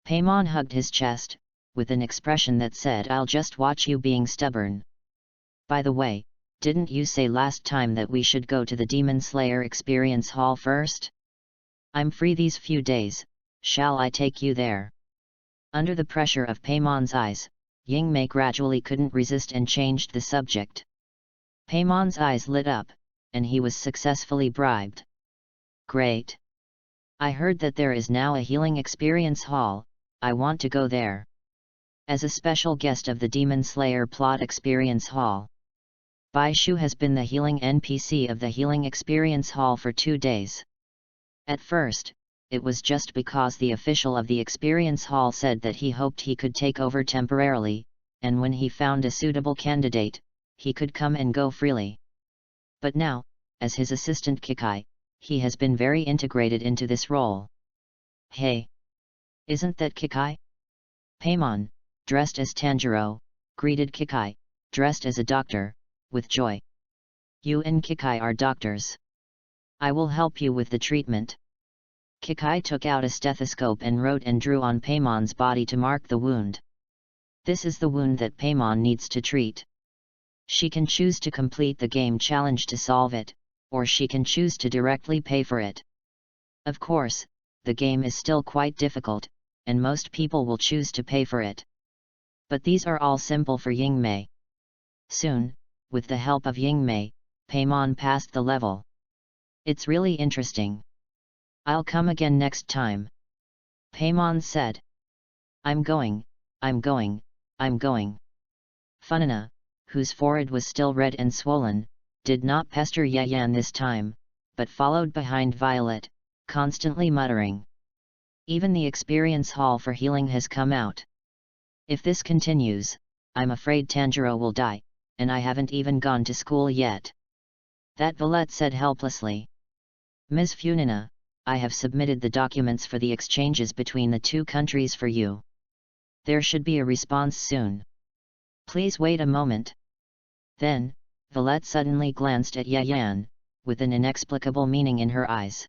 Paimon hugged his chest, with an expression that said I'll just watch you being stubborn. By the way, didn't you say last time that we should go to the Demon Slayer Experience Hall first? I'm free these few days, shall I take you there? Under the pressure of Paimon's eyes, Yingmei gradually couldn't resist and changed the subject. Paimon's eyes lit up, and he was successfully bribed. Great! I heard that there is now a healing experience hall, I want to go there. As a special guest of the Demon Slayer Plot Experience Hall, Baishu has been the healing NPC of the Healing Experience Hall for 2 days. At first, it was just because the official of the Experience Hall said that he hoped he could take over temporarily, and when he found a suitable candidate, he could come and go freely. But now, as his assistant Kikai, he has been very integrated into this role. Hey! Isn't that Kikai? Paimon, dressed as Tanjiro, greeted Kikai, dressed as a doctor, with joy. You and Kikai are doctors. I will help you with the treatment. Kikai took out a stethoscope and wrote and drew on Paimon's body to mark the wound. This is the wound that Paimon needs to treat. She can choose to complete the game challenge to solve it, or she can choose to directly pay for it. Of course, the game is still quite difficult, and most people will choose to pay for it. But these are all simple for Yingmei. Soon, with the help of Yingmei, Paimon passed the level. It's really interesting. I'll come again next time. Paimon said. I'm going. Funina, whose forehead was still red and swollen, did not pester Yayan this time, but followed behind Violet, constantly muttering. Even the experience hall for healing has come out. If this continues, I'm afraid Tanjiro will die, and I haven't even gone to school yet. That Violet said helplessly. Ms. Funina, I have submitted the documents for the exchanges between the two countries for you. There should be a response soon. Please wait a moment. Then, Violet suddenly glanced at Yayan, with an inexplicable meaning in her eyes.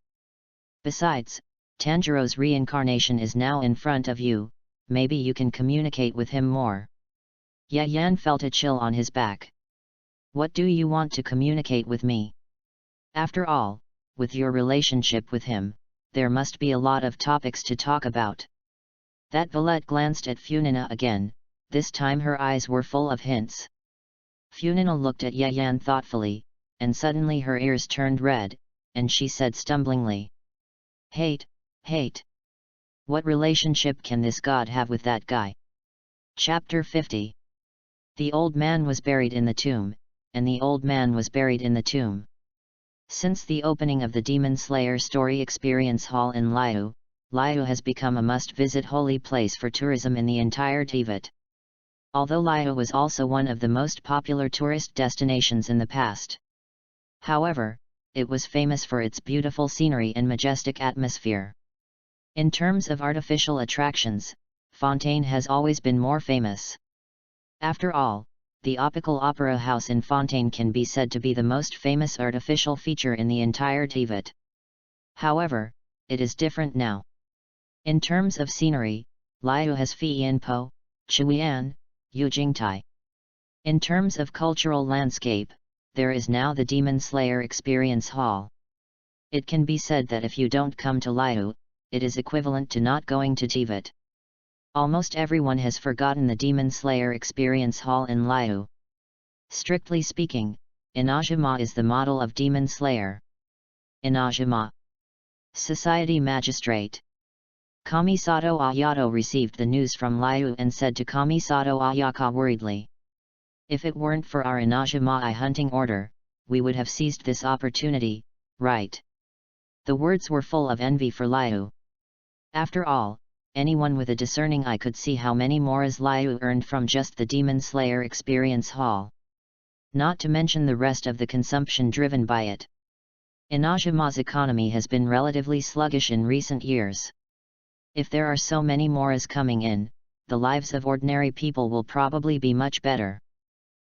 Besides, Tanjiro's reincarnation is now in front of you, maybe you can communicate with him more. Yayan felt a chill on his back. What do you want to communicate with me? After all, with your relationship with him, there must be a lot of topics to talk about. That Violet glanced at Funina again, this time her eyes were full of hints. Funina looked at Yayan thoughtfully, and suddenly her ears turned red, and she said stumblingly. Hate. What relationship can this god have with that guy? Chapter 50. The old man was buried in the tomb, and the old man was buried in the tomb. Since the opening of the Demon Slayer Story Experience Hall in Layu, Layu has become a must-visit holy place for tourism in the entire Tibet. Although Layu was also one of the most popular tourist destinations in the past. However, it was famous for its beautiful scenery and majestic atmosphere. In terms of artificial attractions, Fontaine has always been more famous. After all, the Optical Opera House in Fontaine can be said to be the most famous artificial feature in the entire Tibet. However, it is different now. In terms of scenery, Layu has Phienpo, Chuyan, Yujingtai. In terms of cultural landscape, there is now the Demon Slayer Experience Hall. It can be said that if you don't come to Layu, it is equivalent to not going to Tibet. Almost everyone has forgotten the Demon Slayer Experience Hall in Layu. Strictly speaking, Inajima is the model of Demon Slayer. Inajima. Society Magistrate. Kamisato Ayato received the news from Layu and said to Kamisato Ayaka worriedly. If it weren't for our Inajima hunting order, we would have seized this opportunity, right? The words were full of envy for Layu. After all, anyone with a discerning eye could see how many moras Layu earned from just the Demon Slayer Experience Hall. Not to mention the rest of the consumption driven by it. Inajima's economy has been relatively sluggish in recent years. If there are so many moras coming in, the lives of ordinary people will probably be much better.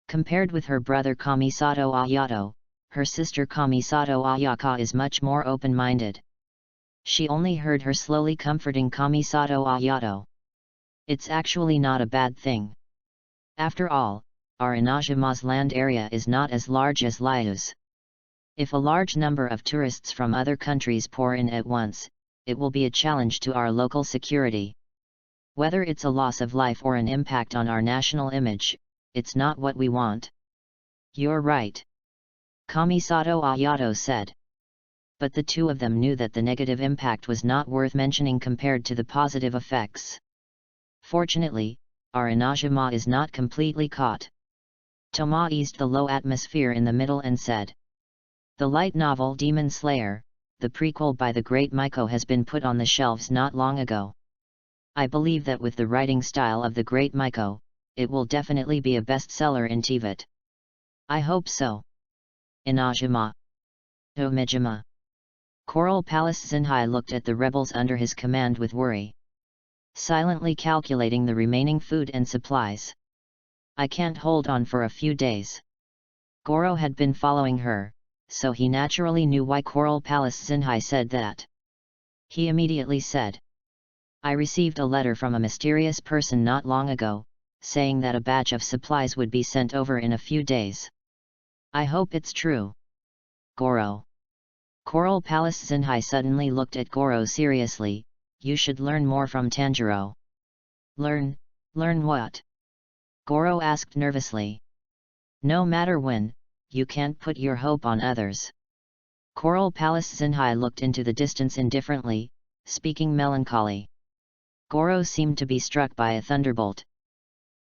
Compared with her brother Kamisato Ayato, her sister Kamisato Ayaka is much more open-minded. She only heard her slowly comforting Kamisato Ayato. It's actually not a bad thing. After all, our Inajima's land area is not as large as Layu's. If a large number of tourists from other countries pour in at once, it will be a challenge to our local security. Whether it's a loss of life or an impact on our national image, it's not what we want. You're right. Kamisato Ayato said. But the two of them knew that the negative impact was not worth mentioning compared to the positive effects. Fortunately, our Inajima is not completely caught. Toma eased the low atmosphere in the middle and said. The light novel Demon Slayer, the prequel by the great Maiko, has been put on the shelves not long ago. I believe that with the writing style of the great Maiko, it will definitely be a bestseller in Tibet. I hope so. Inajima. Omijima. Coral Palace Zinhai looked at the rebels under his command with worry. Silently calculating the remaining food and supplies. I can't hold on for a few days. Goro had been following her, so he naturally knew why Coral Palace Zinhai said that. He immediately said. I received a letter from a mysterious person not long ago, saying that a batch of supplies would be sent over in a few days. I hope it's true. Goro. Coral Palace Zinhai suddenly looked at Goro seriously. You should learn more from Tanjiro. Learn what? Goro asked nervously. No matter when, you can't put your hope on others. Coral Palace Zinhai looked into the distance indifferently, speaking melancholy. Goro seemed to be struck by a thunderbolt.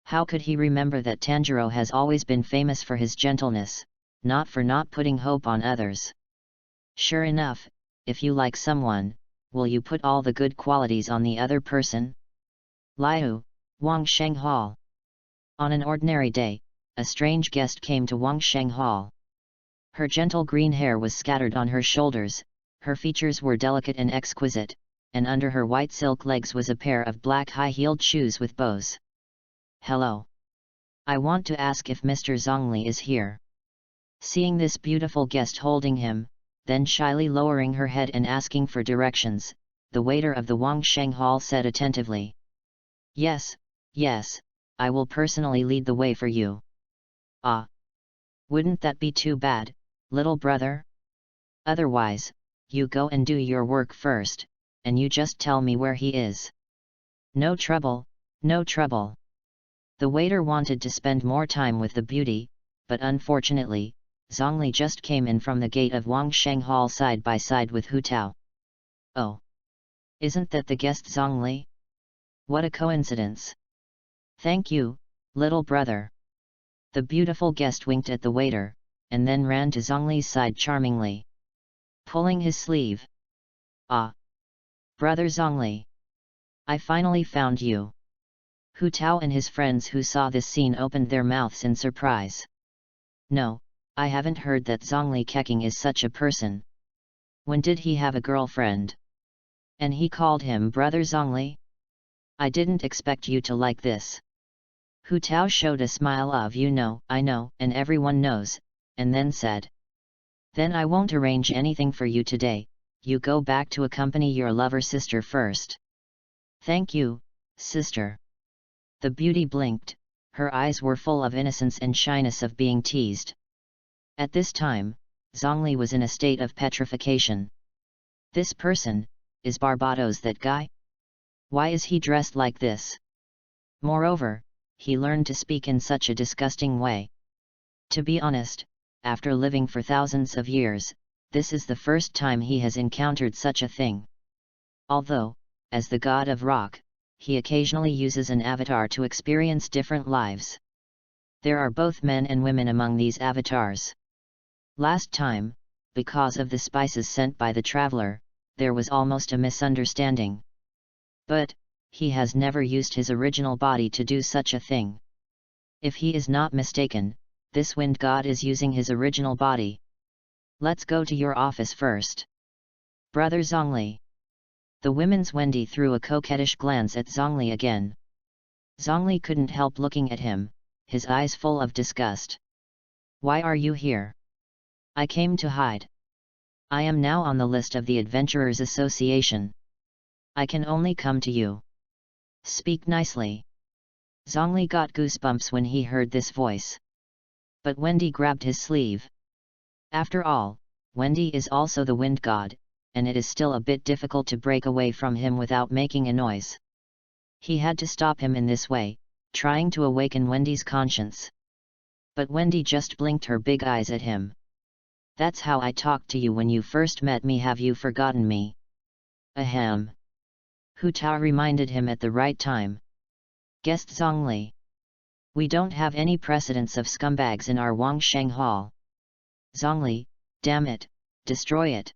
How could he remember that Tanjiro has always been famous for his gentleness, not for not putting hope on others? Sure enough, if you like someone, will you put all the good qualities on the other person? Layu, Wangsheng Hall. On an ordinary day, a strange guest came to Wangsheng Hall. Her gentle green hair was scattered on her shoulders, Her features were delicate and exquisite, and under her white silk legs was a pair of black high-heeled shoes with bows. "Hello. I want to ask if Mr. Zhongli is here." Seeing this beautiful guest holding him, then shyly lowering her head and asking for directions, the waiter of the Wangsheng Hall said attentively, Yes, I will personally lead the way for you." "Ah. Wouldn't that be too bad, little brother? Otherwise, you go and do your work first, and you just tell me where he is." No trouble. The waiter wanted to spend more time with the beauty, but unfortunately, Zhongli just came in from the gate of Wangsheng Hall side by side with Hu Tao. "Oh. Isn't that the guest Zhongli? What a coincidence." "Thank you, little brother." The beautiful guest winked at the waiter, and then ran to Zhongli's side charmingly, pulling his sleeve. "Ah! Brother Zhongli! I finally found you." Hu Tao and his friends who saw this scene opened their mouths in surprise. "No, I haven't heard that Zhongli Keqing is such a person. When did he have a girlfriend? And he called him Brother Zhongli? I didn't expect you to like this." Hu Tao showed a smile of I know, and everyone knows, and then said, "Then I won't arrange anything for you today, you go back to accompany your lover sister first." "Thank you, sister." The beauty blinked, her eyes were full of innocence and shyness of being teased. At this time, Zhongli was in a state of petrification. This person, is Barbados that guy? Why is he dressed like this? Moreover, he learned to speak in such a disgusting way. To be honest, after living for thousands of years, this is the first time he has encountered such a thing. Although, as the god of rock, he occasionally uses an avatar to experience different lives. There are both men and women among these avatars. Last time, because of the spices sent by the traveler, there was almost a misunderstanding. But, he has never used his original body to do such a thing. If he is not mistaken, this wind god is using his original body. "Let's go to your office first. Brother Zhongli." The women's Wendy threw a coquettish glance at Zhongli again. Zhongli couldn't help looking at him, his eyes full of disgust. "Why are you here?" "I came to hide. I am now on the list of the Adventurers Association. I can only come to you. Speak nicely." Zhongli got goosebumps when he heard this voice. But Wendy grabbed his sleeve. After all, Wendy is also the wind god, and it is still a bit difficult to break away from him without making a noise. He had to stop him in this way, trying to awaken Wendy's conscience. But Wendy just blinked her big eyes at him. "That's how I talked to you when you first met me. Have you forgotten me?" "Ahem." Hu Tao reminded him at the right time. "Guest Zhongli. We don't have any precedents of scumbags in our Wangsheng Hall." "Zhongli, damn it, destroy it."